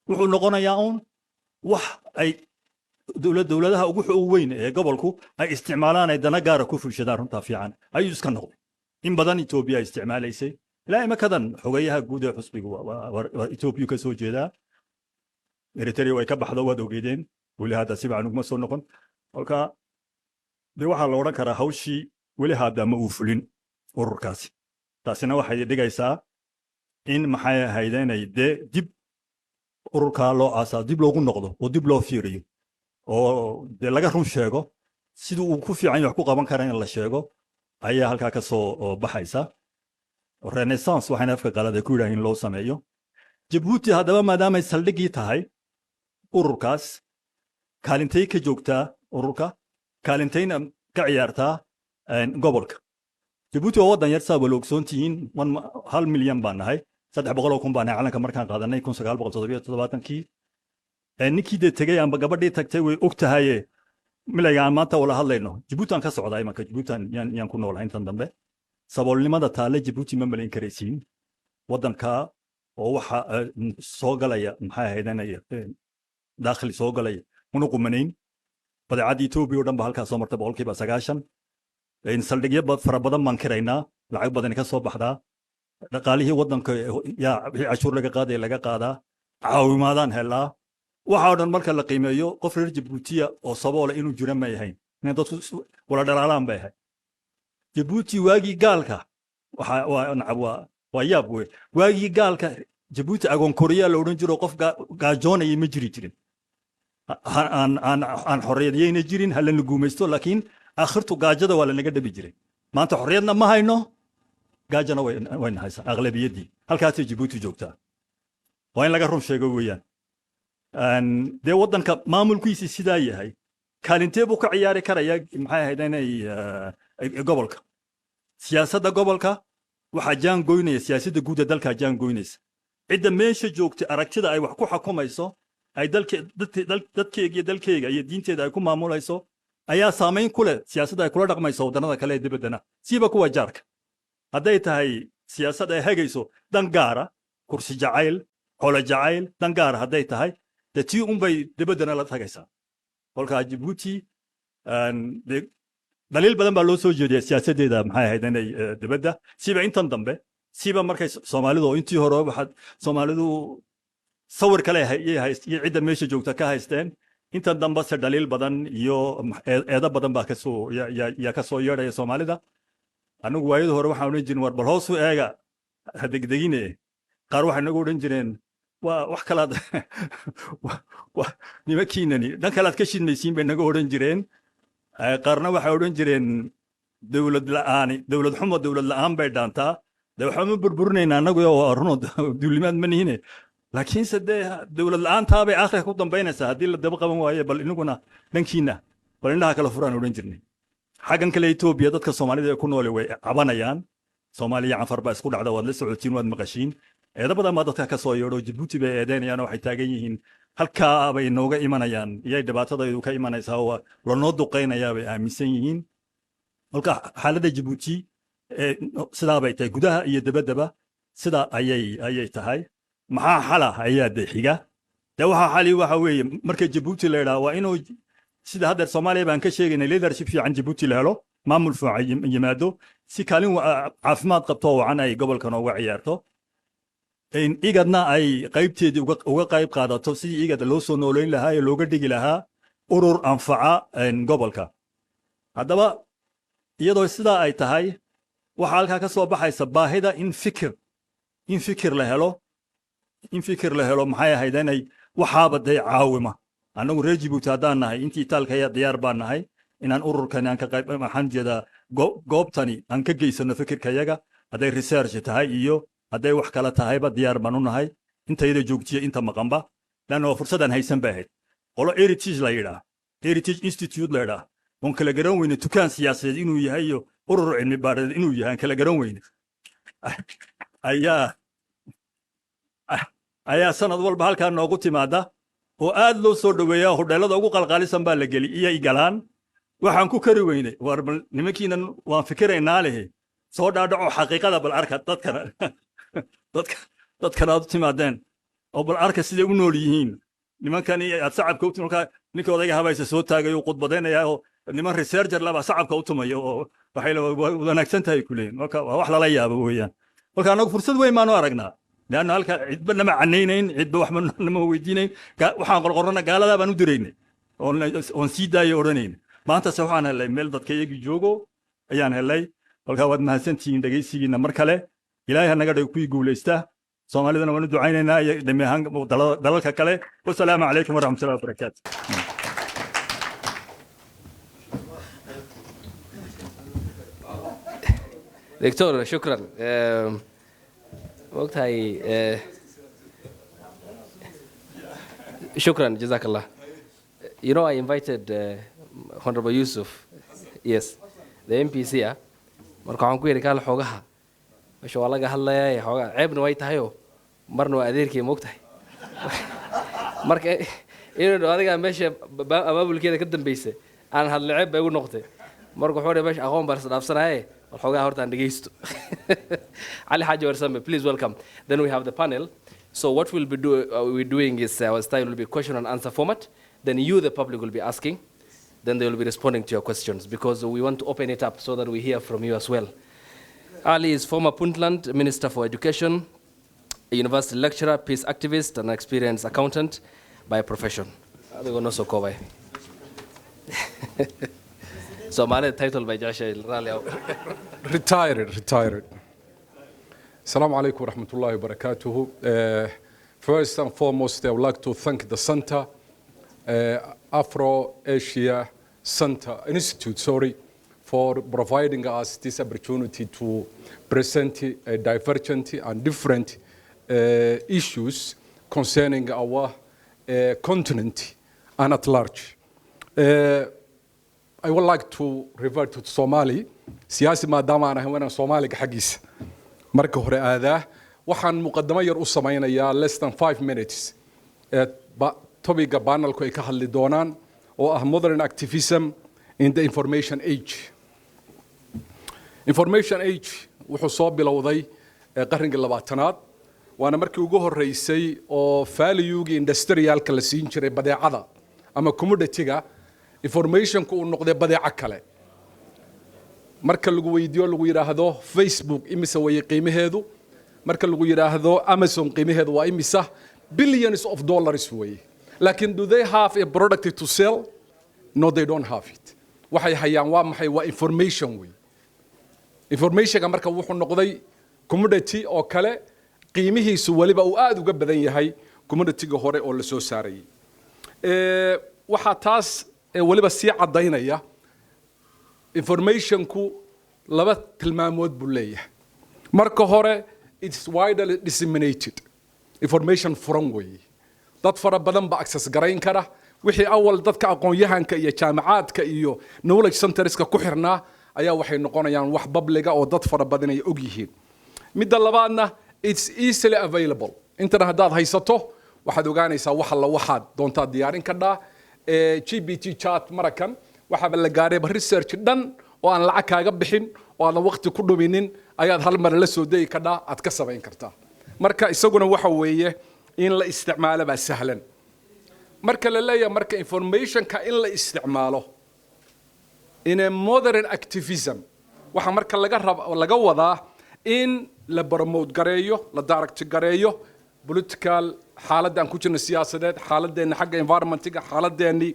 wuxuu noqonayaa uun wax ay dowladaha ugu weyn ee gobolku ay isticmaalaan ay dana gaara ku fulshadaan runtaa fiican ayuu iska noqday in badan etoobiya ay isticmaalaysay ilaa imakadan xogayaha guud ee xusbigu waa etoobiya ka soo jeedaa eritrea way ka baxdo waad ogeedeen weli hadda si fiican uguma soo noqon kolka dee waxaa la odhan karaa hawshii weli hadda ma uu fulin ururkaasi taasina waxay dhigaysaa in maxay ahayd inay dee dib ururkaa loo aasaa dib loogu noqdo oo dib loo fiiriyo oo dee laga run sheego sidii uu ku fiican wax ku qaban kara in la sheego ayaa halkaa ka soo baxaysa renaissance waxayna afka qalad ay ku yidhaah in loo sameeyo jabuuti haddaba maadaamay saldhiggii tahay ururkaas kaalintay ka joogtaa ururka kaalintayna ka ciyaartaa gobolka jabuuti waa waddan yar saa wala ogsoon tihiin 1 milyan baan nahay 300,000 baan nahay calanka markaan qaadanay 1977kii ninkii dee tegey amba gabadhii tagtay way og tahaye milayga aan maanta wala hadlayno jabuuti aan ka socdaa imanka jabuuti yaan ku noolahay intan dambe saboolnimada taale jabuuti ma malayn karaysiin waddanka oo waxa soo galaya maxay ahayd daakhli soo galaya una qumanayn badeecadda etoobiya oo dhan ba halkaa soo marta 90% saldhigyo fara badan baan kiraynaa lacag badani ka soo baxdaa dhaqaalihii waddanka yaa wixii cashuur laga qaadaya laga qaadaa caawimaadaan helaa waxaa dhan marka la qiimeeyo qof reer jabuutiya oo saboola inuu jira may ahayn inay dadku wala dhalaalaan bay ahayd jabuuti waagii gaalka waa yaab wey waagii gaalka jabuuti agoon koriyaa la odhan jiro qof gaajoonaya ma jiri jirin aan xorriyadayna jirin halana guumaysto laakiin akhirtu gaajada waa lanaga dhabi jiray maanta xorriyadna ma hayno gaajana wayna haysaa aqlabiyaddii halkaasay jabuuti joogtaa waa in laga run sheego weeyaan dee waddanka maamulkiisii sidaa yahay kaalintee buu ka ciyaari karayaa maxay ahayd inay gobolka siyaasadda gobolka waxaa jaan goynaya siyaasadda guud ee dalkaa jaan goynaysa cidda meesha joogta aragtida ay wax ku xukumayso ay dadkeega iyo dalkeega iyo diinteeda ay ku maamulayso ayaa saamayn ku leh siyaasadda ay kula dhaqmayso waddannada kale ee dibaddana siiba kuwa jaarka hadday tahay siyaasad ay hagayso dan gaara kursi jacayl xoolo jacayl dan gaara hadday tahay dee tii unbay dibaddana la tagaysaa kolkaa jabuuti daliil badan baa loo soo jeediya siyaasaddeeda maxay ahayd inay dibadda siiba intan dambe siiba markay soomaalidu oo intii hore waxaad soomaalidu sawir kale iyo cidda meesha joogta ka haysteen intan dambe se dhaliil badan iyo eedo badan baa yaa ka soo yeedhaya soomaalida anigu waayada hore waxaan odhan jirin war bal hoosu eega ha degdegine qaar waxay nagu odhan jireen waa wax kalaad nimankiinani dhan kalaad ka shidmaysiin bay naga odhan jireen qaarna waxay odhan jireen dowlad xumo dowlad la'aan bay dhaantaa dee waxaama burburinaynaa annagu runo duulimaad ma nihine laakiinse dee dowlad la'aantaa bay aakhirka ku dambaynaysaa haddii la daba qaban waaye bal inaguna dhankiina bal indhaha kala furaan odhan jirnay xaggan kale etoobiya dadka soomaalida ee ku noole way cabanayaan soomaaliya canfar baa isku dhacda waad la socotiin waad maqashiin eeda badan baa dadka ka soo yeedho jabuuti bay eedeynayaan waxay taagan yihiin halkaa bay nooga imanayaan iyay dhibaatadaydu ka imanaysaa oo lanoo duqaynayaa bay aaminsan yihiin kolka xaaladda jabuuti sidaa bay tahay gudaha iyo dabaddaba sidaa ayay tahay maxaa xala ayaa de xiga dee waxaa xali waxa weeye marka Djibouti la yidhaahdo waa inuu sida hadda Soomaaliya baan ka sheegaynay leadership fiican Djibouti la helo maamul fiican yimaado si kaalin caafimaad qabto oo wacan ay gobolkan uga ciyaarto in igadna ay qaybteedii uga qayb qaadato sidii igada loo soo nooleyn lahaa ee looga dhigi lahaa urur anfaca gobolka haddaba iyadoo sidaa ay tahay waxaa halkaa ka soo baxaysa baahida in fikir la helo maxay ahayd inay waxaaba dee caawima annagu reer Djibouti haddaan nahay intii taalkaya diyaar baan nahay inaan ururkan aan ka qayb waxaan jeedaa goobtani aan ka geysano fikirkayaga hadday research tahay iyo hadday wax kala tahayba diyaar baan u nahay intayda joogtiya inta maqanba laanna waa fursadaan haysan bay ahayd qolo heritage la yidhaa heritage institute la yidhaa oon kala garan weyne dukaan siyaasadeed inuu yahay iyo urur cilmi baaradeed inuu yahay aan kala garan weyne ayaa sanad walba halkaa noogu timaada oo aad loo soo dhoweeyaa hodheelada ugu qalqaalisan baa la geli iyay galaan waxaan ku kari weynay war bal nimankiinan waan fikiraynaa lehe soo dhaadhaco xaqiiqada bal arka dadkan aad u timaadeen oo bal arka siday u nool yihiin nimankani aad sacabka u timalkaa ninka odayga habaysa soo taagay uu khudbadaynayaa oo niman researcher laba sacabka u tumayo oo waxay wanaagsan tahay ku leeyihin marka waa wax lala yaabo weeyaan marka annagu fursad weyn baanu aragnaa leanna halka cidba nama canaynayn cidba waxba nama weydiinayn waxaan qorqorrana gaaladaa baan u diraynay oon sii daayay odhanayn maantase waxaan helay meel dadka iyagii joogo ayaan helay kolkaa waad mahadsantihiin dhegaysigiinna mar kale ilaahay ha naga dhigo kuwii guulaysta soomaalidana waan u ducaynaynaa iyo dhami ahaan dalalka kale wasalaamu calaykum waraxmatullahi wabarakaatu دكتور شكرا وقتها شكرا جزاك الله. You know, I invited Honorable Yusuf, yes, the MPC. marka waxaan ku yiri kaal xogaha meesha waa laga hadlayaa xogaha ceebna way tahay oo marna waa adeerkii moogtahay marka inuu adiga meesha abaabulkeeda ka dambeysay aan hadlo ceeb bay ugu noqotay marka wuxuu dhahay meesha aqoon baa isdhaafsanahay xogaha horta aan dhageysto. Ali Haji Warsame, please welcome. Then we have the panel. So what we'll be doing is our style will be question and answer format. Then you, the public, will be asking. Then they will be responding to your questions because we want to open it up so that we hear from you as well. Ali is former Puntland Minister for Education, a university lecturer, peace activist, and an experienced accountant by profession. I don't know so cover. So my title by Joshua Retired. Assalamu alaikum wa rahmatullahi wa barakatuhu. First and foremost, I would like to thank the center, AfroAsia Institute, for providing us this opportunity to present divergent and different issues concerning our continent and at large. I would like to revert to Somali. Siyaasi maadaama aan ahay waan Soomaaliga xaqiisa. Marka hore aadaa waxaan muqaddamo yar u samaynayaa less than 5 minutes. Topiga panelku ay ka hadli doonaan oo ah modern activism in the information age. Information age wuxuu soo bilowday qarnigii 20aad waana markii ugu horeysay oo value-ga industrialka la siin jiray badeecada ama commodity-ga information-ku uu noqday badeeco kale. marka lagu weydiyo lagu yiraahdo Facebook imisa way qiimaheedu marka lagu yiraahdo Amazon qiimaheedu waa imisa billions of dollars way. Laakiin do they have a product to sell? No, they don't have it. waxay hayaan waa maxay waa information way. Information-ka marka wuxuu noqday commodity oo kale qiimihiisu waliba uu aad uga badan yahay commodity-ga hore oo la soo saaray. waxa taas waliba si cadaynaya information-ku laba tilmaamood buu leeyahay. marka hore it's widely disseminated information furan way. dad fara badan ba access garayn kara wixii awal dadka aqoon-yahanka iyo jaamacaadka iyo knowledge centerska ku xirnaa ayaa waxay noqonayaan wax public oo dad fara badan ay og yihiin. midda labaadna it's easily available. intana haddaad haysato waxaad ogaanaysaa wax alla waxaad doontaa diyaarin kadhaa. GPT chat marakan waxaa la gaaray research dhan oo aan lacag kaaga bixin oo aan waqti ku dhuminin ayaad hal mar la soo deey kadhaa aad ka sameyn kartaa. marka isaguna waxa weeye in la isticmaalo ba sahlan. marka la leeyahay marka informationka in la isticmaalo in a modern activism waxa marka laga wadaa in la promote gareeyo la direct gareeyo political xaaladdan ku jirna siyaasadeed xaaladdeena xagga environmentiga xaaladdeeni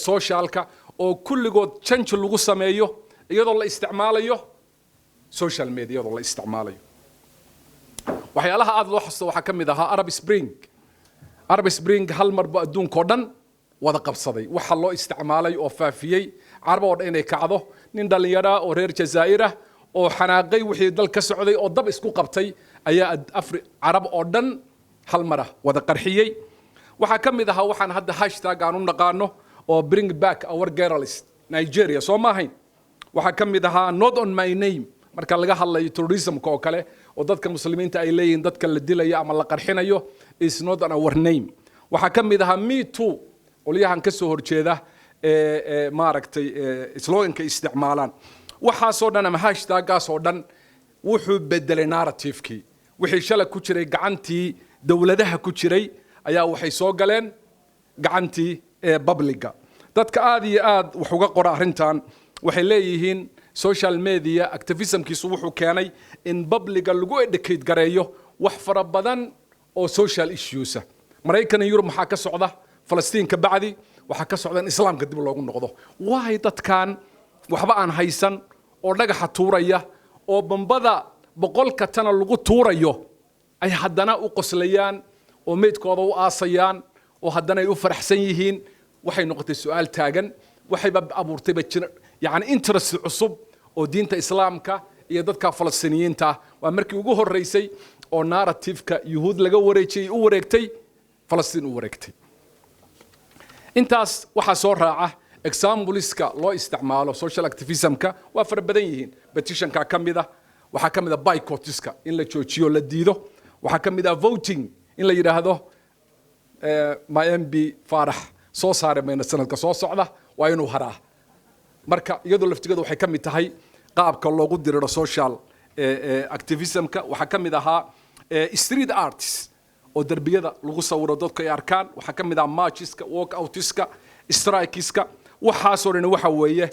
socialka oo kulligood change lagu sameeyo iyadoo la isticmaalayo social media iyadoo la isticmaalayo waxyaalaha aad loo xasuusto waxaa ka mid ahaa Arab Spring hal marba adduunka oo dhan wada qabsaday waxa loo isticmaalay oo faafiyey carab oo dhan inay kacdo nin dhalinyaro oo reer Jazaa'ir ah oo xanaaqay wixii dal ka socday oo dab isku qabtay ayaa carab oo dhan hal mar wada qarxiyey waxa ka mid ahaa waxaan hadda hashtag aan u naqaano oo bring back our girls Nigeria soo ma ahayn waxa ka mid ahaa not on my name marka laga hadlayo terrorism-ka oo kale oo dadka muslimiinta ay leeyihiin dadka la dilayo ama la qarxinayo is not on our name waxa ka mid ahaa me too qolyahan ka soo horjeeda maaragtay sloganka isticmaalaan waxaasoo dhan ama hashtaggaas oo dhan wuxuu bedelay narrative-kii wixii shalay ku jiray gacantii dowladaha ku jiray ayaa waxay soo galeen gacantii publica dadka aad iyo aad wax uga qora arrintan waxay leeyihiin social media activismkiisu wuxuu keenay in publica lagu educate gareeyo wax fara badan oo social issues Maraykan iyo Yurub maxaa ka socda Falastiin ka bacdi waxa ka socda in islaamka dib loogu noqdo waay dadkan waxba aan haysan oo dhagaxa tuuraya oo bambada boqolka tan lagu tuurayo ay haddana u qoslayaan oo meedkooda u aasayaan oo haddana ay u faraxsan yihiin waxay noqotay su'aal taagan waxay abuurtay yani interest cusub oo diinta islaamka iyo dadka Falastiiniyiinta waa markii ugu horeysay oo narrative-ka yuhuud laga wareejiyay u wareegtay Falastiin u wareegtay intaas waxa soo raaca exampleska loo isticmaalo social activism-ka waa fara badan yihiin petition-ka kamida waxa kamida boycottiska in la joojiyo la diido waxa kamida voting in la yiraahdo my MB Farax soo saaray meena sanadka soo socda waa inuu haraa marka iyadoo laftigeedu waxay kamid tahay qaabka loogu diriro social activism-ka waxa kamid ahaa street artists oo darbiyada lagu sawiro dadka ay arkaan waxa kamid ah marcheska walk outiska strikeska waxaasoo dhan waxa weeye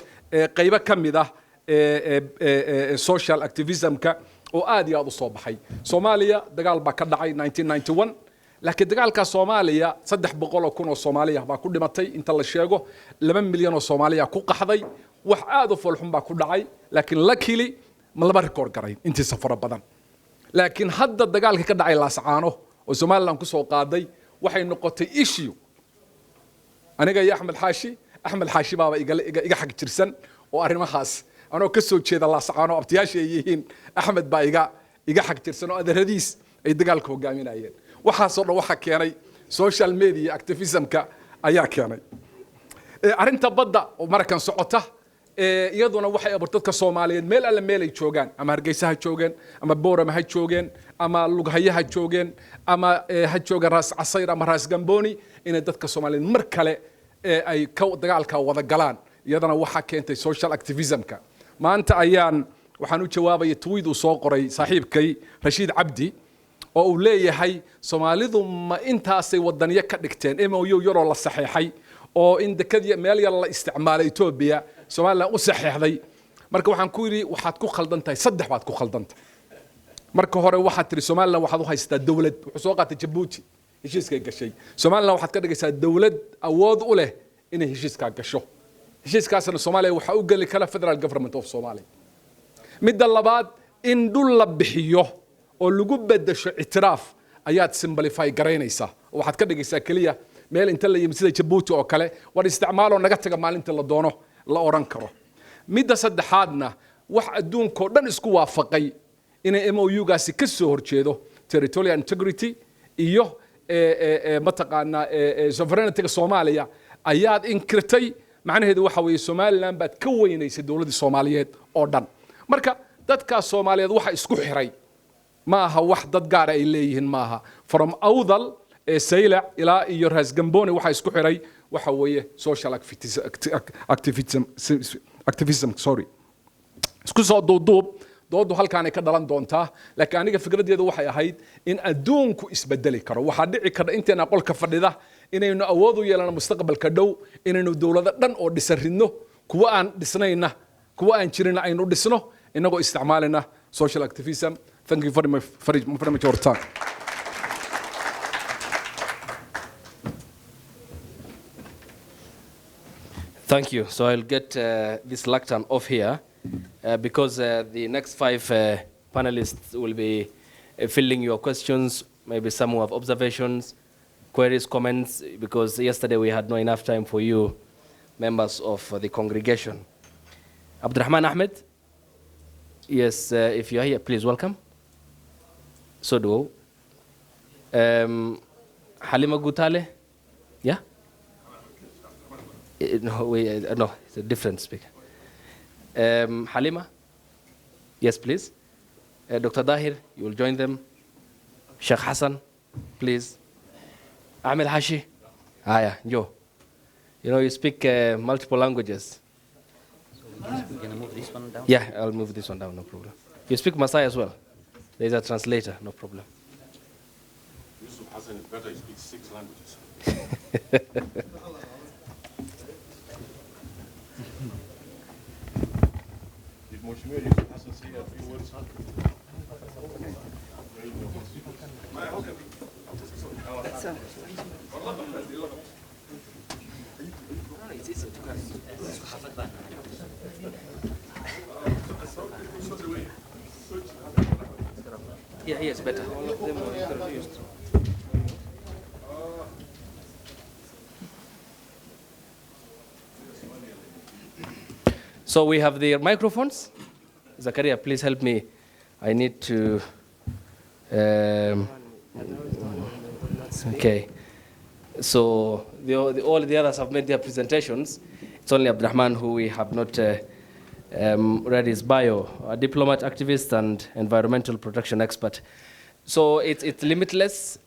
qaybo kamid ah social activism-ka oo aad iyo aad u soo baxay Soomaaliya dagaal baa ka dhacay 1991 laakiin dagaalka Soomaaliya 300,000 oo Soomaaliya baa ku dhimatay inta la sheego 2 milyan oo Soomaaliya ku qaxday wax aad u foolxun baa ku dhacay laakiin luckily ma laba record garay intii safar badan laakiin hadda dagaalka ka dhacay Laascaano oo Soomaaliland ku soo qaaday waxay noqotay issue aniga iyo Axmed Xaashi baba iga xaq jirsan oo arrimahaas anoo ka soo jeeda Laascaano abtiyaasha yihiin Axmed baa iga xaq jirsan oo adeeradiis ay dagaalka hogaaminayeen waxaasoo dhan waxa keenay social media activism-ka ayaa keenay arrinta badda oo markan socota iyaduna waxay abuurtay dadka Soomaaliyeed meel alla meel ay joogaan ama Hargeysa ha joogeen ama Boorama ha joogeen ama Lughaye ha joogeen ama ha joogaan Raas Casayr ama Raas Gambooni inay dadka Soomaaliyeed mar kale ay ka dagaalka wada galaan iyadana waxa keentay social activism-ka maanta waxaan u jawaabay tweet uu soo qoray saaxiibkay Rashiid Cabdi oo uu leeyahay Soomaalidu ma intaasay wadaniyo ka dhigteen MOU yaroo la saxeexay oo in dekadii meel yar la isticmaalay Ethiopia Soomaaliland u saxeexday marka waxaan ku yiri waxaad ku khaldantahay saddex baad ku khaldantahay marka hore waxaad tiri Soomaaliland waxaad u haystaa dawlad wuxuu soo qaatay Djibouti heshiiska gashay Soomaaliland waxaad ka dhigaysaa dawlad awood u leh inay heshiiska gasho heshiiskaasna Soomaaliya waxa u gali kala Federal Government of Somalia midda labaad in dhul la bixiyo oo lagu bedesho itiraaf ayaad simplify garaynaysaa waxaad ka dhigaysaa kaliya meel inta la yimid sida Djibouti oo kale war isticmaalo naga taga maalinta la doono la oran karo midda saddexaadna wax adduunka oo dhan isku waafaqay inay MOU-gaasi ka soo horjeedo territorial integrity iyo mataqaana sovereignty-ga Soomaaliya ayaad inkirtay macnaheedu waxa weeye Somaliland baad ka weynaysay dawladda Soomaaliyeed oo dhan marka dadka Soomaaliyeed waxa isku xiray maaha wax dad gaar ay leeyihiin maaha from awdal saylac ilaa iyo Raas Gambooni waxa isku xiray waxa weeye social activism sorry isku soo duuduub doodu halkaan ay ka dhalan doontaa laakiin aniga fikradeedu waxay ahayd in adduunku isbedeli karo waxa dhici kara inteena qolka fadhida inaynu awood u yeelano mustaqbalka dhow inaynu dowlado dhan oo dhisaridno kuwa aan dhisnayna kuwa aan jirina aynu dhisno inagoo isticmaalina social activism. Thank you very much for your time. Thank you. So I'll get this lectern off here because the next 5 panelists will be filling your questions, maybe some who have observations, queries, comments, because yesterday we had not enough time for you, members of the congregation. Abdurrahman Ahmed, yes, if you are here, please welcome. So do. Halima Gutale, yeah? No, it's a different speaker. Halima, yes, please. Dr. Dahir, you will join them. Sheikh Hassan, please. Ahmed Hashi, yeah, Joe. You know, you speak multiple languages. We're going to move this one down? Yeah, I'll move this one down, no problem. You speak Masai as well. There's a translator, no problem. Yusuf Hassan is better, he speaks 6 languages. Did Mheshimiwa Yusuf Hassan say a few words? Yeah, it's better. All of them were confused. So we have the microphones. Zakaria, please help me. I need to. Okay. So all the others have made their presentations. It's only Abdurrahman who we have not read his bio, a diplomat, activist, and environmental protection expert. So it's limitless.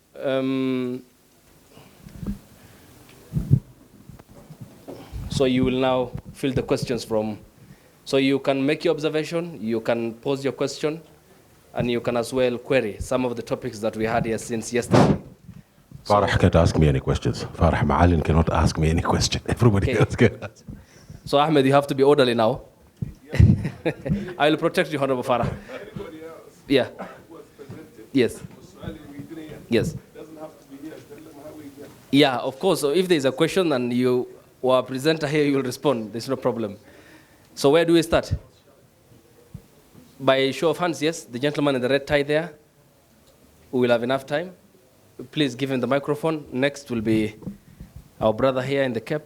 So you will now fill the questions from. So you can make your observation, you can pose your question, and you can as well query some of the topics that we had here since yesterday. Farah can't ask me any questions. Farah Ma'alin cannot ask me any question. Everybody else can. So Ahmed, you have to be orderly now. I will protect you, Honorable Farah. Yeah. Yes. Yes. Yeah, of course. So if there is a question and you are a presenter here, you will respond. There's no problem. So where do we start? By show of hands, yes. The gentleman in the red tie there. We will have enough time. Please give him the microphone. Next will be our brother here in the cap.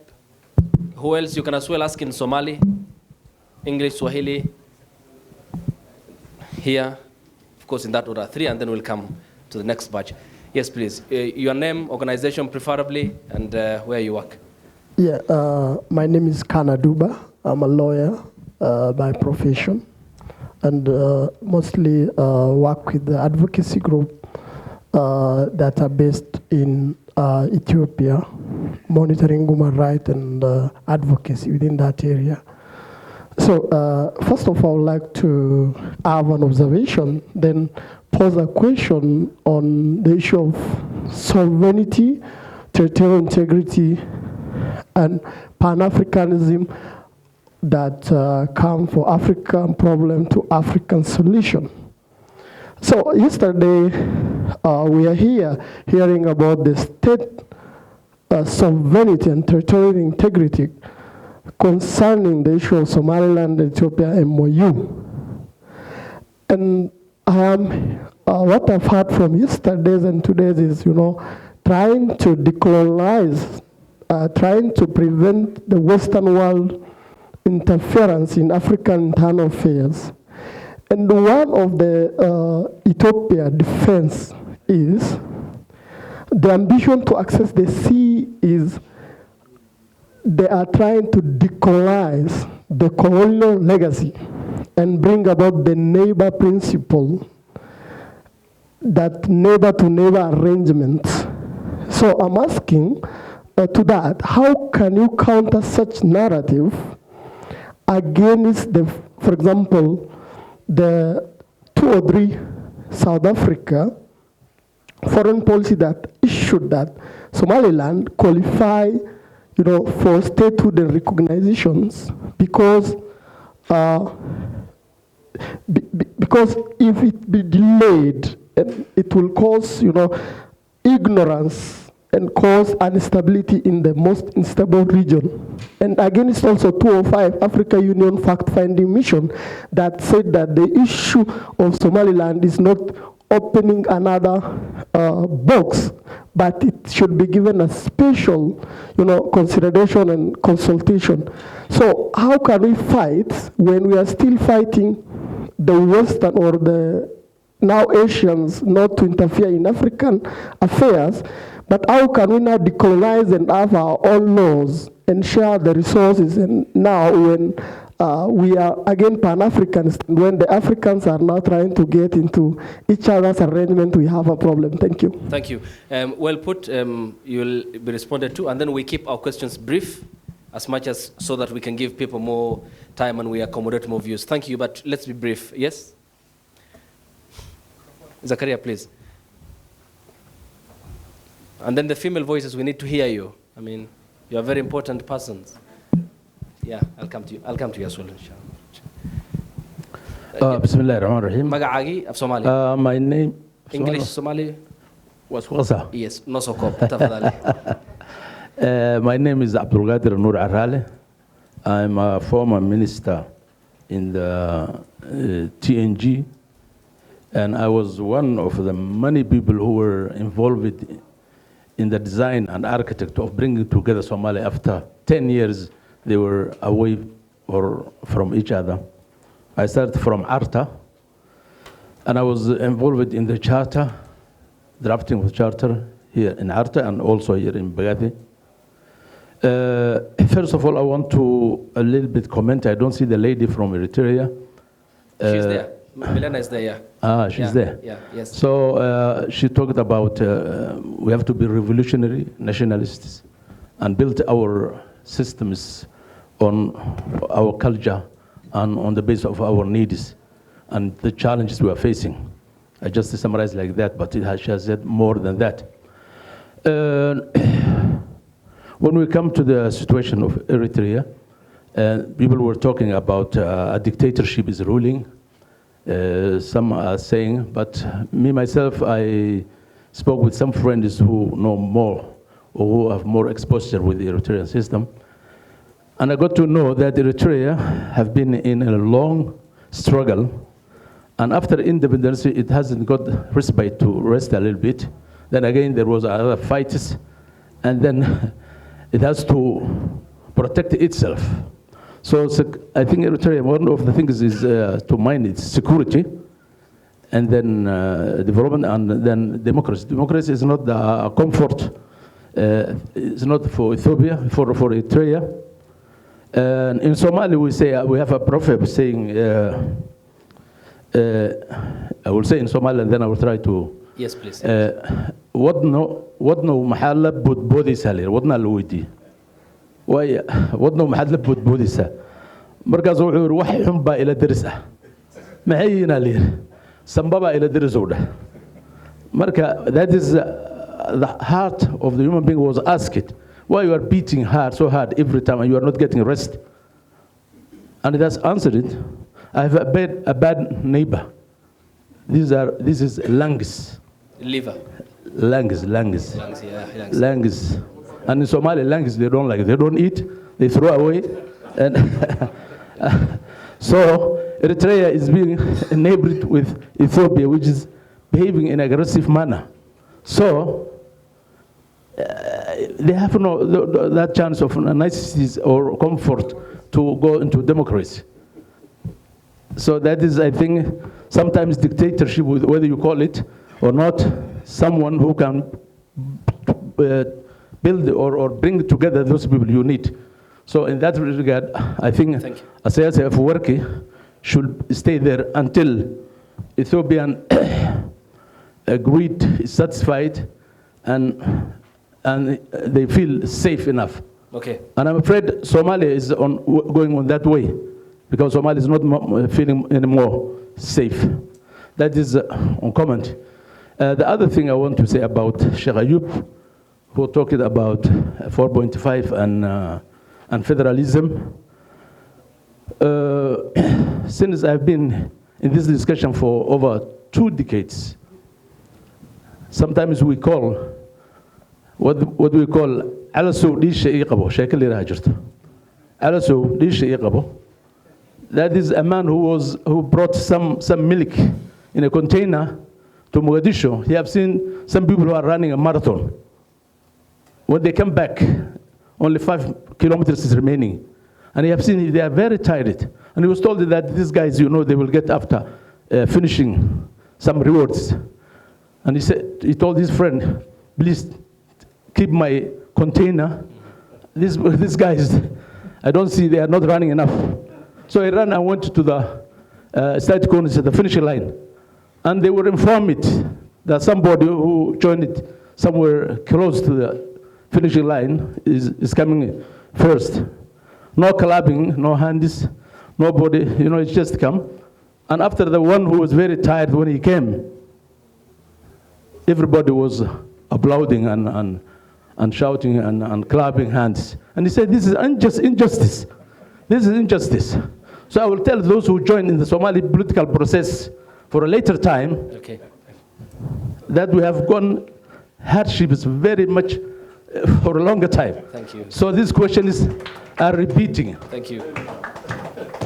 Who else? You can as well ask in Somali, English, Swahili. Here, of course, in that order, 3, and then we'll come to the next batch. Yes, please. Your name, organization preferably, and where you work. Yeah, my name is Kana Duba. I'm a lawyer by profession, and mostly work with the advocacy group that are based in Ethiopia, monitoring human rights and advocacy within that area. So first of all, I would like to have an observation, then pose a question on the issue of sovereignty, territorial integrity, and Pan-Africanism that come for African problem to African solution. So yesterday, we are here hearing about the state sovereignty and territorial integrity concerning the issue of Somaliland and Ethiopia MOU. And what I've heard from yesterday's and today's is, trying to decolonize, trying to prevent the Western world interference in African internal affairs. And one of the Ethiopia defense is the ambition to access the sea is they are trying to decolonize the colonial legacy and bring about the neighbor principle, that neighbor to neighbor arrangement. So I'm asking to that, how can you counter such narrative against for example, the 2 or 3 South Africa foreign policy that issued that Somaliland qualify, for statehood and recognitions because because if it be delayed, it will cause, ignorance and cause instability in the most unstable region. And again, it's also 205 Africa Union fact-finding mission that said that the issue of Somaliland is not opening another box, but it should be given a special, consideration and consultation. So how can we fight when we are still fighting the Western or the now Asians not to interfere in African affairs? But how can we now decolonize and have our own laws and share the resources? And now when we are again Pan-Africans, when the Africans are now trying to get into each other's arrangement, we have a problem. Thank you. Thank you. Well put. You'll be responded to, and then we keep our questions brief as much as so that we can give people more time and we accommodate more views. Thank you, but let's be brief. Yes? Zakaria, please. And then the female voices, we need to hear you. I mean, you are very important persons. Yeah, I'll come to you. I'll come to you as well, inshallah. Bismillah ar-Rahman ar-Rahim. Magacagi of Somali. My name. English, Somali? Was Wasa. Yes, no so called. Tafadhali. My name is Abdulgadir Nur Arale. I'm a former minister in the TNG, and I was one of the many people who were involved in the design and architect of bringing together Somalia after 10 years they were away or from each other. I started from Arta, and I was involved in the charter, drafting of the charter here in Arta and also here in Bagati. First of all, I want to a little bit comment. I don't see the lady from Eritrea. She's there. Milena is there, yeah. Ah, she's there. Yeah, yes. So she talked about we have to be revolutionary nationalists and build our systems on our culture and on the basis of our needs and the challenges we are facing. I just summarized like that, but she has said more than that. When we come to the situation of Eritrea, people were talking about a dictatorship is ruling. Some are saying, but me myself, I spoke with some friends who know more or who have more exposure with the Eritrean system. And I got to know that Eritrea have been in a long struggle. And after independence, it hasn't got respite to rest a little bit. Then again, there was other fights. And then it has to protect itself. So I think Eritrea, one of the things is to mind its security, and then development, and then democracy. Democracy is not a comfort. It's not for Ethiopia, for Eritrea. And in Somalia, we say we have a proverb saying, I will say in Somalia, and then I will try to. Yes, please. Wadno maxaa la boodboodaysaa la yidhi, wadnaa la weydiiyey. Waaya, wadno maxaad la boodboodaysaa? Markaas wuxuu yidhi wax xun baa ila deris ah. Maxay yihiinaa la yidhi? Samba baa ila deris ow dheh. Marka, that is the heart of the human being was asked, why you are beating hard, so hard every time and you are not getting rest? And it has answered it. I have a bad neighbor. This is lungs. Liver. Lungs. Lungs, yeah, lungs. Lungs. And in Somalia, lungs they don't like. They don't eat. They throw away. And so Eritrea is being enabled with Ethiopia, which is behaving in an aggressive manner. So they have that chance of niceties or comfort to go into democracy. So that is, I think, sometimes dictatorship, whether you call it or not, someone who can build or bring together those people you need. So in that regard, I think Asayas Afwerki should stay there until Ethiopian agreed, is satisfied, and they feel safe enough. Okay. And I'm afraid Somalia is going on that way, because Somalia is not feeling any more safe. That is on comment. The other thing I want to say about Sheikh Ayub, who talked about 4.5 and federalism. Since I've been in this discussion for over 2 decades, sometimes we call what we call alasow dhiisha ii qabo, sheeko la yidhaha jirto. Alasow dhiisha ii qabo. That is a man who brought some milk in a container to Mogadishu. You have seen some people who are running a marathon. When they come back, only 5 kilometers is remaining. And you have seen they are very tired. And he was told that these guys, you know, they will get after finishing some rewards. And he told his friend, please keep my container. These guys, I don't see they are not running enough. So he ran and went to the side corners at the finishing line. And they were informed that somebody who joined it somewhere close to the finishing line is coming first. No clapping, no hands, nobody, you know, it's just come. And after the one who was very tired when he came, everybody was applauding and shouting and clapping hands. And he said, this is injustice. This is injustice. So I will tell those who join in the Somali political process for a later time that we have gone hardships very much for a longer time. Thank you. So this question are repeating. Thank you.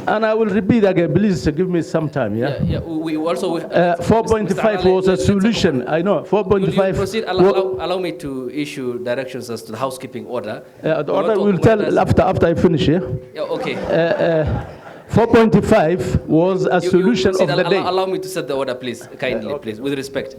And I will repeat again. Please give me some time. Yeah. We also 4.5 was a solution. I know 4.5. Proceed. Allow me to issue directions as to the housekeeping order. The order will tell after I finish here. Yeah, okay. 4.5 was a solution of the day. Allow me to set the order, please, kindly, please, with respect.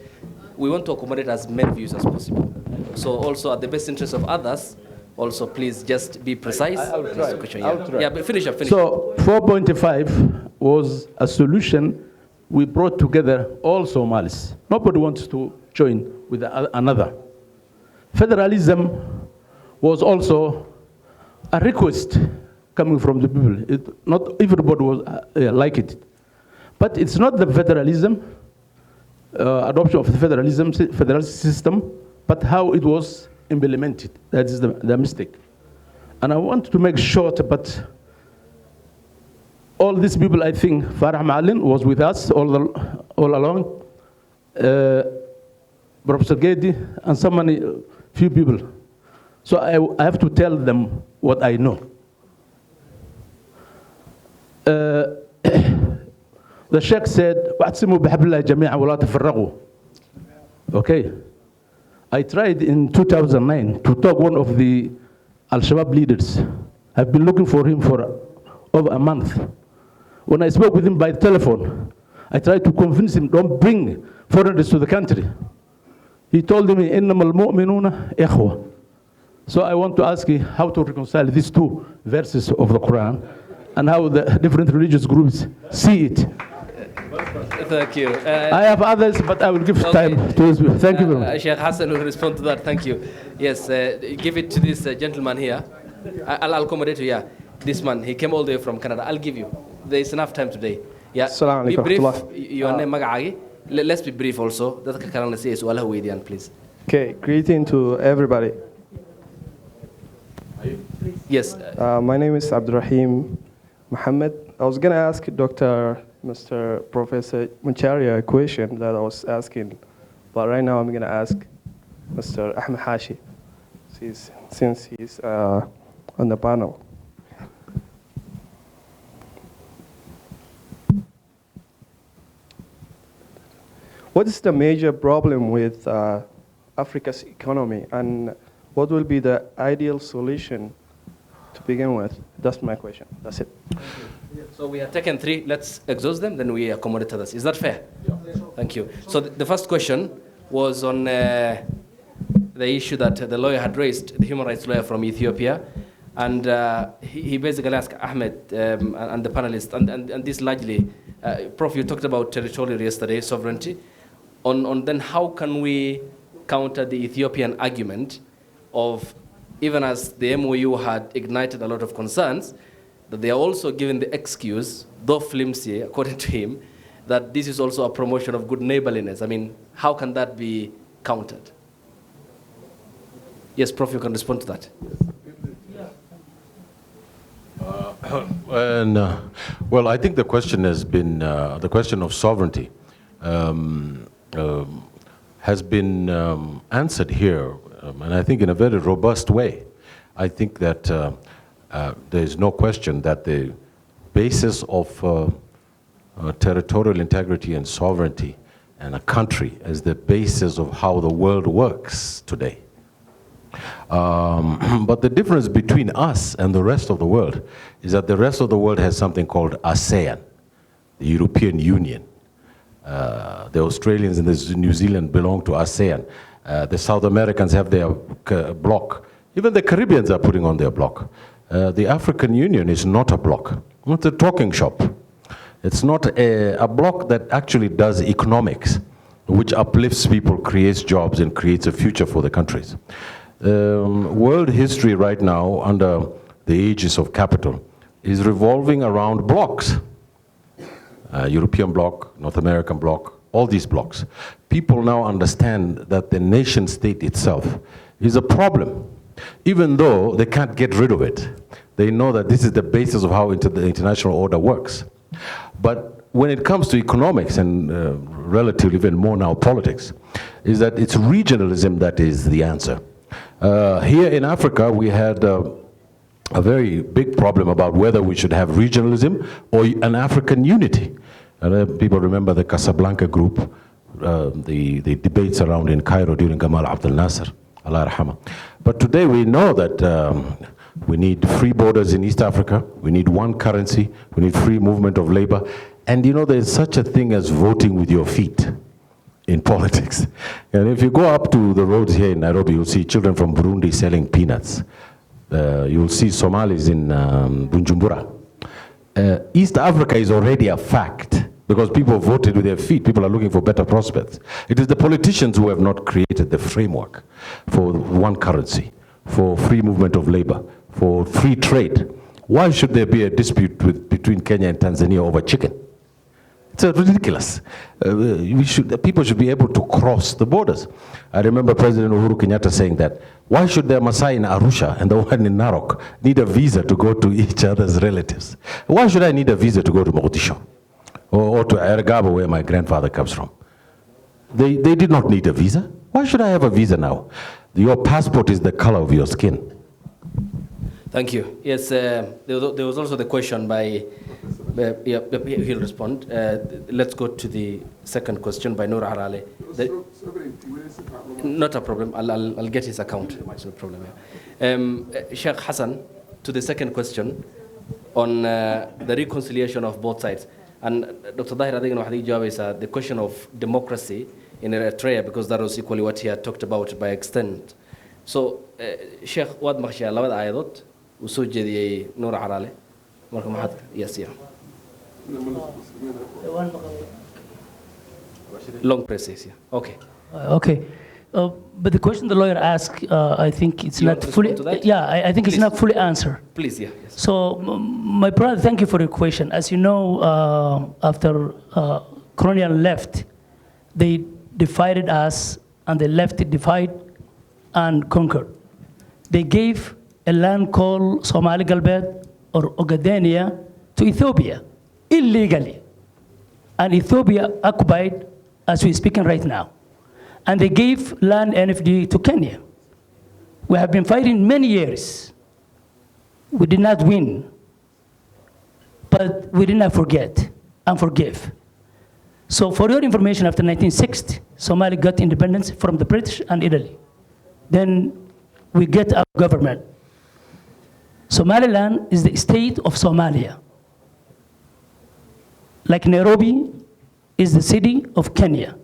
We want to accommodate as many views as possible. So also, at the best interest of others, also please just be precise. I'll try. Yeah, but finish up. So 4.5 was a solution. We brought together all Somalis. Nobody wants to join with another. Federalism was also a request coming from the people. Not everybody was like it. But it's not the federalism, adoption of the federal system, but how it was implemented. That is the mistake. And I want to make short, but all these people, I think, Farah Maalin was with us all along, Professor Gedi, and so many few people. So I have to tell them what I know. The Sheikh said, "Wa'tsimu bihablillahi jami'an wa la tafarraqu." Okay. I tried in 2009 to talk one of the Al-Shabaab leaders. I've been looking for him for over a month. When I spoke with him by telephone, I tried to convince him, don't bring foreigners to the country. He told me, إِنَّمَا الْمُؤْمِنُونَ إِخْوَةٌ. So I want to ask you how to reconcile these 2 verses of the Quran and how the different religious groups see it. Thank you. I have others, but I will give time to this. Thank you very much. Sheikh Hassan will respond to that. Thank you. Yes, give it to this gentleman here. I'll accommodate you. Yeah, this man. He came all the way from Canada. I'll give you. There is enough time today. Yeah. Be brief. Your name magacagi. Let's be brief also. Dadka kalena si su'aalaha weydiyan, please. Okay. Greeting to everybody. Yes. My name is Abdurrahim Mohammed. I was going to ask Mr. Professor Muncharia a question that I was asking, but right now I'm going to ask Mr. Ahmed Hashi, since he's on the panel. What is the major problem with Africa's economy, and what will be the ideal solution to begin with? That's my question. That's it. So we have taken 3. Let's exhaust them, then we accommodate others. Is that fair? Yeah. Thank you. So the first question was on the issue that the lawyer had raised, the human rights lawyer from Ethiopia. And he basically asked Ahmed and the panelists, and this largely, Prof, you talked about territorial yesterday, sovereignty. On then how can we counter the Ethiopian argument of, even as the MOU had ignited a lot of concerns, that they are also given the excuse, though flimsy, according to him, that this is also a promotion of good neighborliness. I mean, how can that be countered? Yes, Prof, you can respond to that. Well, I think the question has been, the question of sovereignty has been answered here, and I think in a very robust way. I think that there is no question that the basis of territorial integrity and sovereignty and a country is the basis of how the world works today. But the difference between us and the rest of the world is that the rest of the world has something called ASEAN, the European Union. The Australians and the New Zealand belong to ASEAN. The South Americans have their bloc. Even the Caribbeans are putting on their bloc. The African Union is not a bloc. It's a talking shop. It's not a bloc that actually does economics, which uplifts people, creates jobs, and creates a future for the countries. World history right now, under the aegis of capital, is revolving around blocks. European bloc, North American bloc, all these blocks. People now understand that the nation state itself is a problem, even though they can't get rid of it. They know that this is the basis of how the international order works. But when it comes to economics and relatively even more now politics, is that it's regionalism that is the answer. Here in Africa, we had a very big problem about whether we should have regionalism or an African unity. People remember the Casablanca group, the debates around in Cairo during Gamal Abdel Nasser, Allah Rahama. But today we know that we need free borders in East Africa, we need one currency, we need free movement of labor, and you know there's such a thing as voting with your feet in politics. And if you go up to the roads here in Nairobi, you'll see children from Burundi selling peanuts. You'll see Somalis in Bujumbura. East Africa is already a fact because people voted with their feet. People are looking for better prospects. It is the politicians who have not created the framework for one currency, for free movement of labor, for free trade. Why should there be a dispute between Kenya and Tanzania over chicken? It's ridiculous. People should be able to cross the borders. I remember President Uhuru Kenyatta saying that, why should the Maasai in Arusha and the one in Narok need a visa to go to each other's relatives? Why should I need a visa to go to Mogadishu or to Ergabo, where my grandfather comes from? They did not need a visa. Why should I have a visa now? Your passport is the color of your skin. Thank you. Yes, there was also the question by, he'll respond. Let's go to the second question by Noor Harale. Not a problem, I'll get his account, it's no problem. Sheikh Hassan, to the second question on the reconciliation of both sides. And Dr. Dahir, I think the question of democracy in Eritrea, because that was equally what he had talked about by extent. So, Sheikh, what maqshay labada ayadod uu soo jeediyay Noor Harale? Marka maxaad yes, yeah. Long presses, yeah. Okay. Okay. But the question the lawyer asked, I think it's not fully. Yeah, I think it's not fully answered. Please, yeah. Yes. So, my brother, thank you for your question. As you know, after colonial left, they divided us, and they left it divide and conquered. They gave a land called Somali Galbed or Ogadenia to Ethiopia illegally, and Ethiopia occupied as we're speaking right now. And they gave land NFD to Kenya. We have been fighting many years. We did not win, but we did not forget and forgive. So for your information, after 1960, Somalia got independence from the British and Italy. Then we get our government. Somaliland is the state of Somalia. Like Nairobi is the city of Kenya.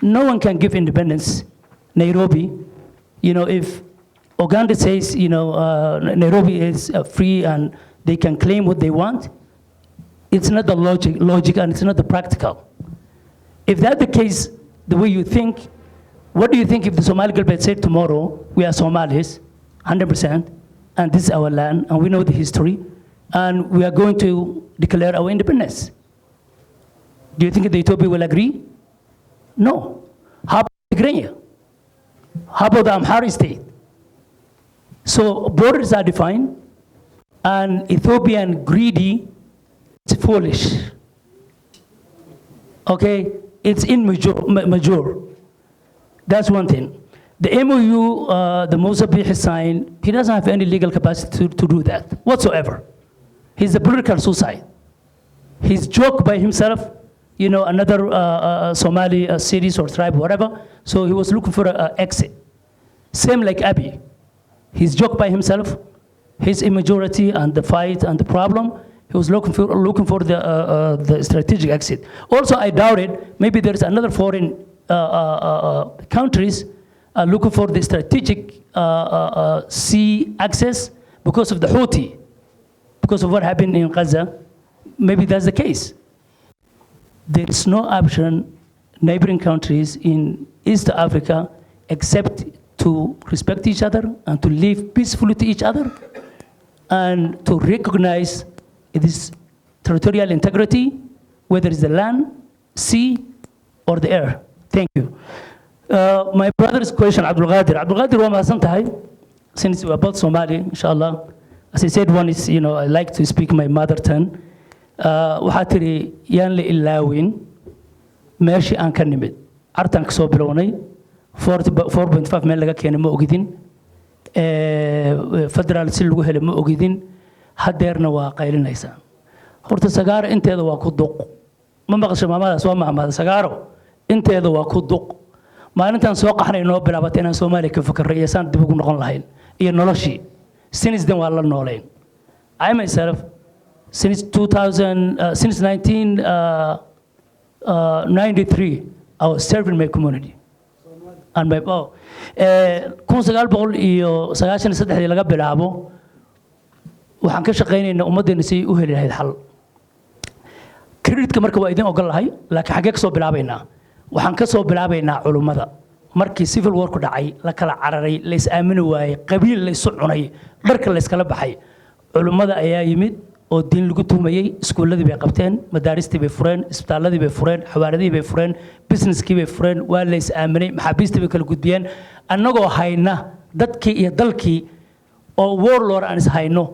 No one can give independence Nairobi. You know, if Uganda says, you know, Nairobi is free and they can claim what they want, it's not the logic and it's not the practical. If that's the case, the way you think, what do you think if the Somali government said tomorrow, we are Somalis, 100%, and this is our land, and we know the history, and we are going to declare our independence? Do you think that Ethiopia will agree? No. How about Tigray? How about the Amhara state? So borders are defined, and Ethiopian greedy, it's foolish. Okay, it's immature. That's one thing. The MOU, the Mozambique has signed, he doesn't have any legal capacity to do that whatsoever. He's a political suicide. He's joked by himself, you know, another Somali cities or tribe, whatever. So he was looking for an exit. Same like Abiy. He's joked by himself, his immaturity and the fight and the problem. He was looking for the strategic exit. Also, I doubt it. Maybe there's another foreign countries looking for the strategic sea access because of the Houthi, because of what happened in Gaza. Maybe that's the case. There is no option, neighboring countries in East Africa, except to respect each other and to live peacefully to each other and to recognize this territorial integrity, whether it's the land, sea, or the air. Thank you. My brother's question, Abdul Qadir. Abdul Qadir, wa mahadsan tahay. Since we're both Somali, inshallah. As I said, one is, you know, I like to speak my mother tongue. Waxaa tiri yaan la ilaawin meeshii aan ka nimid. Artaan ka soo bilownay 4.5 meel laga keenay ma ogidin. Federal si lagu helay ma ogidin. Hadeerna waa qaylinaysaa. Horta sagaaro inteeda waa ku duq. Ma maqasho maamadaas waa maamada sagaaro. Inteeda waa ku duq. Maalintan soo qaxnay noo bilaabatay inaan Soomaaliya ka fikirro iyo saan dib ugu noqon lahayn iyo noloshii. Since then waa la nooleyn. I myself since 1993 I was serving my community. And my 1993 laga bilaabo waxaan ka shaqeynaynaa ummadeena si u heli lahayd xal. Kreditka marka waa idin ogol lahay laakiin xagee ka soo bilaabaynaa? Waxaan ka soo bilaabaynaa culimada. Markii civil war ku dhacay la kala cararay la is aamini waayay qabiil la isu cunay dharka la iskala baxay culimada ayaa yimid oo diin lagu tuumayay iskuuladii bay qabteen madaaristii bay fureen isbitaaladii bay fureen xawaaladii bay fureen businesskii bay fureen waa la is aaminay maxaabiistii bay kala gudbiyeen annagoo hayna dadkii iyo dalkii oo warlord aan is hayno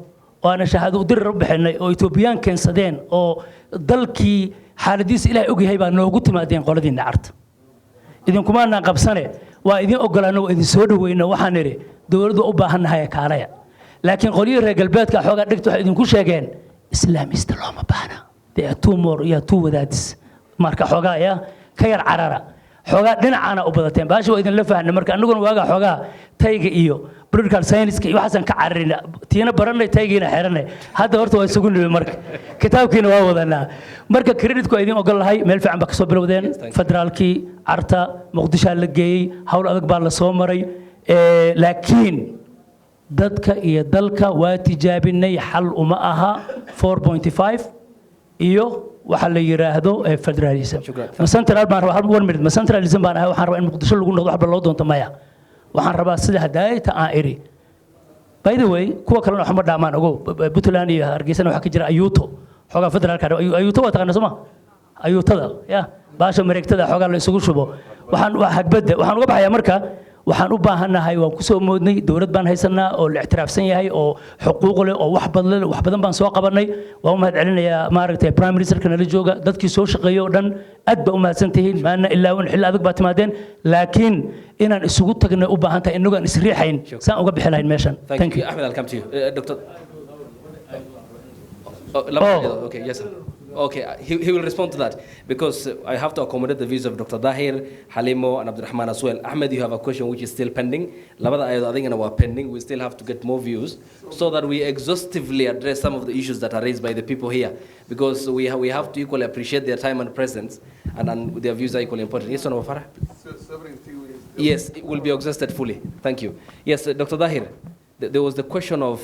oo aan shahaado u dir rab bixinay oo Ethiopian keensadeen oo dalkii xaaladiisa Ilaahay og yahay baa noogu timaadeen qoladiina carta idinkuma aan qabsane waa idin ogolaano waa idin soo dhaweeyna waxaan niri dawladdu u baahannahay kaalaya laakiin qoliyada reer galbeedka xoogaa dhigto waxay idinku sheegeen islaamista looma baahna they are too more ya too wadaadis marka xoogaa ya ka yar carara xoogaa dhinacaana u badateen baasha waa idin la fahanay marka annaguna waaga xoogaa tayga iyo political science iyo waxaan ka cararina tiina baranay taygiina xiranay hadda horta waa isugu nibay marka kitaabkiina waa wadanaa marka creditku ay idin ogol lahay meel fiican ba ka soo bilowdeen federaalkii arta muqdisho la geeyay hawl adag baa la soo maray laakiin dadka iyo dalka waa tijaabinay xal uma aha 4.5 iyo waxa la yiraahdo federalism central baan rabaa 1 minute ma centralism baan ahay waxaan rabaa in muqdisho lagu noqdo waxba loo doonto maya waxaan rabaa sida hadaayta aan iri by the way kuwa kale waxma dhaamaan ogo Puntland iyo Hargeysa waxa ka jira ayuuto xogaa federaalka ayuuto waa taqaana Soomaa ayuutada ya baasha mareegtada xogaa la isugu shubo waxaan waa hagbada waxaan uga baxayaa marka waxaan u baahanahay waan ku soo moodnay dawlad baan haysanaa oo la ixtiraafsan yahay oo xuquuq leh oo wax badan baan soo qabanay waan u mahad celinayaa maaragtay prime minister kana la jooga dadkii soo shaqeeyay oo dhan aad ba u mahadsan tihiin maana ilaa wan xil adag baa timaadeen laakiin inaan isugu tagnay u baahan tahay inagu aan isriixayn saan uga bixi lahayn meeshan thank you Ahmed, I'll come to you Dr. Okay, yes sir. Okay, he will respond to that because I have to accommodate the views of Dr. Dahir, Halimo, and Abdurrahman as well. Ahmed, you have a question which is still pending. Labada ayado adingana wa pending. We still have to get more views so that we exhaustively address some of the issues that are raised by the people here because we have to equally appreciate their time and presence and their views are equally important. Yes or no, Farah? Yes, it will be exhausted fully. Thank you. Yes, Dr. Dahir, there was the question of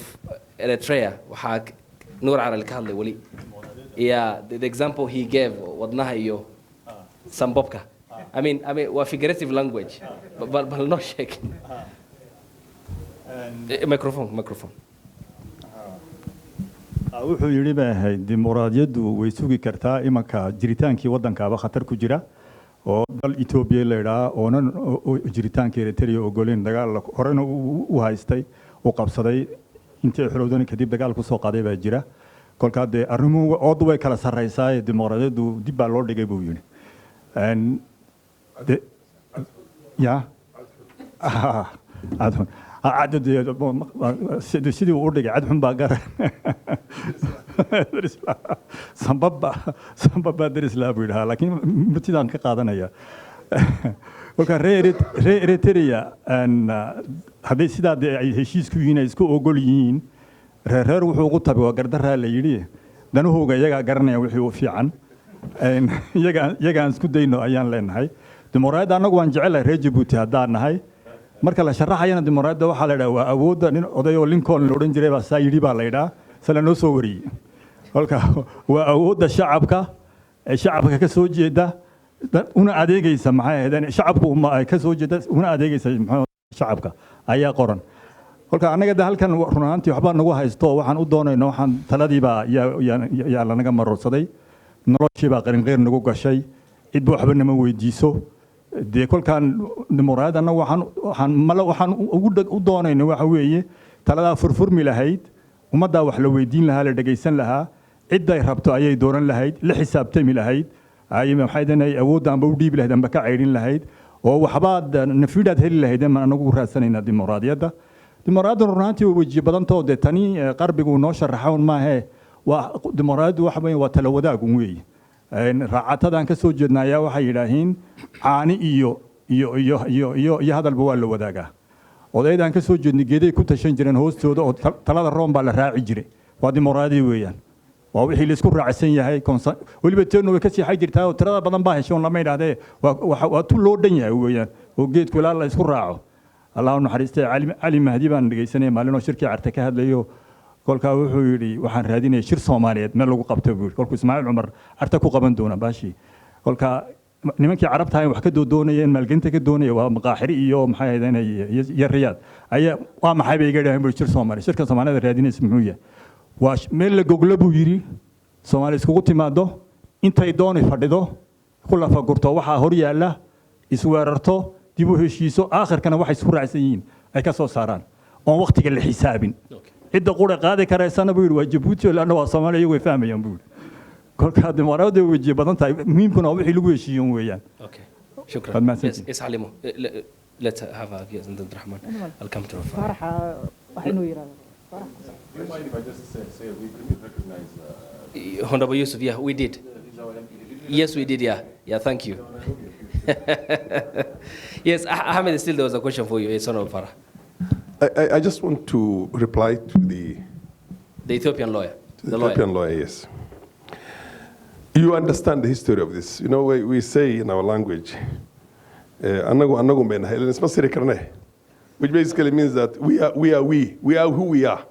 Eritrea. Noor al-Kahli wali. Yeah, the example he gave, wadnaha iyo sambobka. I mean, figurative language, but not shaking. Microphone. wuxuu yidhi bay ahayd dimuqraadiyaddu way sugi kartaa imanka jiritaankii waddankaaba khatar ku jira oo dal Ethiopia la yidhaha oonan jiritaanka Eritrea ogoleen dagaal horena u haystay u qabsaday intii xulowdani kadib dagaal ku soo qaaday baa jira kolkaa dee arrimuhu oodu way kala sarraysaa dimuqraadiyaddu dib baa loo dhigay buu yidhi ya sidii uu u dhigay cad xun baa gara sanbaba darislaa buu yidhahaa laakiin murtidaan ka qaadanaya kolka reer Eritrea hadday sidaa dee ay heshiisku yihiin ay isku ogol yihiin reer wuxuu ugu tabi waa gardaraa la yidhi danahooga iyagaa garanaya wixii u fiican iyagaan isku dayno ayaan leenahay dimuqraadiyadda annagu waan jecelahay reer Jabuuti haddaan nahay marka la sharaxayana dimuqraadiyadda waxaa la yidhaha waa awoodda nin oday oo Lincoln la odhan jiray baa saa yidhi baa la yidhaha sala noo soo wariyey kolka waa awoodda shacabka ee shacabka ka soo jeeda una adeegaysa maxay ahayd shacabku ay ka soo jeeda una adeegaysa shacabka ayaa qoran kolka anaga halkan run ahaantii waxba nagu haysto waxaan u doonayno waxaan taladiiba yaa lanaga marorsaday noloshiibaa qarinqeyr nagu gashay cidba waxba nama weydiiso dee kolkaan dimuqraadiyadda annagu waxaan u doonayno waxa weeye taladaa furfurmi lahayd ummaddaa wax la weydiin lahaa la dhegaysan lahaa cidday rabto ayay dooran lahayd la xisaabtami lahayd maxay danay awoodda amba u dhiibi lahayd amba ka caydhin lahayd oo waxbaad nafiidhaad heli lahayd ma anagu raadsanaynaa dimuqraadiyadda dimuqraadiyadda run ahaantii way wejiye badantoo dee tani qarbigu noo sharaxawn maahee waa dimuqraadiyaddu waxa weeye waa tala wadaagun weeye raacatadaan ka soo jeedna ayaa waxay yidhaahiin caani iyo hadalba waa la wadaagaa odaydaan ka soo jeednay geeday ku tashan jireen hoostooda oo talada room baa la raaci jiray waa dimuqraadiya weeyaan waa wixii la isku raacsan yahay weliba teenu way ka siixay jirtaa oo tirada badan baa heshoon lama yidhaahdee waa tu loo dhan yahay weeyaan oo geedku ilaa la isku raaco allah u naxariistay cali mahdi baan dhegaysanaya maalinoo shirkii carte ka hadlayo kolkaa wuxuu yidhi waxaan raadinaya shir Soomaaliyeed meel lagu qabto buu yidhi kolkuu Ismaaciil Cumar carte ku qaban doona baashi kolkaa nimankii carabta ay wax ka doonayeen maalgelinta ka doonaya waa maqaaxiri iyo maxay ahaydeen iyo riyaad ayaa waa maxay bay iga dhaaheen buu shir Soomaali shirka Soomaalida raadinaysa muxuu yahay waa meel la goglo buu yidhi Soomaali iskugu timaado intay dooni fadhido ku lafa gurto waxaa hor yaalla isweerarto dib u heshiiso aakhirkana waxay isku raacsan yihiin ay ka soo saaraan oon waqtiga la xisaabin cidda qura qaadi karaysana buu yidhi waa Jabuuti laana waa Soomaaliya iyagu way fahmayaan buu yidhi kolkaa dimuqraadiyadda way wejiye badan tahay muhiimkuna waa wixii lagu heshiiyon weeyaan شكرا yes علموا let's have a yes and Rahman I'll come to فرح waxaynu yiraahdaa Do you mind if I just say we didn't recognize Honorable Yusuf, yeah, we did. Yes, we did, yeah, thank you. Yes, Ahmed, still there was a question for you. Yes, Honorable Farah. I just want to reply to the Ethiopian lawyer. The Ethiopian lawyer, yes. You understand the history of this. You know, we say in our language, which basically means that we are who we are.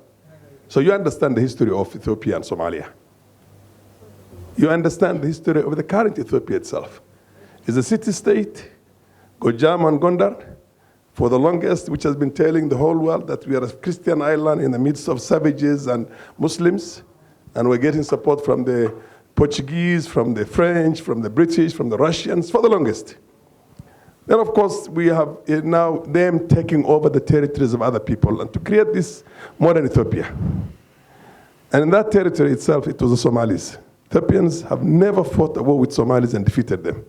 So you understand the history of Ethiopia and Somalia. You understand the history of the current Ethiopia itself. It's a city-state, Gojam and Gondar, for the longest, which has been telling the whole world that we are a Christian island in the midst of savages and Muslims, and we're getting support from the Portuguese, from the French, from the British, from the Russians, for the longest. Then, of course, we have now them taking over the territories of other people and to create this modern Ethiopia. And in that territory itself, it was the Somalis. Ethiopians have never fought a war with Somalis and defeated them.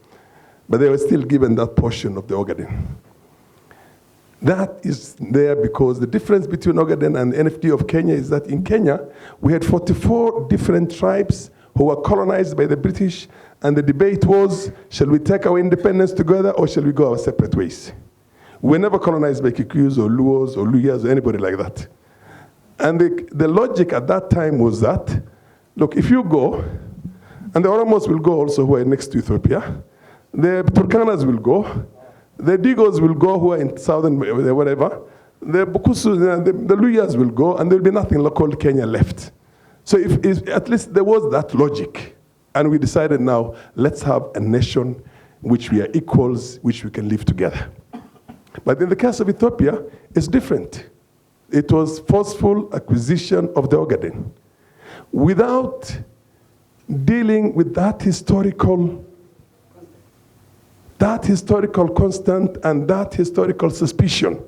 But they were still given that portion of the Ogaden. That is there because the difference between Ogaden and the NFD of Kenya is that in Kenya, we had 44 different tribes who were colonized by the British, and the debate was, shall we take our independence together or shall we go our separate ways? We were never colonized by Kikuyus or Luos or Luyas or anybody like that. And the logic at that time was that, look, if you go, and the Oromos will go also who are next to Ethiopia, the Turkanas will go, the Digos will go who are in southern whatever, the Bukusu, the Luyas will go, and there will be nothing called Kenya left. So if at least there was that logic, and we decided now, let's have a nation which we are equals, which we can live together. But in the case of Ethiopia, it's different. It was forceful acquisition of the Ogaden. without dealing with that historical constant and that historical suspicion.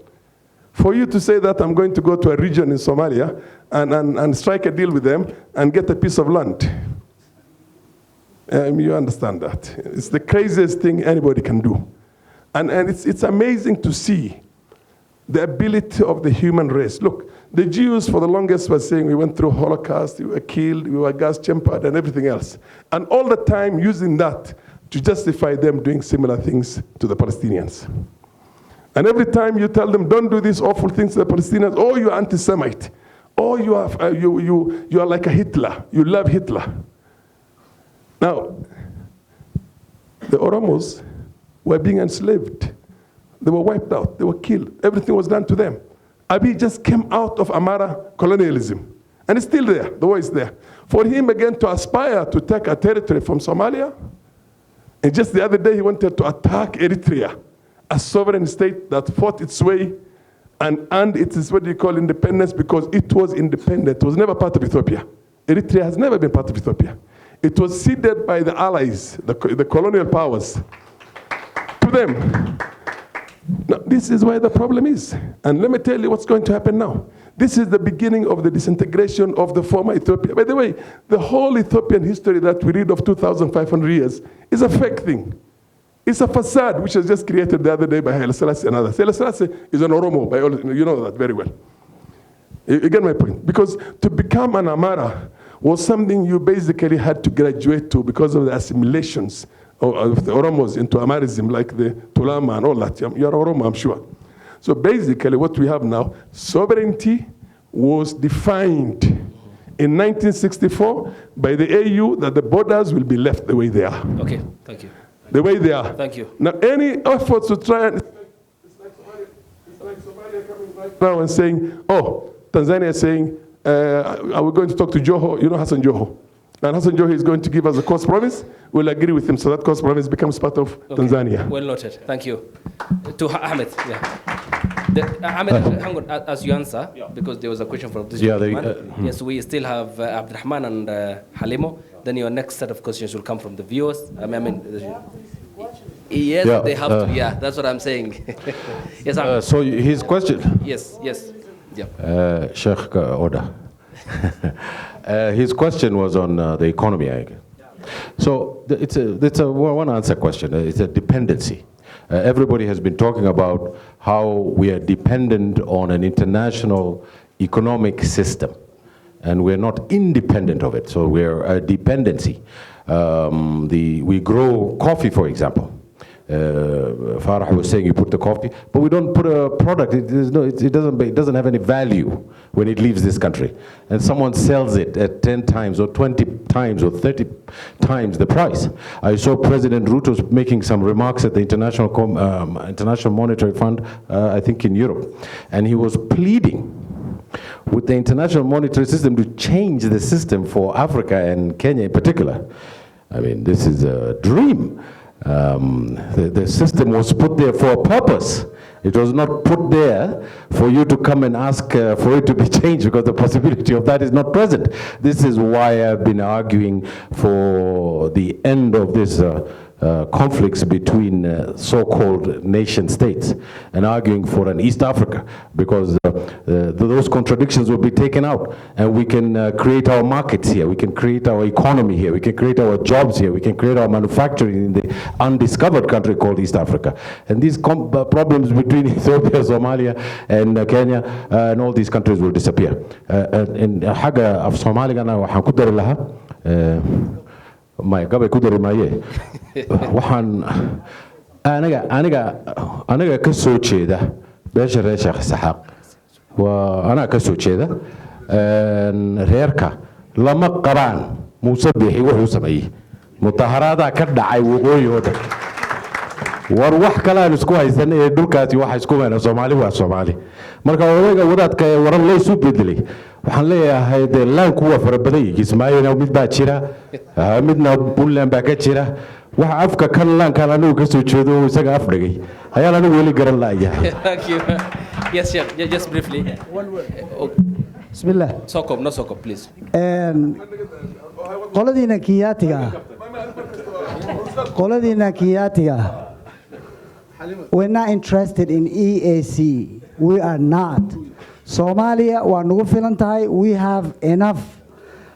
For you to say that I'm going to go to a region in Somalia and strike a deal with them and get a piece of land. You understand that. It's the craziest thing anybody can do. And it's amazing to see the ability of the human race. Look, the Jews for the longest were saying we went through Holocaust, we were killed, we were gas chambered and everything else. And all the time using that to justify them doing similar things to the Palestinians. And every time you tell them, don't do these awful things to the Palestinians, oh, you're anti-Semite. Oh, you are like a Hitler. You love Hitler. Now, the Oromos were being enslaved. They were wiped out. They were killed. Everything was done to them. Abiy just came out of Amara colonialism. And it's still there. The war is there. For him, again, to aspire to take a territory from Somalia, and just the other day, he wanted to attack Eritrea, a sovereign state that fought its way and it is what you call independence because it was independent. It was never part of Ethiopia. Eritrea has never been part of Ethiopia. It was ceded by the allies, the colonial powers, to them. Now, this is where the problem is. And let me tell you what's going to happen now. This is the beginning of the disintegration of the former Ethiopia. By the way, the whole Ethiopian history that we read of 2,500 years is a fake thing. It's a facade which was just created the other day by Haile Selassie and others. Haile Selassie is an Oromo, you know that very well. You get my point? Because to become an Amara was something you basically had to graduate to because of the assimilations of the Oromos into Amarism, like the Tulama and all that. You're Oromo, I'm sure. So basically what we have now, sovereignty was defined in 1964 by the AU that the borders will be left the way they are. Okay, thank you. The way they are. Thank you. Now, any efforts to try and... It's like Somalia coming right now and saying, oh, Tanzania is saying, are we going to talk to Joho? You know Hassan Joho. And Hassan Joho is going to give us a coast province. We'll agree with him so that coast province becomes part of Tanzania. Well noted. Thank you. To Ahmed. Yeah. Ahmed, hang on, as you answer, because there was a question from this gentleman. Yes, we still have Abdurrahman and Halimo. Then your next set of questions will come from the viewers. Yes, Yeah, they have to. Yeah, that's what I'm saying. Yes, Ahmed. So his question. Yes. Yeah. Sheikh Oda. His question was on the economy, I guess. So it's a one answer question. It's a dependency. Everybody has been talking about how we are dependent on an international economic system, and we're not independent of it. So we're a dependency. We grow coffee, for example. Farah was saying you put the coffee, but we don't put a product. It doesn't have any value when it leaves this country, and someone sells it at 10 times or 20 times or 30 times the price. I saw President Ruto making some remarks at the International Monetary Fund, I think in Europe, and he was pleading with the international monetary system to change the system for Africa and Kenya in particular. I mean, this is a dream. The system was put there for a purpose. It was not put there for you to come and ask for it to be changed, because the possibility of that is not present. This is why I've been arguing for the end of this conflicts between so-called nation states, and arguing for an East Africa, because those contradictions will be taken out, and we can create our markets here, we can create our economy here, we can create our jobs here, we can create our manufacturing in the undiscovered country called East Africa. And these problems between Ethiopia, Somalia, and Kenya, and all these countries will disappear. And حاجة في Somalia أنا وحنقدر لها ما قبل كدر مايه waxaan aniga ka soo jeeda beesha reer Sheekh Saxaaq waa ana ka soo jeeda reerka lama qaraan Muuse Bixi wuxuu sameeyay mudaharaada ka dhacay waqooyigooda war wax kale aan isku haysan ee dhulkaasi waxa isku weena Soomaali waa Soomaali marka odayga wadaadka ee waran loo soo bedelay waxaan leeyahay de laanku waa farabaday Ismaaciil mid baa jira midna Puntland baa ka jira waxa afka kan laankan anigu ka soo jeedo isaga af dhigay ayaa anigu weli garan laayahay. Thank you. Yes, just briefly. One word. بسم الله Sokop, no Sokop, please. قولدينا كياتيغا قولدينا كياتيغا we're not interested in EAC. We are not. Somalia, we have enough.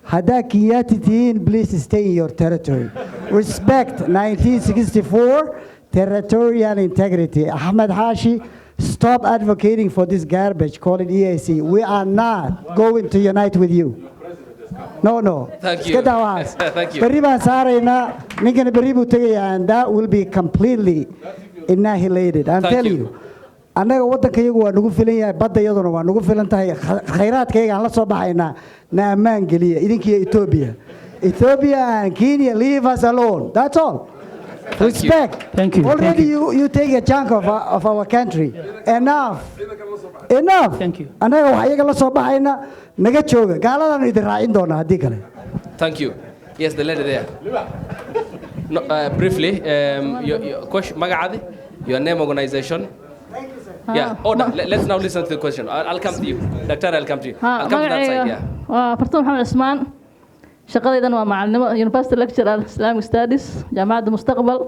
Hadakiyatitin, please stay in your territory. Respect 1964 territorial integrity. Ahmed Hashi, stop advocating for this garbage, call it EAC. We are not going to unite with you. No. Thank you. Thank you. And that will be completely annihilated. I'm telling you. Annaga waddankayagu waa nagu filan yahay badda iyaduna waa nagu filan tahay khayraadkayga aan la soo baxaynaa na ammaan geliya idinkiyo Ethiopia and Kenya, leave us alone. That's all. Respect. Thank you. Already you take a chunk of our country. Enough. Thank you. Annaga wax iyaga la soo baxayna naga jooga gaaladan idin raacin doona haddii kale. Thank you. Yes, the lady there. No, briefly, your question, Magadi, your name, organization. Yeah, order. Let's now listen to the question. I'll come to you. Doctor, I'll come to you. I'll come to that side, yeah. Fartuun Maxamed Ismaan, shaqadaydan waa macalnimo University Lecturer Islamic Studies, Jaamacadda Mustaqbal,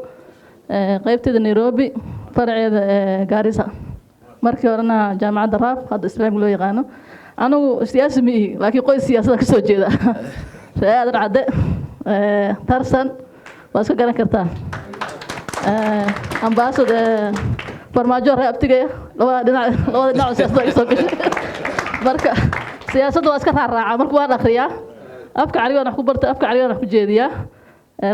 qaybteeda Nairobi, farceeda Garissa. Markii horena Jaamacadda Raaf, hadda Islaamic loo yaqaano. Anigu siyaasi ma ihi, laakiin qoys siyaasadda ka soo jeeda. Aadan Cadde, Tarsan, waa iska garan kartaa. Ambassador farmaajo reebtigaya labada dhinac siyaasadda ka soo gashay. Marka siyaasadda waa iska raaraaca markuu waan akhriyaa. Afka Carabiga wax ku bartay, afka Carabiga wax ku jeediyaa.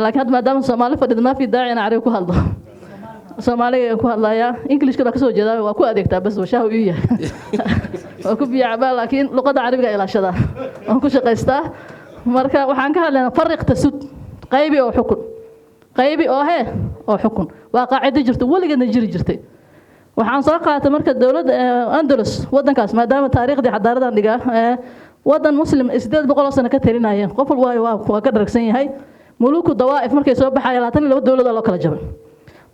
Laakiin hadda maadaama Soomaali fadhido ma fi daaci in Carabi ku hadlo. Soomaaliga ku hadlaya, Englishka ka soo jeedaa waa ku adeegtaa bas washaha u yahay. Waa ku biyaacbaa laakiin luqadda Carabiga ilaashada. Waan ku shaqaystaa. Marka waxaan ka hadlaynaa farriq tasud qaybi oo xukun. Qaybi oo xukun. Waa qaacido jirta waligeedna jiri jirtay. waxaan soo qaatay marka dawladda Andalus wadankaas maadaama taariikhdii xadaaradan dhigaa wadan muslim 800 sano ka talinayeen qof walba waa ka dharagsan yahay muluku dawaa'if markay soo baxayeen 22 dawladood loo kala jabay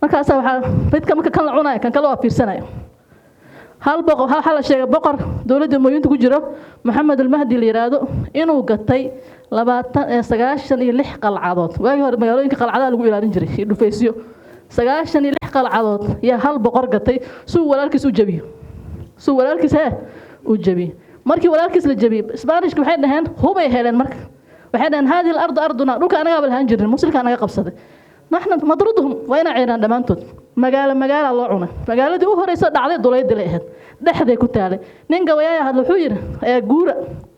markaas waxa midka marka kan la cunay kan kale waa fiirsanay hal sheegay boqor dawladda mooyinta ku jiro Maxamed al-Mahdi la yiraahdo inuu gatay 96 qalcadood waagi hore magaalooyinka qalcadaha lagu ilaalin jiray dhufeysyo 96 qalcadood ya hal boqor gatay suu walaalkiis u jabiyo markii walaalkiis la jabiyo Isbaanishku waxay dhaheen hubay heleen marka waxay dhaheen hadi al-ard arduna dhulka anaga balhaan jirin muslimka anaga qabsaday naxna madruduhum wayna ciiraan dhamaantood magaalo loo cunay magaaladii u horeysa dhacday duleeyada leeyahay dhaxday ku taalay nin gawayaaya hadlo wuxuu yiri guura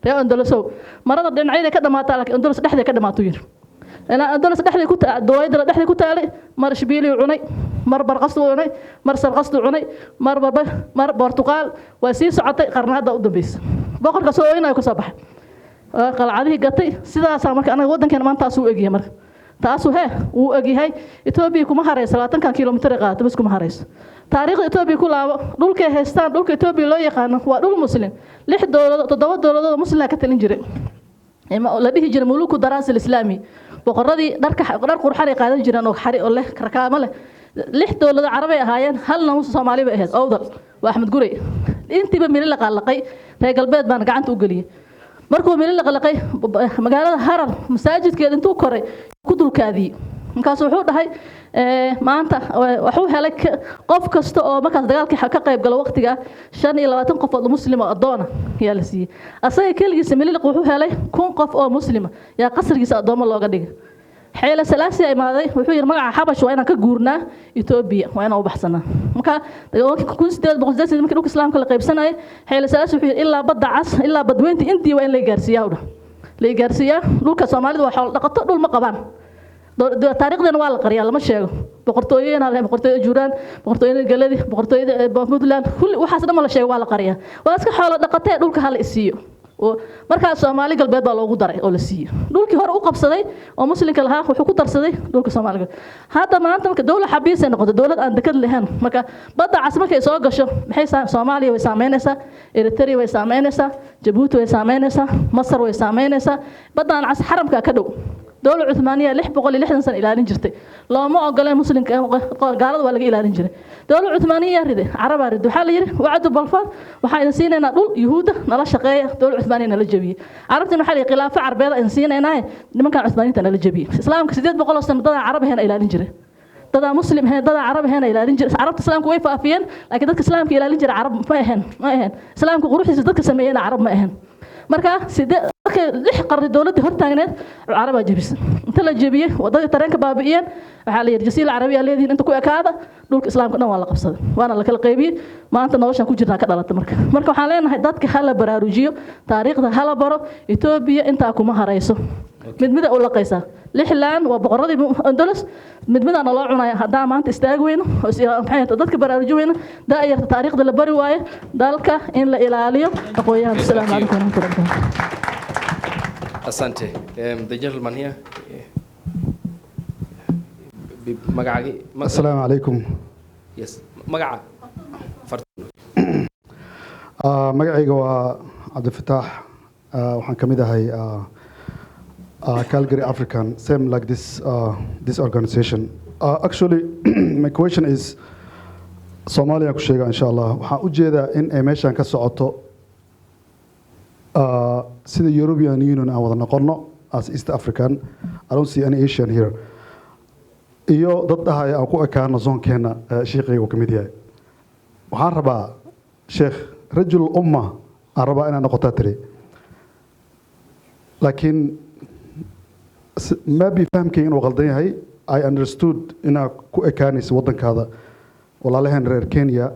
ee Andalusow marada dhinacyada ka dhamaata laakiin Andalus dhaxday ka dhamaato yiri أنا أدرس دحلي كنت دوائد دحلي كنت علي مر شبيلي عني مر برقصت عني مر سرقصت عني مر برتقال وسيس عطي قرنات ضد بيس بقر كسوينا يكسبح قال عليه قطي سيدا سامك أنا ودن كان ما تاسو أجي مر تاسو هه وأجي هاي إثيوبيا كم هرس 30 كيلومتر قاعد بس كم هرس تاريخ إثيوبيا كلها دول كهستان دول كإثيوبيا لا يقان هو دول مسلم لح دولة مسلم كتلين جري إما لديه جري ملوك الدراسة الإسلامي boqoradii dhar qurxan ay qaadan jireen oo xari oo leh karkaamo leh lix dawlad carabi ahaayeen halna Soomaali ba ahayd awdal waa Axmed Gurey intiiba meel la qalaqay reer galbeed baan gacanta u galiyay markuu meel la qalaqay magaalada Harar masaajidkeeda intuu koray ku dulkaadiyay markaas wuxuu dhahay maanta wuxuu helay qof kasta oo markaas dagaalkii ka qayb galo waqtiga 25 qof oo muslim ah adoona yaa la siiyay asaga kaligiisa meel wuxuu helay 1,000 qof oo muslim yaa qasrigiisa adooma looga dhigay xeela salaasi ay maaday wuxuu yiri magaca xabash waa inaan ka guurnaa Ethiopia waa inaan u baxsanaa marka dagaalkii 1800 markii dhulka islaamka la qaybsanayay xeela salaasi wuxuu yiri ilaa badda cas ilaa badweynta intii waa in la gaarsiiyaa dhulka Soomaalida waa xoolo dhaqato dhul ma qabaan taariikhdana waa la qariyaa lama sheego boqortooyada leh boqortooyada Juuraan boqortooyada Galadi boqortooyada Puntland kulli waxaas dhan la sheego waa la qariyaa waa iska xoolo dhaqatay dhulka hal isiyo oo marka Soomaali galbeed baa loogu daray oo la siiyo dhulkii hore u qabsaday oo muslimka lahaa wuxuu ku darsaday dhulka Soomaaliga hadda maanta marka dawlad xabiis ay noqoto dawlad aan dekad lahayn marka badda cas markay soo gasho maxay Soomaaliya way saameynaysaa Eritrea way saameynaysaa Djibouti way saameynaysaa Masar way saameynaysaa badda cas xaramka ka dhow dowlad cuthmaaniya 660 sano ilaalin jirtay looma ogoleen muslimka gaalada waa laga ilaalin jiray dowlad cuthmaaniya riday carabaa riday waxaa la yiri wacdu balfaad waxaa idin siinaynaa dhul yuhuuda nala shaqeeya dowlad cuthmaaniya nala jabiyey carabtina waxaa la yiri khilaafo carbeed idin siinaynaa nimankan cuthmaaniyiinta nala jabiyey islaamka 800 sano dad carab ahayn ilaalin jiray dad muslim ahayn dad carab ahayn ilaalin jiray carabta islaamku way faafiyeen laakiin dadka islaamka ilaalin jiray carab ma ahayn islaamku quruxdiisa dadka sameeyeen carab ma ahayn marka lix qarni dowladda hortaagneed carabaa jabisay inta la jabiyey wadadii tareenka baabi'iyeen waxaa la yidhi jasiira carabiya leedihiin inta ku ekaada dhulka islaamka dhan waa la qabsaday waana la kala qaybiyey maanta noloshaan ku jirnaa ka dhalata marka waxaan leenahay dadka hala baraarujiyo taariikhda hala baro etoobiya intaa kuma harayso mid mida u laqaysaa lixlaan waa boqoradii andalos mid midana loo cunaya haddaan maanta istaagi weyno dadka baraaruji weyno daayarta taariikhda la bari waayo dalka in la ilaaliyo aqoonyahan asalaamu calaykum waraxmatullahi Asante. The gentleman here. Magacagi. Assalamu alaikum. Yes. Magaca. Magacayga waa Cabdifataax. Waxaan ka mid ahay Calgary African, same like this organization. Actually, my question is Somalia ku sheega insha Allah. Waxaan u jeedaa in ay meeshan ka socoto sida European Union aan wada noqono as East African. I don't see any Asian here. Iyo dad dhahay aan ku ekaano zoonkeena sheekayga uu ka mid yahay. Waxaan rabaa sheekh rajul umma aan rabaa inaan noqotaa tiri. Laakiin ma bi fahamkayga inuu qaldan yahay. I understood inaa ku ekaanaysa waddankaada walaalaheen reer Kenya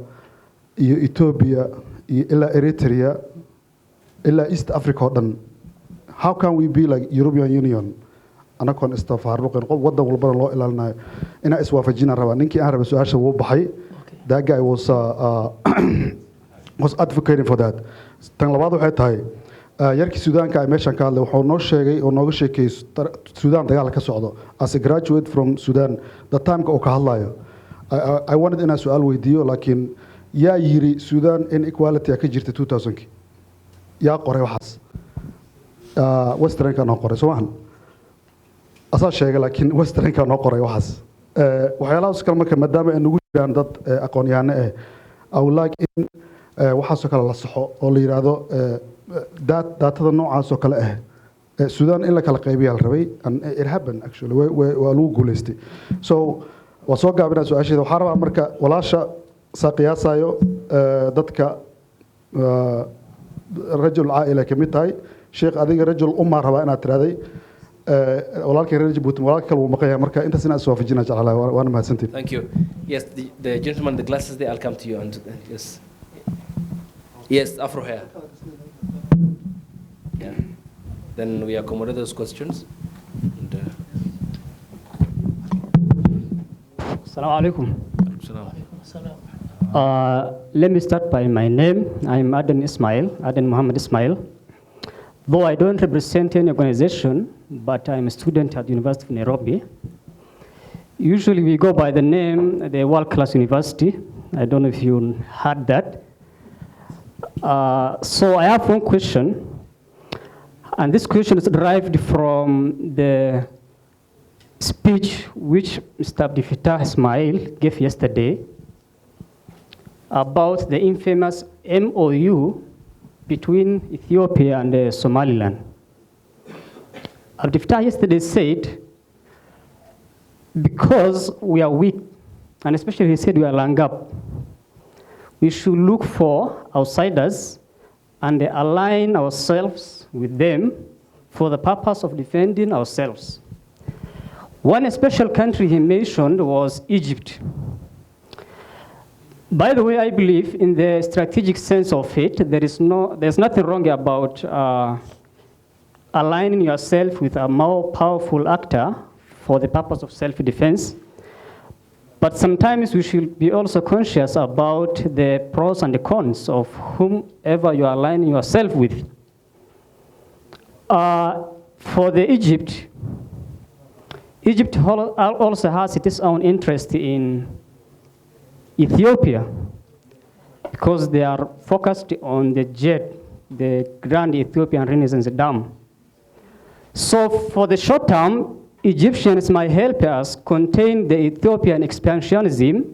iyo Ethiopia iyo ilaa Eritrea ilaa East Africa oo dhan. How can we be like European Union? Anakoon istafaaruqin qof waddan walbana loo ilaalinayo inaa iswaafajinaan rabaa. Ninkii aan rabay su-aasha wuu baxay. That guy was advocating for that. Tan labaad waxay tahay yarkii Suudaanka ay meeshan ka hadlay wuxuu noo sheegay oo nooga sheekay Suudaan dagaal ka socdo. As a graduate from Sudan, the time ka uu ka hadlayo. I wanted inaan su-aal weydiiyo laakiin yaa yiri Suudaan inequality ka jirta 2000-kii. yaa qoray waxaas westernka noo qoray soomaan asaa sheegay laakiin westernka noo qoray waxaas waxyaalahaas kale marka maadaama ay nagu jiraan dad aqoon-yahano ah I would like in waxaasoo kale la saxo oo la yidhaahdo daatada noocaasoo kale ah Sudan in la kala qaybiyaa la rabay and it happened actually waa lagu guulaystay so waa soo gaabinaa su-aasheeda waxaa rabaa marka walaasha saa qiyaasayo dadka رجل عائلة كميتاي شيخ أديك رجل أمة ربا أنا ترادي ولكن رجل بوتم ولكن المقيا مركا أنت سنة أسوا في جنة جعلها وأنا ما سنتي. Thank you. Yes, the gentleman, the glasses there. I'll come to you. And yes, yes, Afro hair. Yeah. Then we accommodate those questions. And, Assalamu alaikum. Let me start by my name. I'm Aden Muhammad Ismail. Though I don't represent any organization, but I'm a student at the University of Nairobi. Usually we go by the name, the World Class University. I don't know if you heard that. So I have one question, and this question is derived from the speech which Mr. Abdifatah Ismail gave yesterday about the infamous MOU between Ethiopia and Somaliland. Abdifatah yesterday said, because we are weak, and especially he said we are lang up, we should look for outsiders and align ourselves with them for the purpose of defending ourselves. One special country he mentioned was Egypt. By the way, I believe in the strategic sense of it, there's nothing wrong about aligning yourself with a more powerful actor for the purpose of self-defense. But sometimes we should be also conscious about the pros and the cons of whomever you are aligning yourself with. For the Egypt also has its own interest in Ethiopia, because they are focused on the JED, the Grand Ethiopian Renaissance Dam. So for the short term, Egyptians might help us contain the Ethiopian expansionism,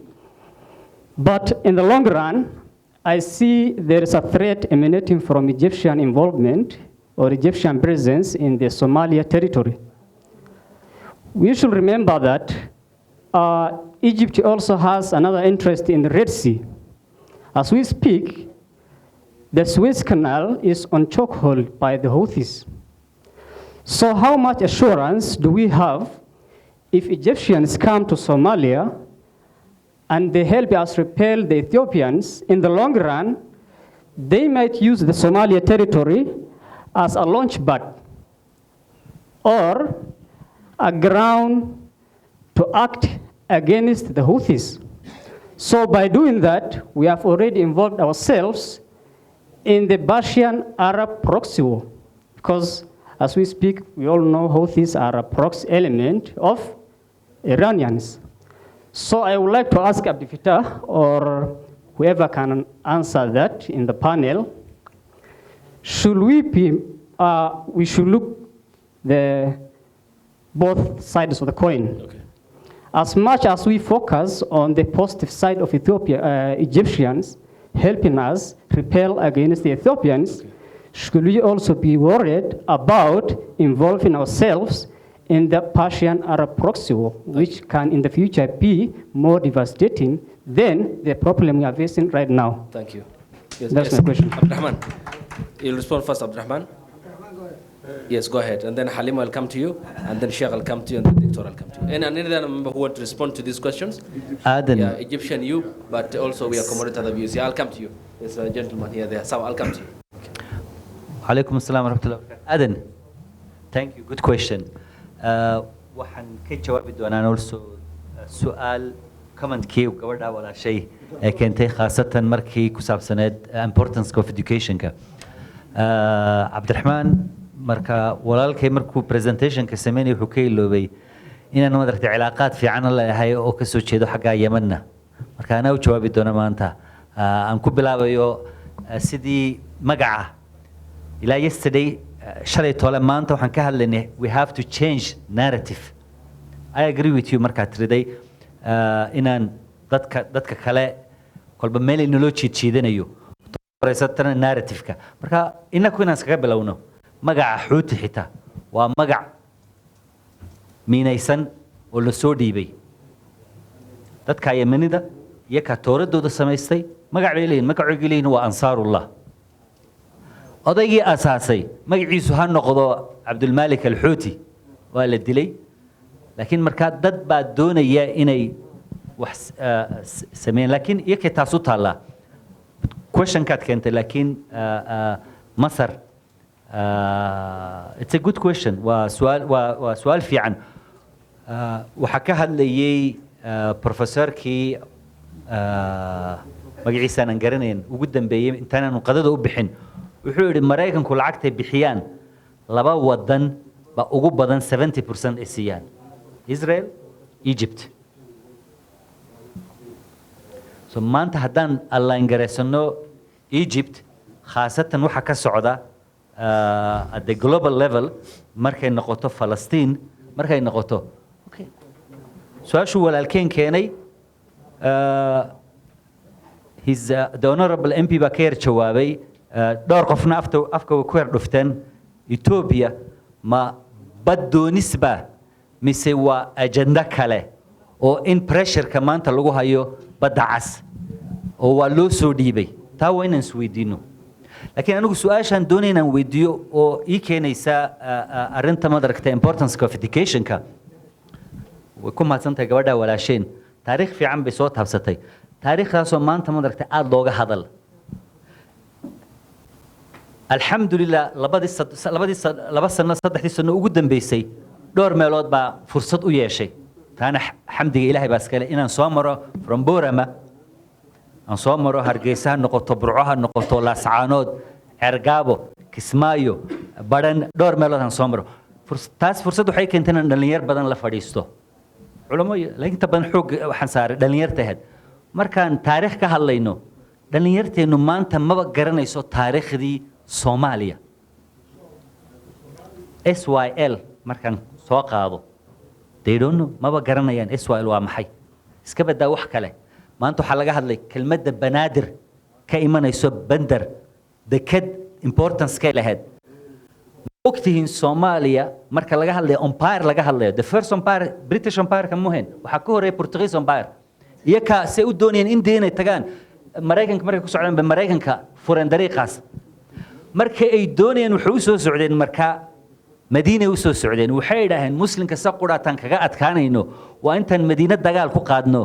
but in the long run, I see there is a threat emanating from Egyptian involvement or Egyptian presence in the Somalia territory. We should remember that Egypt also has another interest in the Red Sea. As we speak, the Suez Canal is on chokehold by the Houthis. So how much assurance do we have if Egyptians come to Somalia and they help us repel the Ethiopians? In the long run, they might use the Somalia territory as a launch pad or a ground to act against the Houthis. So by doing that, we have already involved ourselves in the Persian-Arab proxy war, because as we speak, we all know Houthis are a proxy element of Iranians. So I would like to ask Abdel Fattah or whoever can answer that in the panel, should we should look the both sides of the coin. Okay. As much as we focus on the positive side of Egyptians helping us repel against the Ethiopians, okay, should we also be worried about involving ourselves in the Persian-Arab proxy war, which can in the future be more devastating than the problem we are facing right now? Thank you. Yes, That's yes. my question. Abdurrahman, you'll respond first, Abdurrahman. Yes, go ahead. And then Halima will come to you, and then Sheikh will come to you, and then Victor will come to you. And another member who want to respond to these questions? Aden. Yeah, Egyptian you, but also we accommodate other views. Yeah, I'll come to you. There's a gentleman here there. So I'll come to you. Alaikum assalam wa rahmatullah. Aden, thank you. Good question. Waxaan ka jawaabi doonaa also su'aal comment-kii gabadha walaashay ee keentay khaasatan markii ku saabsaneed importance of education-ka. Cabdiraxmaan marka walaalkay markuu presentation-ka sameynay wuxuu ka iloobay inaan madartay cilaaqaad fiican la leeyahay oo ka soo jeedo xagga Yemenna. Marka anaa u jawaabi doona maanta. Aan ku bilaabayo sidii magaca ilaa yesterday shalay tole maanta waxaan ka hadlaynay we have to change narrative. I agree with you markaad tiriday inaan dadka kale kolba meel inoo jiidanayo horeysatana narrative-ka. Marka inaku inaan iskaga bilowno magaca xuuti xitaa waa magac miinaysan oo la soo dhiibay dadka Yemenida iyo ka tooradooda samaystay magac bay leeyihiin magacooda leeyihiin waa Ansaarullah. odaygii asaasay magaciisu ha noqdo Cabdulmalik al-Xuuti waa la dilay laakiin marka dad baa doonaya inay wax sameeyaan laakiin iyakay taas u taala question-kaad keentay laakiin Masar it's a good question waa su'aal fiican waxa ka hadlayay professorkii magaciisa aan garanayn ugu dambeeyay intaan qadada u bixin wuxuu yiri Mareykanku lacagtay bixiyaan laba wadan ba ugu badan 70% ay siiyaan Israel Egypt so maanta haddaan align gareysano Egypt khaasatan waxa ka socda at the global level markay noqoto Palestine markay noqoto okay su'aashu walaalkeen keenay the honorable MP Bakir jawaabay dhowr qofna afka ku yar dhufteen Ethiopia ma badoonisba mise waa agenda kale oo in pressure-ka maanta lagu hayo badda cas oo waa loo soo dhiibay taa waa inaan isweydiino laakiin anigu su'aashaan doonay inaan weydiiyo oo ii keenaysa arrinta madaragta importance of education-ka way ku mahadsantahay gabadha walaasheen taariikh fiican bay soo taabsatay taariikhdaasoo maanta madaragta aada looga hadal alxamdulilah laba sano saddexdii sano ugu dambeysay dhowr meelood baa fursad u yeeshay taana xamdiga ilaahay baa iskale inaan soo maro from Boorama aan soo maro Hargeysa ha noqoto Burco ha noqoto Laascaanood Cergaabo Kismaayo Badhan dhowr meelood aan soo maro taas fursad waxay keentay in dhalinyar badan la fadhiisto culamo laakiin taban xoog waxaan saaray dhalinyarta ahayd markaan taariikh ka hadlayno dhalinyarteenu maanta maba garanayso taariikhdii Soomaaliya SYL markaan soo qaado they don't know maba garanayaan SYL waa maxay iska badaa wax kale maanta waxaa laga hadlay kelmadda banaadir ka imanayso bandar deked importance kay lahayd ogtihiin Soomaaliya marka laga hadlayo empire laga hadlayo the first empire British empire ka muhin waxa ka horeeyay Portuguese empire iyaka say u doonayeen in deynay tagaan Mareykanka markay ku socdaan Mareykanka furan dariiqaas markay ay doonayeen wuxuu u soo socdeen marka Madiina u soo socdeen waxay yiraahdeen muslimka saquratan kaga adkaanayno waa intaan Madiina dagaal ku qaadno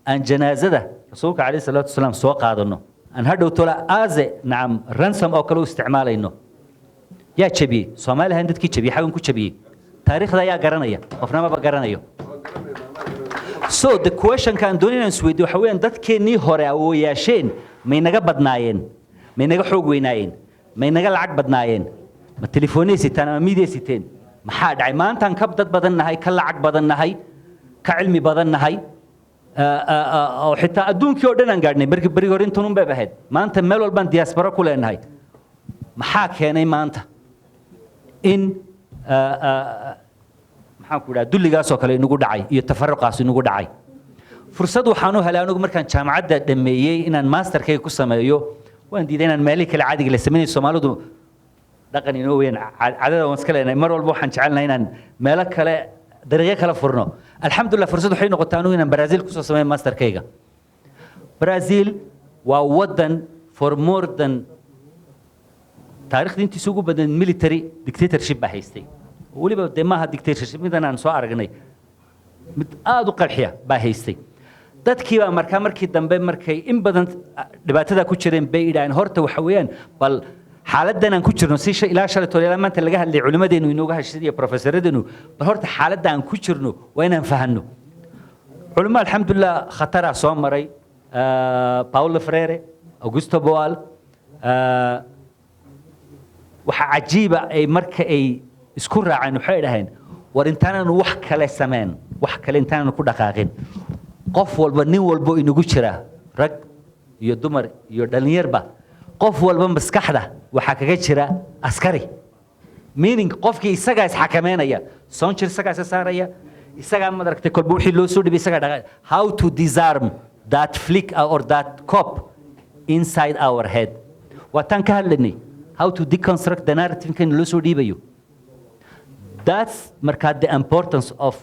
aan janaazada rasuulka kaleey salaatu wasalaam soo qaadano aan hadhow tola aaze naam ransom oo kale u isticmaalayno yaa jabi Soomaaliya dadkii jabi xagan ku jabi taariikhda yaa garanaya qofna ma garanayo so the question kan doonayaan Sweden waxa weeyaan dadkeenii hore oo yeesheen may naga badnaayeen may naga xoog weynaayeen may naga lacag badnaayeen ma telefoonaysitaan ama miideesiteen maxaa dhacay maanta aan ka dad badan nahay ka lacag badan nahay ka cilmi badan nahay oo xitaa adduunkii oo dhan aan gaadhnay bari hore intuun bay ahayd maanta meel walbaan diaspora ku leenahay maxaa keenay maanta in maxaan ku dhahaa dulligaas oo kale inagu dhacay iyo tafarruqaas inagu dhacay fursad waxaan u helay anigu markaan jaamacadda dhameeyay inaan masterkayga ku sameeyo waan diiday inaan meelihii kale caadiga la sameeyo Soomaalidu dhaqan inoo weyn cadada waan iska leenahay mar walba waxaan jecelnahay inaan meelo kale dariiqo kale furno alxamdulillah fursad waxay noqotay anigu inaan Brazil ku soo sameeyo masterkayga Brazil waa wadan for more than taariikhda intii ugu badan military dictatorship baa haystay waliba deemaha dictatorship midan aan soo aragnay mid aad u qarxiya baa haystay dadkii baa markii dambe markay in badan dhibaatada ku jireen bay idhaan horta waxa weeyaan bal xaaladdan aan ku jirno si ilaa shalay toona maanta laga hadlay culimadeenu inooga hashidii professoradeenu bal horta xaaladda aan ku jirno waa inaan fahanno culimo alxamdulillah khatara soo maray Paulo Freire Augusto Boal waxa cajiiba ay marka ay isku raaceen waxay dhahayn war intaananu wax kale sameyn wax kale intaananu ku dhaqaaqin qof walba nin walba inagu jira rag iyo dumar iyo dhalinyarba qof walba maskaxda waxa kaga jira askari meaning qofkii isaga is xakameynaya soonjir isaga is saaraya isaga ma daragtay kolba wixii loo soo dhibay isaga dhaqaaq how to disarm that flick or that cop inside our head watan ka hadlanay how to deconstruct the narrative kan loo soo dhibayo that's marka the importance of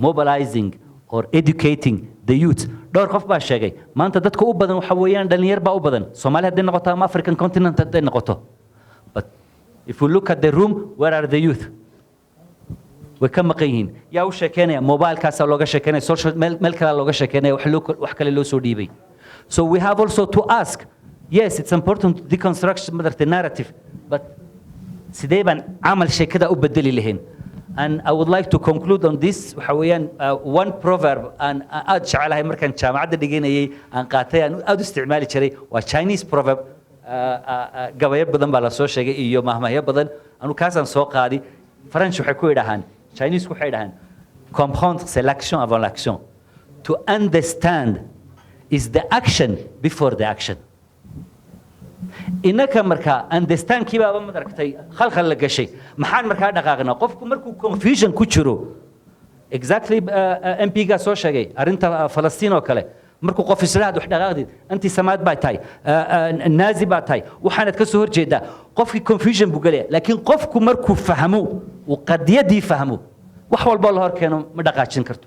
mobilizing or educating the youth dhowr qof baa sheegay maanta dadka u badan waxa weeyaan dhalinyar baa u badan Soomaaliya hadday noqoto ama African continent hadday noqoto but if we look at the room where are the youth way ka maqan yihiin yaa u sheekeynaya mobilekaas looga sheekeynaya social meel kale looga sheekeynaya wax kale loo soo dhiibay so we have also to ask yes it's important to deconstruct the narrative but sidee baan amal sheekada u bedeli lahayn and I would like to conclude on this waxa weeyaan one proverb and aad jecelahay markaan jaamacadda dhiganayay aan qaatay aan aad u isticmaali jiray waa Chinese proverb gabayo badan baa la soo sheegay iyo mahmaahyo badan anu kaasaan soo qaadi French waxay ku yidhaahaan Chinese waxay yidhaahaan comprendre c'est l'action avant l'action to understand is the action before the action inaka marka understand kiiba ma daragtay khalkhal la gashay maxaan marka dhaqaaqnaa qofku markuu confusion ku jiro exactly MP ga soo sheegay arinta Falastiin oo kale markuu qof islaad wax dhaqaaqdid anti samaad baa tahay naazi baa tahay waxaanad ka soo horjeedaa qofkii confusion buu galay laakiin qofku markuu fahmo uu qadiyadii fahmo wax walba la hor keeno ma dhaqaajin karto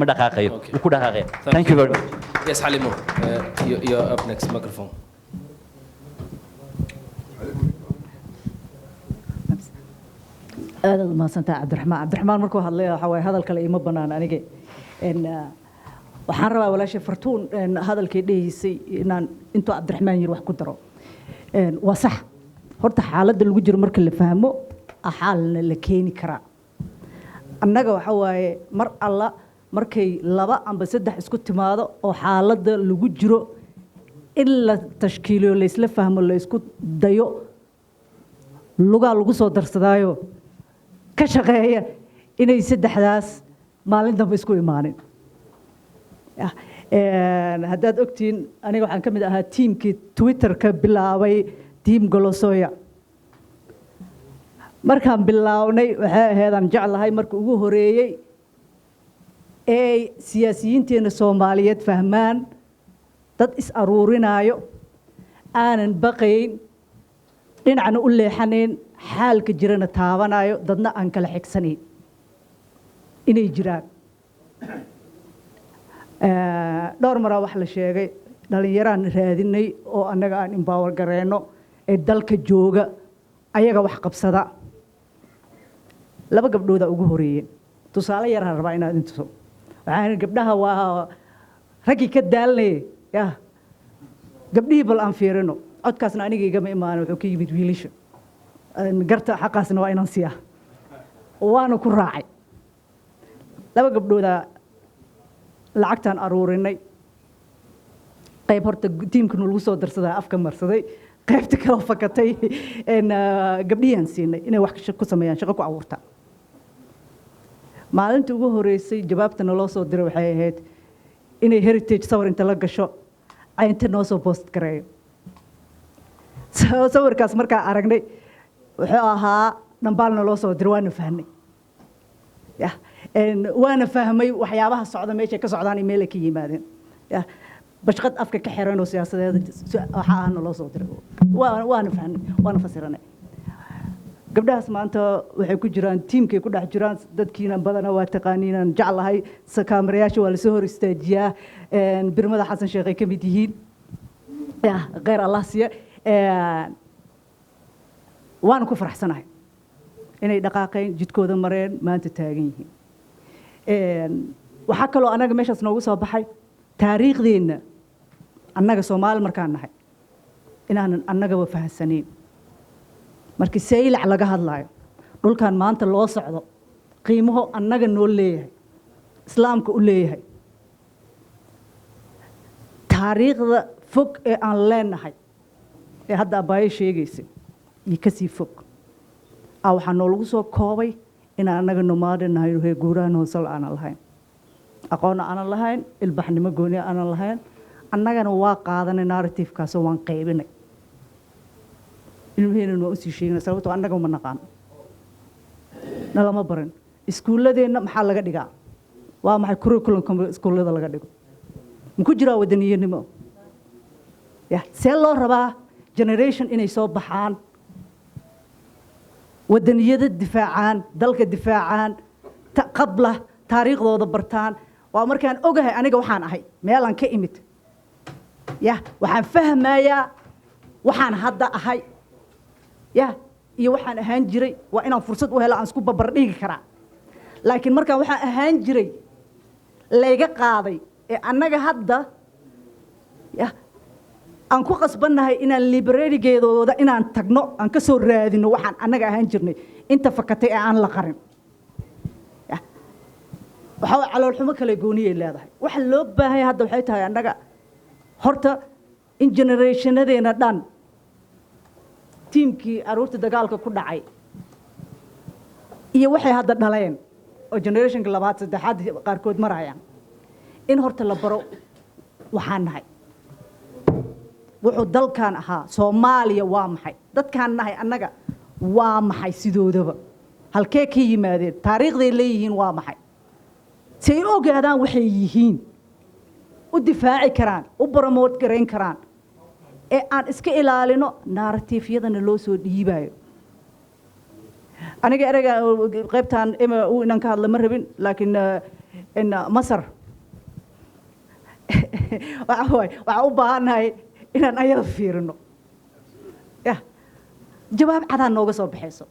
ma dhaqaaqayo ku dhaqaaqay thank you very much yes Halimo you're up next microphone aad ma santa Cabdiraxmaan markuu hadlay waxa way hadal kale ima banaan aniga waxaan rabaa walaashay fartuun hadalkii dheeysay inaan intuu Cabdiraxmaan yiri wax ku daro waa sax horta xaaladda lagu jiro marka la fahmo xaalna la keeni karaa annaga waxa waaye mar alla markay laba amba saddex isku timaado oo xaaladda lagu jiro in la tashkiiliyo la isla fahmo la isku dayo lugaa lagu soo darsadaayo ka shaqeeya inay saddexdaas maalin dambe isku imaanin haddaad ogtiin aniga waxaan ka mid ahaa tiimkii Twitter ka bilaabay tiim Golosoya markaan bilownay waxay ahayd aan jeclahay markii ugu horeeyey ee siyaasiyiinteena Soomaaliyeed fahmaan dad is aruurinaayo aanan baqayn dhinacna u leexanayn xaalka jirana taabanayo dadna aan kala xigsanayn inay jiraan dhowr maraa wax la sheegay dhalinyaraan raadinay oo annaga aan empower gareeno ee dalka jooga ayaga wax qabsada laba gabdhooda ugu horeeyeen tusaale yar aan rabaa inaad intuso waxaan gabdhaha waa ragii ka daalnay ya gabdhihii bal aan fiirino codkaasna aniga igama imaan wuxuu ka yimid wiilasha garta xaqaasna waa inaan siiyaa waana ku raacay laba gabdhooda lacagtaan aruurinay qayb horta tiimkanu lagu soo darsadaa afka marsaday qaybta kale fakatay gabdhiyaan siinay inay wax ku sameeyaan shaqo ku abuurtaan maalintii ugu horeysay jawaabta naloo soo diray waxay ahayd inay heritage sawir inta la gasho inta noo soo post gareeyo sawirkaas markaa aragnay wuxuu ahaa dhambaal naloo soo diray waana fahnay waana fahmay waxyaabaha socda meesha ka socdaan iyo meel ay ka yimaadeen bashqad afka ka xiran oo siyaasadeed waxa aan loo soo diray waana fahnay waana fasiranay gabdhahaas maanta waxay ku jiraan tiimkay ku dhex jiraan dadkiina badana waa taqaaniinaan jeclahay kaamirayaasha waa lasoo hor istaajiyaa birmada xasan sheekh ay ka mid yihiin khayr allah siiya waana ku faraxsanahay inay dhaqaaqeen jidkooda mareen maanta taagan yihiin waxaa kaloo anaga meeshaas noogu soo baxay taariikhdeenna annaga Soomaali markaan nahay inaanan annagaba fahansanayn markii saylac laga hadlayo dhulkan maanta loo socdo qiimaha annaga noo leeyahay islaamka u leeyahay taariikhda fog ee aan leenahay ee hadda abaayo sheegaysay iyo kasii fog waxaa noolagu soo koobay inaan annaga nomaadanahay hee guuraan hoosal aanan lahayn aqoon aanan lahayn ilbaxnimo gooni aanan lahayn annagana waa qaadanay narrative-kaasoo waan qaybinay ilmaheenan waa usii sheegnay sababtoo annaga uma naqaan nalama barin iskuulladeenna maxaa laga dhigaa waa maxay curriculum iskuullada laga dhigo maku jiraa wadaniyanimo see loo rabaa generation inay soo baxaan wadaniyada difaacaan dalka difaacaan qabla taariikhdooda bartaan waa markaan ogahay aniga waxaan ahay meelaan ka imid waxaan fahmayaa waxaan hadda ahay iyo waxaan ahaan jiray waa inaan fursad u helo aan isku babardhigi karaa laakiin markaan waxaan ahaan jiray layga qaaday ee annaga hadda aan ku qasbannahay inaan librarigeedooda inaan tagno aan ka soo raadino waxaan annaga ahaan jirnay inta fakatay ee aan la qarin waxaa caloolxumo kale gooniyay leedahay waxa loo baahan hadda waxay tahay annaga horta in generationadeena dhan tiimkii aruurta dagaalka ku dhacay iyo waxay hadda dhaleen oo generationka labaad saddexaad qaarkood marayaan in horta la baro waxaan nahay wuxuu dalkan ahaa Soomaaliya waa maxay dadkaan nahay annaga waa maxay sidoodaba halkee ka yimaadeen taariikhday leeyihiin waa maxay say ogaadaan waxay yihiin u difaaci karaan u promote gareyn karaan ee aan iska ilaalino narrative-yadana loo soo dhiibayo aniga erayga qaybtaan inaan ka hadla ma rabin laakiin Masar waxaa u baahannahay inaan ayada fiirino jawaab cadaan nooga soo baxayso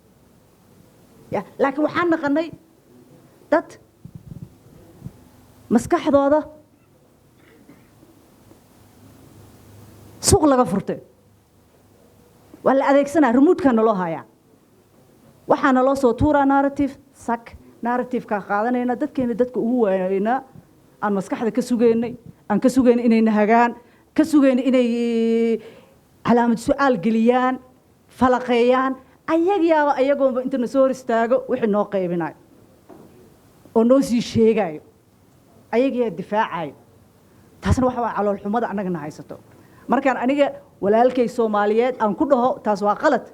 laakiin waxaan naqanay dad maskaxdooda suuq laga furtay waa la adeegsanaa remote-ka naloo hayaa waxaa naloo soo tuuraa narrative sak narrative-ka qaadanayna dadkeena dadka ugu waaweynaa aan maskaxda ka sugaynay aan ka sugaynay inay nahagaan ka sugaynay inay calaamad su'aal geliyaan falaqeeyaan ayagoo inta na soo hor istaago wixii noo qaybinayo oo noo sii sheegayo ayagiyaa difaacayo taasna waxa waa calool xumada annagana haysato markaan aniga walaalkay Soomaaliyeed aan ku dhaho taas waa qalad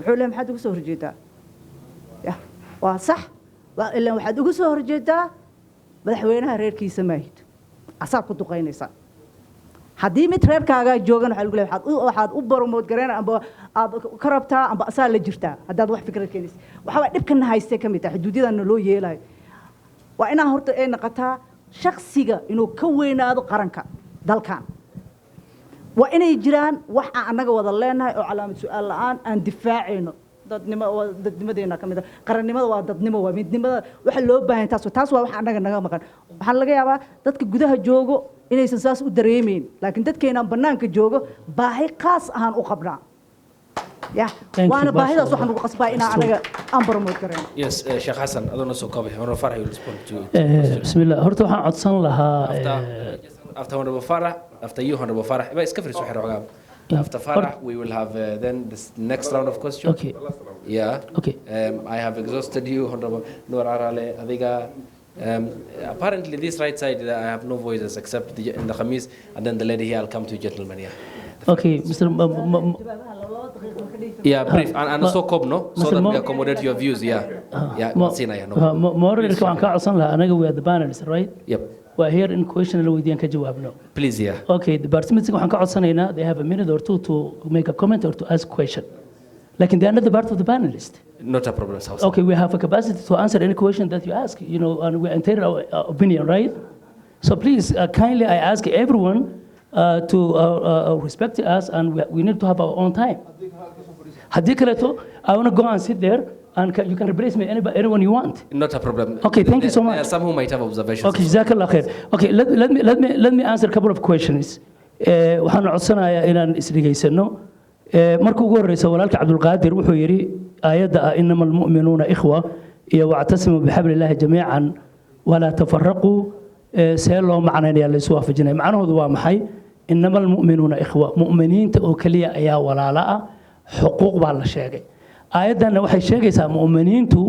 wuxuu leeyahay maxaad ugu soo horjeedaa ya waa sax ilaa waxaad ugu soo horjeedaa madaxweynaha reerkiisa maahid asaad ku duqaynaysaa haddii mid reerkaagaa joogan waxaa lagu leeyahay waxaad u baromood gareen amba aad ka rabtaa amba asaa la jirtaa haddaad wax fikrad keenaysa waxaa dhibkana haystay ka mid tahay xuduudyadana loo yeelayo waa inaa horta ay noqotaa shaksiga inuu ka weynaado qaranka dalkan waa inay jiraan wax aan annaga wada leenahay oo calaamad su'aal la'aan aan difaacayno dadnimadeena ka mid ah qarannimada waa dadnimo waa midnimada waxa loo baahan taas waa wax annaga naga maqan waxaa laga yaabaa dadka gudaha joogo inaysan saas u dareemeyn laakiin dadkeenaan bannaanka joogo baahi qaas ahaan u qabnaa ya waana baahidaas waxaan ugu qasbaa inaan anaga aan promote garayno yes Sheikh Hassan aduna soo koobay Honorable Farah will respond to you bismillah horta waxaan codsan lahaa after Honorable Farah after you Honorable Farah ba iska fiirso xiro xogaa after Farah we will have then this next round of questions okay yeah okay I have exhausted you Honorable Noor Arale adiga apparently this right side I have no voices except in the Khamis and then the lady here I'll come to you gentlemen yeah okay Mr. Yeah, brief. And so no, so that we accommodate your views. Yeah, yeah. More kan ka codsan lahaa anaga we are the panelists, right? Yep. We're here in question la weydiin ka jawaabno. Please, yeah. Okay, the participants waxaan ka codsanaynaa they have a minute or two to make a comment or to ask question. Like they are not the part of the panelist. Not a problem. Okay, we have a capacity to answer any question that you ask, you know, and we entail our opinion, right? So please, kindly, I ask everyone to respect us, and we need to have our own time. Haddii kaleeto, I want to go and sit there, and you can replace me anyone you want. Not a problem. Okay, thank you so much. Some who might have observations. Okay, jazakallah khair. Okay, let me answer a couple of questions. Waxaan codsanayaa inaan isdhegaysano. Markuu ugu horeysa walaalka Cabdulqaadir wuxuu yiri aayada inama almu'minuuna ikhwa iyo wa'tasimu bihablillahi jamiican wala tafarraqu see loo macnaynaya la isu waafajinay macnahoodu waa maxay inama almu'minuuna ikhwa mu'miniinta oo kaliya ayaa walaala ah xuquuq baa la sheegay aayadana waxay sheegaysaa mu'miniintu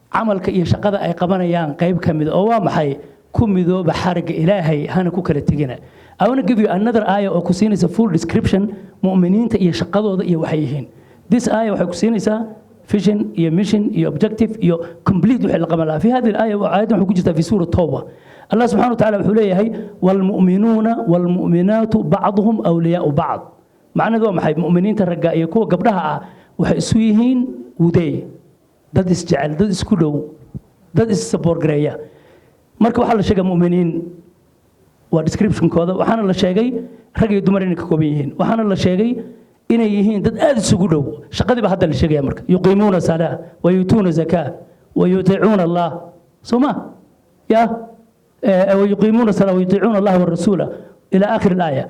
camalka iyo shaqada ay qabanayaan qayb kamid oo waa maxay ku midooba xariga ilaahay hana ku kala tegina I want to give you another ayah oo ku siinaysa full description mu'miniinta iyo shaqadooda iyo waxay yihiin this ayah waxay ku siinaysaa vision iyo mission iyo objective iyo complete wixii la qaban lahaa fi hadhihi al-ayah aayaddan waxay ku jirtaa fi suurat tawba Allah subhanahu wa ta'ala wuxuu leeyahay wal mu'minuuna wal mu'minaatu ba'dhum awliyaa'u ba'd macnaheedu waa maxay mu'miniinta ragga iyo kuwa gabdhaha ah waxay isu yihiin wuday dad isjecel dad isku dhow dad is support gareeya marka waxaa la sheegay mu'miniin waa description kooda waxaana la sheegay rag iyo dumar inay ka kooban yihiin waxaana la sheegay inay yihiin dad aad isugu dhow shaqadii ba hadda la sheegaya marka yuqiimuuna salaa wa yutuuna zakaa wa yutiicuuna allah soma ya wa yuqiimuuna salaa wa yutiicuuna allah wa rasuula ila aakhir al-aaya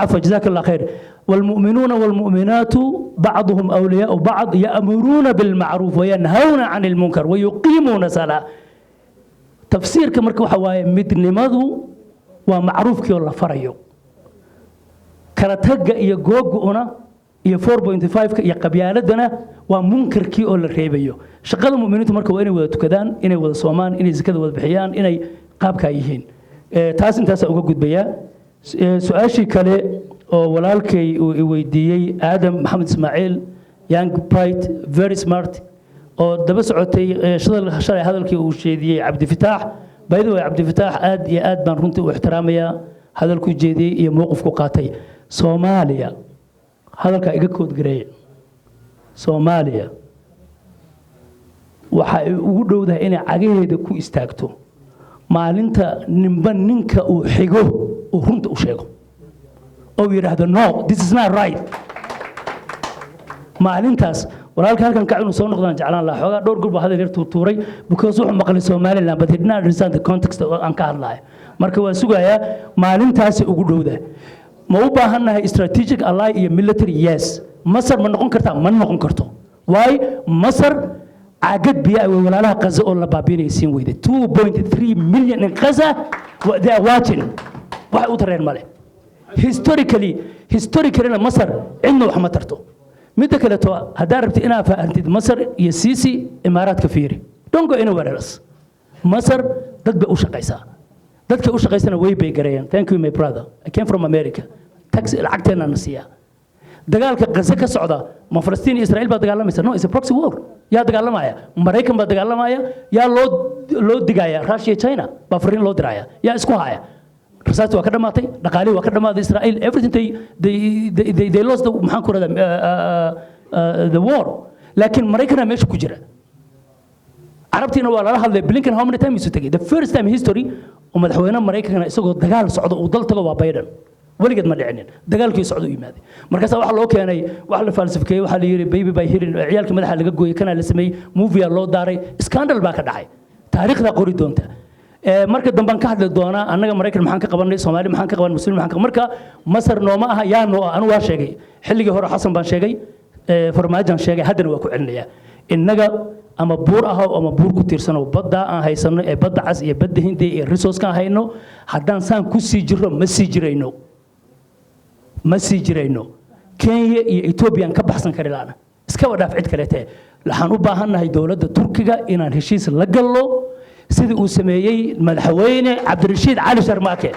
عفوا جزاك الله خير والمؤمنون والمؤمنات بعضهم أولياء بعض يأمرون بالمعروف وينهون عن المنكر ويقيمون الصلاة تفسير كمركو حواي مدنمدو ومعروف كي الله فريو كلا تجا يجوجونا ي 4.5 يا قبيالتنا ومنكر كي الله ريبيو شغل المؤمنين مركو إني وذا تكدان إني وذا صومان إني زكاة وذا بحيان إني قاب كايهين تاس أنت سأقول بيا سؤالي كله walaalkay uu weydiiyay Adam Maxamed Ismaaciil young bright very smart oo daba socotay shalay hadalkii uu sheediyay Cabdi Fataax by the way Cabdi Fataax aad iyo aad baan runtii u ixtiraamaya hadalku jeediyay iyo mowqifku qaatay Soomaaliya hadalka iga kood gareey Soomaaliya waxa ugu dhowdahay inay cagaheeda ku istaagto maalinta ninka uu xigo uu runta u sheego oo yiraahdo no this is not right maalintaas walaalka halkan ka inuu soo noqdaan jeclaan la xogaa dhowr gurba hadal yar tuuray because wuxuu maqlay Soomaaliland but he did not understand the context aan ka hadlayo marka waa sugayaa maalintaas ugu dhowda ma u baahanahay strategic ally iyo military yes Masar ma noqon kartaa ma noqon karto why Masar عقد بيا ولا قزا ولا بابين يسين ويده 2.3 million in قزا they are watching واحد وترين ماله historically مصر عنده وحمترته متى كده تو هداربت أنا فأنت مصر يسيسي إمارات كفيري don't go anywhere else مصر ضد بأوش قيسا ضد كأوش قيسنا way bigger thank you my brother I came from America tax العقد أنا نسيها dagaalka Gaza ka socda ma Falastiin iyo Israa'iil baa dagaalamaysa no it's a proxy war yaa dagaalamaya Mareykan baa dagaalamaya yaa loo digaya Russia iyo China baa fariin loo diraya yaa isku haya rasaasti waa ka dhamaatay dhaqaalihii waa ka dhamaaday Israa'iil everything they lost the maxaan ku radaa the war laakiin Mareykan meesha ku jira Arabtiina waa lala hadlay Blinken how many times tagay the first time in history madaxweynaha Mareykanka isagoo dagaal socdo uu dal tago waa Biden weligeed ma dhicinin dagaalkii socdo yimaaday markaas waxa loo keenay wax la falsafeeyay waxa la yiri baby by hearing ciyaalka madaxa laga gooyay kana la sameeyay movie loo daaray scandal baa ka dhacay taariikhda qori doonta marka damban ka hadli doona annaga Mareykan maxaan ka qabanay Soomaali maxaan ka qabanay Muslim maxaan ka marka Masar nooma aha yaa noo anu waa sheegay xilligii hore Xasan baan sheegay farmaajan sheegay haddana waa ku celinaya innaga ama buur ah ama buur ku tiirsan oo badda aan haysano ee badda cas iyo badda Hindi ee resource ka hayno haddaan saan ku sii jirro ma sii jirayno Kenya iyo Ethiopia ka baxsan kari laana iska wadaaf cid kale tahay waxaan u baahannahay dawladda Turkiga inaan heshiis la gallo sidii uu sameeyay madaxweyne Cabdirashiid Cali Sharmaake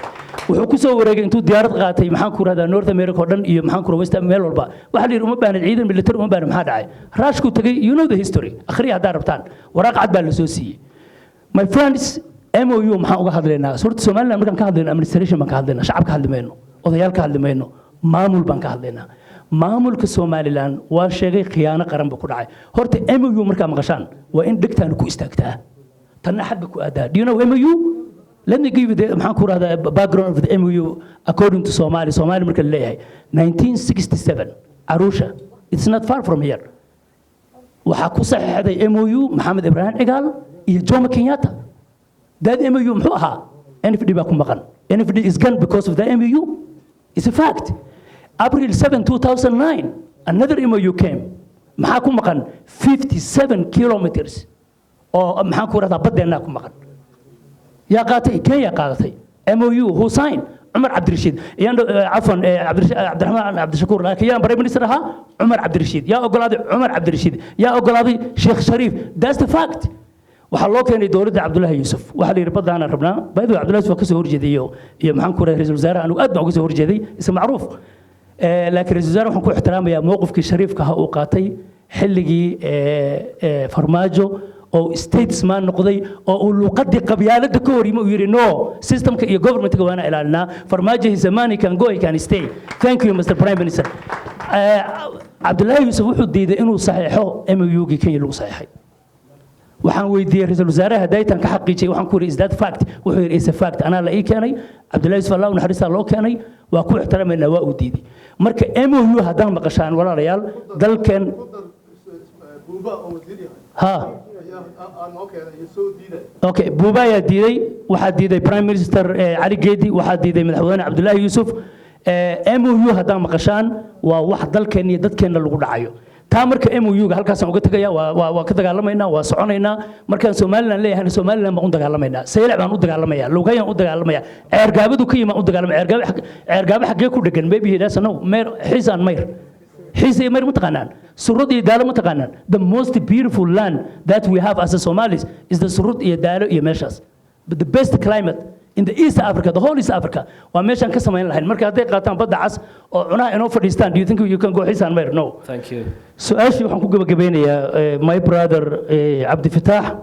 wuxuu ku soo wareegay intuu diyaarad qaatay maxaan ku radaa North America oo dhan iyo maxaan ku West meel walba waxa la yiri uma baahan ciidan military uma baahan maxaa dhacay raashku tagay you know the history akhri hadaa rabtaan waraaq cad baa la soo siiyay my friends MOU maxaan uga hadlaynaa suurta Soomaaliland markaan ka hadlayno administration baan ka hadlaynaa shacabka hadlayno odayaal ka hadlayno maamul baan ka hadlaynaa maamulka Soomaaliland waa sheegay khiyaano qaran buu ku dhacay horta MOU markaa maqashaan waa in dhigtaan ku istaagtaa tanna xagga ku aadaa do you know MOU let me give you the background of the MOU according to Somali marka la leeyahay 1967 Arusha it's not far from here waxa ku saxiixday MOU Maxamed Ibrahim Cigaal iyo Jomo Kenyatta that MOU muxuu ahaa NFD baa ku maqan NFD is gone because of the MOU it's a fact April 7 2009 another MOU came maxaa ku maqan 57 kilometers oo maxaan ku radaa badeena ku maqan يا قاتي كي يا قاتي MOU حسين عمر عبد الرشيد عفوا عبد الرحمن عبد الشكور لكن يا بريم منسترها عمر عبد الرشيد يا أقولادي عمر عبد الرشيد يا أقولادي شيخ شريف that's the fact وحلو كان دولة عبد الله يوسف وحلي ربض أنا ربنا بعده عبد الله يوسف كسر جدي يا محن كورة رئيس الوزراء أنا أدنى كسر جدي اسم معروف لكن رئيس الوزراء حنكون احترام يا موقف كشريف كهؤقاتي حلقي فرماجو أو statesman نقضي أو لقد قبيلة دكوري ما يري no system كي government كوانا إلى لنا فرماجه زماني كان go he can stay thank you Mr Prime Minister عبد الله يوسف وحد ديده إنه صحيحه MOU كي يلو صحيح وحن ويدي رئيس الوزراء هداية كحقي شيء وحن كوري is that fact وحير is a fact أنا لا كاني عبد الله يوسف الله ونحرس الله كاني وأكو احترام النواء وديدي مرك MOU هدان مقشان ولا ريال دل كان ها اوكي بوبا يا ديدي waxaa diiday prime minister Ali Geedi waxaa diiday madaxweyne Cabdullaahi Yuusuf MOU hadaan maqashaan waa wax dalkeena iyo dadkeena lagu dhacayo taa marka MOU ga halkaas aan uga tagaya waa ka dagaalamayna waa soconaynaa markaan Soomaaliland leeyahay Soomaaliland baan u dagaalamaya Seylac baan u dagaalamaya Lugayaan u dagaalamaya ceergaabadu ka yimaad u dagaalamaya ceergaabo xagee ku dhagan maybe he doesn't know meer xiisaan mayr حيث يمر متقنان سرود يدالو متقنان the most beautiful land that we have as a Somalis is the سرود يدالو يمشاس but the best climate in the East Africa the whole East Africa ومشان كسمين لهين مركز هذي قاتان بدأ عص وأنا إنه فرديستان do you think you can go حيث مير no thank you سؤال شيء وحنا كوجا جبيني يا my brother عبد الفتاح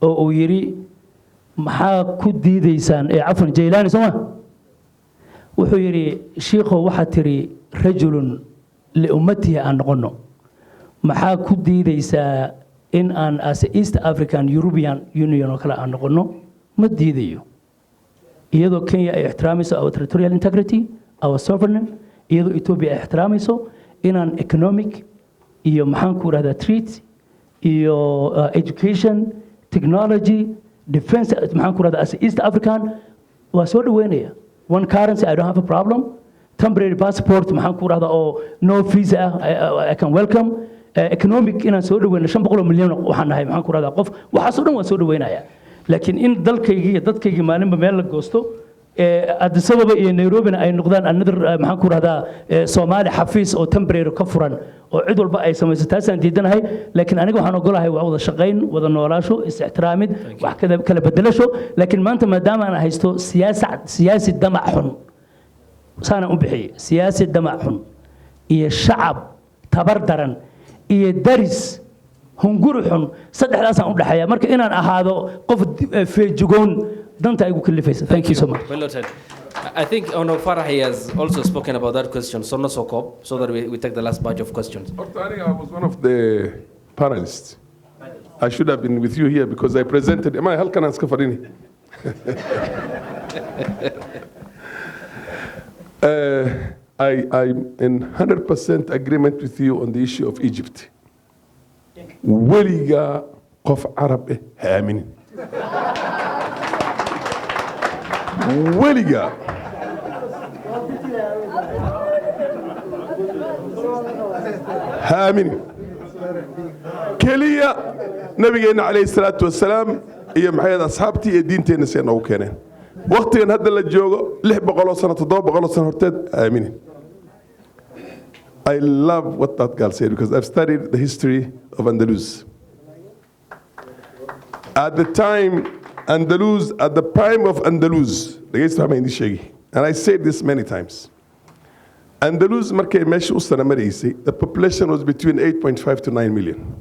أو يري محا كودي ديسان عفوا جيلاني سما وحيري شيخه وحتري رجل لأمتي أن نقولنا محا كودي ديسا إن أن as East African European Union وكلا أن نقولنا ما ديديو يدو كينيا احتراميسو أو territorial integrity أو sovereignty يدو إثيوبيا احتراميسو إن أن economic إيو محان كورا هذا treat إيو education technology defense محان كورا هذا as East African وسود وينيا one currency I don't have a problem temporary passport maxaan ku raahdaa oo no visa I can welcome economic inaan soo dhaweeyno 500 milyan waxaan nahay maxaan ku raahdaa qof waxaas oo dhan waan soo dhaweynaya laakiin in dalkayga iyo dadkayga maalinba meel la goosto Addis Ababa iyo Nairobi ay noqdaan another maxaan ku raahdaa Soomaali xafiis oo temporary ka furan oo cid walba ay samayso taasaan diidanahay laakiin aniga waxaan ogolahay waa wada shaqayn wada noolaasho is ixtiraamid wax kala bedelasho laakiin maanta maadaama aan haysto siyaasi damac xun سانا أبحي سياسة دمع حن iyo shacab tabar daran iyo daris hunguri xun saddexdaasaan u dhaxeeya marka inaan ahaado qof feejigoon danta ay ku kalifaysa. Thank you so much. Well noted. I think Honorable Farah has also spoken about that question, so no so that we take the last batch of questions. I was one of the panelists. I should have been with you here because I presented. Am I halkan aan iska fadhini? I'm in 100% agreement with you on the issue of Egypt. Weliga qof Arab ha aaminin. Weliga. Ha aaminin. Keliya nabigeena calayhi salaatu wasalaam iyo maxay asxaabtii iyo diinteena si noogu keeneen. waqtigan hadda la joogo 600 sano 700 sano horteed aaminin. I love what that girl said because I've studied the history of Andalus. At the time, Andalus, at the prime of Andalus, and I said this many times, Andalus, the population was between 8.5 to 9 million.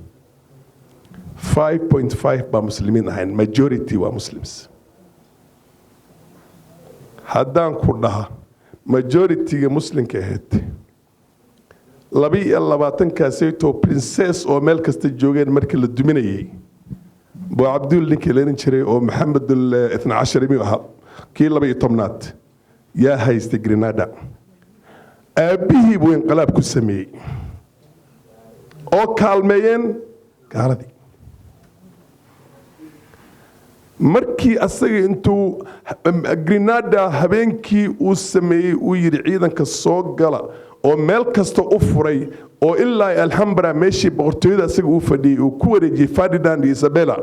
5.5 were Muslims, and majority were Muslims. Haddaan ku dhaha majority Muslim ka ahayd 22 princess oo meel kasta joogeen markii la duminayay boo Abdul ninkii la jiray oo Maxamed al-12 mi ahaa kii 12aad yaa haystay Grenada aabihii buu inqilaab ku sameeyay oo kaalmeeyeen gaaladii markii asaga intuu Grenada habeenkii uu sameeyay uu yiri ciidanka soo gala oo meel kasta u furay oo ilaa Alhambra meeshii boqortooyada asaga uu fadhiyay uu ku wareejiyay Ferdinand iyo Isabella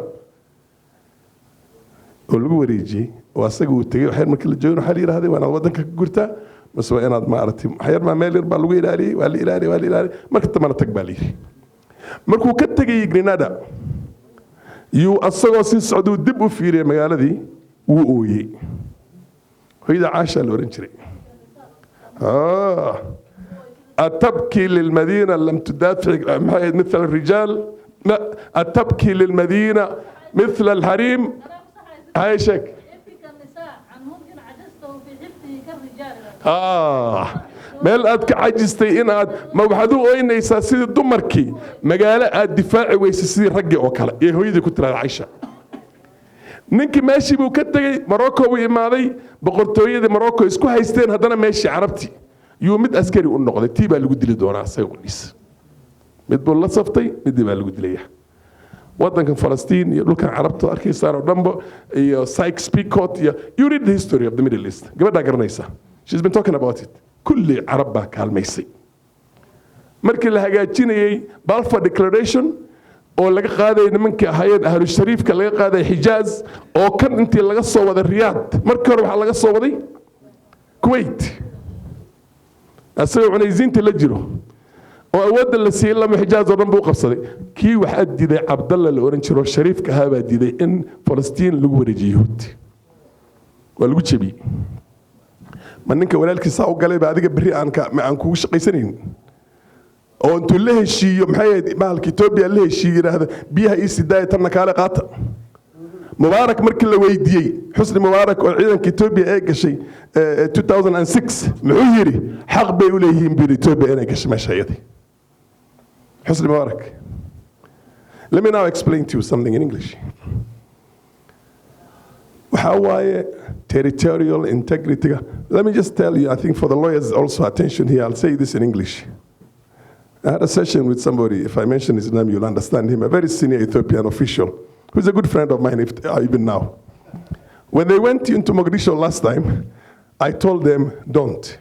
oo lagu wareejiyay oo asaga uu tagay waxay markii la joogay waxa la yiraahday waana wadanka ka gurtaa mas waa inaad ma aragtay waxyar ma meel yar baa lagu ilaaliyay waa la ilaaliyay marka tamana tag baa liiri markuu ka tagay Grenada yuu asagoo si socdo dib u fiiriyay magaaladii wuu ooyay hooyada Caasha la oran jiray أتبكي للمدينة لم تدافع مثل الرجال أتبكي للمدينة مثل الحريم عايشك meel aad ka cajistay inaad ma waxaad u ooynaysaa sidii dumarkii magaalo aad difaaci weysay sidii raggii oo kale ee hooyadii ku tiraada Aisha ninkii meeshii buu ka tagay Morocco uu imaaday boqortooyadii Morocco isku haysteen haddana meeshii Carabtii yuu mid askari u noqday tii baa lagu dili doonaa asaga qudhiis mid buu la saftay midii baa lagu dilayaa wadankan Falastiin iyo dhulkan Carabta arkaysaan oo dhanba iyo Sykes-Picot iyo you read the history of the Middle East gabadha garanaysa she's been talking about it kulli Carab baa kaalmaysay markii la hagaajinayay Balfour Declaration oo laga qaaday nimankii ahaayeen ahlu shariifka laga qaaday Xijaaz oo kan intii laga soo waday Riyadh markii hore waxa laga soo waday Kuwait asagoo cunaysiinta la jiro oo awoodda la siiyay lama Xijaaz oo dhan buu qabsaday kii waxa diiday Abdalla la oran jiro shariifka ahaa baa diiday in Falastiin lagu wareejiyo Yahuud waa lagu jabiyay ma ninka walaalkiisa u galay baa adiga bari aan kugu shaqaysanaynin oo intuu la heshiiyo maxay maalka Ethiopia la heshiiyo yiraahdo biyaha ii sidaay tan kale qaata Mubarak markii la weydiiyay Xusni Mubarak oo ciidanka Ethiopia ay gashay 2006 muxuu yiri xaq bay u leeyihiin bir Ethiopia inay gashay meeshayadii Xusni Mubarak Let me now explain to you something in English. How territorial integrity. Let me just tell you, I think for the lawyers also attention here, I'll say this in English. I had a session with somebody, if I mention his name, you'll understand him, a very senior Ethiopian official, who's a good friend of mine even now. When they went into Mogadishu last time, I told them, don't.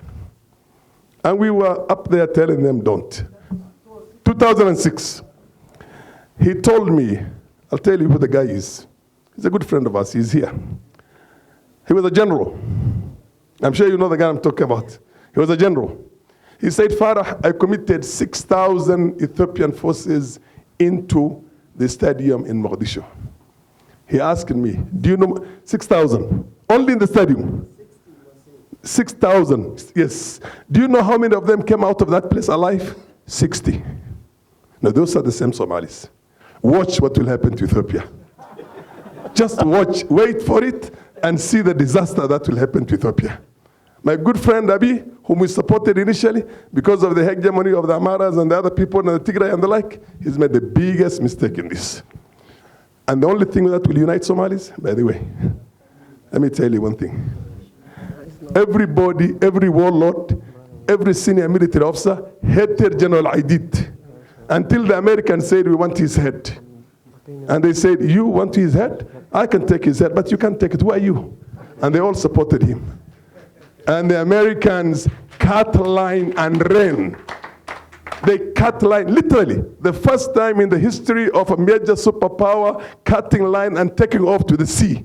And we were up there telling them, don't. 2006, he told me, I'll tell you who the guy is. He's a good friend of ours, he's here. He was a general. I'm sure you know the guy I'm talking about. He was a general. He said, Farah, I committed 6,000 Ethiopian forces into the stadium in Mogadishu. He asked me, do you know 6,000? Only in the stadium. 6,000, yes. Do you know how many of them came out of that place alive? 60. Now, those are the same Somalis. Watch what will happen to Ethiopia. Just watch, wait for it, and see the disaster that will happen to Ethiopia. My good friend Abiy, whom we supported initially because of the hegemony of the Amaras and the other people and the Tigray and the like, he's made the biggest mistake in this. And the only thing that will unite Somalis, by the way, let me tell you one thing. Everybody, every warlord, every senior military officer hated General Aidid until the Americans said, we want his head. And they said, you want his head? I can take his head, but you can't take it. Who are you? And they all supported him. And the Americans cut line and ran. They cut line, literally, the first time in the history of a major superpower cutting line and taking off to the sea,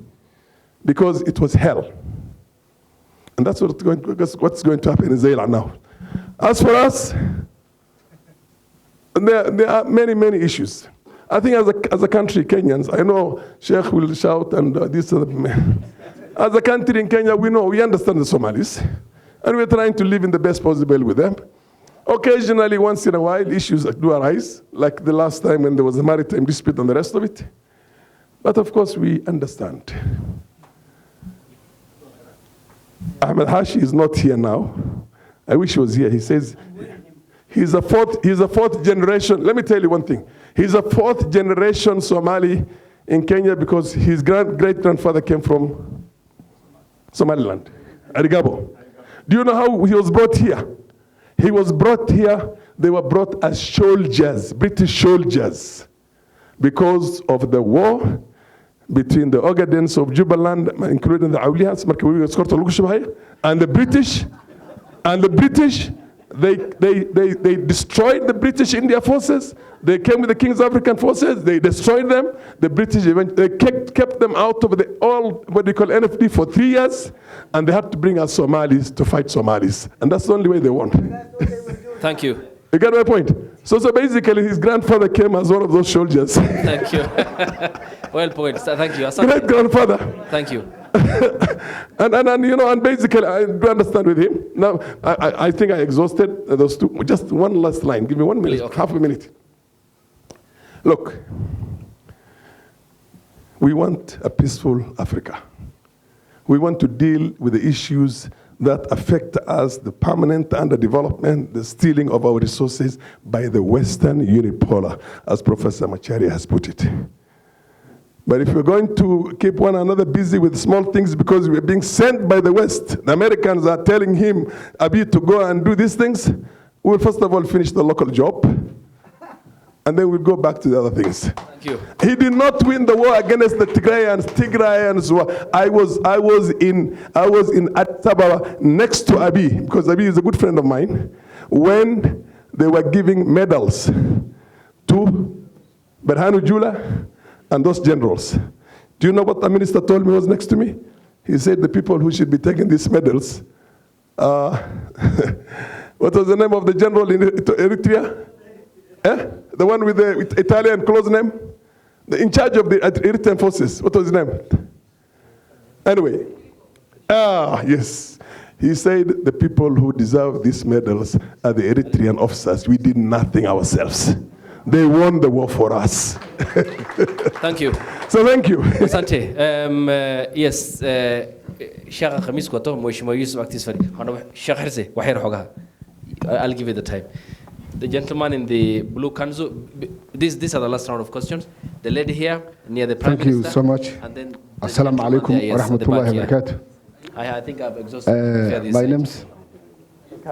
because it was hell. And that's what's going to happen in Zayla now. As for us, there are many, many issues. I think as a country, Kenyans, I know Sheikh will shout and this. As a country in Kenya, we understand the Somalis, and we're trying to live in the best possible with them. Occasionally, once in a while, issues do arise, like the last time when there was a maritime dispute and the rest of it. But of course, we understand. Ahmed Hashi is not here now. I wish he was here. He says he's a fourth generation. Let me tell you one thing. He's a fourth generation Somali in Kenya because his great-grandfather came from Somaliland, Arigabo. Do you know how he was brought here? He was brought here, they were brought as soldiers, British soldiers, because of the war between the Ogadens of Jubaland, including the Awliyas, and the British. And the British, they destroyed the British India forces. They came with the King's African forces. They destroyed them. The British they kept them out of the what they call NFD for 3 years, and they had to bring us Somalis to fight Somalis, and that's the only way they won. Thank you. You get my point? So basically, his grandfather came as one of those soldiers. Thank you. Well put. Thank you. Great grandfather. Thank you. and basically, I do understand with him. Now, I think I exhausted those two. Just one last line. Give me 1 minute, Okay. half a minute. Look, we want a peaceful Africa. We want to deal with the issues that affect us, the permanent underdevelopment, the stealing of our resources by the Western unipolar, as Professor Macharia has put it. But if we're going to keep one another busy with small things because we're being sent by the West, the Americans are telling him, Abiy, to go and do these things, we'll first of all finish the local job, and then we'll go back to the other things. Thank you. He did not win the war against the Tigrayans. I was in Addis Ababa next to Abiy, because Abiy is a good friend of mine, when they were giving medals to Berhanu Jula and those generals. Do you know what the minister told me was next to me? He said the people who should be taking these medals, what was the name of the general in Eritrea? The one with the Italian close name? In charge of the Eritrean forces. What was his name? Anyway. Yes. He said the people who deserve these medals are the Eritrean officers. We did nothing ourselves. They won the war for us. Thank you. So thank you. Asante. Yes. Sheikh Khamis Kwato, Mheshimiwa Yusuf Aktisfari. Sheikh Hirsi, Wahir Hogaha. I'll give you the time. The gentleman in the blue kanzu, these are the last round of questions. The lady here near the Prime Minister. Thank you so much. And then Assalamu alaikum wa rahmatullahi wa barakatuh. I think I've exhausted. My name's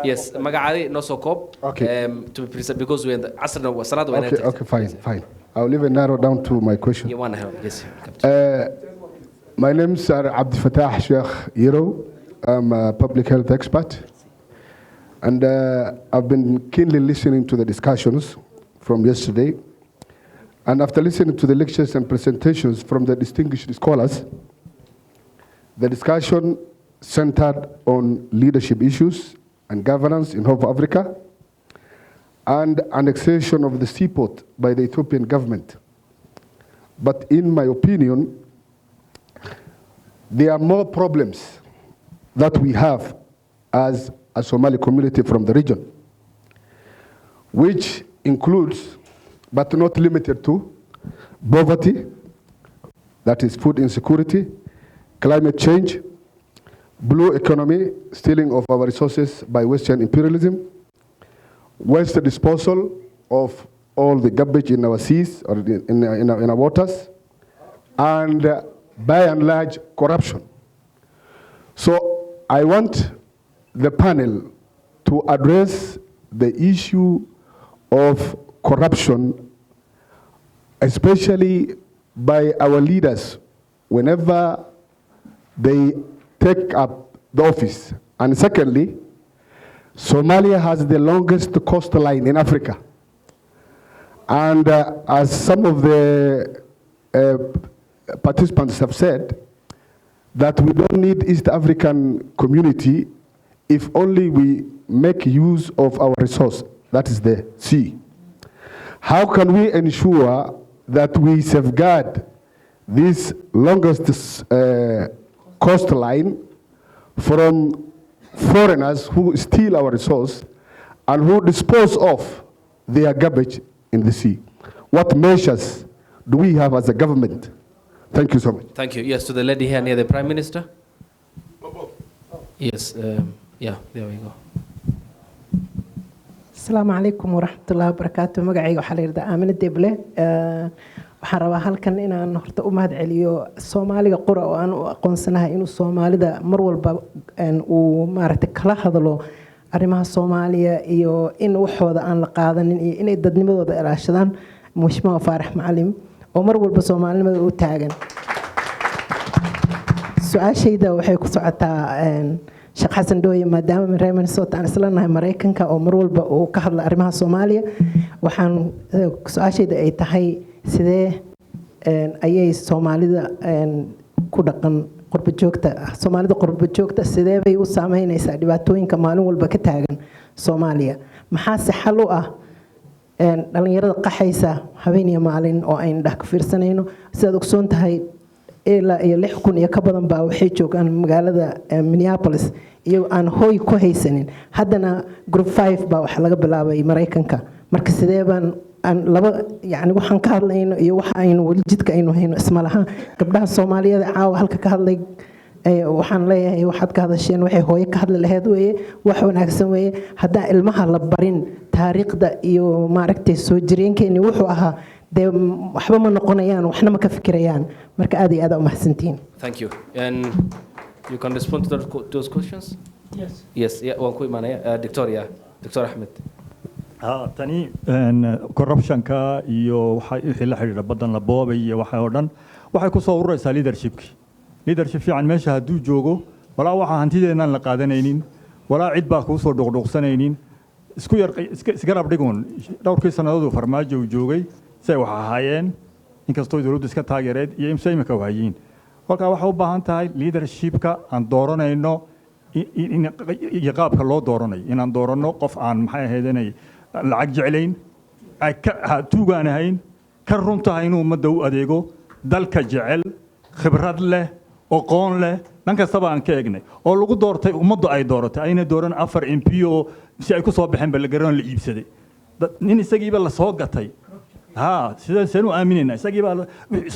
Yes, Magari no so cop. Okay. To be precise, because we're in the Asr wa Salat wa Okay, fine. I'll leave it narrow down to my question. You want to help? Yes. My name's Abdul Fattah Sheikh Yero. I'm a public health expert. And I've been keenly listening to the discussions from yesterday. And after listening to the lectures and presentations from the distinguished scholars, the discussion centered on leadership issues and governance in Horn of Africa, and annexation of the seaport by the Ethiopian government. But in my opinion, there are more problems that we have as a Somali community from the region, which includes, but not limited to, poverty, that is food insecurity, climate change, blue economy, stealing of our resources by Western imperialism, waste disposal of all the garbage in our seas or in our waters, and by and large, corruption. So I want the panel to address the issue of corruption, especially by our leaders whenever they take up the office. And secondly, Somalia has the longest coastline in Africa. And as some of the participants have said, that we don't need East African community if only we make use of our resource, that is the sea. How can we ensure that we safeguard this longest coastline from foreigners who steal our resource and who dispose of their garbage in the sea? What measures do we have as a government? Thank you so much. Thank you. Yes, to the lady here near the Prime Minister. Yes, yeah, there we go. Asalaamu calaykum waraxmatullaahi wabarakaatu. Magacayga waxaa la yidhahdaa Aamina Deble. Waxaan rabaa halkan inaan horta u mahad celiyo Soomaaliga qura oo aan u aqoonsanahay inuu Soomaalida mar walba uu maaragtay kala hadlo arrimaha Soomaaliya iyo in waxooda aan la qaadanin iyo inay dadnimadooda ilaashadaan. Mheshimiwa Faarax Macalim oo mar walba Soomaalinimada u taagan. Su'aashayda waxay ku socotaa Sheekh Xasan Dooye maadaama reer Minnesota aan isla nahay Mareykanka oo mar walba uu ka hadla arrimaha Soomaaliya. Waxaan su'aashayda ay tahay sidee ayay Soomaalida ku dhaqan qurba joogta Soomaalida qurba joogta sidee bay u saameynaysaa dhibaatooyinka maalin walba ka taagan Soomaaliya? Maxaa si xal u ah dhalinyarada qaxaysa habeen iyo maalin oo aynu dhax ka fiirsanayno? Sidaad ogsoon tahay ilaa iyo 6,000 iyo ka badan baa waxay joogaan magaalada Minneapolis iyo aan hooy ku haysanin. Haddana group 5 baa wax laga bilaabay Mareykanka. Marka sidee baan aan laba yani waxaan ka hadlayno iyo waxa aynu wali jidka aynu hayno isma laha. Gabdhaha Soomaaliyeed caawa halka ka hadlay waxaan leeyahay waxaad ka hadasheen waxay hooyo ka hadli lahayd weeye, wax wanaagsan weeye. Haddaan ilmaha la barin taariikhda iyo maaragtay soo jireenkeeni wuxuu ahaa dee waxba ma noqonayaan, waxna ma ka fikirayaan. Marka aad iyo aad u mahadsantihiin. Thank you. And you can respond to those questions? Yes. Yes, yeah, waan ku imaanaya. Dr. Ahmed. tani corruptionka iyo wixii la xiriira badan la boobay iyo waxa oo dhan waxay ku soo ururaysaa leadership fiican meesha hadduu joogo walaa waxa hantideena la qaadanaynin walaa cid baa ku soo dhuqdhuqsanaynin iska rab dhigoon dhowrkii sanadood farmaajo uu joogay say wax ahaayeen inkastoo dawladdu iska taageereed iyo imse imika waayiin kolka waxa u baahan tahay leadershipka aan dooranayno iyo qaabka loo dooranayo inaan dooranno qof aan maxay ahaydeenay lacag jeclayn ay ka tuugaan ahayn ka runtahay inuu ummadda u adeego dalka jecel khibrad leh aqoon leh dhan kastaba aan ka eegnay oo lagu doortay ummaddu ay dooratay ayna dooran 4 MP oo si ay ku soo baxeen bal garan la iibsaday nin isagiiba la soo gatay sidaan u aaminayna isagiiba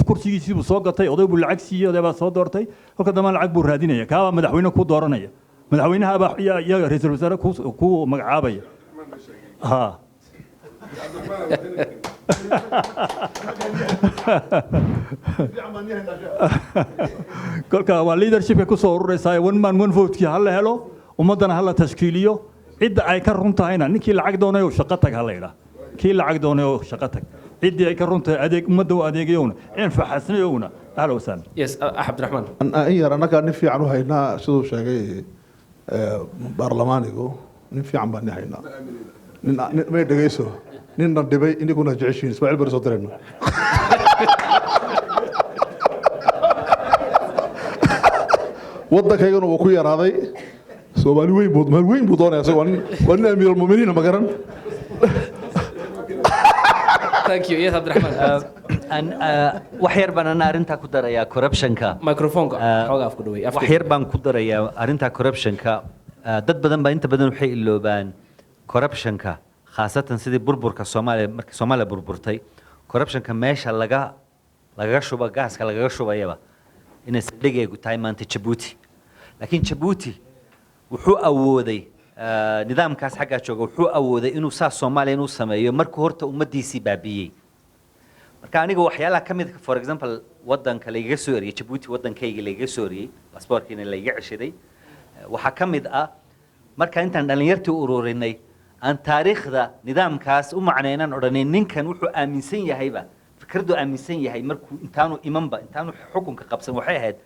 kursigiisii buu soo gatay oday buu lacag siiyay oday baa soo doortay halka dama lacag buu raadinaya kaaba madaxweyne ku dooranaya madaxweynaha baa iyaga ra'iisul wasaare ku magacaabaya kolka waa leadershipka ku soo ururaysaa one man one vote ki hal la helo ummadana hal la tashkiiliyo cidda ay ka runtahayna ninkii lacag doonay oo shaqo tag hal la yiraahdo kii lacag doonay oo shaqo tag ciddii ay ka runtahay adeeg ummadda u adeegayowna in faxasnayowna ahlan wasahlan yes Abdurrahman yar anaga nin fiican u haynaa sidoo sheegay baarlamaanigu nin fiican baan haynaa nin ma dhageyso ninna dhibay iniguna jeceshiin Ismaaciil bar soo dirayno waddankaygana wuu ku yaraaday Soomaali weyn buu doonaya asagoo nin amiir al-mu'miniin ma garan Thank you. Yes, Abdurrahman. waxyar baan ana arinta ku darayaa corruptionka microphone xoogaa afku dhaway waxyar baan ku darayaa arinta corruptionka dad badan baa inta badan waxay iloobaan corruptionka khaasatan sidii burburka Soomaaliya markii Soomaaliya burburtay corruptionka meesha lagaga shuba gaaska lagaga shubayaba inay sadhigeegu tahay maanta Djibouti laakiin Djibouti wuxuu awooday nidaamkaas xagga jooga wuxuu awooday inuu saas Soomaaliya inuu sameeyo markuu horta ummadiisii baabiyay marka aniga waxyaalaha ka mid for example wadanka la iga soo eriyay Djibouti wadankayga la iga soo eriyay passportkiina la iga cishiday waxa ka mid ah marka intaan dhalinyartii ururinay aan taariikhda nidaamkaas u macneenan odhanay ninkan wuxuu aaminsan yahayba fikradu aaminsan yahay markuu intaanu xukunka qabsan waxay ahayd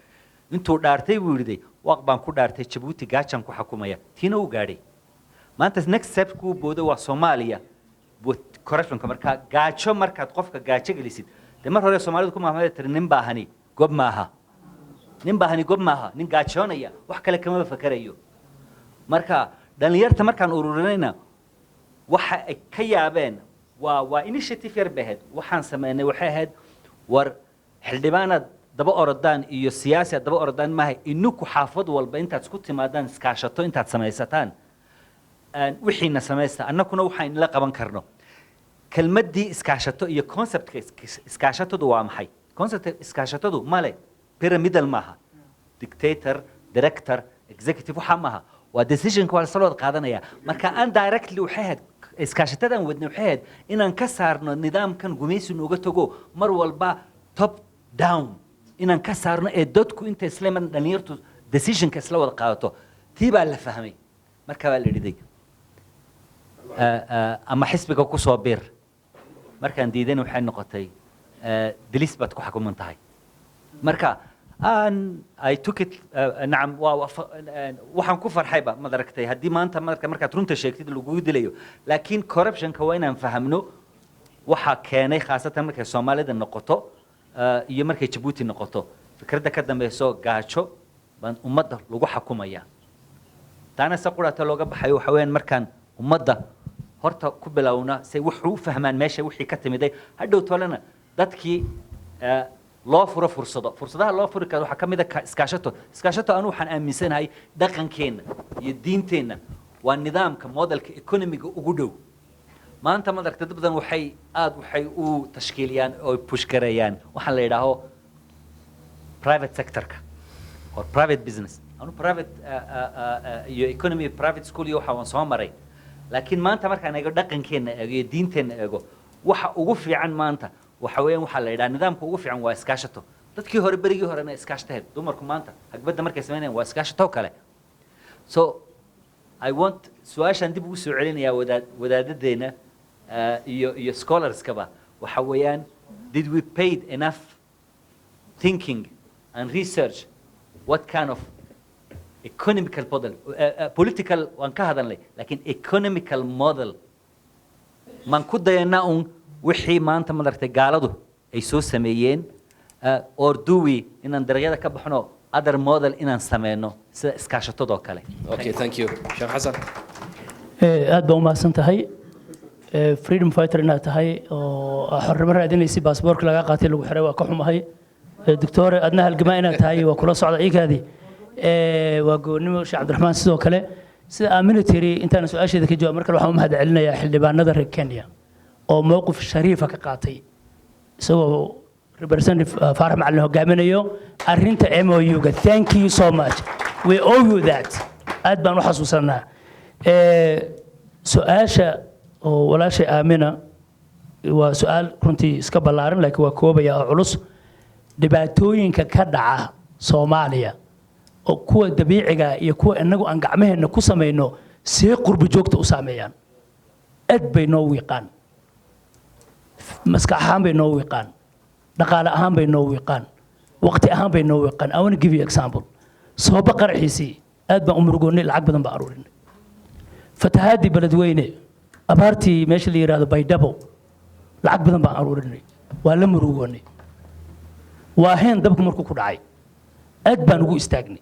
intuu dhaartay buu yidhi waq baan ku dhaartay Djibouti gaajaan ku xukumaya tiina uu gaadhay maanta next step ku boodo waa Soomaaliya corruptionka marka gaajo markaad qofka gaajo gelisid de mar hore Soomaalidu ku maamulay tir nin baahani gob maaha nin gaajoonaya wax kale kama fakarayo marka dhalinyarta markaan ururinayna waxa ay ka yaabeen waa initiative yar bahed waxaan sameynay waxay ahayd war xildhibaanad daba orodaan iyo siyaasi daba orodaan maahay inuu xaafad walba intaad isku timaadaan iskaashato intaad samaysataan wixiina samaysta annakuna waxaan la qaban karno kelmadii iskaashato iyo conceptka iskaashatadu waa maxay concept iskaashatadu male pyramidal maaha dictator director executive waxa maaha waa decision ka soo qaadanaya marka aan directly waxay ahayd iskaashatadan wadna waxay ahayd inaan ka saarno nidaamkan gumaysi nooga tago mar walba top down inaan ka saarno ee dadku inta islaamada dhalinyartu decision ka isla wada qaadato tii baa la fahmay marka waa la yidhi ama xisbiga ku soo bir markaan diidan waxay noqotay dilis baad ku xukuman tahay marka I took it نعم waxaan ku farxayba ma daragtay hadii maanta markaad runta sheegtid lagu dilayo laakiin corruption ka waa inaan fahamno waxa keenay khaasatan markay Soomaalida noqoto iyo markay Djibouti noqoto fikradda ka dambayso gaajo baan ummadda lagu xukumaya taana saqurata looga baxayo waxa weeyaan markaan ummadda horta ku bilowna say wuxuu fahmaan meesha wixii ka timiday hadhow tolana dadkii loo furo fursadaha loo furi karo waxa kamid ah iskaashato anu waxaan aaminsanahay dhaqankeena iyo diinteena waa nidaamka modelka economiga ugu dhow maanta ma daragtay dad badan waxay u tashkiiliyaan oo push gareeyaan waxaan la yiraahdo private sector-ka or private business anu private iyo economy private school iyo waxa waan soo maray laakiin maanta markaan eego dhaqankeena iyo diinteena eego waxa ugu fiican maanta waxa weeyaan waxa la yiraahdaa nidaamka ugu fiican waa iskaashato dadkii hore berigii horena iskaashtahay dumarku maanta hagbada markay sameeyaan waa iskaashato kale so I want su'aashan dib ugu soo celinayaa wadaadadeena iyo scholars kaba waxa weeyaan did we paid enough thinking and research what kind of economical model political waan ka hadalnay laakiin economical model man ku dayanaa wixii maanta ma dartay gaaladu ay soo sameeyeen or do we inaan darajada ka baxno other model inaan sameeyno sida iskaashatadoo kale okay thank you Sheikh Hassan aad baa u mahadsan tahay freedom fighter inaad tahay oo xornimo raadinaysi baasaboorka laga qaatay lagu xiray waa ka xumahay doctor adna halgamaa inaad tahay waa kula socda iikaadi waa goonnimo Sheikh Cabdiraxmaan sidoo kale sida aaminatiri intaan su'aasheeda ka jawaab markale waxaan u mahad celinayaa xildhibaanada reer Kenya oo mowqif shariifa ka qaatay isagoo representative Faarax Macalin hogaaminayo arrinta MOU-ga thank you so much we owe you that aad baan u xasuusanaa su'aasha oo walaashay Aamina waa su'aal runtii iska ballaaran laakiin waa koobaya oo culus dhibaatooyinka ka dhaca Soomaaliya oo kuwa dabiiciga iyo kuwa inagu aan gacmaheena ku sameeyno si qurbi joogta u saameeyaan aad bay noo wiiqaan maskax ahaan bay noo wiiqaan dhaqaale ahaan bay noo wiiqaan waqti ahaan bay noo wiiqaan I want to give you example sabab qarxiisi aad baan u murugoonay lacag badan baan aruurinay fatahaadii beledweyne abaartii meesha la yiraahdo Baydhabo lacag badan baan aruurinay waa la murugoonay waa heen dabka markuu ku dhacay aad baan ugu istaagnay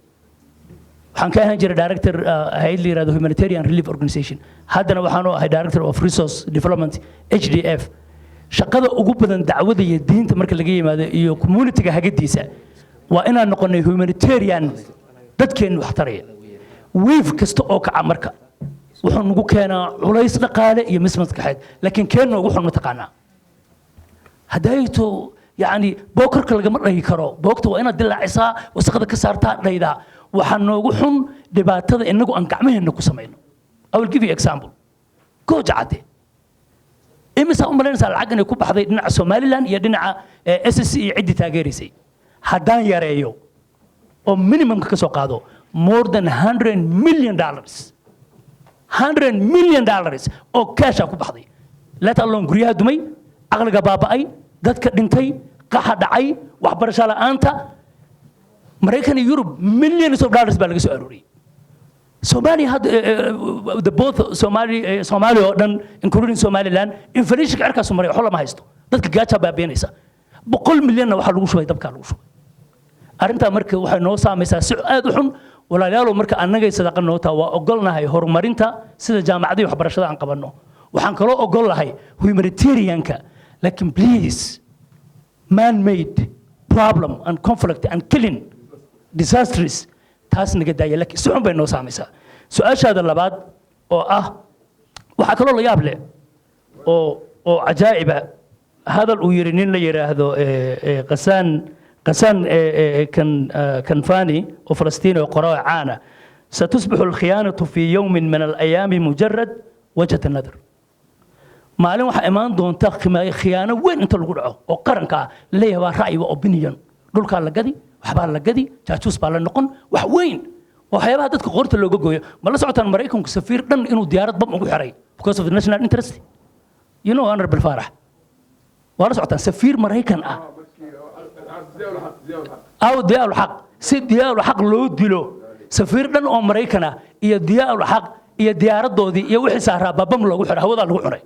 waxaan ka ahaan jiray director hay'ad la yiraahdo humanitarian relief organization haddana waxaan u ahay director of resource development HDF shaqada ugu badan dacwada iyo diinta marka laga yimaado iyo community-ga hagadiisa waa inaan noqonay humanitarian dadkeen wax taraya wave kasta oo kaca marka wuxuu nagu keenaa culays dhaqaale iyo mismaskaxeed laakiin keenna ugu xun mataqaanaa haddayto yani bookarka lagama dhahi karo boogta waa inaad dilaacisaa wasaqda ka saartaa dhaydaa waxaa noogu xun dhibaatada inagu aan gacmaheenna ku samayno I will give you example gooja cadde imisa u malaynaysaa lacag inay ku baxday dhinaca Somaliland iyo dhinaca SSC iyo ciddii taageeraysay haddaan yareeyo oo minimumka ka soo qaado more than $100 million $100 million oo cash ku baxday let alone guryaha dumay aqliga baaba'ay dadka dhintay qaxa dhacay waxbarasho la'aanta Mareykan iyo Yurub millions of dollars baa laga soo arooriyay Somalia had the both Somalia oo dhan including Somaliland inflation cirkaas maray xol ma haysto dadka gaaja baabiinaysa 100 milyan waxa lagu shubay dabka lagu shubay arinta marka waxay noo saamaysaa si aad u xun walaalayaal marka annaga sadaqan noo taa waa ogolnahay horumarinta sida jaamacadaha waxbarashada aan qabanno waxaan kaloo ogolnahay humanitarianka laakiin please man made problem and conflict and killing disasters taas naga daaya laakiin si xun bay noo saamaysaa su'aashaada labaad oo ah waxa kaloo la yaab leh oo ajaa'iba hadal uu yiri nin la yiraahdo قسان كان فاني وفلسطين وقراء عانى ستصبح الخيانة في يوم من الأيام مجرد وجهة النظر معلوم waxa imaan doonta khiyaano weyn inta lagu dhaco oo qaranka leeyahay waa ra'yi oo opinion dhulka la gadi waxba la gadi jaajuus baa la noqon wax weyn waxyaabaha dadka qorta looga gooyo ma la socotaan Mareykanku safiir dhan inuu diyaarad bab ugu xiray because of the national interest you know honorable Farah waa la socotaan safiir Mareykan ah أو ديال الحق سيد ديال الحق لو ديلو سفير دن أو أمريكنا يا ديال الحق يا ديار الدودي يا وحي سهرة بابم لو حر هو ذا لو حر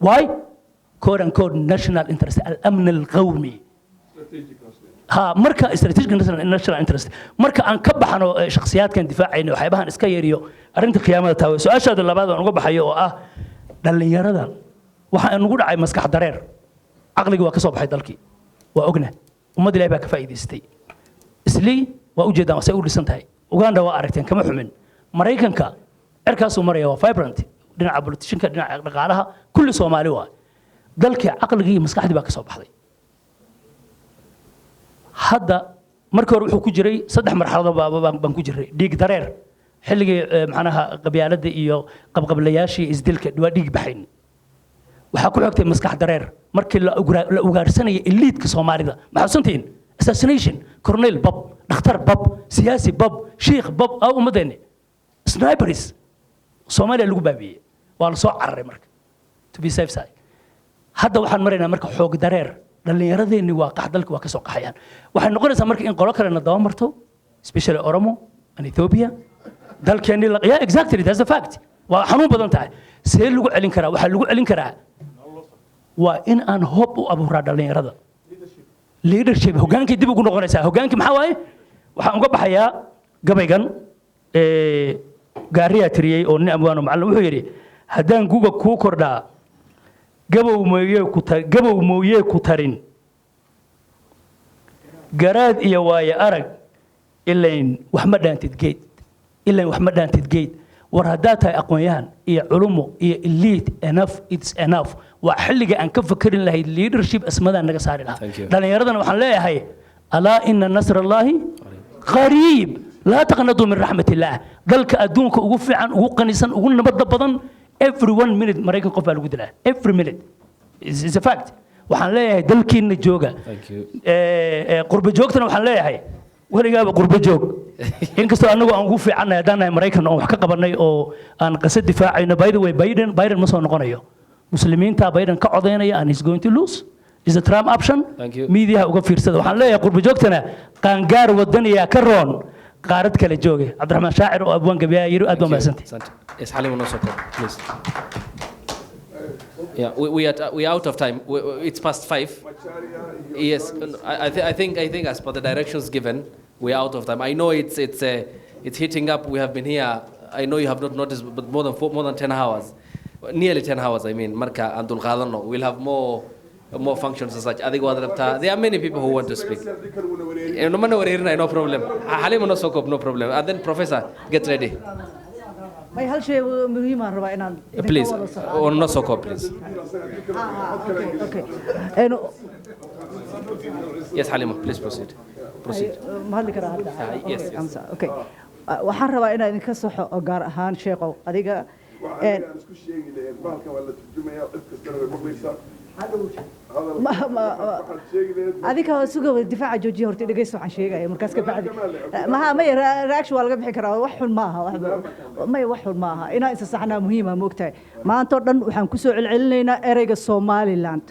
واي كود أن كود national interest الأمن القومي ها مركا استراتيجي national interest مركا أن كبحنا شخصيات كان دفاعين وحيبها إسكايريو أرنت قيامة تاوي سؤال شاد اللي بعده نقول بحيو دل يردا وحن نقول عاي مسكح ضرير عقلي جوا كسب حي دلكي وأجنه ومد إلى بك فايدستي إسلي وأوجد ما سأقول لسنتهاي وغاندا وأركتين كم حمن مريكان كا إركاس ومريا وفايبرنت دنا عبلتشين كدنا عقلها كل سومالي وا دلك عقل جي مسكح دي بك صوب حدي هذا مركو روحو كجري صدح مرحلة بان كجري ديك درير حلقي معناها قبيالة إيو قبلياشي إزدلك دوا ديك بحين waxaa ku xigtay maskax dareer markii la ugaarsanay elite-ka Soomaalida maxaa santiin assassination colonel bab dhakhtar bab siyaasi bab sheekh bab oo umadeena snipers Soomaaliya lagu baabiyay waa la soo cararay marka to be safe side hadda waxaan maraynaa marka xoog dareer dhalinyaradeenni waa qaxdalka waa ka soo qaxayaan waxay noqonaysaa marka in qolo kale na daba marto especially Oromo and Ethiopia dalkeeni la yeah exactly that's the fact waa xanuun badan tahay see lagu celin karaa waxa lagu celin karaa waa in aan hob u abuuraa dhalinyarada leadership hogaankii dib ugu noqonaysaa hogaankii maxaa waaye waxaan uga baxayaa gabaygan gaariya tiriyay oo nin abwaano macallin wuxuu yiri haddaan guga ku kordhaa gabow mooyee ku tarin garaad iyo waaye arag ilayn wax ma dhaantid geed war haddaa tahay aqoon-yahan iyo culumo iyo elite enough it's enough waa xilliga aan ka fakerin lahayd leadership asmadaa naga saari lahaa dhalinyaradana waxaan leeyahay alaa ina nasrallaahi qariib laa taqnaduu min raxmatillaah dalka adduunka ugu fiican ugu qanisan ugu nabadda badan every 1 minute maraykan qof baa lagu dilaa every minute is a fact waxaan leeyahay dalkiina jooga qurba joogtana waxaan leeyahay weligaaba qurba joog inkastoo anagu aan ugu fiicannahay haddaan nahay maraykan oo wax ka qabanay oo aan qasad difaacayno by the way Biden ma soo noqonayo muslimiinta Biden ka codeynaya and he's going to lose is a Trump option media uga fiirsada waxaan leeyahay qurba joogtana qaangaar wadaniya ka roon qaarad kale jooge Cabdiraxmaan Shaacir oo abwaan gabiya yiri aad baa mahadsantahay is Halim no support please yeah we are out of time it's past 5 yes I think as per the directions given we are out of time I know it's heating up we have been here I know you have not noticed but more than 10 hours nearly 10 hours I mean marka aan dul qaadano we'll have more more functions as such. There are many people who want to speak. No problem. Halima no sokop, no problem. And then Professor, get ready. may hal shay muhiim aan rabaa inaan Please, or no sokop, please. okay Yes, Halima, please proceed. Proceed. ma hadli karaa hadda Yes. okay waxaan rabaa inaan idinka saxo oo gaar ahaan sheeqow adiga adiga suga difaaca joojiya horta dhageysta waxaan sheegaya markaas ka bacdi may reaction waa laga bixi karaa wax xun maaha may wax xun maaha inaan isa saxnaa muhiima moogtahay maanta oo dhan waxaan ku soo celcelinaynaa ereyga Somaliland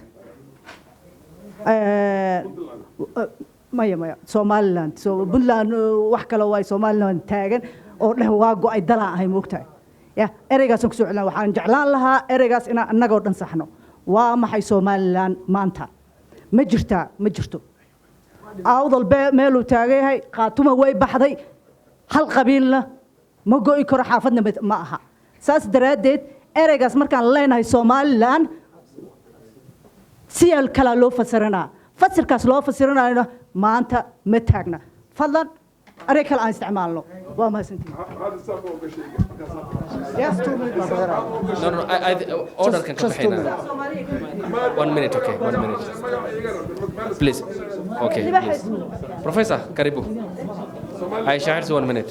maya Somaliland so Puntland wax kale waa Somaliland taagan oo dheh waa go'ay dalaa ahay moogtahay ya ereygaas ku soo celinaa waxaan jeclaan lahaa ereygaas inaan annagoo dhan saxno waa maxay Somaliland maanta ma jirto awdal meeluu taagan yahay qaatuma way baxday hal qabiilna ma go'i karo xaafadna ma aha saas daraadeed ereygaas markaan leenahay Somaliland si kala loo fasiranaa fasirkaas loo fasiranayna maanta ma taagna fadlan erey kale aan isticmaalno waa mahadsantihiin yes 2 minutes No, order can come behind. 1 minute, okay, 1 minute. Please. Okay, please. Professor, karibu. I share 1 minute.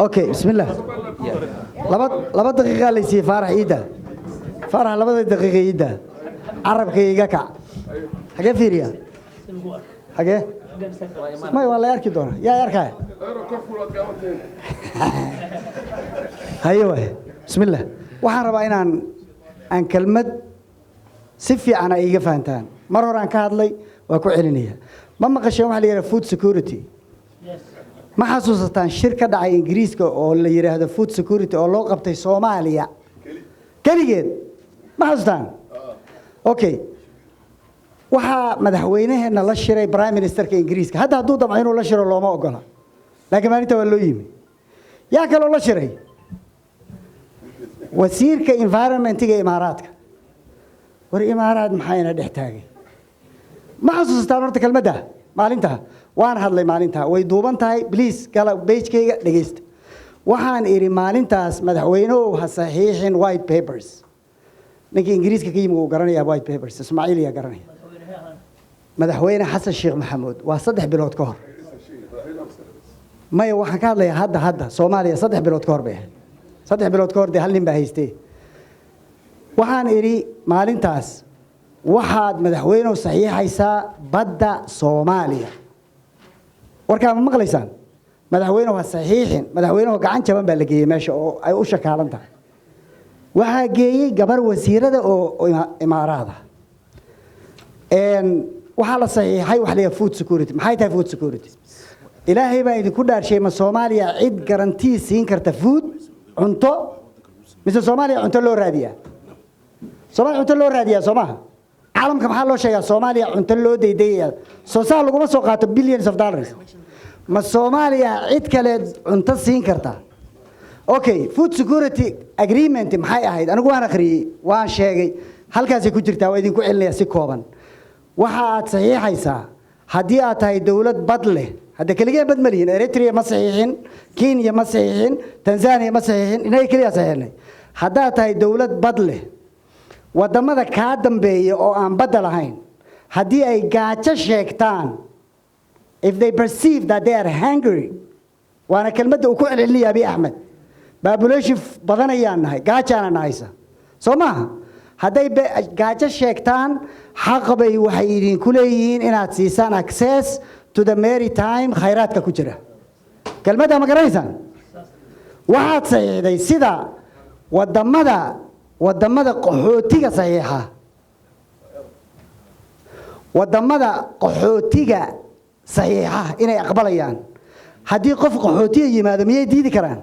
Okay, bismillah. laba daqiiqa la sii Faarax Iida. Faarax labada daqiiqa Iida. Arabkayga ka. Hage fiiriya. Hage? Ma wala arki doona. Yaa arkay. Hayo bismillah. Waxaan rabaa inaan kelmad si fiican ay iga fahantaan mar hore aan ka hadlay waa ku celinaya ma maqasheen waxa la yiraahdo food security ma xasuusataan shir ka dhacay Ingiriiska oo la yiraahdo food security oo loo qabtay Soomaaliya kaligeed ma xasuustaan okay waxa madaxweynaheena la shiray prime ministerka Ingiriiska hadda hadduu damco inuu la shiro looma ogola laakiin maalinta waa loo yimi yaa kaloo la shiray wasiirka environmentiga imaaraadka war imaaraad maxayna dhex taagay ma xasuustaan horta kelmadda maalinta waan hadlay maalinta way duuban tahay please gala page-kayga dhageysta waxaan iri maalintaas madaxweynuhu ha saxiixin white papers ninka Ingiriiska ka yimi uu garanaya white papers Ismaaciil yaa garanaya madaxweyne Xasan Sheekh Maxamuud waa 3 bilood ka hor may waxaan ka hadlayaa hadda Soomaaliya 3 bilood ka hor bay 3 bilood ka hor hal nin baa haystay waxaan iri maalintaas waxaad madaxweynuhu saxiixaysaa badda Soomaaliya warkaa ma maqlaysaan madaxweynuhu saxiixin madaxweynuhu gacan jaban baa la geeyay meesha oo ay u shakaalan tahay waxa geeyay gabar wasiirada oo imaaraada waxa la saxiixay wax la food security maxay tahay food security ilaahay baa idinku dhaarshay ma Soomaaliya cid garantii siin karta food cunto mise Soomaaliya cunto loo raadiyaa Soomaaliya cunto loo raadiyaa Soomaha caalamka maxaa loo sheegaa Soomaaliya cunto loo deedeeyaa soo saar laguma soo qaato billions of dollars ma Soomaaliya cid kale cunto siin karta okay food security agreement maxay ahayd anigu waan akhriyay waan sheegay halkaas ay ku jirtaa waa idinku celinaya si kooban waxa aad saxiixaysaa haddii aad tahay dawlad bad leh hadda kaliya bad malihin Eritrea ma saxiixin Kenya ma saxiixin Tanzania ma saxiixin inay kaliya saxiixnay haddaad tahay dawlad bad leh wadamada ka dambeeya oo aan badda lahayn haddii ay gaajo sheegtaan if they perceive that they are hungry waana kelmadda uu ku celcelinaya Abiy Ahmed population badan ayaan nahay gaajaana nahaysa soo maaha hadday gaajo sheegtaan xaq bay waxay idinku leeyihiin inaad siisaan access to the maritime khayraadka ku jira kelmadda ma garanaysaan waxaad saxiixday sida wadamada qaxootiga saxiixa wadamada qaxootiga saxiixa inay aqbalayaan haddii qof qaxootiga yimaado miyay diidi karaan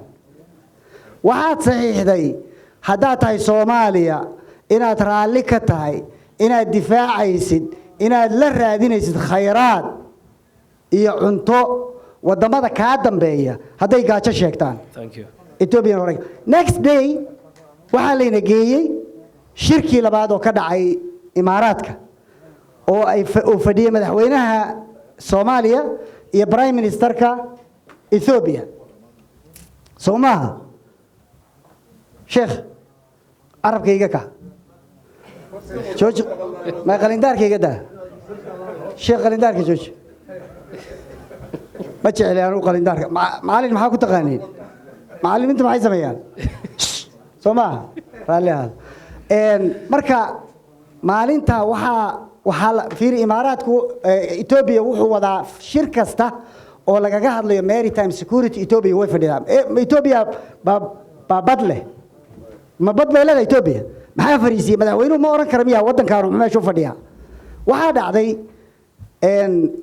waxaad saxiixday haddaad tahay Soomaaliya inaad raalli ka tahay inaad difaacaysid inaad la raadinaysid khayraad iyo cunto wadamada ka dambeeya hadday gaajo sheegtaan Thank you. Ethiopian org next day waxa layna geeyay shirkii labaad oo ka dhacay imaaraadka oo ay uu fadhiyay madaxweynaha Soomaaliya iyo prime ministerka Ethiopia Soomaha Sheikh Arabkayga ka George ma qalindaarkayga daa Sheikh qalindaarka George ma jecel aan u qalindaarka macallin maxaa ku taqaaniin macallimiintu maxay sameeyaan Soomaha raaliyaha marka maalinta waxaa fiir imaaraadku Ethiopia wuxuu wadaa shir kasta oo lagaga hadlayo maritime security Ethiopia way fadhiyaan Ethiopia bad leh ma bad bay leedahay Ethiopia maxaa fariisiyay madaxweynuhu ma oran karo miyaa waddankaanu meesha u fadhiyaa waxaa dhacday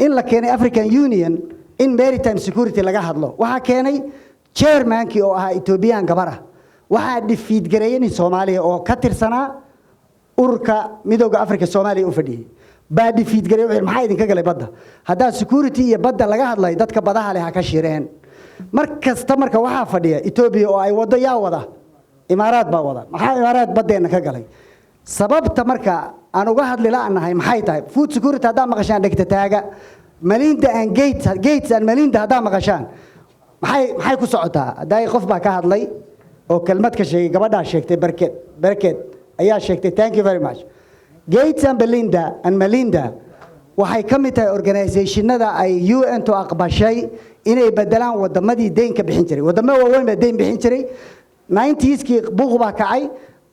in la keenay African Union in maritime security laga hadlo waxaa keenay chairmankii oo ahaa Ethiopian gabara waxaa defeat gareeyay Soomaaliya oo ka tirsanaa ururka midowga Afrika Soomaaliya u fadhiyay baa defeat gareeyay maxay idinka galay badda hadaa security iyo badda laga hadlay dadka badaha leh ka shireen markasta marka waxaa fadhiya Ethiopia oo ay wada yaa wada imaaraad baa wada maxaa imaaraad badeena ka galay sababta marka aan uga hadli laanahay maxay tahay food security hadaa maqashaan dhigta taaga Melinda and Gates and Melinda hadaa maqashaan maxay ku socotaa haday qof baa ka hadlay oo kelmad ka sheegay gabadha sheegtay barked ayaa sheegtay thank you very much Gates and Melinda waxay ka mid tahay organizationada ay UN to aqbashay inay bedelaan wadamadii deynka bixin jiray wadamo waaweyn baa deyn bixin jiray 90s-kii buuq baa kacay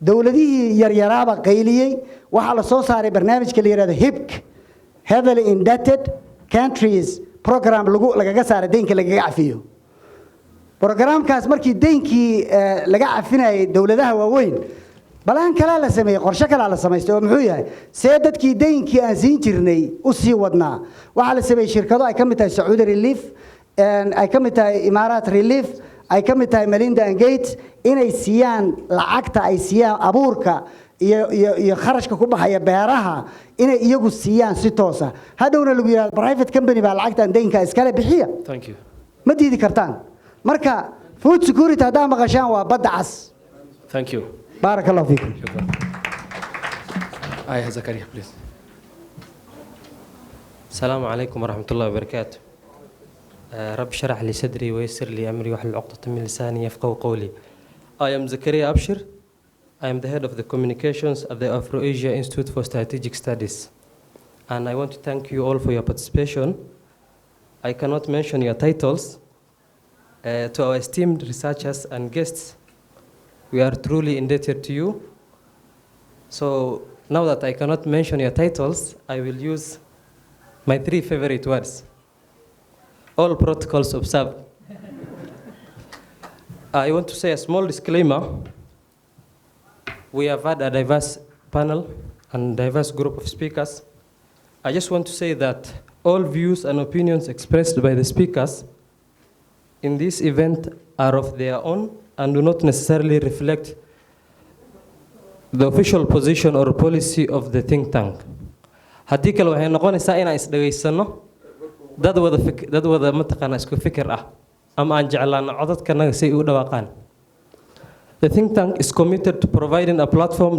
dawladihii yaryaraaba qayliyay waxa la soo saaray barnaamijka la yiraahdo HIPC heavily indebted countries program lagaga saaray deynka lagaga cafiyo programkaas markii deynkii laga cafinayay dawladaha waaweyn balaan kala la sameeyay qorshe kala la sameeyay oo muxuu yahay see dadkii deynkii aan siin jirnay u sii wadnaa waxa la sameeyay shirkado ay ka mid tahay Saudi Relief ay ka mid tahay Emirates Relief ay ka mid tahay Melinda and Gates inay siiyaan lacagta ay siiyaan abuurka iyo kharashka ku baxaya beeraha inay iyagu siiyaan si toos ah hadhowna lagu yiraahdo private company baa lacagtan deynka iskala bixiya thank you ma diidi kartaan marka food security hadaa maqashaan waa badda cas thank you barakallahu fiikum ay Zakaria please السلام عليكم ورحمة الله وبركاته رب شرح لي صدري ويسر لي أمري واحلل عقدة من لساني يفقهوا قولي I am Zakaria Abshir. I am the head of the communications at the AfroAsia Institute for Strategic Studies. And I want to thank you all for your participation. I cannot mention your titles. To our esteemed researchers and guests, we are truly indebted to you. So now that I cannot mention your titles, I will use my 3 favorite words. All protocols observed. I want to say a small disclaimer. We have had a diverse panel and diverse group of speakers. I just want to say that all views and opinions expressed by the speakers in this event are of their own and do not necessarily reflect the official position or policy of the think tank. haddii kale waxay noqonaysaa inaan isdhageysano dad wada mataqaana isku fikir ah ama aan jeclaano codadkanaga si ay u dhawaaqaan. The think tank is committed to providing a platform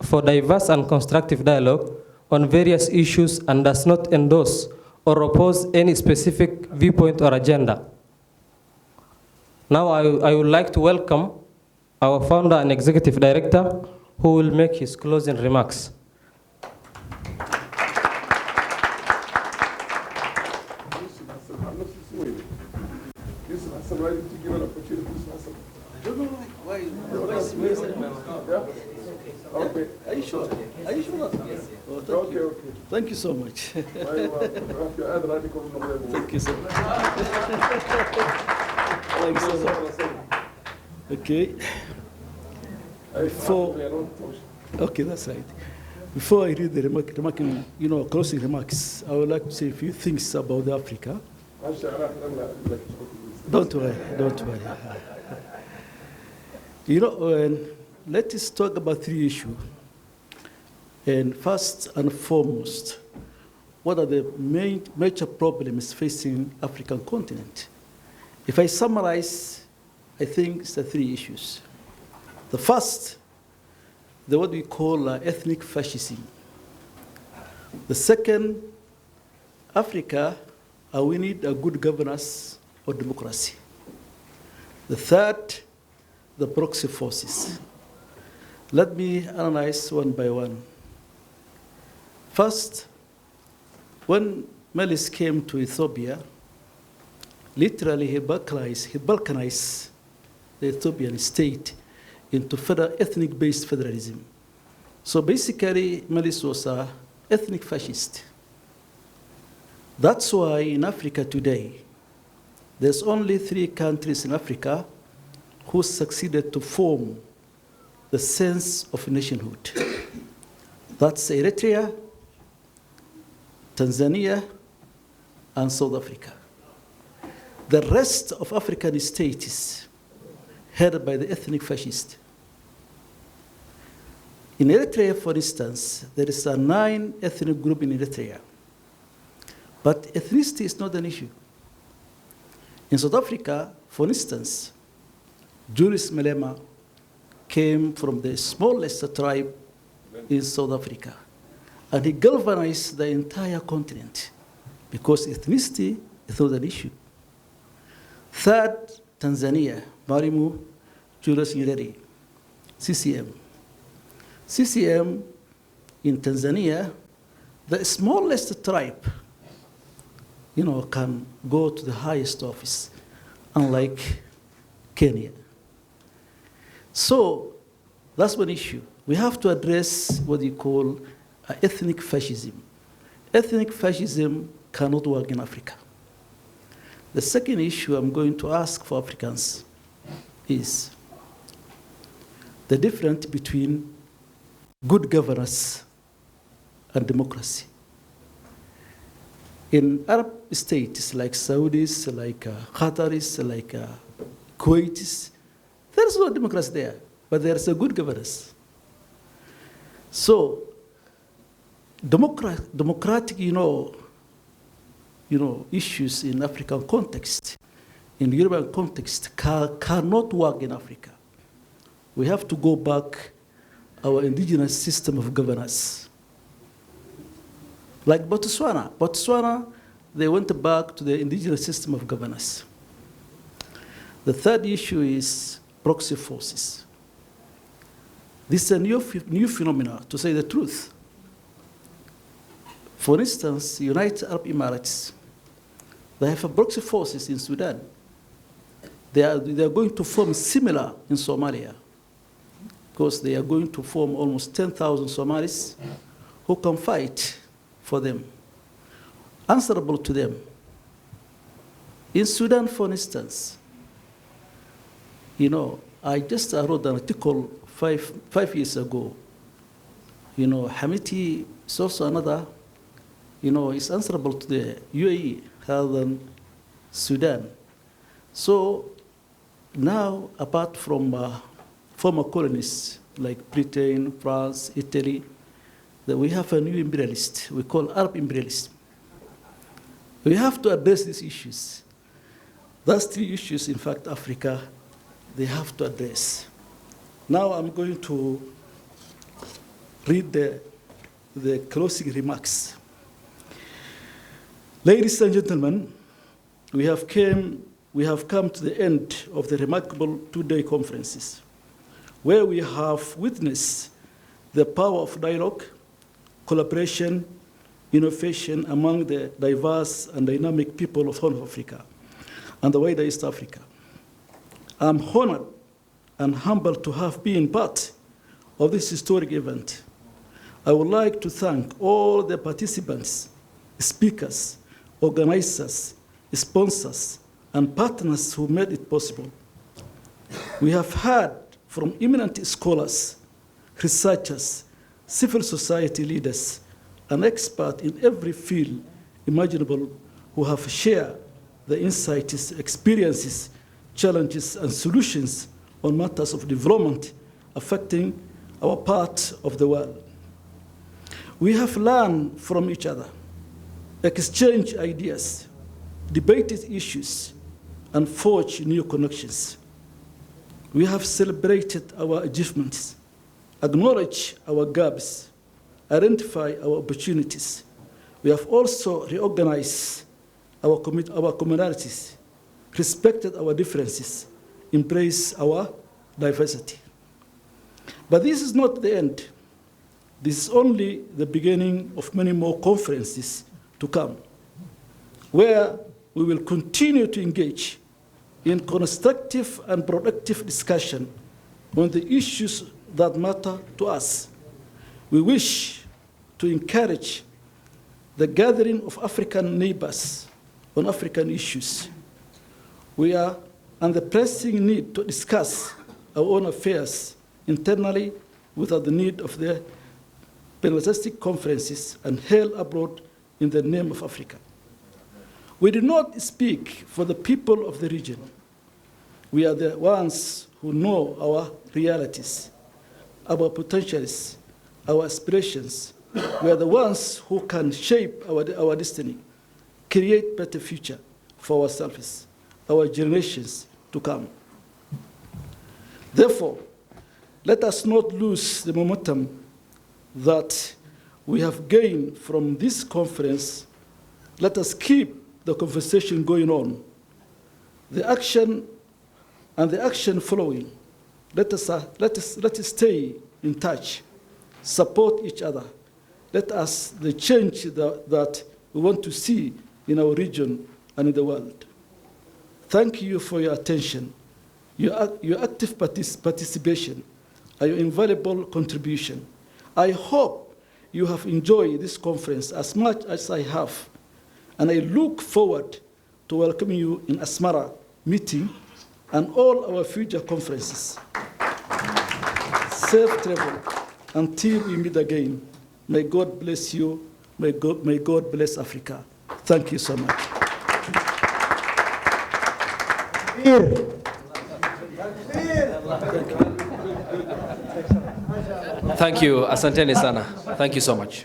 for diverse and constructive dialogue on various issues and does not endorse or oppose any specific viewpoint or agenda. Now I would like to welcome our founder and executive director who will make his closing remarks. Okay. Are you sure? Are you sure? Yes. Oh, thank you. Okay. Thank you so much. Thank you so much. Thanks so much. Okay. Okay, that's right. Before I read the closing remarks, I would like to say a few things about Africa. Don't worry, don't worry. Let us talk about 3 issues. And first and foremost, what are the major problems facing African continent? If I summarize, I think it's the 3 issues. The first, what we call ethnic fascism. The second, Africa, we need a good governance or democracy. The third, the proxy forces. Let me analyze one by one. First, when Melis came to Ethiopia, literally he balkanized the Ethiopian state into ethnic-based federalism. So basically, Melis was an ethnic fascist. That's why in Africa today, there's only 3 countries in Africa who succeeded to form the sense of nationhood. That's Eritrea, Tanzania, and South Africa. The rest of African states headed by the ethnic fascists. In Eritrea, for instance, there is a 9 ethnic group in Eritrea. But ethnicity is not an issue. In South Africa, for instance, Julius Malema came from the smallest tribe in South Africa. And he galvanized the entire continent because ethnicity is not an issue. Third, Tanzania, Mwalimu Julius Nyerere, CCM. CCM in Tanzania, the smallest tribe, can go to the highest office, unlike Kenya. So that's one issue. We have to address what you call ethnic fascism. Ethnic fascism cannot work in Africa. The second issue I'm going to ask for Africans is the difference between good governance and democracy. In Arab states like Saudis, like Qataris, like Kuwaitis, there is no democracy there, but there is a good governance. So, democratic, issues in African context, in European context, cannot work in Africa. We have to go back our indigenous system of governance. Like Botswana. Botswana, they went back to the indigenous system of governance. The third issue is proxy forces. This is a new phenomenon, to say the truth. For instance, United Arab Emirates, they have a proxy forces in Sudan. They are going to form similar in Somalia, because they are going to form almost 10,000 Somalis who can fight for them, answerable to them. In Sudan, for instance, I just wrote an article five years ago. Hamiti is also another, is answerable to the UAE rather than Sudan. So now, apart from former colonies like Britain, France, Italy, that we have a new imperialist, we call Arab imperialism. We have to address these issues. Those 3 issues, in fact, Africa, they have to address. Now I'm going to read the closing remarks. Ladies and gentlemen, we have come to the end of the remarkable 2-day conferences, where we have witnessed the power of dialogue, collaboration, innovation among the diverse and dynamic people of Horn of Africa and the wider East Africa. I'm honored and humbled to have been part of this historic event. I would like to thank all the participants, speakers, organizers, sponsors, and partners who made it possible. We have heard from eminent scholars, researchers, civil society leaders, and experts in every field imaginable who have shared the insights, experiences, challenges, and solutions on matters of development affecting our part of the world. We have learned from each other, exchanged ideas, debated issues, and forged new connections. We have celebrated our achievements, acknowledged our gaps, identified our opportunities, We have also reorganized our commonalities, respected our differences, embraced our diversity. But this is not the end. This is only the beginning of many more conferences to come, where we will continue to engage in constructive and productive discussion on the issues that matter to us. We wish to encourage the gathering of African neighbors on African issues. We are under pressing need to discuss our own affairs internally without the need of the panel-tastic conferences and held abroad in the name of Africa. We do not speak for the people of the region. We are the ones who know our realities, our potentials, our aspirations. We are the ones who can shape our destiny, create better future for ourselves, our generations to come. Therefore, let us not lose the momentum that we have gained from this conference. Let us keep the conversation going on. The action following. Let us stay in touch, support each other. Let us the change that we want to see in our region and in the world. Thank you for your attention, your active participation, and your invaluable contribution. I hope you have enjoyed this conference as much as I have, and I look forward to welcoming you in Asmara meeting and all our future conferences. Safe travel until we meet again. May God bless you. May God bless Africa. Thank you so much. Thank you, asanteni sana. Thank you so much.